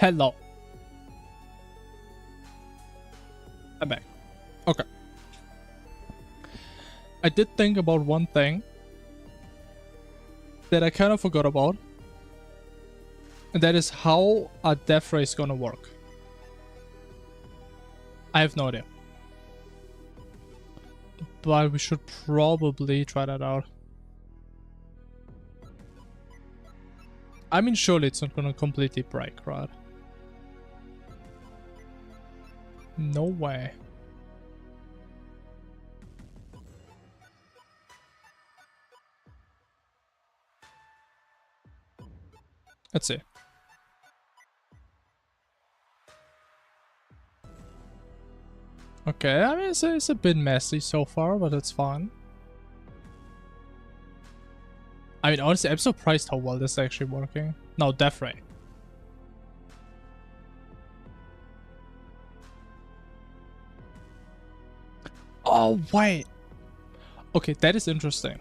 Hello. I'm back. Okay. I did think about one thing that I kind of forgot about. And that is how a death ray is gonna work. I have no idea. But we should probably try that out. I mean, surely it's not gonna completely break, right? No way. Let's see. Okay, I mean, it's a bit messy so far, but it's fine. I mean, honestly, I'm surprised how well this is actually working. No, Death Ray. Oh, wait. Okay, that is interesting.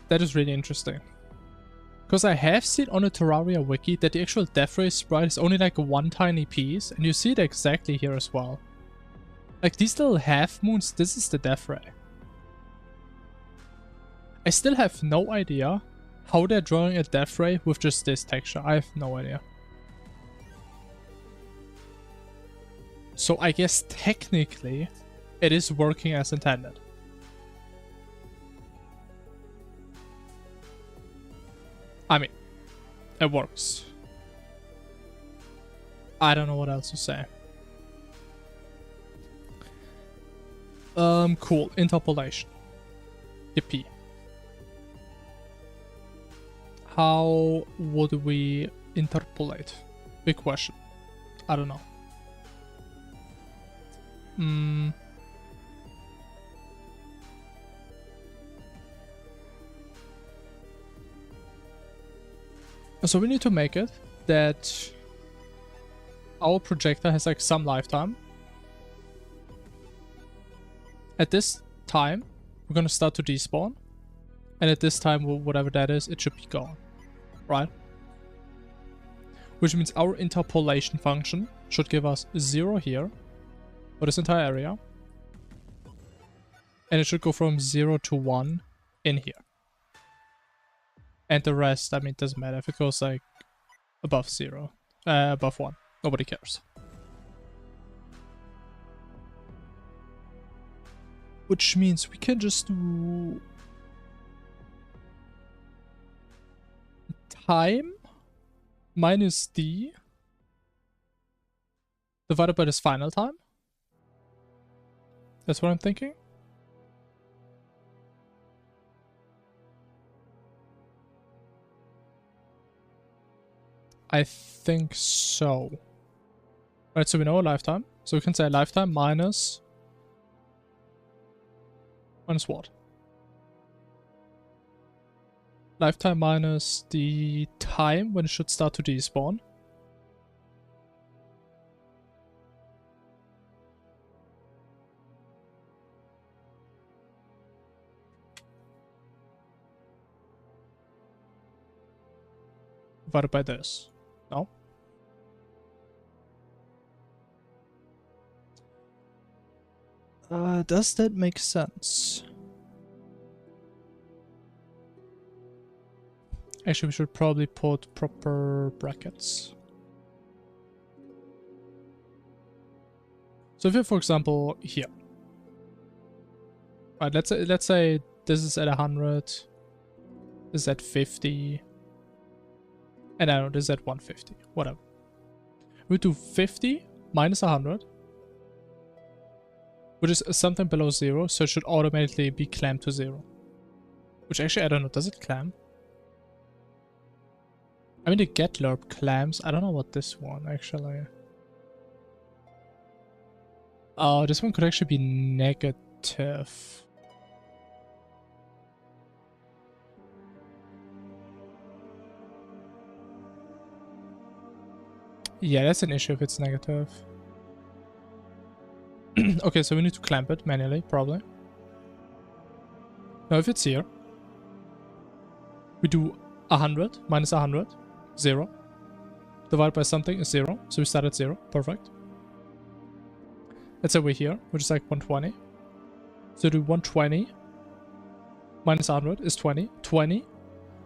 That is really interesting. Because I have seen on a Terraria wiki that the actual Death Ray sprite is only like one tiny piece, and you see it exactly here as well. Like these little half moons, this is the Death Ray. I still have no idea how they're drawing a Death Ray with just this texture. I have no idea. So I guess technically it is working as intended. I mean, it works. I don't know what else to say. Cool. Interpolation. Yippee. How would we interpolate? Big question. I don't know. So we need to make it that our projector has like some lifetime. At this time, we're gonna start to despawn. And at this time, whatever that is, it should be gone. Right? Which means our interpolation function should give us 0 here for this entire area. And it should go from 0 to 1 in here. And the rest, I mean, it doesn't matter if it goes like above 0, above 1. Nobody cares. Which means we can just do time minus d divided by this final time. That's what I'm thinking. I think so. Right, so we know a lifetime. So we can say lifetime minus what? Lifetime minus the time when it should start to despawn. Divided by this. No? Does that make sense? Actually, we should probably put proper brackets. So if you're, for example, here. Right, let's say this is at 100. This is at 50. And I don't know, this is at 150. Whatever. We do 50 minus 100. Which is something below 0, so it should automatically be clamped to 0. Which actually, I don't know, does it clamp? I mean, the get lerp clamps. I don't know what this one actually. Oh, this one could actually be negative. Yeah, that's an issue if it's negative. Okay, so we need to clamp it manually, probably. Now, if it's here, we do 100 minus 100, 0. divided by something is 0. So we start at 0. Perfect. Let's say we're here, which is like 120. So do 120 minus 100 is 20. 20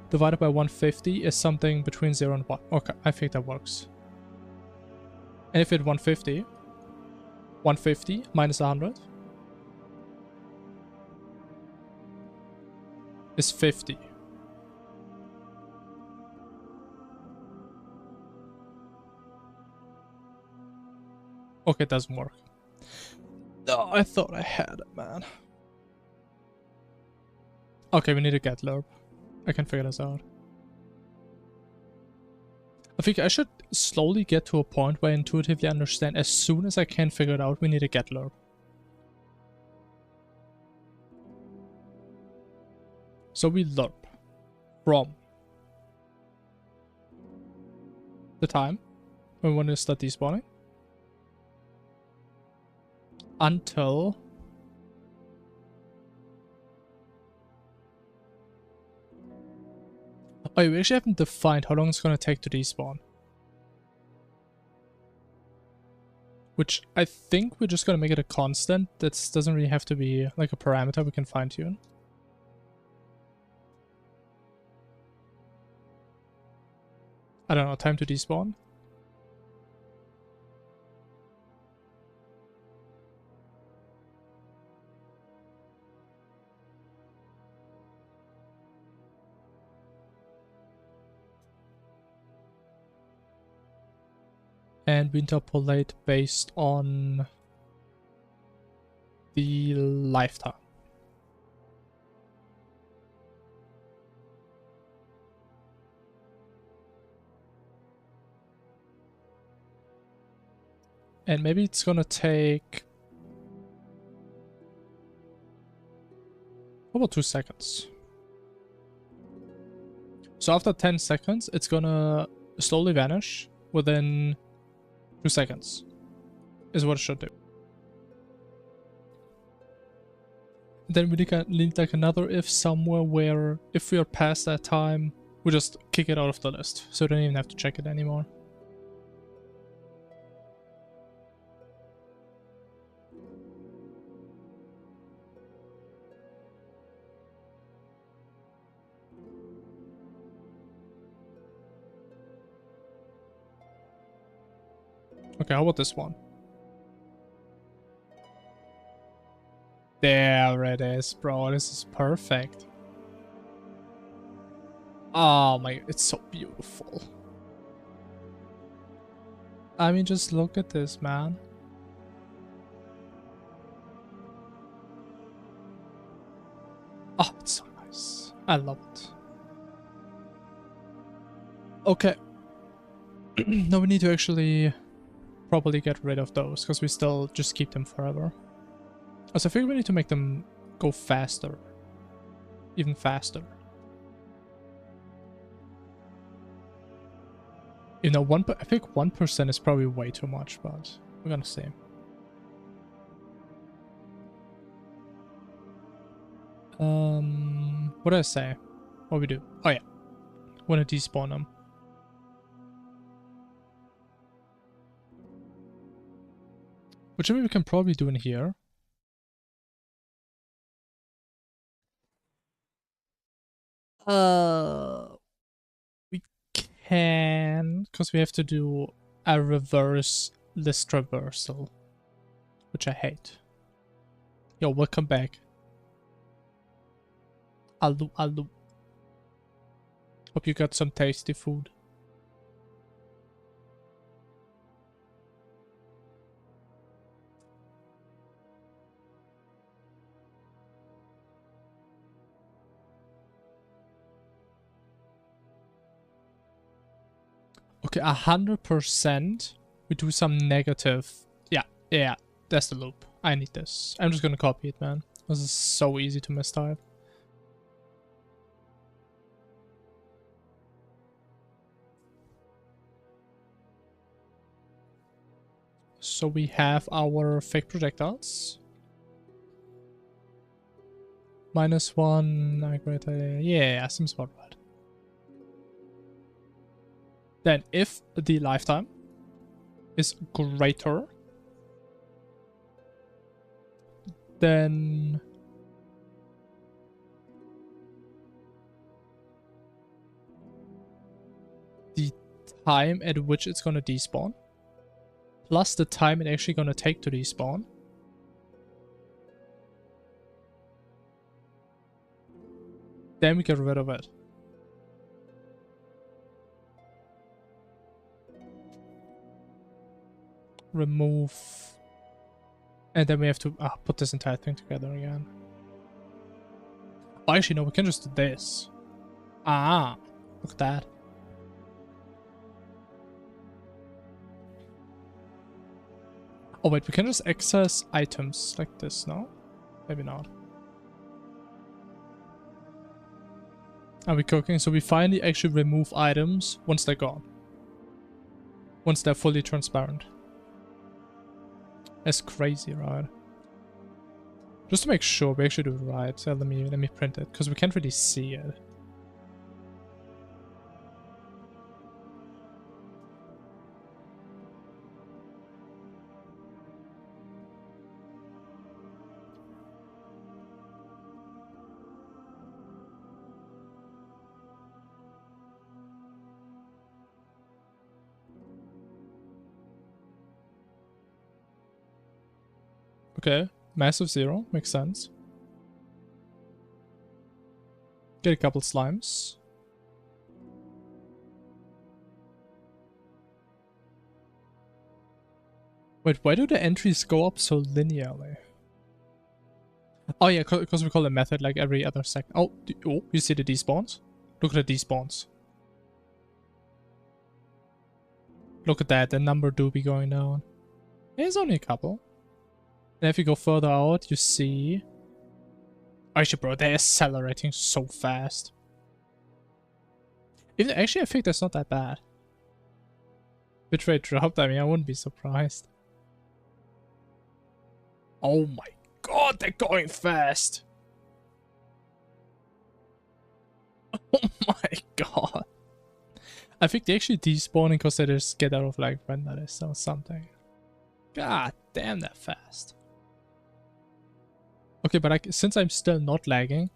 divided by 150 is something between 0 and 1. Okay, I think that works. And if it's 150, 150 minus 100 is 50. Okay, it doesn't work. No, I thought I had it, man. Okay, we need a get lerp. I can figure this out. I think I should slowly get to a point where I intuitively understand as soon as I can figure it out, we need a get lerp. So we lerp from the time when we want to start despawning until oh, we actually haven't defined how long it's going to take to despawn. Which I think we're just going to make it a constant. That doesn't really have to be like a parameter we can fine tune. I don't know, time to despawn. And we interpolate based on the lifetime. And maybe it's gonna take... how about 2 seconds? So after 10 seconds, it's gonna slowly vanish within 2 seconds. Is what it should do. Then we need like another if somewhere where if we are past that time, we just kick it out of the list. So we don't even have to check it anymore. Okay, how about this one? There it is, bro. This is perfect. Oh my, it's so beautiful. I mean, just look at this, man. Oh, it's so nice. I love it. Okay. Now we need to actually probably get rid of those, because we still just keep them forever. Also, I think we need to make them go faster. Even faster. You know, I think 1% is probably way too much, but we're gonna see. What did I say? What we do? Oh yeah. Wanna despawn them. Which I mean we can probably do in here. We can, because we have to do a reverse list traversal, which I hate. Yo, welcome back. Alu. Hope you got some tasty food. Okay, 100%. We do some negative. Yeah, that's the loop. I need this. I'm just gonna copy it, man. This is so easy to mistype. So we have our fake projectiles. -1. Yeah, seems about right. then if the lifetime is greater, then the time at which it's gonna despawn plus the time it's actually gonna take to despawn, then we get rid of it. Remove, and then we have to put this entire thing together again. Oh, actually no, we can just do this. Ah, look at that. Oh wait, we can just access items like this, no? Maybe not. Are we cooking? So we finally actually remove items once they're gone. Once they're fully transparent. That's crazy, right? Just to make sure we actually do it right, so let me print it, because we can't really see it. Okay, massive 0, makes sense. Get a couple slimes. Wait, why do the entries go up so linearly? Oh yeah, because we call the method like every other second. Oh, you see the despawns? Look at the despawns. Look at that, the number do be going down. There's only a couple. And if you go further out, you see... Actually, bro, they're accelerating so fast. Actually, I think that's not that bad. Bitrate dropped, I mean, I wouldn't be surprised. Oh my god, they're going fast! Oh my god. I think they actually despawning because they just get out of like render list or something. God damn, they're fast. Okay, but since I'm still not lagging,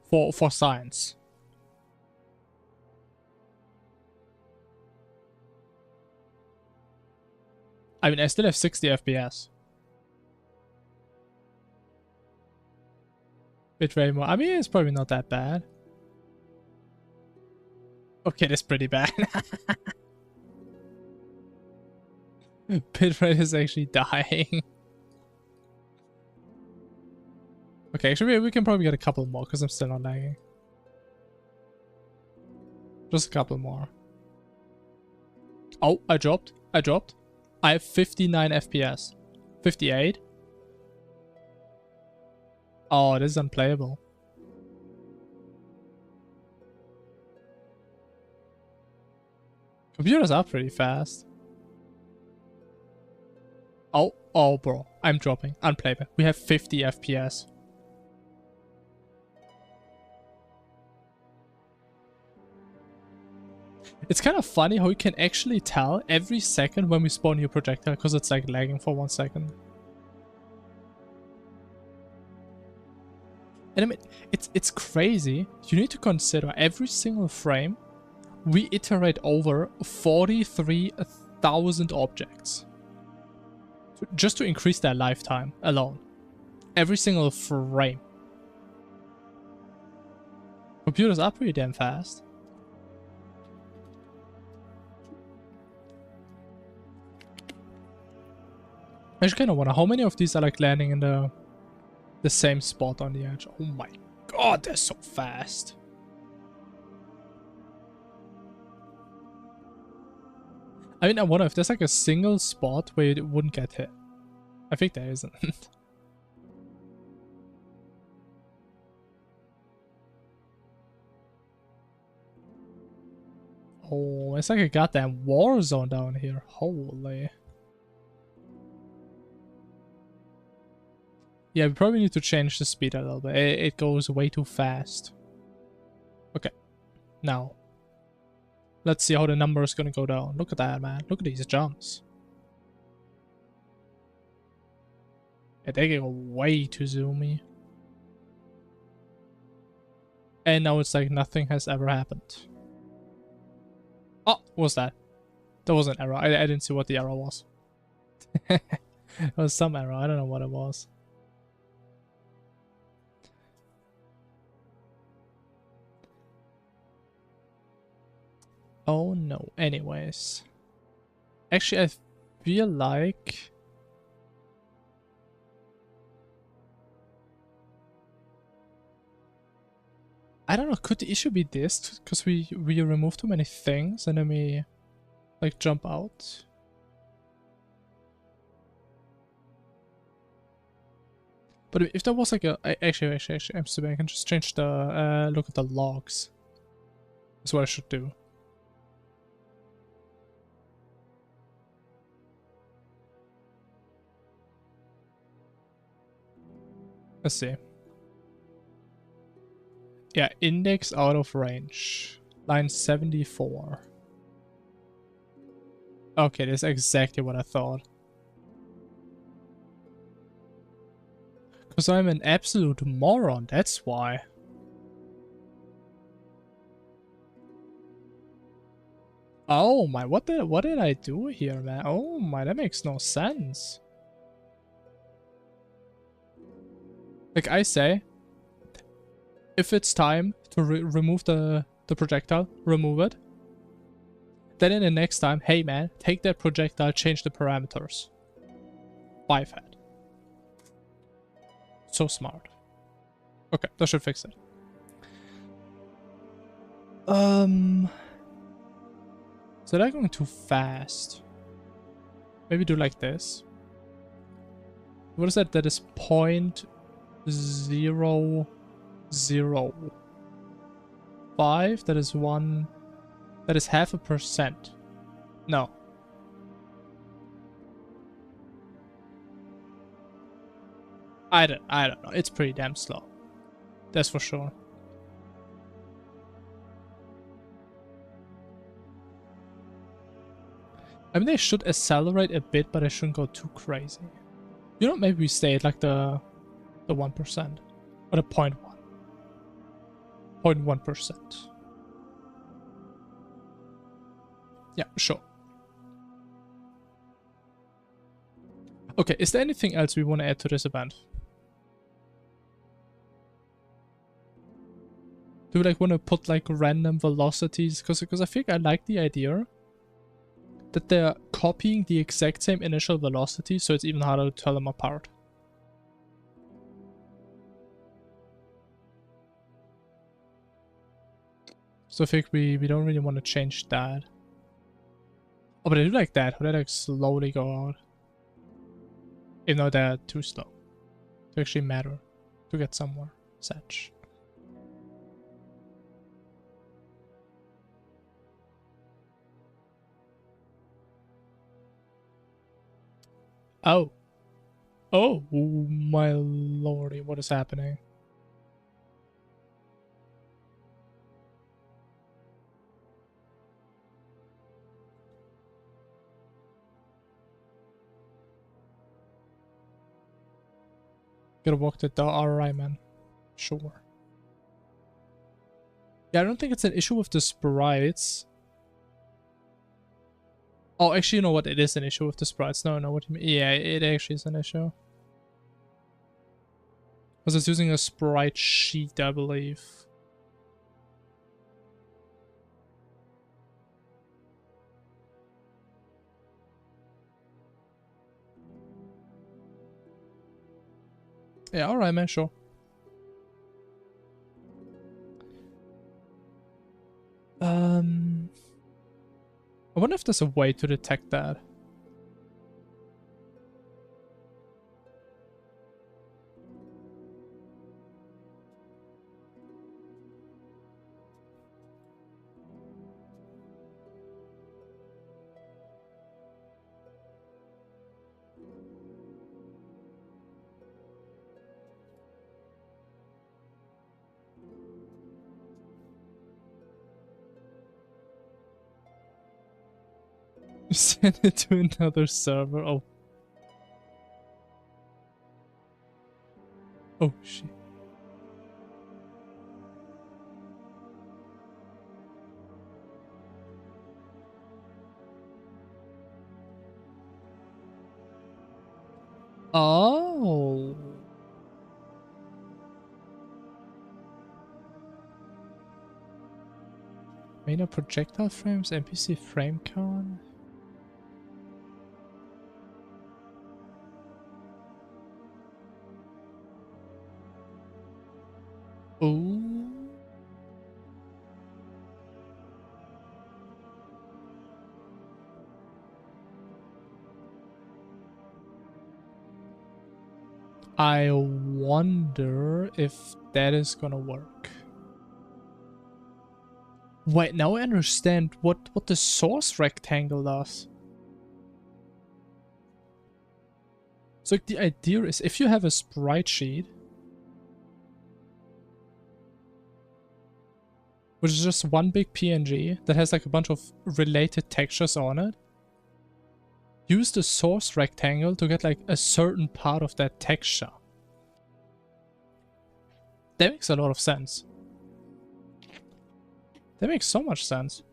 for science, I mean, I still have 60 FPS. Bitrate more. I mean, it's probably not that bad. Okay, that's pretty bad. Bitrate is actually dying. Okay, actually we can probably get a couple more because I'm still not lagging. Just a couple more. Oh, I dropped. I have 59 FPS. 58. Oh, this is unplayable. Computers are pretty fast. Oh, bro. I'm dropping. Unplayable. We have 50 FPS. It's kind of funny how you can actually tell every second when we spawn a new projectile because it's like lagging for 1 second. And I mean, it's crazy. You need to consider every single frame we iterate over 43,000 objects. Just to increase their lifetime alone. Every single frame. Computers are pretty damn fast. I just kind of wonder how many of these are like landing in the same spot on the edge. Oh my god, they're so fast. I mean, I wonder if there's like a single spot where it wouldn't get hit. I think there isn't. Oh, it's like a goddamn war zone down here. Holy. Yeah, we probably need to change the speed a little bit. It goes way too fast. Okay, now. Let's see how the number is gonna go down. Look at that, man. Look at these jumps. Yeah, they go way too zoomy. And now it's like nothing has ever happened. Oh, what was that? That was an error. I didn't see what the error was. It was some error. I don't know what it was. Oh no. Anyways. Actually, I feel like... I don't know, could the issue be this? Because we remove too many things and then we like jump out? But if there was like a... Actually, I'm stupid. I can just change the... look at the logs. That's what I should do. Let's see. Yeah, index out of range. Line 74. Okay, that's exactly what I thought. Because I'm an absolute moron, that's why. Oh my, what did I do here, man? Oh my, that makes no sense. Like I say, if it's time to remove the projectile, remove it. Then in the next time, hey man, take that projectile, change the parameters. Bye, fat. So smart. Okay, that should fix it. So they're going too fast. Maybe do like this. What is that? That is 0.005. That is 1. That is 0.5%. No. I don't know. It's pretty damn slow. That's for sure. I mean, they should accelerate a bit, but they shouldn't go too crazy. You know, maybe we stay at like the 1%. Or the 0.1. 0.1%. Yeah, sure. Okay, is there anything else we want to add to this event? Do we like want to put like random velocities? Because I think I like the idea that they're copying the exact same initial velocity, so it's even harder to tell them apart. So I think we don't really want to change that. Oh, but I do like that. How they like slowly go out. Even though they're too slow to actually matter. To get somewhere. Such. Oh. Oh my lordy, what is happening? Gotta walk the dog. Alright, man. Sure. Yeah, I don't think it's an issue with the sprites. Oh, actually, you know what? It is an issue with the sprites. No, what you mean. Yeah, it actually is an issue. Because it's using a sprite sheet, I believe. Yeah, alright, man, sure. I wonder if there's a way to detect that. Send it to another server. Oh. Oh shit. Oh. Main projectile frames, NPC frame count. Oh. I wonder if that is gonna work. Wait, now I understand what the source rectangle does. So like, the idea is if you have a sprite sheet, which is just one big PNG that has like a bunch of related textures on it, use the source rectangle to get like a certain part of that texture. That makes a lot of sense. That makes so much sense.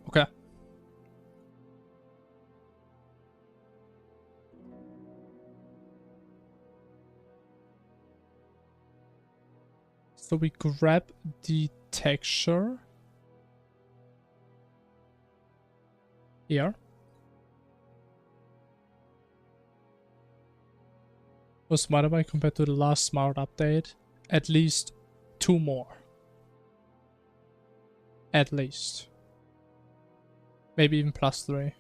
Okay. So we grab the texture here. Was Smart Am I compared to the last Smart update? At least 2 more. At least. Maybe even +3.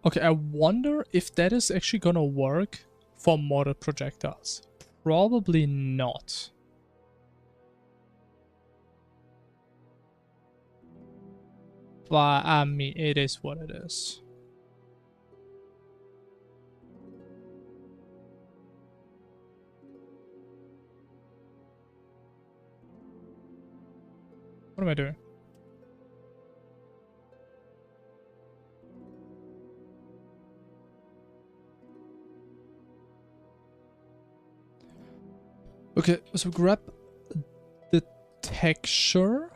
Okay, I wonder if that is actually gonna work for modded projectiles. Probably not. But I mean, it is what it is. What am I doing? Okay, so grab the texture.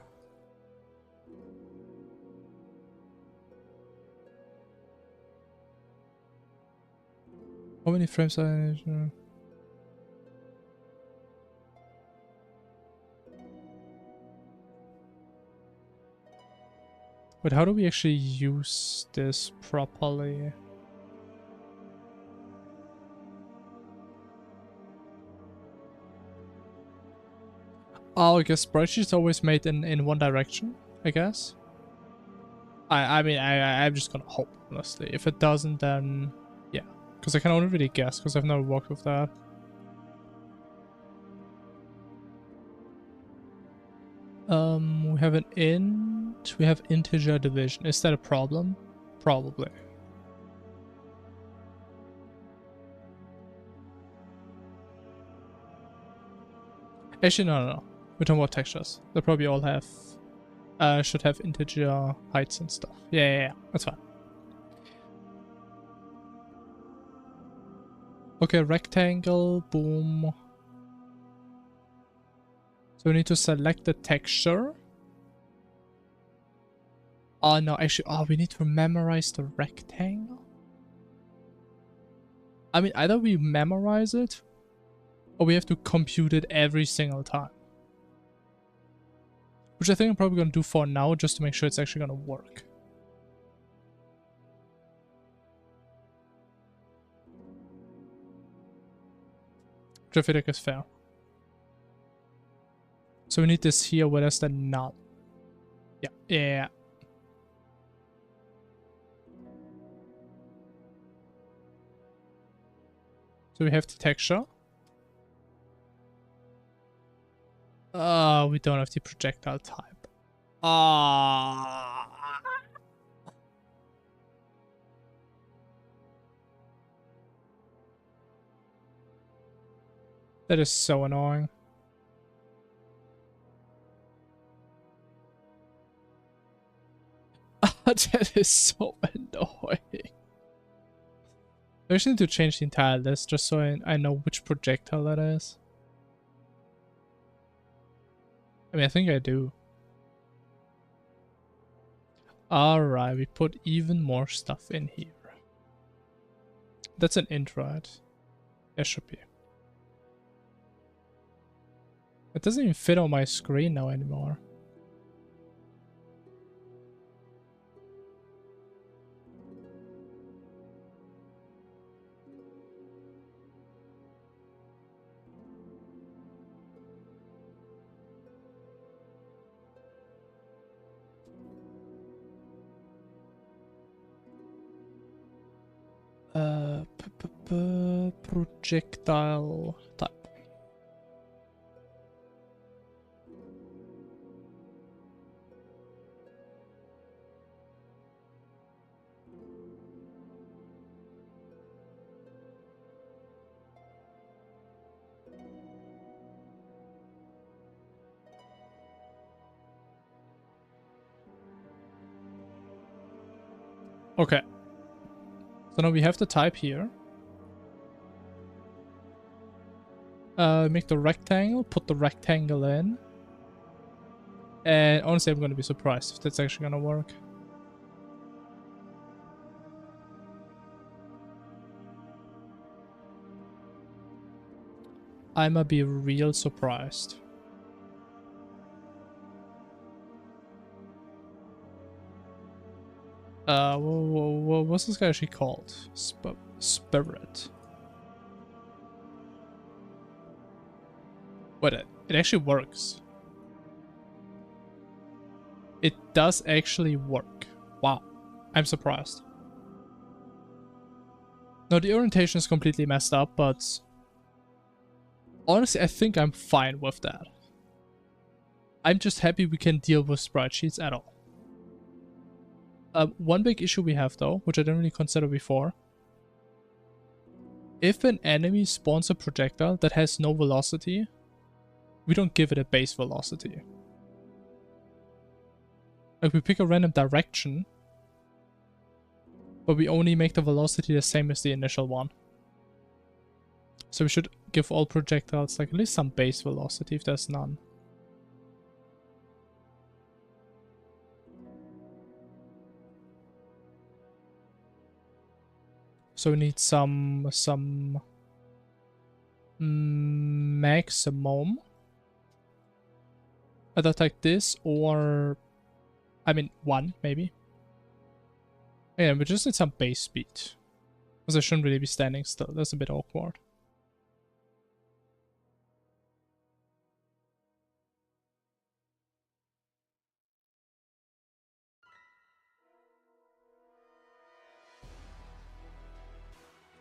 How many frames are in? But how do we actually use this properly? Oh, I guess spreadsheets is always made in one direction, I guess. I mean, I'm just gonna hope, honestly. If it doesn't, then yeah. Because I can only really guess, because I've never worked with that. We have an int, we have integer division. Is that a problem? Probably. Actually, no. We're talking about textures. They probably all have, should have integer heights and stuff. Yeah, that's fine. Okay, rectangle, boom. So we need to select the texture. Oh no, actually, we need to memorize the rectangle. I mean, either we memorize it, or we have to compute it every single time. Which I think I'm probably going to do for now, just to make sure it's actually going to work. Which I feel like is fair. So we need this here where there's the null. Yeah. So we have the texture. We don't have the projectile type. Ah. That is so annoying. That is so annoying. I actually need to change the entire list just so I know which projectile that is. I mean, I think I do. Alright, we put even more stuff in here. That's an int, right? It should be. It doesn't even fit on my screen now anymore. Projectile type. Okay. So now we have the type here. Make the rectangle, put the rectangle in. And honestly, I'm going to be surprised if that's actually going to work. I'ma be real surprised. What's this guy actually called? Spirit. Wait, it actually works. It does actually work. Wow. I'm surprised. No, the orientation is completely messed up, but honestly, I think I'm fine with that. I'm just happy we can deal with sprite sheets at all. One big issue we have though, which I didn't really consider before. If an enemy spawns a projectile that has no velocity, we don't give it a base velocity. Like we pick a random direction, but we only make the velocity the same as the initial one. So we should give all projectiles like at least some base velocity if there's none. So we need some maximum. Either like this or, I mean, 1 maybe. Yeah, we just need some base speed. Because I shouldn't really be standing still. That's a bit awkward.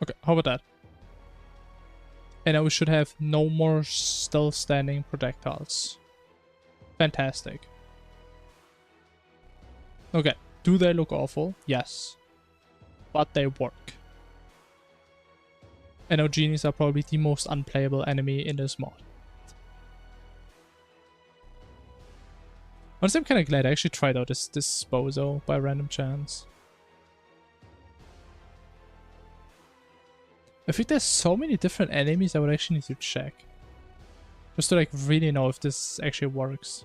Okay, how about that? And now we should have no more still standing projectiles. Fantastic. Okay, do they look awful? Yes. But they work. And now genies are probably the most unplayable enemy in this mod. Honestly, I'm kind of glad I actually tried out this Bozo by random chance. I think there's so many different enemies I would actually need to check. Just to like really know if this actually works.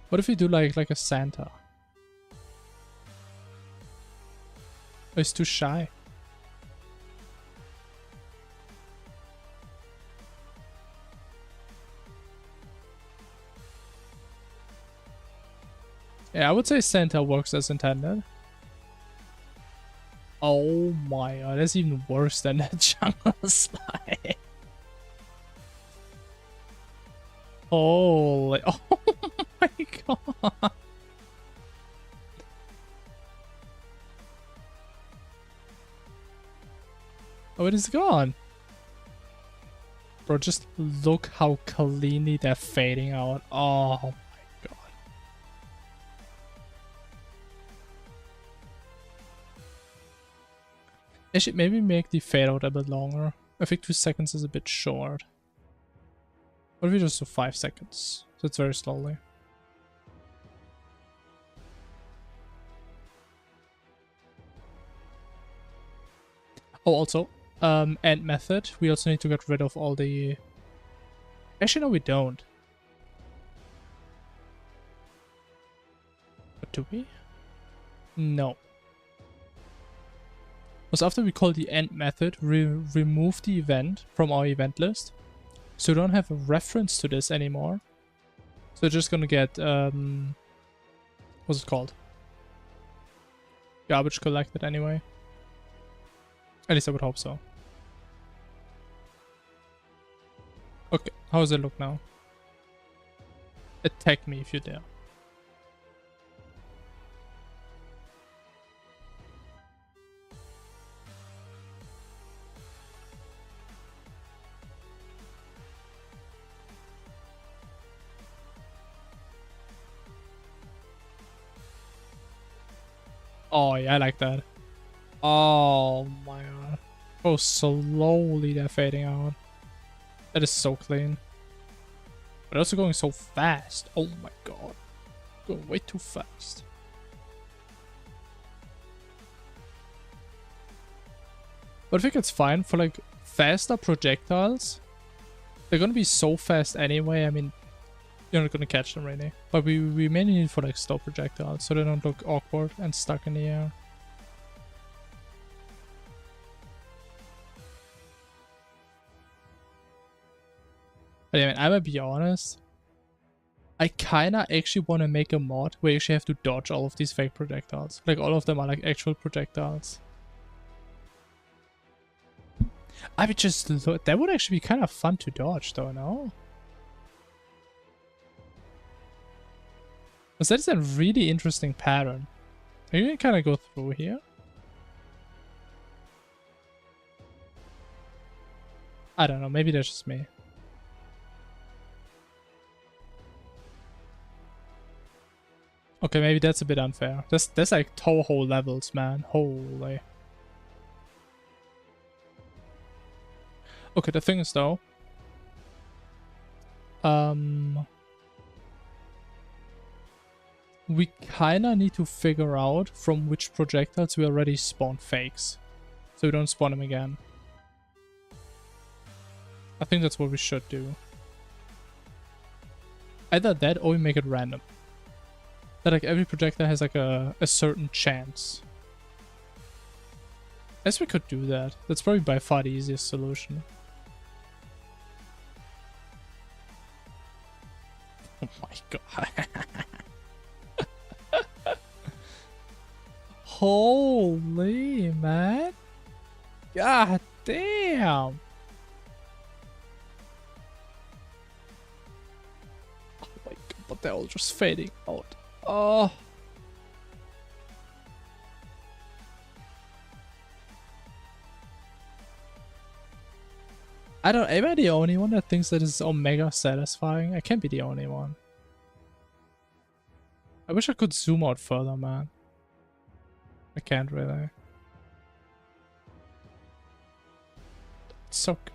What if we do like a Santa? Oh, he's too shy. Yeah, I would say Santa works as intended. Oh my god, that's even worse than that jungle slide. Holy, oh my god. Oh, it is gone. Bro, just look how cleanly they're fading out. Oh my god. Actually, maybe make the fade out a bit longer. I think 2 seconds is a bit short. What if we just do 5 seconds? So it's very slowly. Oh, also, end method. We also need to get rid of all the... Actually, no, we don't. But do we? No. Because after we call the end method, remove the event from our event list. So we don't have a reference to this anymore. So we're just gonna get, what's it called? Garbage collected anyway. At least I would hope so. Okay, how does it look now? Attack me if you dare. Oh yeah, I like that. Oh my god. Oh, slowly they're fading out. That is so clean. But also going so fast. Oh my god. Going way too fast. But I think it's fine for like faster projectiles. They're gonna be so fast anyway. I mean, you're not gonna catch them really. But we mainly need for like slow projectiles so they don't look awkward and stuck in the air. But I mean, I'm gonna be honest. I kinda actually want to make a mod where you actually have to dodge all of these fake projectiles. Like all of them are like actual projectiles. I would just look, that would actually be kind of fun to dodge though, no? Because that is a really interesting pattern. Are you gonna kind of go through here? I don't know, maybe that's just me. Okay, maybe that's a bit unfair. That's like Toho levels, man. Holy. Okay, the thing is though, we kinda need to figure out from which projectiles we already spawned fakes, so we don't spawn them again. I think that's what we should do. Either that or we make it random. That like every projectile has like a certain chance. I guess we could do that. That's probably by far the easiest solution. Oh my god. Holy man. God damn. Oh my god, but they're all just fading out. Oh. I don't, am I the only one that thinks that is omega satisfying? I can't be the only one. I wish I could zoom out further, man. I can't really. It's so good.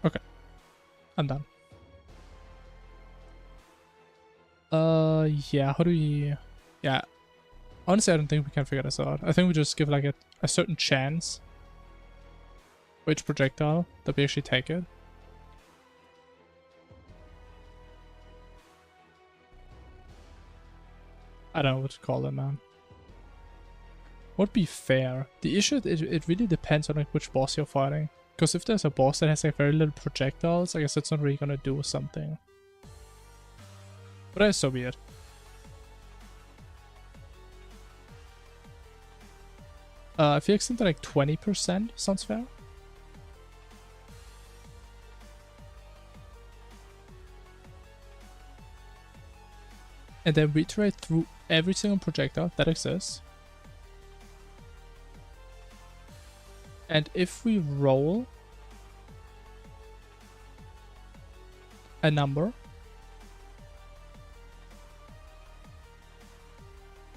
Okay. I'm done. Yeah, how do we... Yeah. Honestly, I don't think we can figure this out. I think we just give like a certain chance for each projectile that we actually take it. I don't know what to call it, man. Would be fair. The issue, it really depends on like which boss you're fighting. Because if there's a boss that has like very little projectiles, I guess that's not really gonna do something. But so be it. If you extend to like 20%, sounds fair. and then we iterate through every single projectile that exists. And if we roll a number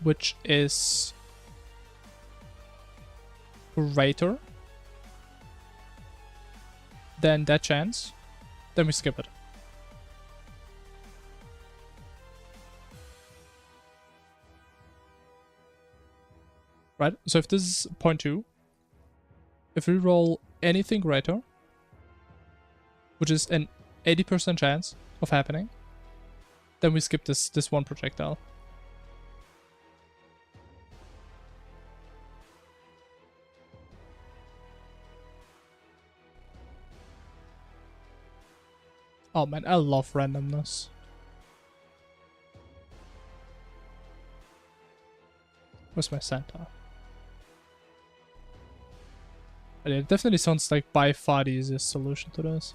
which is greater than that chance, then we skip it. Right? So if this is 0.2, if we roll anything greater, which is an 80% chance of happening, then we skip this one projectile. Oh man, I love randomness. Where's my Santa? But it definitely sounds like by far the easiest solution to this.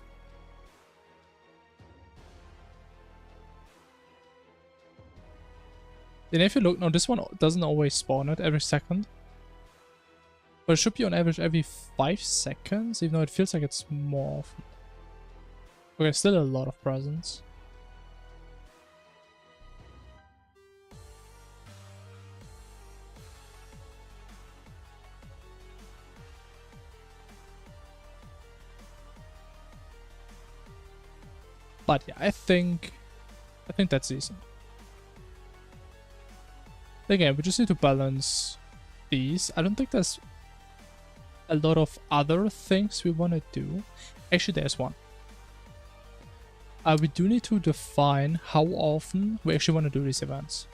And if you look, no, this one doesn't always spawn it every second. But it should be on average every 5 seconds, even though it feels like it's more often. Okay, still a lot of presents. But yeah, I think that's decent. Again, we just need to balance these. I don't think there's a lot of other things we want to do. Actually, there's one. We do need to define how often we actually want to do these events.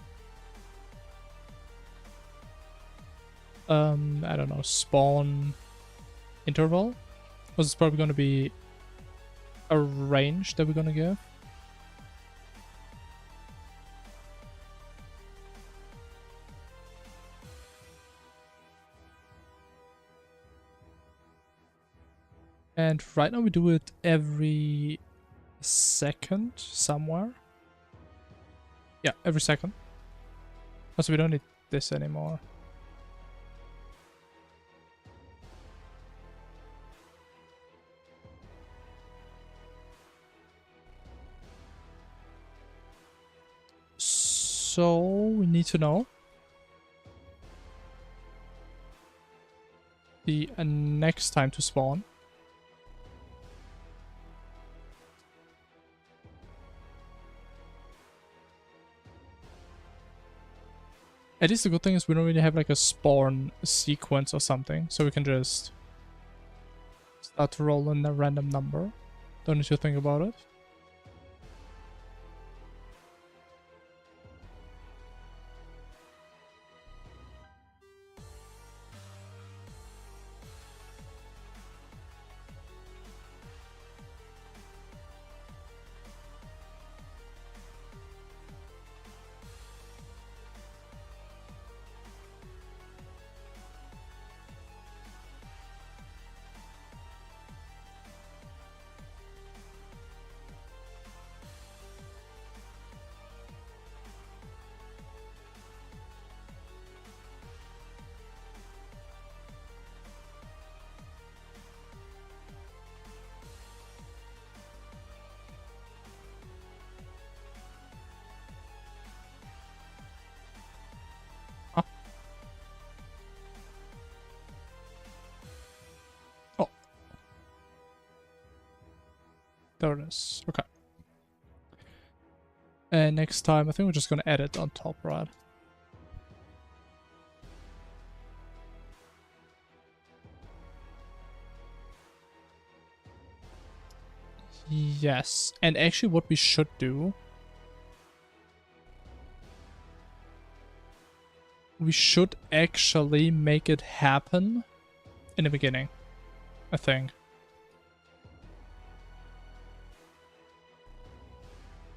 I don't know, spawn interval? Because it's probably going to be a range that we're going to give. And right now we do it every second somewhere. Yeah, every second. Also, we don't need this anymore. So we need to know the next time to spawn. At least the good thing is we don't really have like a spawn sequence or something, so we can just start rolling a random number. Don't need to think about it. Oh. There it is. Okay. And next time, I think we're just going to add it on top, right? Yes. And actually what we should do, we should actually make it happen in the beginning, I think.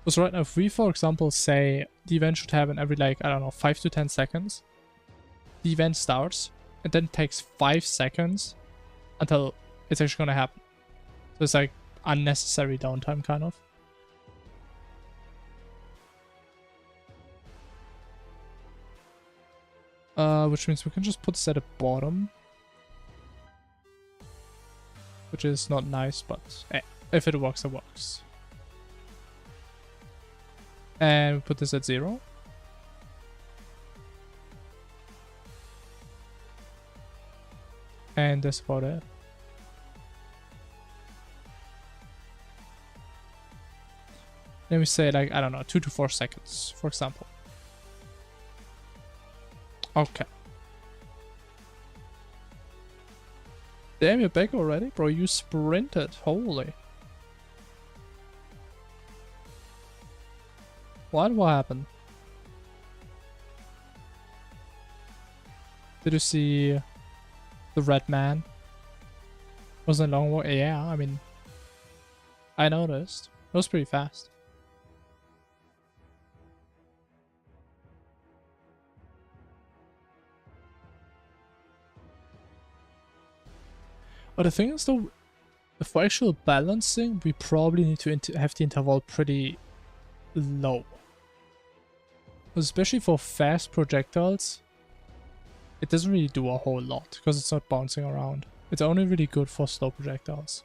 Because right now, if we, for example, say the event should happen every, like, I don't know, 5 to 10 seconds, the event starts, and then it takes 5 seconds until it's actually going to happen. So it's like unnecessary downtime, kind of. Which means we can just put this at the bottom. Which is not nice, but if it works, it works. And we put this at 0. And that's about it. Let me say, like, I don't know, 2 to 4 seconds, for example. Okay. Damn, you're back already? Bro, you sprinted. Holy. What happened? Did you see the red man? Wasn't a long walk? Yeah, I mean, I noticed. It was pretty fast. But the thing is though, for actual balancing, we probably need to have the interval pretty low. Especially for fast projectiles, it doesn't really do a whole lot, because it's not bouncing around. It's only really good for slow projectiles.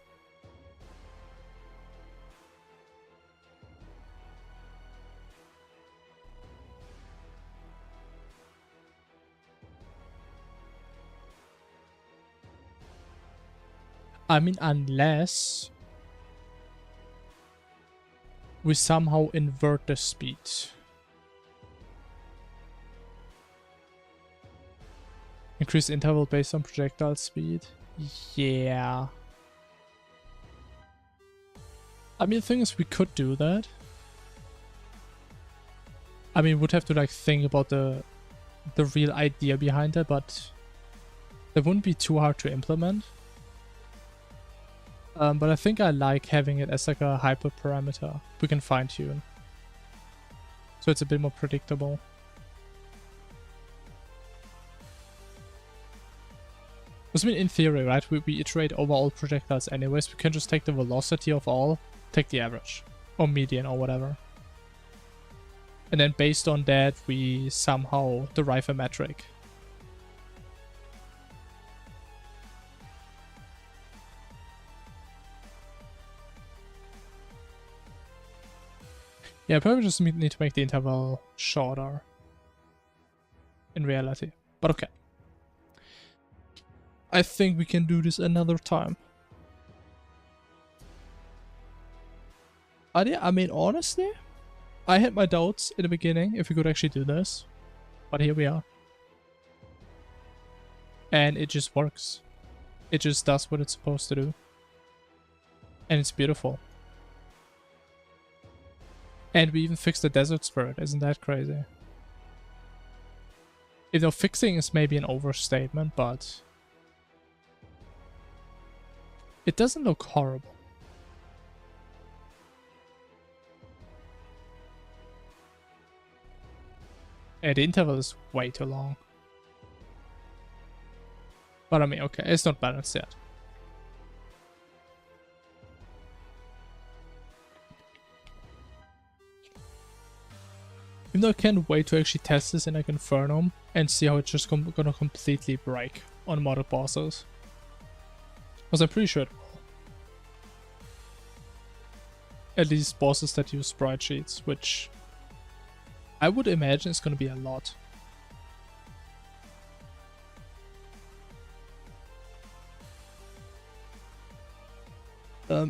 I mean, unless we somehow invert the speed. Increase interval based on projectile speed. Yeah. I mean, the thing is, we could do that. I mean, we'd have to like think about the real idea behind it, but that wouldn't be too hard to implement. But I think I like having it as like a hyperparameter we can fine tune. So it's a bit more predictable. Because I mean, in theory, right, we iterate over all projectiles anyways. We can just take the velocity of all, take the average, or median, or whatever. And then based on that, we somehow derive a metric. Yeah, probably just need to make the interval shorter in reality. But okay. I think we can do this another time. Yeah, I mean, honestly, I had my doubts in the beginning if we could actually do this. But here we are. And it just works. It just does what it's supposed to do. And it's beautiful. And we even fixed the desert spirit, isn't that crazy? You know, fixing is maybe an overstatement, but it doesn't look horrible. Yeah, the interval is way too long. But I mean, okay, it's not balanced yet. Even though I can't wait to actually test this in like Infernum and see how it's just gonna completely break on model bosses. Because I'm pretty sure it will. At least bosses that use sprite sheets, which I would imagine is gonna be a lot.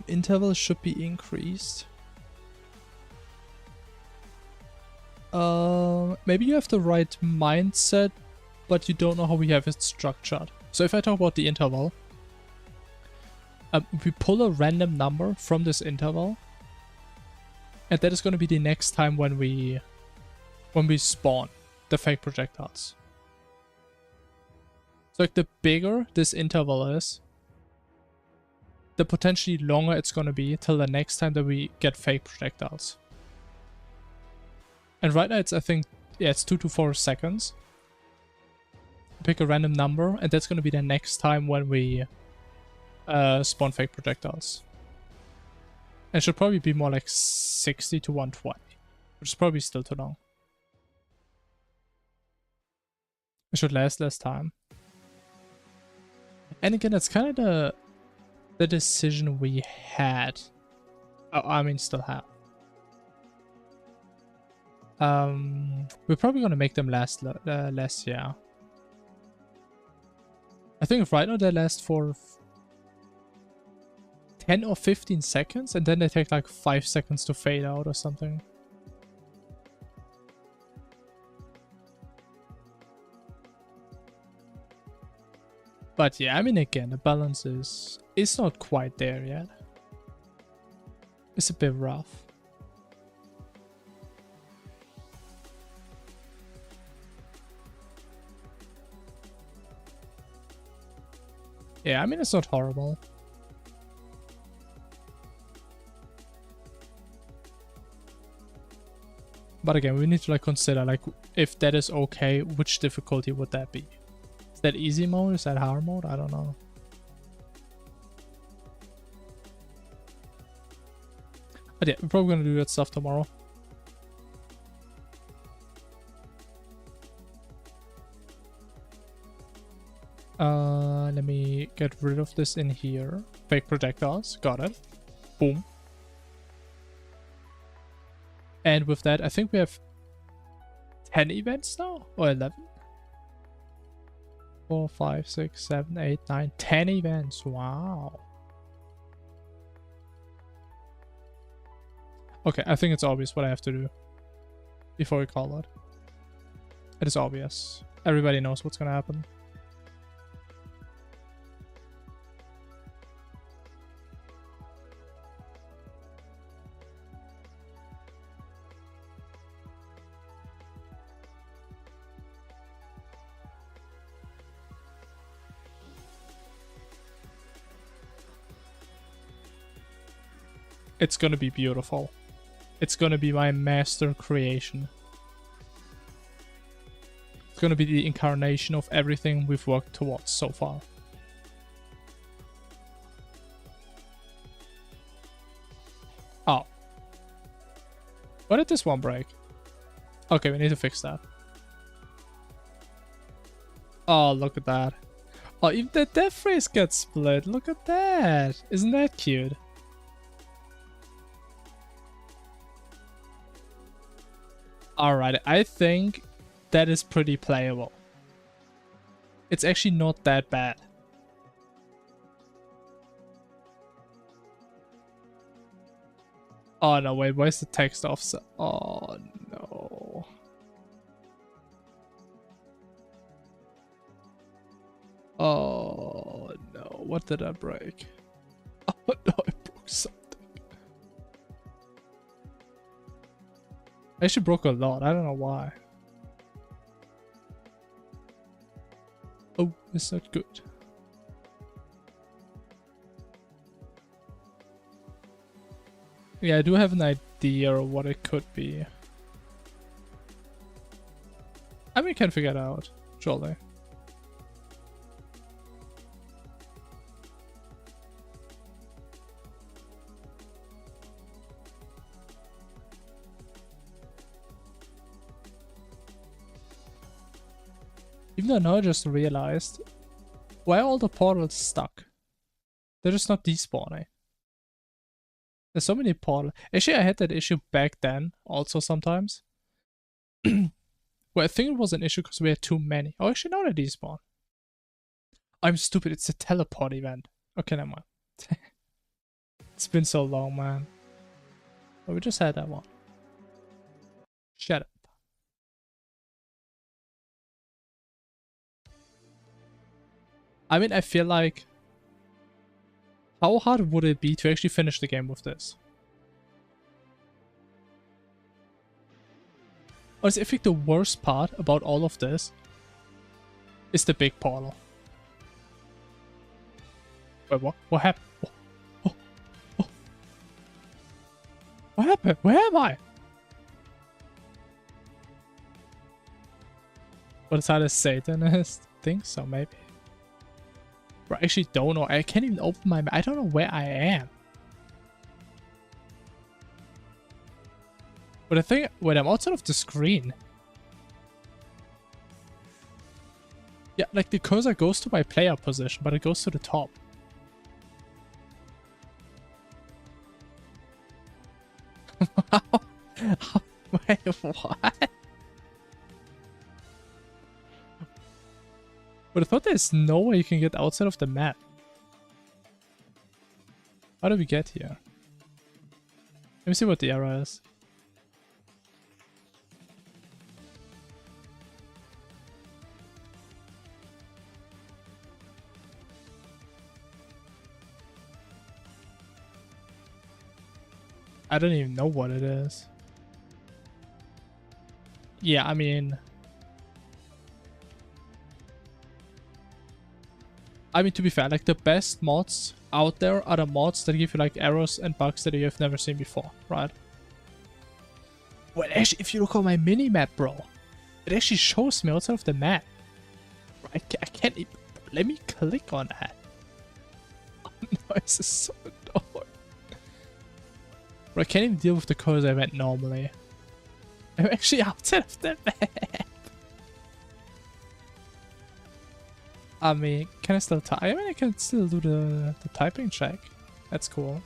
Interval should be increased. Maybe you have the right mindset, but you don't know how we have it structured. So if I talk about the interval, we pull a random number from this interval, and that is going to be the next time when we spawn the fake projectiles. So like the bigger this interval is, the potentially longer it's going to be till the next time that we get fake projectiles. And right now it's, I think, yeah, it's 2 to 4 seconds. Pick a random number, and that's going to be the next time when we spawn fake projectiles. And it should probably be more like 60 to 120, which is probably still too long. It should last less time. And again, that's kind of the decision we had. Oh, I mean, still have. We're probably gonna make them last less, yeah. I think right now they last for 10 or 15 seconds, and then they take like 5 seconds to fade out or something. But yeah, I mean, again, the balance is not quite there yet. It's a bit rough. Yeah, I mean, it's not horrible. But again, we need to like consider like if that is okay, which difficulty would that be? Is that easy mode? Is that hard mode? I don't know. But yeah, we're probably gonna do that stuff tomorrow. Let me get rid of this in here. Fake projectiles, got it. Boom. And with that, I think we have 10 events now? Or 11? 4, 5, 6, 7, 8, 9, 10 events. Wow. Okay, I think it's obvious what I have to do before we call it. It is obvious. Everybody knows what's gonna happen. It's gonna be beautiful. It's gonna be my master creation. It's gonna be the incarnation of everything we've worked towards so far. Oh. Why did this one break? Okay, we need to fix that. Oh, look at that. Oh, even the death race gets split. Look at that. Isn't that cute? Alright, I think that is pretty playable. It's actually not that bad. Oh no, wait, why is the text offset? Oh no. Oh no, what did I break? Oh no, I broke something. I actually broke a lot, I don't know why. Oh, it's not good. Yeah, I do have an idea of what it could be. I mean, we can figure it out, surely. Even though now I just realized, why are all the portals stuck? They're just not despawning. There's so many portals. Actually, I had that issue back then also sometimes. Well, I think it was an issue because we had too many. Oh, actually, now they despawn. I'm stupid. It's a teleport event. Okay, never mind. It's been so long, man. But we just had that one. Shut up. I mean, I feel like... How hard would it be to actually finish the game with this? Honestly, I think the worst part about all of this is the big portal. Wait, what? What happened? Oh. What happened? Where am I? What is that, a Satanist? Think so, maybe. Bro, I actually don't know. I can't even open my... I don't know where I am. But I think... Wait, I'm outside of the screen. Yeah, like the cursor goes to my player position, but it goes to the top. Wait, what? But I thought there's no way you can get outside of the map. How do we get here? Let me see what the error is. I don't even know what it is. Yeah, I mean, to be fair, like the best mods out there are the mods that give you like errors and bugs that you have never seen before, right? Well, actually, if you look on my mini-map, bro, it actually shows me outside of the map. I can't even... Let me click on that. Oh, no, this is so annoying. Bro, I can't even deal with the cursor event normally. I'm actually outside of the map. I mean, can I still type? I mean, I can still do the typing check. That's cool.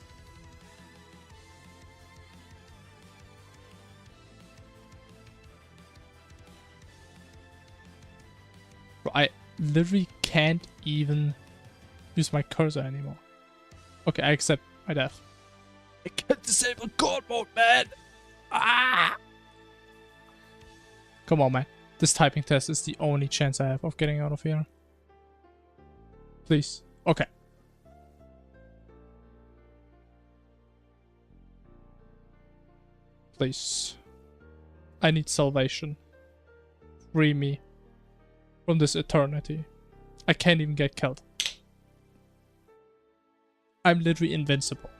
Bro, I literally can't even use my cursor anymore. Okay, I accept my death. I can't disable God mode, man! Ah! Come on, man. This typing test is the only chance I have of getting out of here. Please. Okay. Please. I need salvation. Free me from this eternity. I can't even get killed. I'm literally invincible.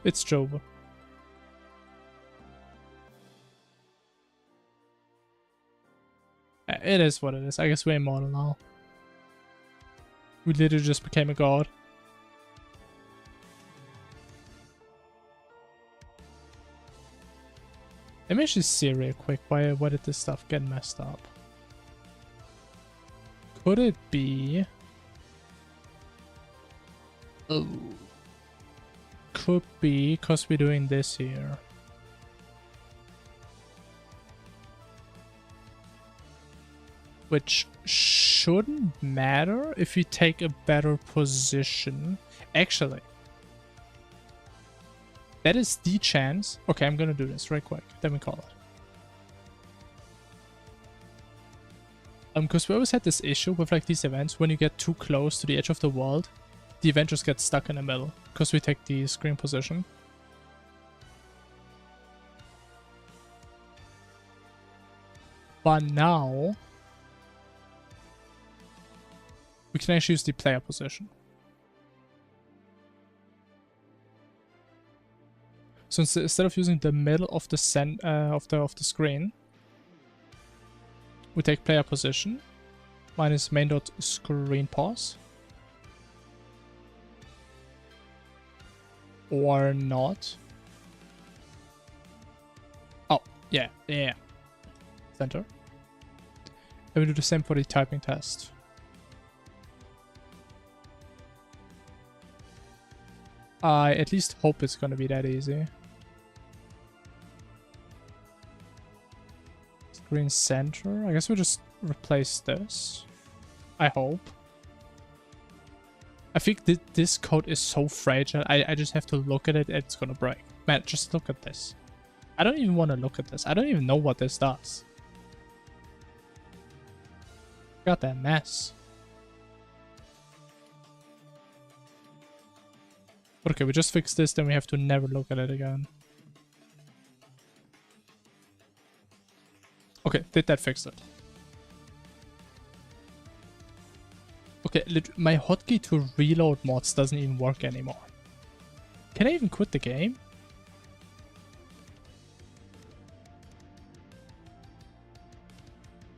It's Job. It is what it is. I guess we're immortal now. We literally just became a god. Let me actually see real quick. Why did this stuff get messed up? Could it be... Oh. Could be because we're doing this here. Which shouldn't matter if you take a better position. Actually, that is the chance. Okay, I'm gonna do this right quick. Then we call it. Because we always had this issue with like these events. When you get too close to the edge of the world, the event just gets stuck in the middle. Because we take the screen position. But now... we can actually use the player position. So instead of using the middle of the of the screen, we take player position minus main.screen pause. Or not. Oh, yeah. Center. And we do the same for the typing test. I at least hope it's gonna be that easy. Screen center. I guess we'll just replace this. I hope. I think this code is so fragile. I just have to look at it and it's gonna break. Man, just look at this. I don't even want to look at this. I don't even know what this does. Got that mess. Okay, we just fix this, then we have to never look at it again. Okay, did that fix it? Okay, my hotkey to reload mods doesn't even work anymore. Can I even quit the game?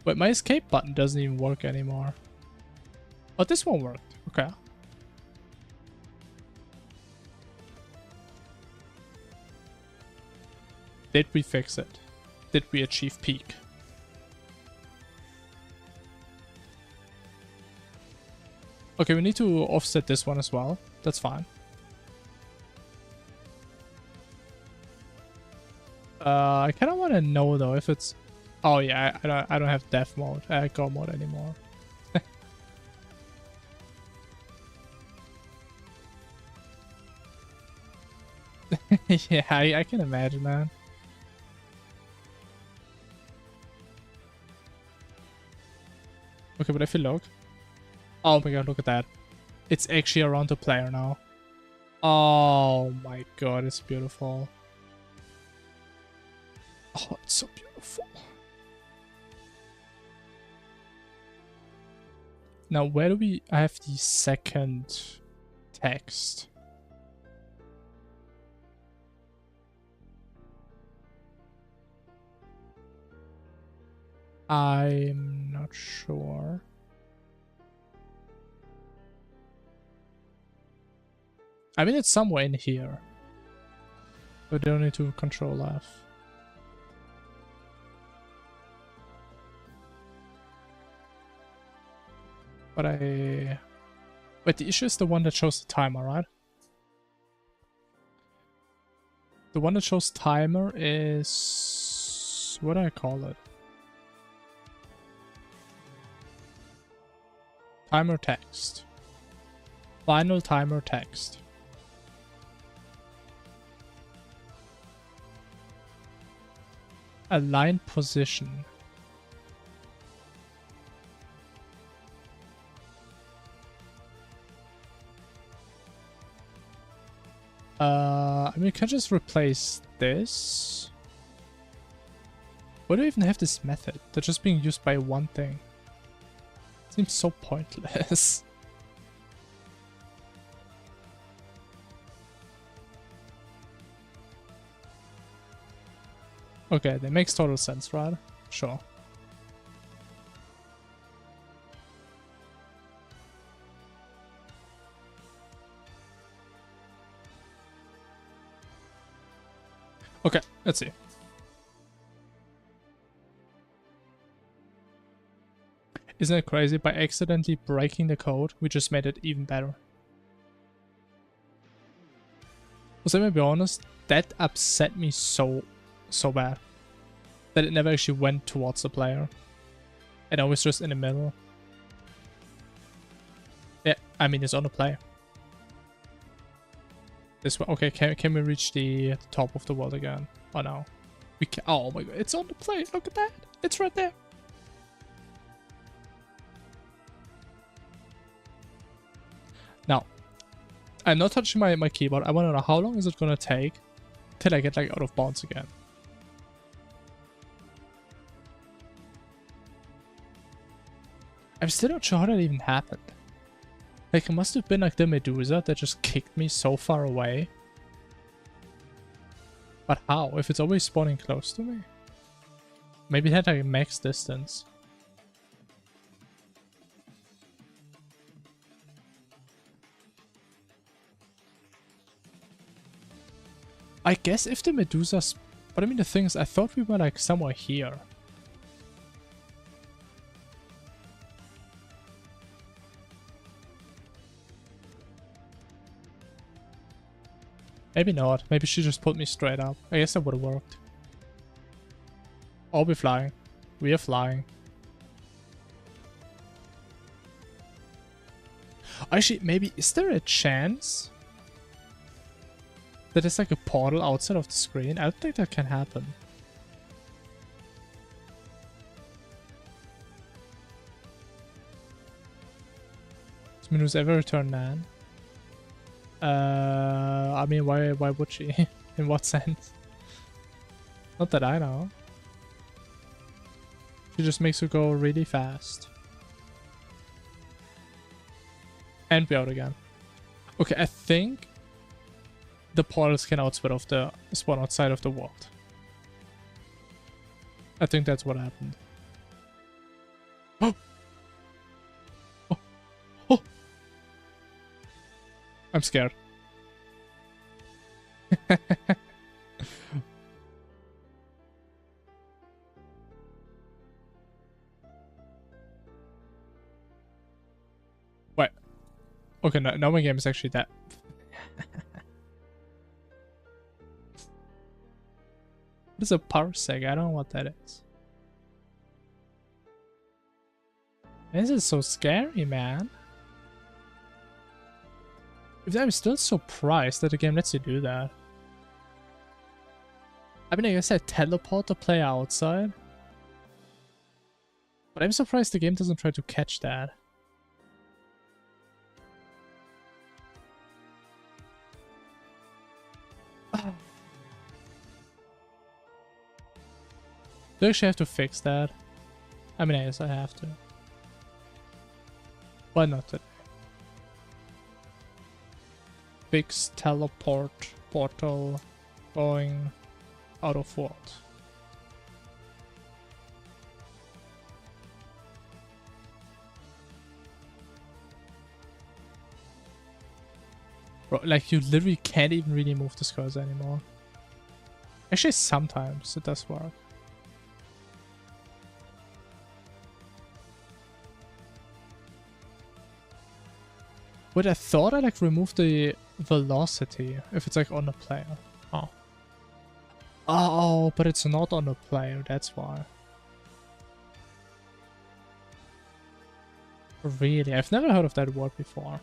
Wait, my escape button doesn't even work anymore. Oh, this one worked. Okay. Did we fix it? Did we achieve peak? Okay, we need to offset this one as well. That's fine. I kind of want to know though if it's. Oh yeah, I don't have death mode, go mode anymore. Yeah, I can imagine, man. Okay, but if you look, oh my god, look at that! It's actually around the player now. Oh my god, it's beautiful. Oh, it's so beautiful. Now, where do we have the second text? I'm not sure. I mean, it's somewhere in here. We don't need to control F. But wait, the issue is the one that shows the timer, right? The one that shows timer is... what do I call it? Timer text. Final timer text. Align position. I mean, we can just replace this. Why do I even have this method? They're just being used by one thing. Seems so pointless. Okay, that makes total sense, right? Sure. Okay, let's see. Isn't it crazy? By accidentally breaking the code, we just made it even better. So let me be honest, that upset me so bad. That it never actually went towards the player. And I was just in the middle. Yeah, I mean, it's on the player. This one. Okay, can we reach the top of the world again? Oh no. We can. Oh my god, it's on the play. Look at that. It's right there. Now, I'm not touching my keyboard. I want to know how long is it going to take till I get like out of bounds again. I'm still not sure how that even happened. Like, it must have been like the Medusa that just kicked me so far away. But how? If it's always spawning close to me? Maybe it had like a max distance. I guess if the Medusas... But I mean, the thing is, I thought we were like somewhere here. Maybe not. Maybe she just put me straight up. I guess that would have worked. Or we're flying. We are flying. Actually, maybe... Is there a chance that there's like a portal outside of the screen? I don't think that can happen. Does Minus ever return Nan? I mean, why would she? In what sense? Not that I know. She just makes her go really fast. And we're out again. Okay, I think the portals can spawn outside of the world. I think that's what happened. Oh! Oh! Oh! I'm scared. Okay, no, my game is actually that. What is a parsec? I don't know what that is. This is so scary, man. I'm still surprised that the game lets you do that. I mean, I guess I teleport the player outside. But I'm surprised the game doesn't try to catch that. Do I actually have to fix that? I mean, I guess I have to. Why not today? Fix teleport portal going out of what? Bro, like you literally can't even really move the cursor anymore. Actually, sometimes it does work. But I thought I like removed the velocity if it's like on the player. Oh. Oh, but it's not on the player, that's why. Really? I've never heard of that word before.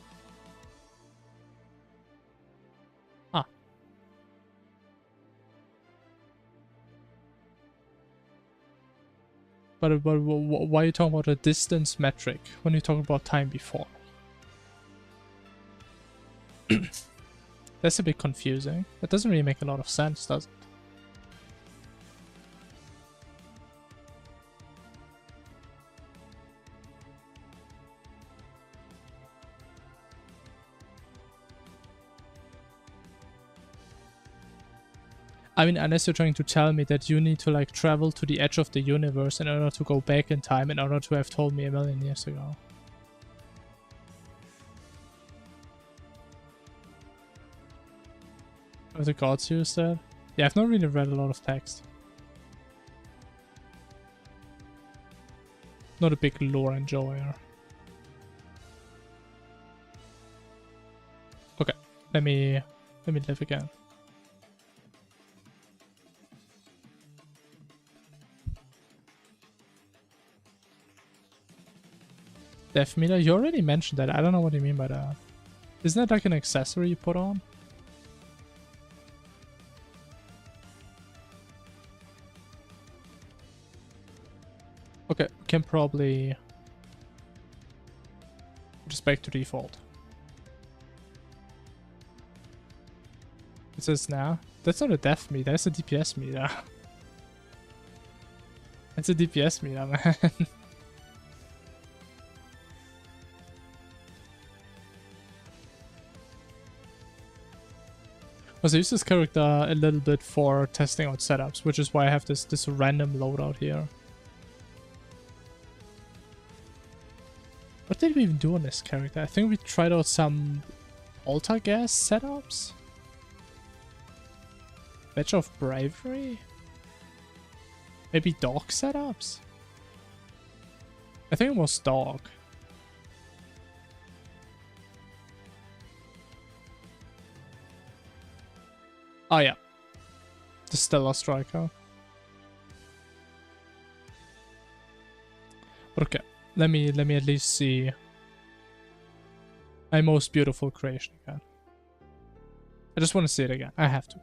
Ah. But why are you talking about a distance metric when you talk about time before? That's a bit confusing. It doesn't really make a lot of sense, does it? I mean, unless you're trying to tell me that you need to like travel to the edge of the universe in order to go back in time in order to have told me a million years ago. Have the gods use that? Yeah, I've not really read a lot of text. Not a big lore enjoyer. Okay, let me live again. Death meter? You already mentioned that. I don't know what you mean by that. Isn't that like an accessory you put on? Okay, we can probably just back to default. It says now. That's not a death meter, that's a DPS meter. It's a DPS meter, man. Also, I use this character a little bit for testing out setups, which is why I have this random loadout here. What did we even do on this character? I think we tried out some altar gas setups? Badge of Bravery? Maybe dog setups? I think it was dog. Oh yeah. The Stellar Striker. Okay. Let me at least see my most beautiful creation again. I just want to see it again. I have to.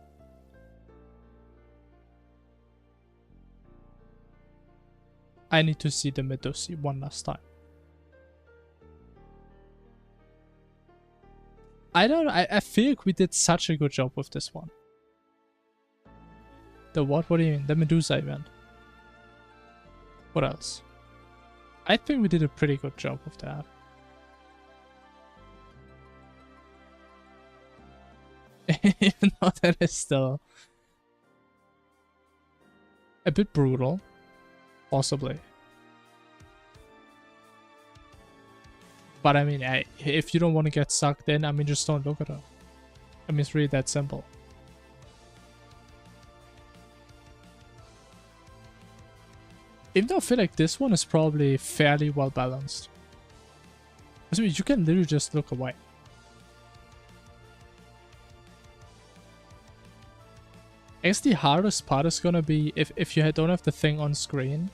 I need to see the Medusi one last time. I feel like we did such a good job with this one. The what? What do you mean? The Medusa event. What else? I think we did a pretty good job of that. Even though that is still a bit brutal. Possibly. But I mean, if you don't want to get sucked in, I mean, just don't look at her. I mean, it's really that simple. Even though I feel like this one is probably fairly well balanced. I mean, you can literally just look away. I guess the hardest part is gonna be if you don't have the thing on screen.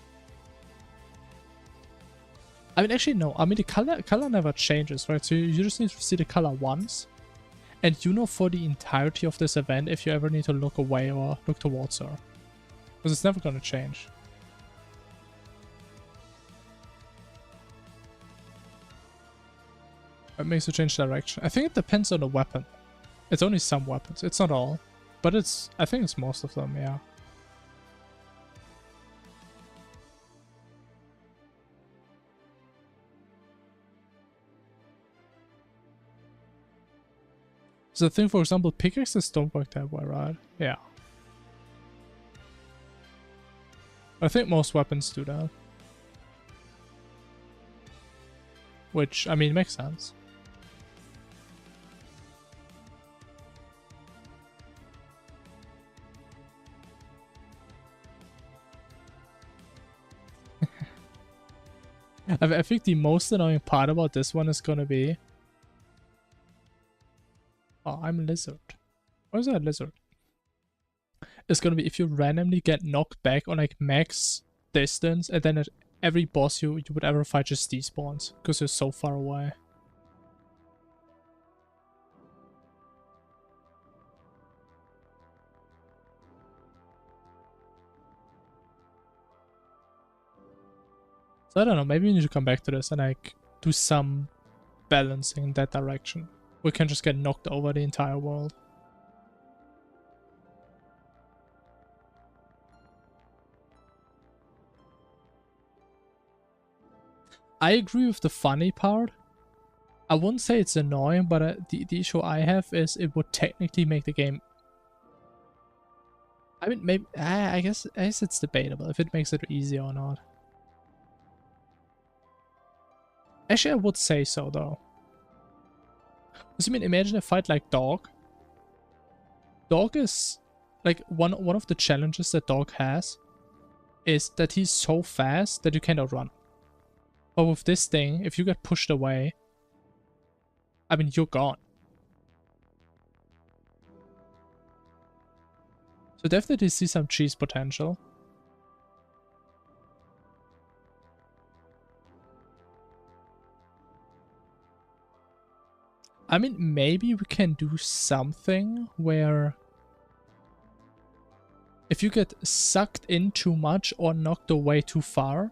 I mean, actually, no. I mean, the color never changes, right? So you just need to see the color once. And you know for the entirety of this event if you ever need to look away or look towards her. Because it's never gonna change. It makes you change direction. I think it depends on the weapon. It's only some weapons. It's not all. But it's... I think it's most of them, yeah. So the thing, for example, pickaxes don't work that way, right? Yeah. I think most weapons do that. Which, I mean, makes sense. I think the most annoying part about this one is gonna be... Oh, I'm a lizard. Why is that a lizard? It's gonna be if you randomly get knocked back on like max distance and then at every boss you would ever fight just despawns because you're so far away. So I don't know, maybe we need to come back to this and like do some balancing in that direction. We can just get knocked over the entire world. I agree with the funny part. I wouldn't say it's annoying, but the issue I have is it would technically make the game... I mean, maybe... I guess it's debatable if it makes it easier or not. Actually, I would say so, though. Because, I mean, imagine a fight like Dog. Dog is... Like, one of the challenges that Dog has is that he's so fast that you can't outrun. But with this thing, if you get pushed away, I mean, you're gone. So definitely see some cheese potential. I mean, maybe we can do something where if you get sucked in too much or knocked away too far,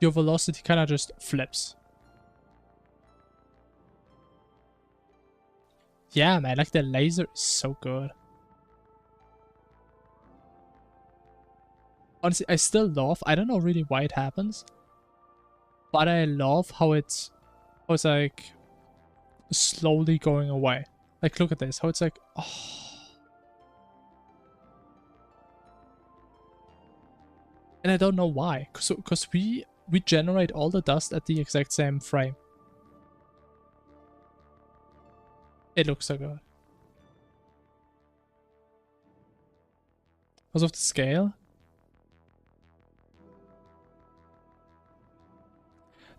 your velocity kind of just flips. Yeah, man, like the laser is so good. Honestly, I still love, I don't know really why it happens, but I love how it's like slowly going away. Like, look at this, how it's like, oh. And I don't know why, because we generate all the dust at the exact same frame. It looks so good. Because of the scale.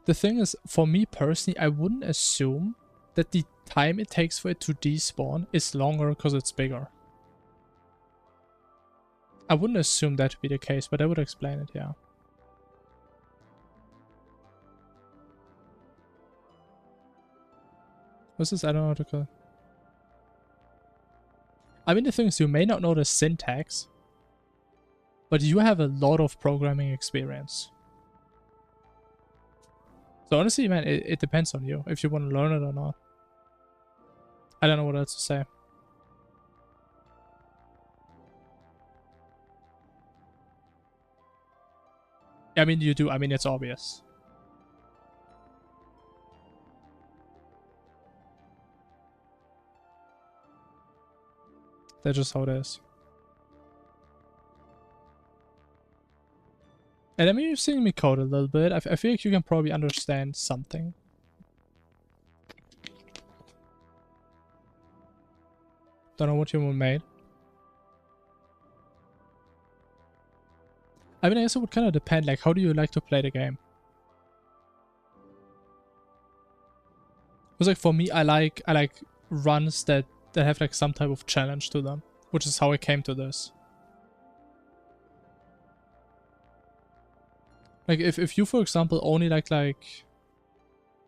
The thing is, for me personally, I wouldn't assume that the time it takes for it to despawn is longer because it's bigger. I wouldn't assume that to be the case, but I would explain it, yeah. What's this? I don't know what to call it. I mean, the thing is, you may not know the syntax, but you have a lot of programming experience. So honestly, man, it depends on you, if you want to learn it or not. I don't know what else to say. I mean, you do. I mean, it's obvious. That's just how it is. And I mean, you've seen me code a little bit. I feel like you can probably understand something. Don't know what you made. I mean, I guess it would kind of depend, like, how do you like to play the game? Because, like, for me, I like runs that have, like, some type of challenge to them. which is how I came to this. Like if you, for example, only like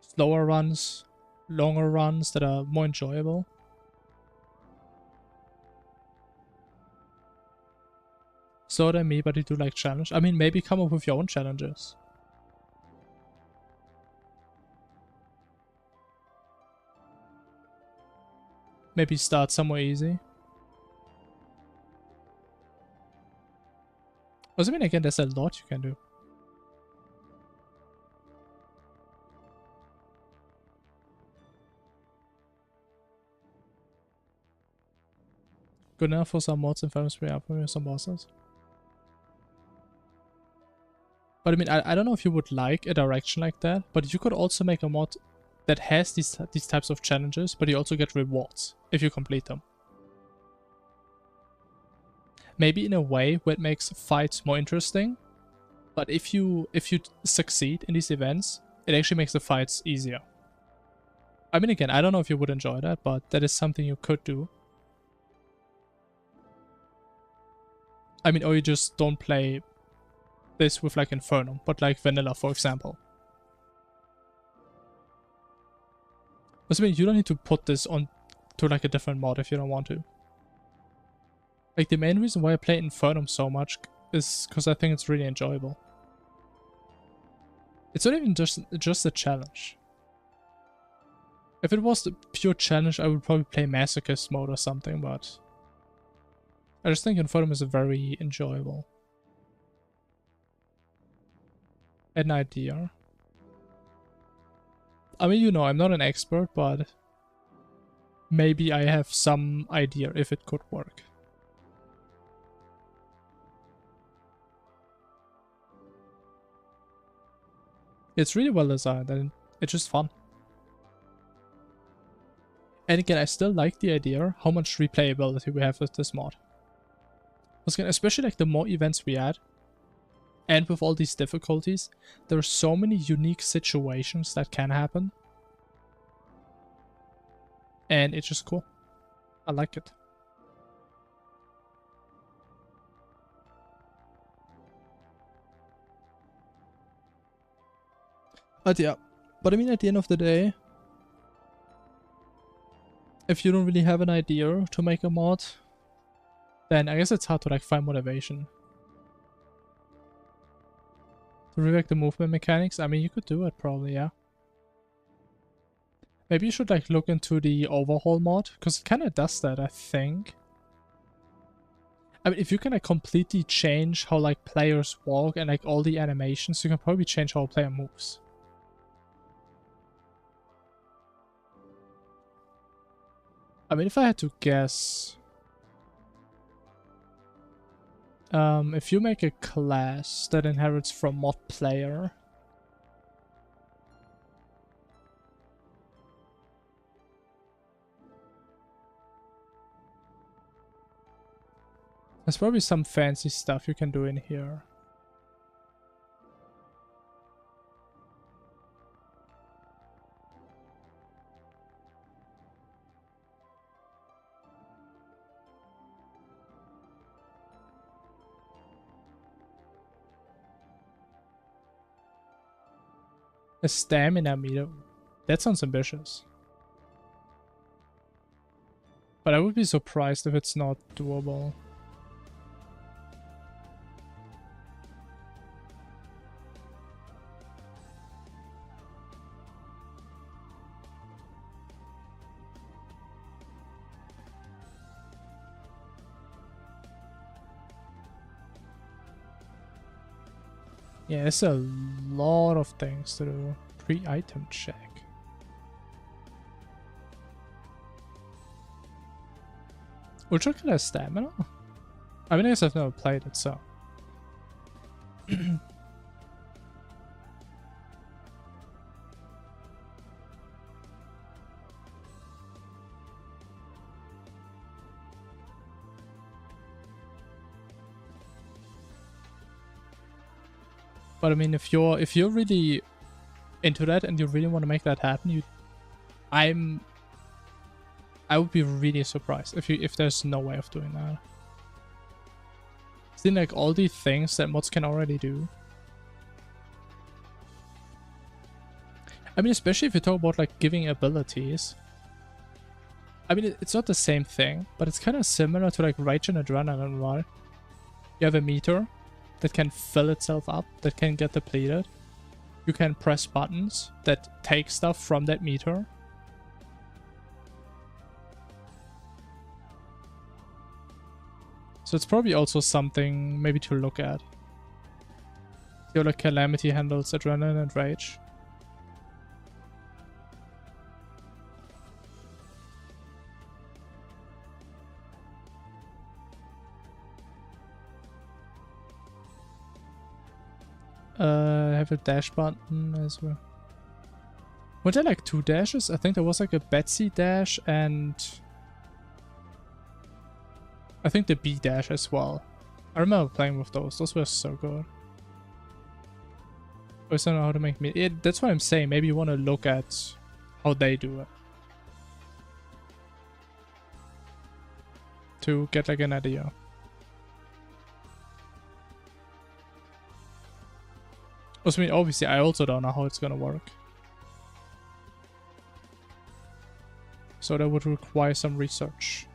slower runs, longer runs that are more enjoyable. So then me, but you do like challenge. I mean, maybe come up with your own challenges. Maybe start somewhere easy. Also, I mean, again, there's a lot you can do. Good enough for some mods and Famous 3 up for some bosses. But I mean, I don't know if you would like a direction like that, but you could also make a mod that has these types of challenges, but you also get rewards if you complete them. Maybe in a way where it makes fights more interesting, but if you succeed in these events, it actually makes the fights easier. I mean, again, I don't know if you would enjoy that, but that is something you could do. I mean, or you just don't play this with like Inferno, but like vanilla, for example. I mean, you don't need to put this on to like a different mod if you don't want to. Like, the main reason why I play Inferno so much is because I think it's really enjoyable. It's not even just a challenge. If it was the pure challenge, I would probably play Masochist mode or something, but I just think Inferno is very enjoyable. An idea. I mean, you know, I'm not an expert, but maybe I have some idea if it could work. It's really well designed and it's just fun. And again, I still like the idea how much replayability we have with this mod. Especially like the more events we add, and with all these difficulties, there are so many unique situations that can happen. And it's just cool. I like it. But yeah, but I mean, at the end of the day, if you don't really have an idea to make a mod, then I guess it's hard to like find motivation. To remake the movement mechanics, I mean, you could do it probably, yeah. Maybe you should like look into the overhaul mod, because it kind of does that, I think. I mean, if you can like completely change how like players walk and like all the animations, you can probably change how a player moves. I mean, if I had to guess, if you make a class that inherits from mod player, there's probably some fancy stuff you can do in here. A stamina meter. That sounds ambitious. But I would be surprised if it's not doable. Yeah, it's a lot of things to do. Pre-item check. Ultra Killer stamina? I mean, I guess I've never played it, so. But I mean, if you're really into that and you really want to make that happen, I'm I would be really surprised if there's no way of doing that. Seeing like all these things that mods can already do. I mean, especially if you talk about like giving abilities. I mean, it's not the same thing, but it's kind of similar to like Rage and Adrenaline, right? You have a meter that can fill itself up, that can get depleted. You can press buttons that take stuff from that meter. So it's probably also something maybe to look at. You know, like Calamity handles Adrenaline and Rage. Have a dash button as well. Were there like 2 dashes? I think there was like a Betsy dash and I think the B dash as well. I remember playing with those. Those were so good. I just don't know how to make me. That's what I'm saying. Maybe you want to look at how they do it to get like an idea. I mean, obviously, I also don't know how it's gonna work. So that would require some research.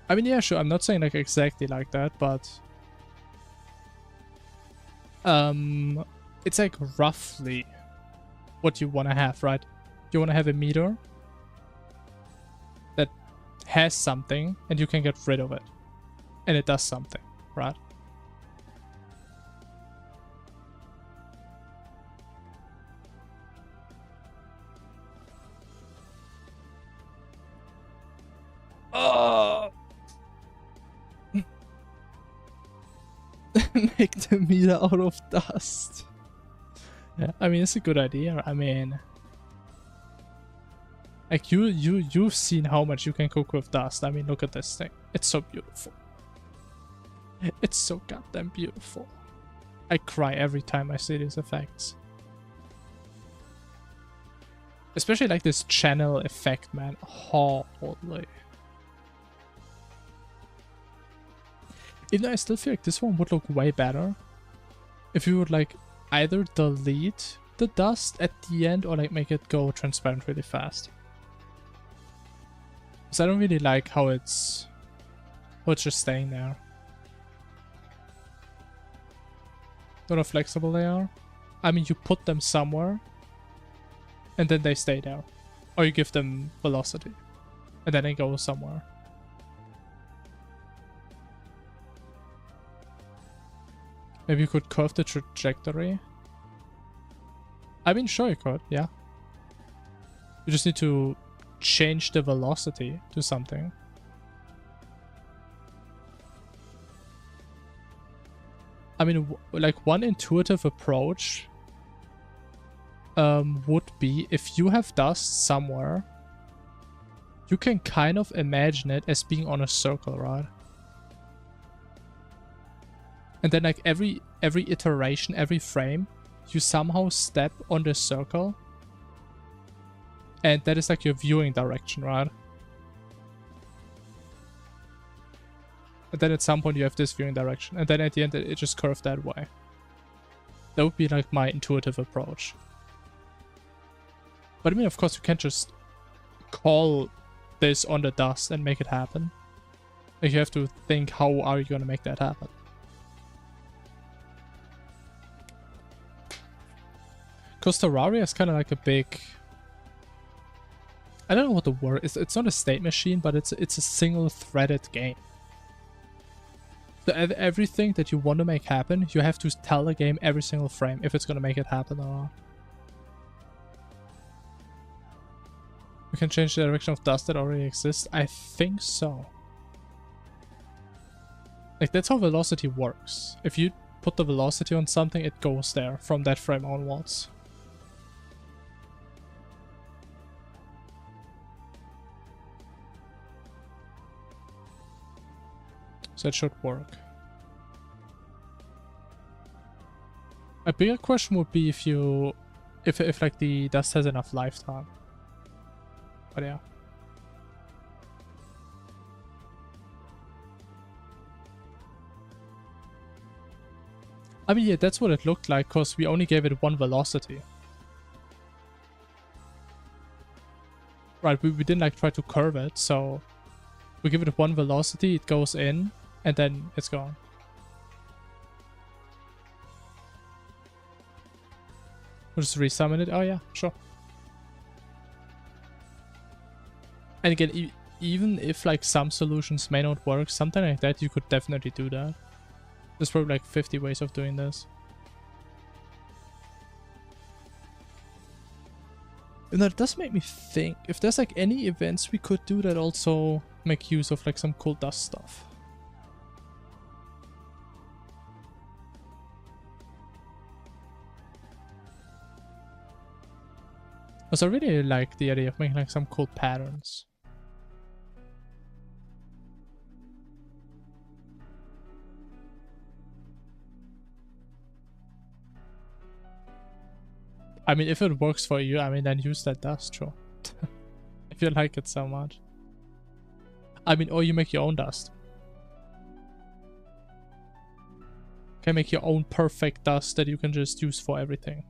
I mean, yeah, sure, I'm not saying like exactly like that, but it's like roughly what you want to have, right? You want to have a meter that has something and you can get rid of it and it does something, right? Make the meter out of dust. Yeah, I mean, it's a good idea. I mean, like you've seen how much you can cook with dust. I mean, look at this thing. It's so beautiful. It's so goddamn beautiful. I cry every time I see these effects. Especially like this channel effect, man. Holy. Even though I still feel like this one would look way better if you would like either delete the dust at the end or like make it go transparent really fast. Because I don't really like how it's just staying there. Not how flexible they are. I mean, you put them somewhere and then they stay there. Or you give them velocity and then they go somewhere. Maybe you could curve the trajectory. I mean, sure you could, yeah. You just need to change the velocity to something. I mean, like one intuitive approach would be if you have dust somewhere, you can kind of imagine it as being on a circle, right? And then like every iteration, every frame, you somehow step on the circle. And that is like your viewing direction, right? And then at some point you have this viewing direction. And then at the end it just curves that way. That would be like my intuitive approach. But I mean, of course, you can't just call this on the dust and make it happen. Like you have to think, how are you going to make that happen? Because Terraria is kind of like a big... I don't know what the word is. It's not a state machine, but it's a single-threaded game. So everything that you want to make happen, you have to tell the game every single frame if it's going to make it happen or not. You can change the direction of dust that already exists. I think so. Like, that's how velocity works. If you put the velocity on something, it goes there from that frame onwards. So it should work. A bigger question would be if like the dust has enough lifetime. But yeah. I mean, yeah, that's what it looked like, because we only gave it one velocity. Right, we didn't like try to curve it, so we give it one velocity, it goes in, and then it's gone. We'll just resummon it. Oh yeah, sure. And again, even if like some solutions may not work, something like that, you could definitely do that. There's probably like 50 ways of doing this. And that does make me think, if there's like any events we could do that also make use of like some cool dust stuff. Also, I really like the idea of making like some cool patterns. I mean, if it works for you, I mean, then use that dust, sure. If you like it so much. I mean, or you make your own dust. Okay, make your own perfect dust that you can just use for everything.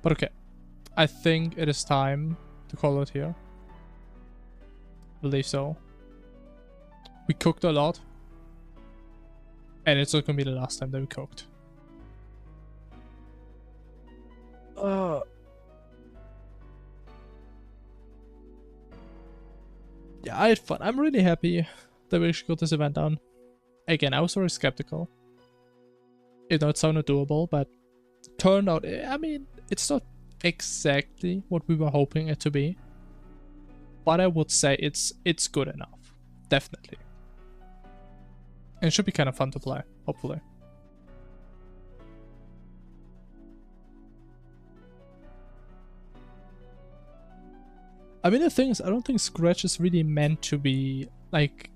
But okay, I think it is time to call it here. I believe so. We cooked a lot. And it's not gonna be the last time that we cooked. Yeah, I had fun. I'm really happy that we actually got this event done. Again, I was very skeptical. You know, it sounded doable, but turned out, I mean, it's not exactly what we were hoping it to be. But I would say it's good enough. Definitely. And it should be kind of fun to play, hopefully. I mean, the thing is, I don't think Scratch is really meant to be, like...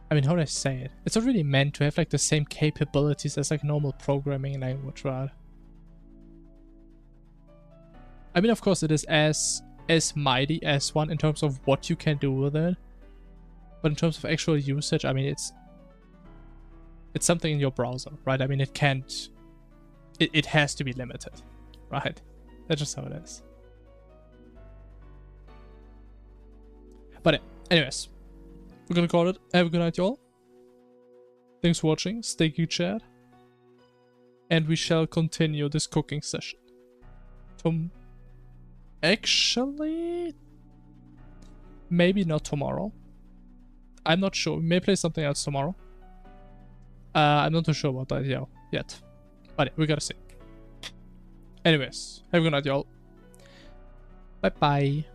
I mean, how do I say it? It's not really meant to have, like, the same capabilities as, like, normal programming language, right? I mean, of course, it is as mighty as one in terms of what you can do with it. But in terms of actual usage, I mean, it's something in your browser, right? I mean, it can't... It has to be limited, right? That's just how it is. But anyways, we're gonna call it. Have a good night, y'all. Thanks for watching. Stay good, chat. And we shall continue this cooking session. Actually... Maybe not tomorrow. I'm not sure. We may play something else tomorrow. I'm not too sure about that yet. But yeah, we gotta see. Anyways, have a good night, y'all. Bye-bye.